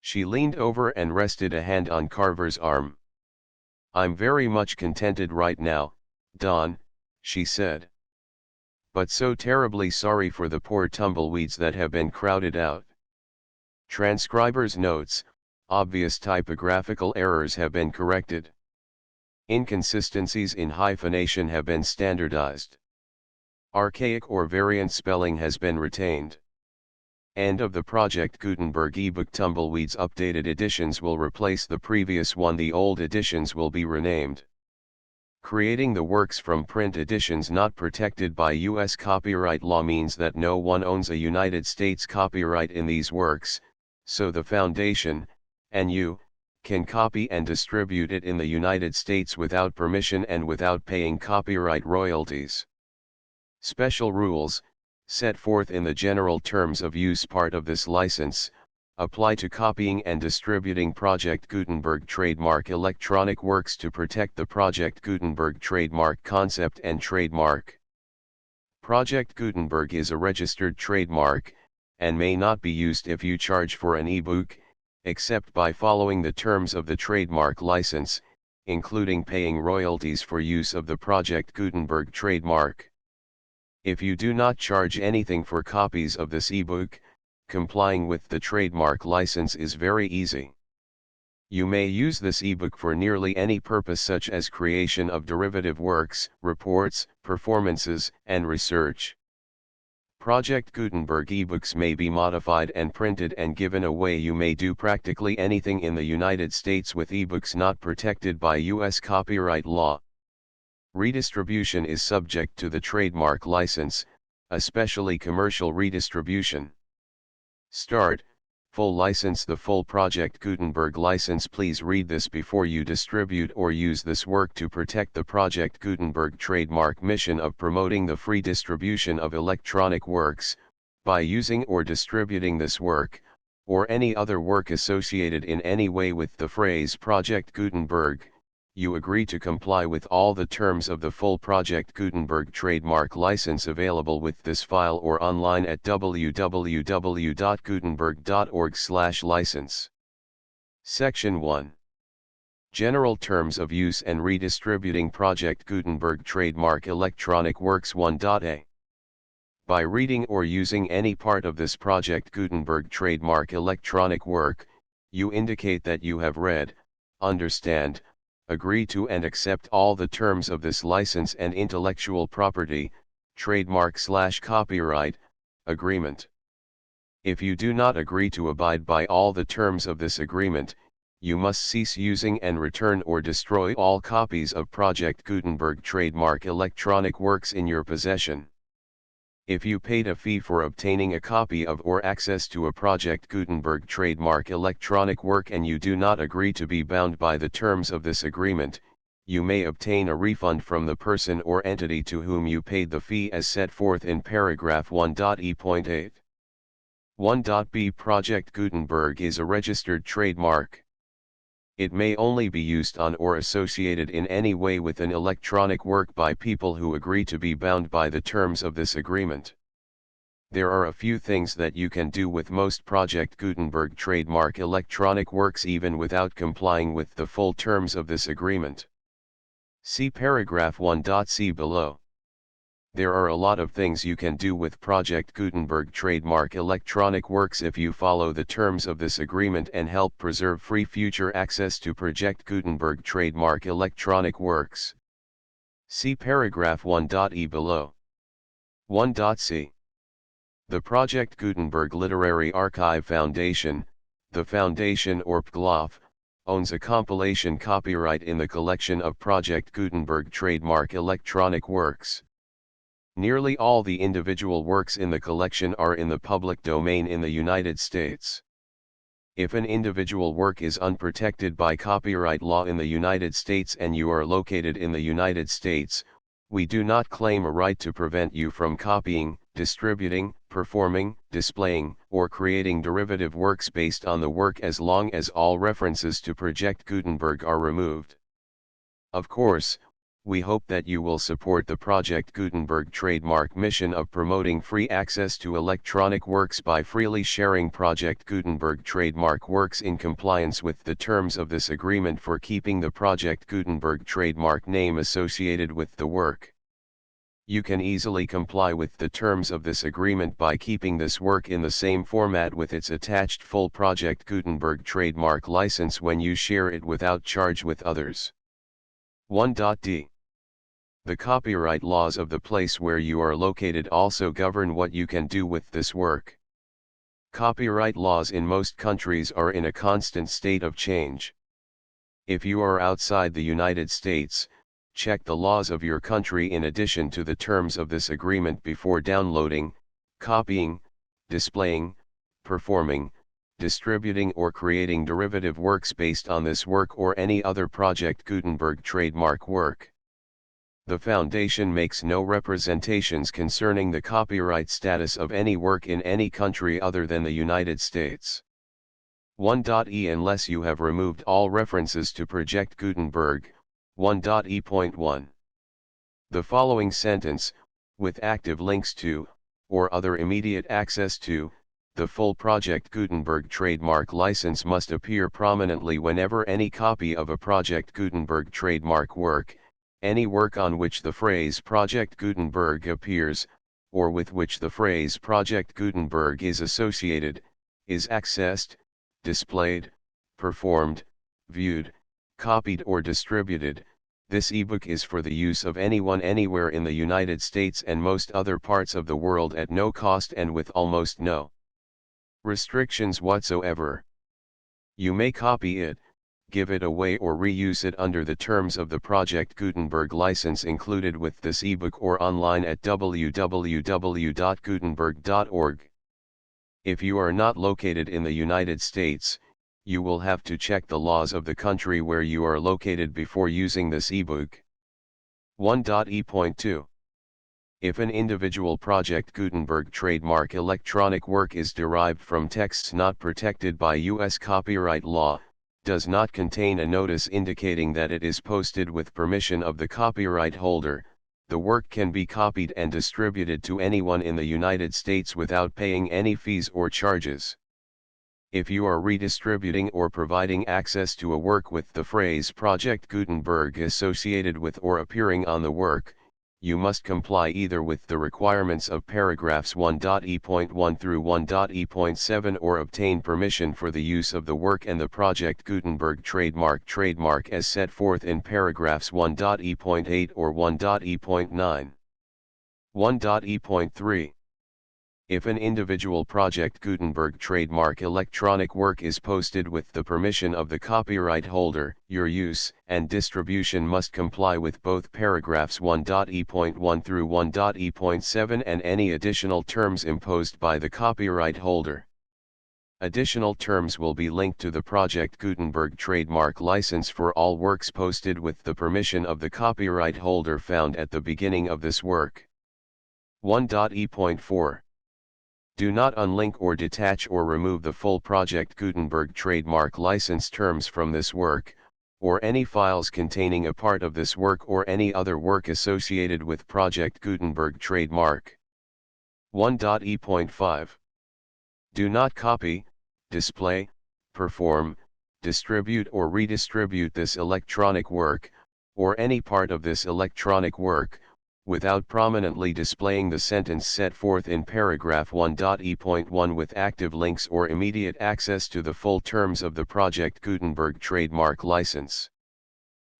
She leaned over and rested a hand on Carver's arm. "I'm very much contented right now, Don," she said. "But so terribly sorry for the poor tumbleweeds that have been crowded out. Transcriber's notes, obvious typographical errors have been corrected. Inconsistencies in hyphenation have been standardized. Archaic or variant spelling has been retained. End of the Project Gutenberg ebook. Tumbleweeds updated editions will replace the previous one. The old editions will be renamed. Creating the works from print editions not protected by U.S. copyright law means that no one owns a United States copyright in these works, so the Foundation, and you, can copy and distribute it in the United States without permission and without paying copyright royalties. Special rules, set forth in the general terms of use part of this license, apply to copying and distributing Project Gutenberg trademark electronic works to protect the Project Gutenberg trademark concept and trademark. Project Gutenberg is a registered trademark, and may not be used if you charge for an ebook, except by following the terms of the trademark license, including paying royalties for use of the Project Gutenberg trademark. If you do not charge anything for copies of this ebook, complying with the trademark license is very easy. You may use this ebook for nearly any purpose such as creation of derivative works, reports, performances, and research. Project Gutenberg ebooks may be modified and printed and given away. You may do practically anything in the United States with ebooks not protected by U.S. copyright law. Redistribution is subject to the trademark license, especially commercial redistribution. Start, full license. The full Project Gutenberg license. Please read this before you distribute or use this work to protect the Project Gutenberg trademark mission of promoting the free distribution of electronic works. By using or distributing this work, or any other work associated in any way with the phrase Project Gutenberg, you agree to comply with all the terms of the full Project Gutenberg trademark license available with this file or online at www.gutenberg.org/license. Section 1. General Terms of Use and Redistributing Project Gutenberg Trademark Electronic Works 1.a. By reading or using any part of this Project Gutenberg trademark electronic work, you indicate that you have read, understand, agree to and accept all the terms of this license and intellectual property, trademark/copyright, agreement. If you do not agree to abide by all the terms of this agreement, you must cease using and return or destroy all copies of Project Gutenberg trademark electronic works in your possession. If you paid a fee for obtaining a copy of or access to a Project Gutenberg trademark electronic work and you do not agree to be bound by the terms of this agreement, you may obtain a refund from the person or entity to whom you paid the fee as set forth in paragraph 1.e.8. 1.b. Project Gutenberg is a registered trademark. It may only be used on or associated in any way with an electronic work by people who agree to be bound by the terms of this agreement. There are a few things that you can do with most Project Gutenberg trademark electronic works even without complying with the full terms of this agreement. See paragraph 1.c below. There are a lot of things you can do with Project Gutenberg trademark electronic works if you follow the terms of this agreement and help preserve free future access to Project Gutenberg trademark electronic works. See paragraph 1.e below. 1.c. The Project Gutenberg Literary Archive Foundation, the Foundation or PGLOF, owns a compilation copyright in the collection of Project Gutenberg trademark electronic works. Nearly all the individual works in the collection are in the public domain in the United States. If an individual work is unprotected by copyright law in the United States and you are located in the United States, we do not claim a right to prevent you from copying, distributing, performing, displaying, or creating derivative works based on the work as long as all references to Project Gutenberg are removed. Of course, we hope that you will support the Project Gutenberg trademark mission of promoting free access to electronic works by freely sharing Project Gutenberg trademark works in compliance with the terms of this agreement for keeping the Project Gutenberg trademark name associated with the work. You can easily comply with the terms of this agreement by keeping this work in the same format with its attached full Project Gutenberg trademark license when you share it without charge with others. 1.d. The copyright laws of the place where you are located also govern what you can do with this work. Copyright laws in most countries are in a constant state of change. If you are outside the United States, check the laws of your country in addition to the terms of this agreement before downloading, copying, displaying, performing, distributing or creating derivative works based on this work or any other Project Gutenberg trademark work. The Foundation makes no representations concerning the copyright status of any work in any country other than the United States. 1.e. Unless you have removed all references to Project Gutenberg, 1.e.1. The following sentence, with active links to, or other immediate access to, the full Project Gutenberg trademark license must appear prominently whenever any copy of a Project Gutenberg trademark work, any work on which the phrase Project Gutenberg appears, or with which the phrase Project Gutenberg is associated, is accessed, displayed, performed, viewed, copied or distributed. This ebook is for the use of anyone anywhere in the United States and most other parts of the world at no cost and with almost no restrictions whatsoever. You may copy it, give it away or reuse it under the terms of the Project Gutenberg license included with this ebook or online at www.gutenberg.org. If you are not located in the United States, you will have to check the laws of the country where you are located before using this ebook. 1.e.2. If an individual Project Gutenberg trademark electronic work is derived from texts not protected by U.S. copyright law, does not contain a notice indicating that it is posted with permission of the copyright holder, the work can be copied and distributed to anyone in the United States without paying any fees or charges. If you are redistributing or providing access to a work with the phrase Project Gutenberg associated with or appearing on the work, you must comply either with the requirements of paragraphs 1.e.1 through 1.e.7 or obtain permission for the use of the work and the Project Gutenberg trademark as set forth in paragraphs 1.e.8 or 1.e.9. 1.e.3. If an individual Project Gutenberg trademark electronic work is posted with the permission of the copyright holder, your use and distribution must comply with both paragraphs 1.e.1 through 1.e.7 and any additional terms imposed by the copyright holder. Additional terms will be linked to the Project Gutenberg trademark license for all works posted with the permission of the copyright holder found at the beginning of this work. 1.e.4. Do not unlink or detach or remove the full Project Gutenberg trademark license terms from this work, or any files containing a part of this work or any other work associated with Project Gutenberg trademark. 1.e.5. Do not copy, display, perform, distribute or redistribute this electronic work, or any part of this electronic work, without prominently displaying the sentence set forth in paragraph 1.e.1 with active links or immediate access to the full terms of the Project Gutenberg trademark license.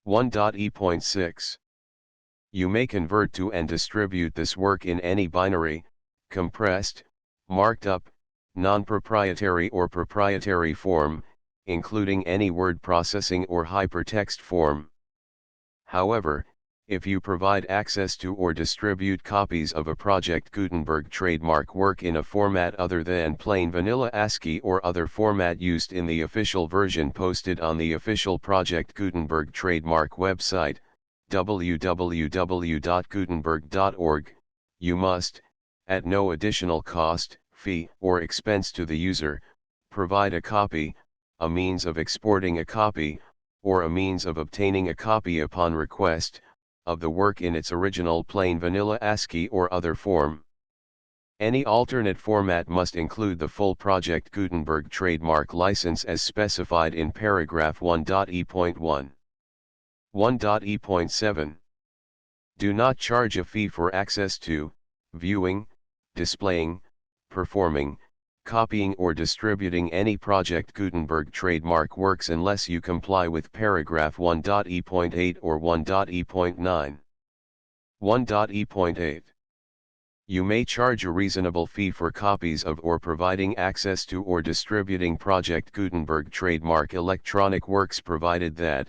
1.e.6. You may convert to and distribute this work in any binary, compressed, marked up, non-proprietary or proprietary form, including any word processing or hypertext form. However, if you provide access to or distribute copies of a Project Gutenberg trademark work in a format other than plain vanilla ASCII or other format used in the official version posted on the official Project Gutenberg trademark website, www.gutenberg.org, you must, at no additional cost, fee, or expense to the user, provide a copy, a means of exporting a copy, or a means of obtaining a copy upon request, of the work in its original plain vanilla ASCII or other form. Any alternate format must include the full Project Gutenberg trademark license as specified in paragraph 1.e.1. 1.e.7. Do not charge a fee for access to, viewing, displaying, performing, copying or distributing any Project Gutenberg trademark works unless you comply with paragraph 1.e.8 or 1.e.9. 1.e.8. You may charge a reasonable fee for copies of or providing access to or distributing Project Gutenberg trademark electronic works provided that,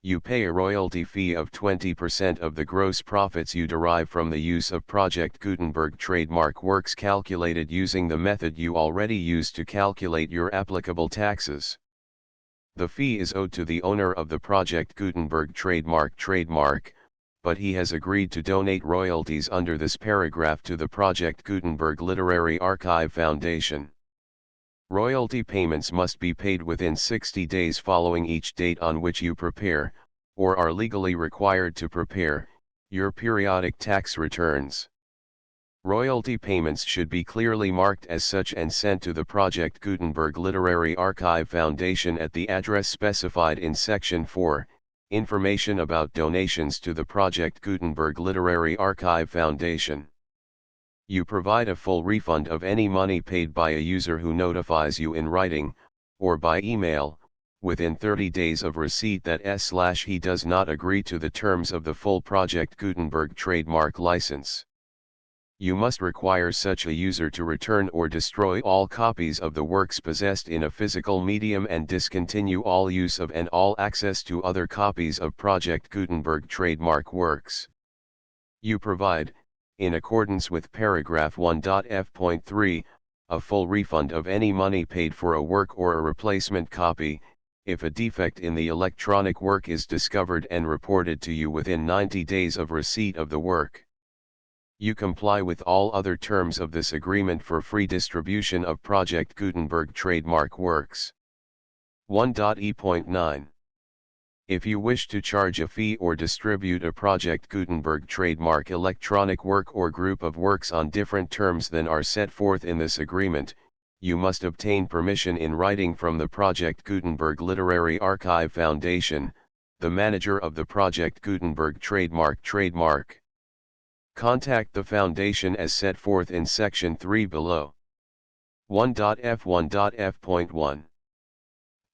you pay a royalty fee of 20% of the gross profits you derive from the use of Project Gutenberg trademark works calculated using the method you already use to calculate your applicable taxes. The fee is owed to the owner of the Project Gutenberg trademark, but he has agreed to donate royalties under this paragraph to the Project Gutenberg Literary Archive Foundation. Royalty payments must be paid within 60 days following each date on which you prepare, or are legally required to prepare, your periodic tax returns. Royalty payments should be clearly marked as such and sent to the Project Gutenberg Literary Archive Foundation at the address specified in Section 4, Information about donations to the Project Gutenberg Literary Archive Foundation. You provide a full refund of any money paid by a user who notifies you in writing, or by email, within 30 days of receipt that he does not agree to the terms of the full Project Gutenberg trademark license. You must require such a user to return or destroy all copies of the works possessed in a physical medium and discontinue all use of and all access to other copies of Project Gutenberg trademark works. You provide, in accordance with paragraph 1.f.3, a full refund of any money paid for a work or a replacement copy, if a defect in the electronic work is discovered and reported to you within 90 days of receipt of the work. You comply with all other terms of this agreement for free distribution of Project Gutenberg trademark works. 1.e.9. If you wish to charge a fee or distribute a Project Gutenberg trademark electronic work or group of works on different terms than are set forth in this agreement, you must obtain permission in writing from the Project Gutenberg Literary Archive Foundation, the manager of the Project Gutenberg trademark. Contact the Foundation as set forth in Section 3 below. 1.f1.f.1.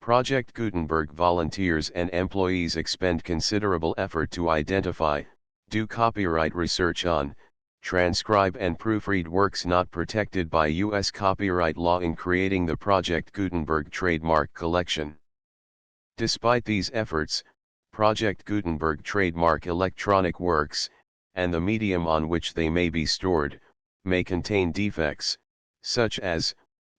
Project Gutenberg volunteers and employees expend considerable effort to identify, do copyright research on, transcribe and proofread works not protected by U.S. copyright law in creating the Project Gutenberg trademark collection. Despite these efforts, Project Gutenberg trademark electronic works, and the medium on which they may be stored, may contain defects, such as,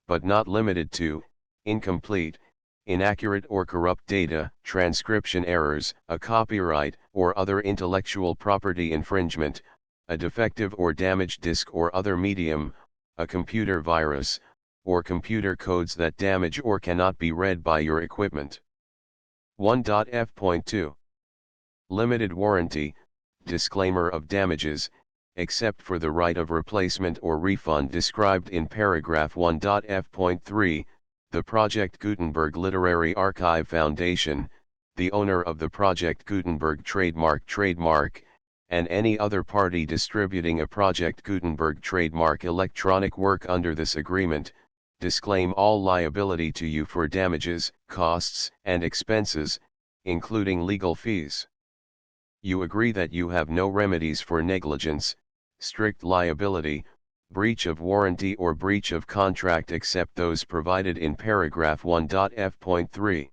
but not limited to, incomplete, inaccurate or corrupt data, transcription errors, a copyright or other intellectual property infringement, a defective or damaged disk or other medium, a computer virus, or computer codes that damage or cannot be read by your equipment. 1.f.2. Limited warranty, disclaimer of damages, except for the right of replacement or refund described in paragraph 1.f.3, the Project Gutenberg Literary Archive Foundation, the owner of the Project Gutenberg trademark, and any other party distributing a Project Gutenberg trademark electronic work under this agreement, disclaim all liability to you for damages, costs, and expenses, including legal fees. You agree that you have no remedies for negligence, strict liability, breach of warranty or breach of contract except those provided in paragraph 1.f.3.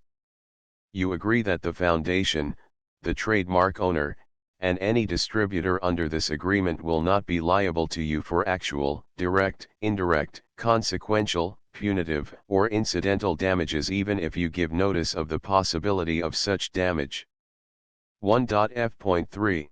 You agree that the Foundation, the trademark owner, and any distributor under this agreement will not be liable to you for actual, direct, indirect, consequential, punitive, or incidental damages even if you give notice of the possibility of such damage. 1.f.3.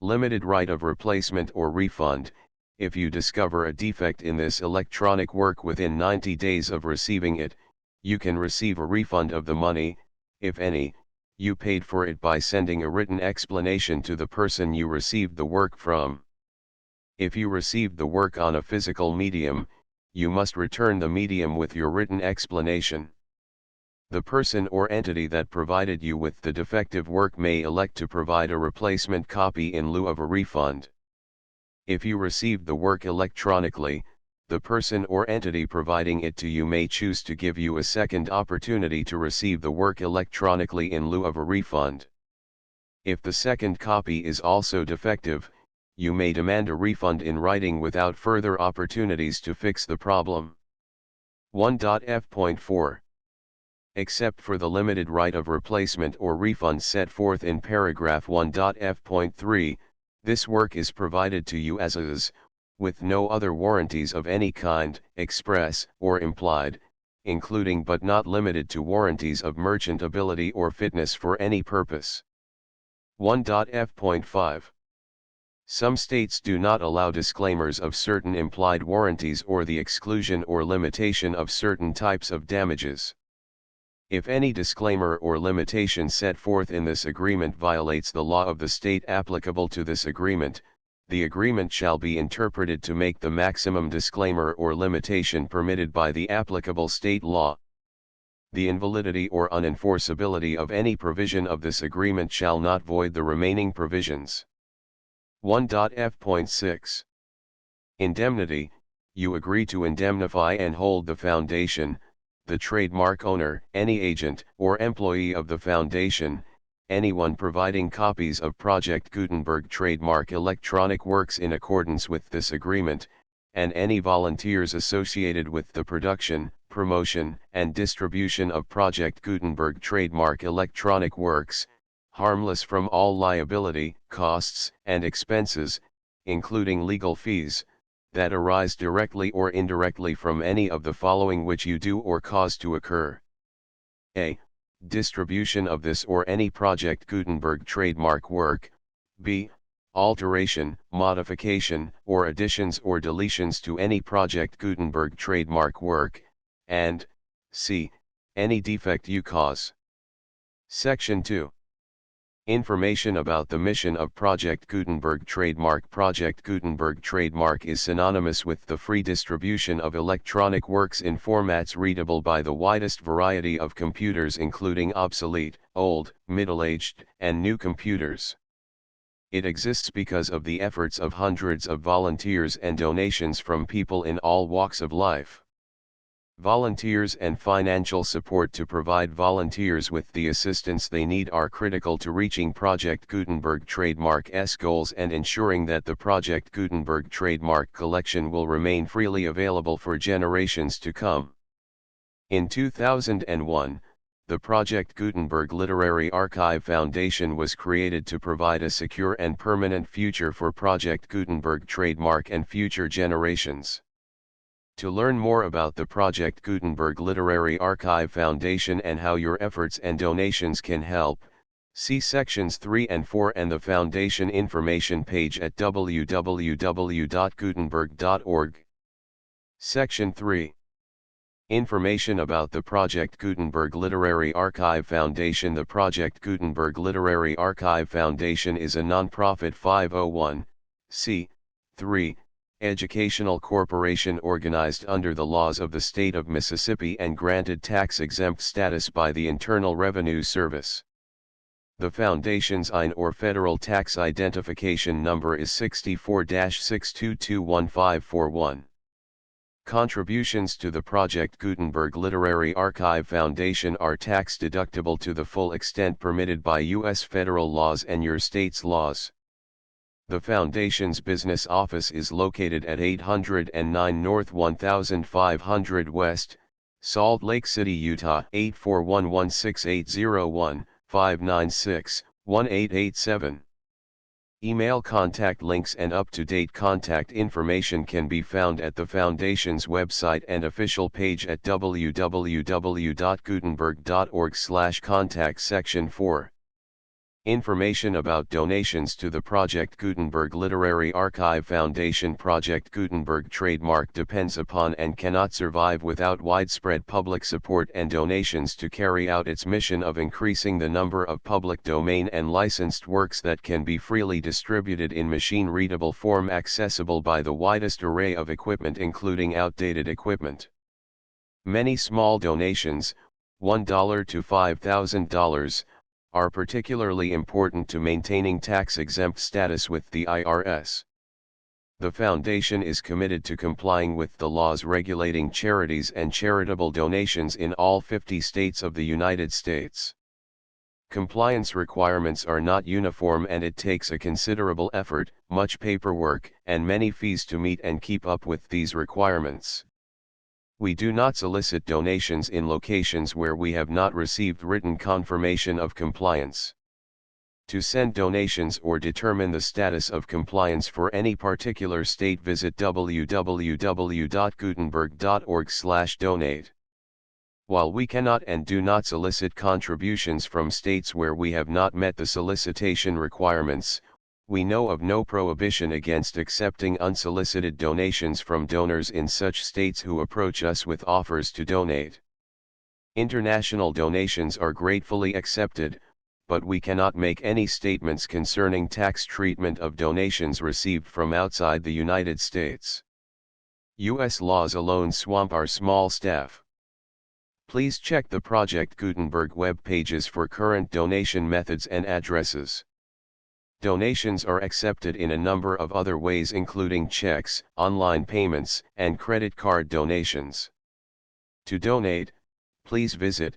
Limited right of replacement or refund. If you discover a defect in this electronic work within 90 days of receiving it, you can receive a refund of the money, if any, you paid for it by sending a written explanation to the person you received the work from. If you received the work on a physical medium, you must return the medium with your written explanation. The person or entity that provided you with the defective work may elect to provide a replacement copy in lieu of a refund. If you received the work electronically, the person or entity providing it to you may choose to give you a second opportunity to receive the work electronically in lieu of a refund. If the second copy is also defective, you may demand a refund in writing without further opportunities to fix the problem. 1.f.4. Except for the limited right of replacement or refund set forth in paragraph 1.f.3, this work is provided to you as is, with no other warranties of any kind, express or implied, including but not limited to warranties of merchantability or fitness for any purpose. 1.f.5. Some states do not allow disclaimers of certain implied warranties or the exclusion or limitation of certain types of damages. If any disclaimer or limitation set forth in this agreement violates the law of the state applicable to this agreement, the agreement shall be interpreted to make the maximum disclaimer or limitation permitted by the applicable state law. The invalidity or unenforceability of any provision of this agreement shall not void the remaining provisions. 1.f.6. Indemnity. You agree to indemnify and hold the Foundation, the trademark owner, any agent or employee of the Foundation, anyone providing copies of Project Gutenberg trademark electronic works in accordance with this agreement, and any volunteers associated with the production, promotion, and distribution of Project Gutenberg trademark electronic works, harmless from all liability, costs, and expenses, including legal fees, that arise directly or indirectly from any of the following which you do or cause to occur. A. Distribution of this or any Project Gutenberg trademark work. B. Alteration, modification, or additions or deletions to any Project Gutenberg trademark work, and C. Any defect you cause. Section 2. Information about the mission of Project Gutenberg trademark. Project Gutenberg trademark is synonymous with the free distribution of electronic works in formats readable by the widest variety of computers, including obsolete, old, middle-aged, and new computers. It exists because of the efforts of hundreds of volunteers and donations from people in all walks of life. Volunteers and financial support to provide volunteers with the assistance they need are critical to reaching Project Gutenberg trademark's goals and ensuring that the Project Gutenberg trademark collection will remain freely available for generations to come. In 2001, the Project Gutenberg Literary Archive Foundation was created to provide a secure and permanent future for Project Gutenberg trademark and future generations. To learn more about the Project Gutenberg Literary Archive Foundation and how your efforts and donations can help, see sections 3 and 4 and the Foundation information page at www.gutenberg.org. Section 3. Information about the Project Gutenberg Literary Archive Foundation. The Project Gutenberg Literary Archive Foundation is a non-profit 501(c)(3) educational corporation organized under the laws of the state of Mississippi and granted tax-exempt status by the Internal Revenue Service. The Foundation's IN or Federal Tax Identification Number is 64-6221541. Contributions to the Project Gutenberg Literary Archive Foundation are tax-deductible to the full extent permitted by U.S. federal laws and your state's laws. The Foundation's business office is located at 809 North 1500 West, Salt Lake City, Utah 841-16808-596-1887. Email contact links and up-to-date contact information can be found at the Foundation's website and official page at www.gutenberg.org/contact. Section 4. Information about donations to the Project Gutenberg Literary Archive Foundation. Project Gutenberg trademark depends upon and cannot survive without widespread public support and donations to carry out its mission of increasing the number of public domain and licensed works that can be freely distributed in machine-readable form accessible by the widest array of equipment, including outdated equipment. Many small donations, $1 to $5,000, are particularly important to maintaining tax-exempt status with the IRS. The Foundation is committed to complying with the laws regulating charities and charitable donations in all 50 states of the United States. Compliance requirements are not uniform and it takes a considerable effort, much paperwork, and many fees to meet and keep up with these requirements. We do not solicit donations in locations where we have not received written confirmation of compliance. To send donations or determine the status of compliance for any particular state, visit www.gutenberg.org/donate. While we cannot and do not solicit contributions from states where we have not met the solicitation requirements, we know of no prohibition against accepting unsolicited donations from donors in such states who approach us with offers to donate. International donations are gratefully accepted, but we cannot make any statements concerning tax treatment of donations received from outside the United States. U.S. laws alone swamp our small staff. Please check the Project Gutenberg web pages for current donation methods and addresses. Donations are accepted in a number of other ways, including checks, online payments, and credit card donations. To donate, please visit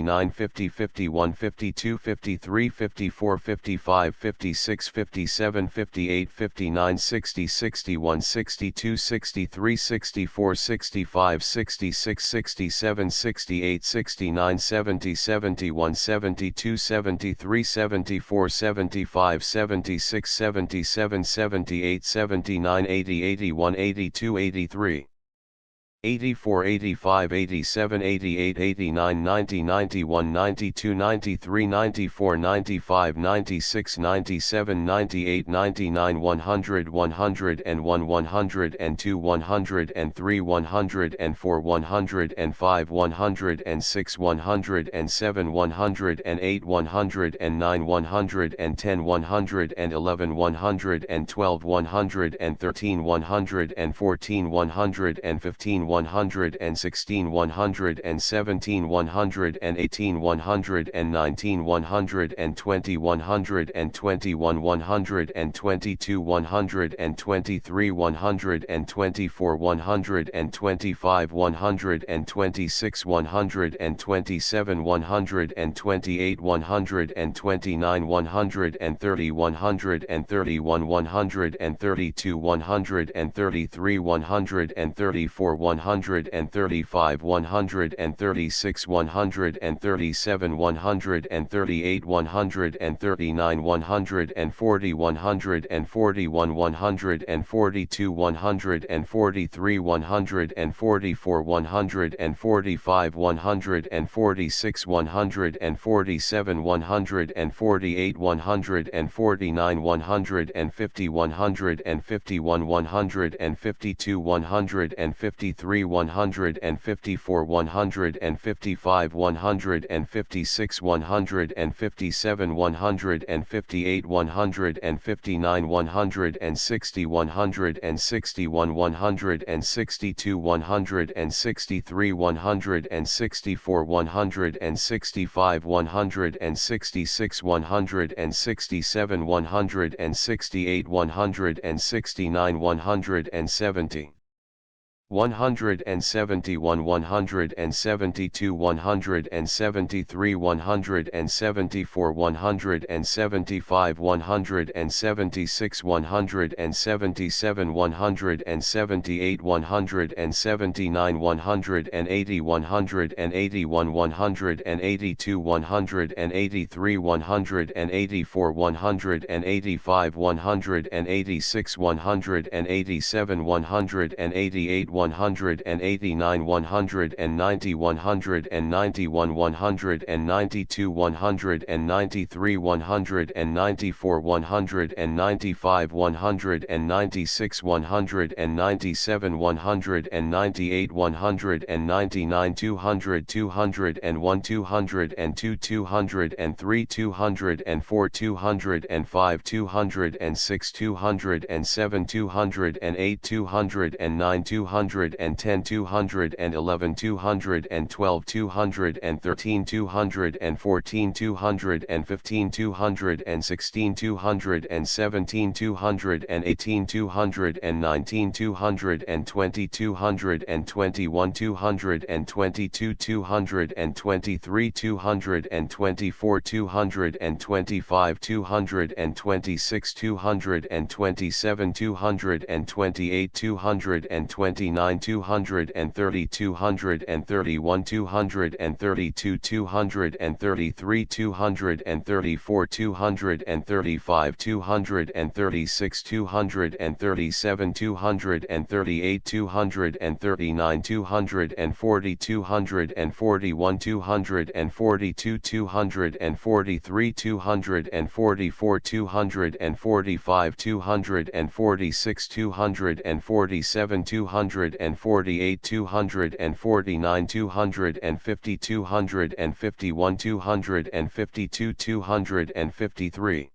49 50 51 52 53 54 55 56 57 58 59 60 61 62 63 64 65 66 67 68 69 70 71 72 73 74 75 76 77 78 79 80 81 82 83 84 85 87 88 89 90 91 92 93 94 95 96 97 98 99 100 101 102 103 104 105 106 107 108 109 110 111 112 113 114 115 116 117 118 119 120 121 122 123 124 125 126 127 128 129 130 131 132 133 134 135 136 137 138 139 140 141 142 143 144 145 146 147 148 149 150 151 152 153 154 155 156 157 158 159 160 161 162 163 164 165 166 167 168 169 170 171 172 173 174 175 176 177 178 179 180 181 182 183 184 185 186 187 188 189 190 191 192 193 194 195 196 197 198 199 200 201 202 203 204 205 206 207 208 209 210 211 212 213 214 215 216 217 218 219 220 221 222 223 224 225 226 227 228 229 230 231 232 233 234 235 236 237 238 239 240 241 242 243 244 245 246 247 248 249 250 251 252 253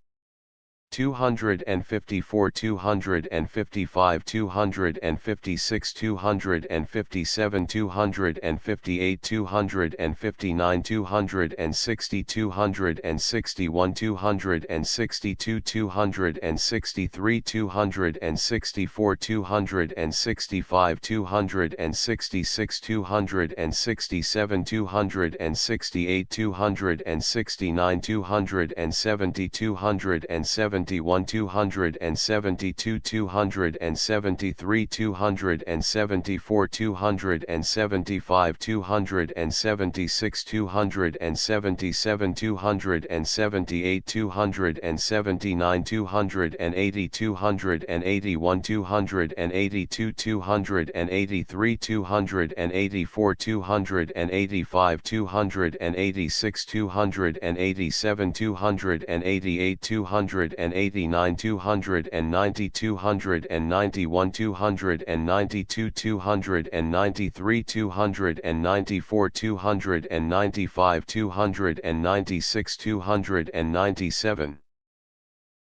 254 255 256 257 258 259 260 261 262 263 264 265 266 267 268 269 270 271 272 273 274 275 276 277 278 279 280 281 282 283 284 285 286 287 288 289 290 291 292 293 294 295 296 297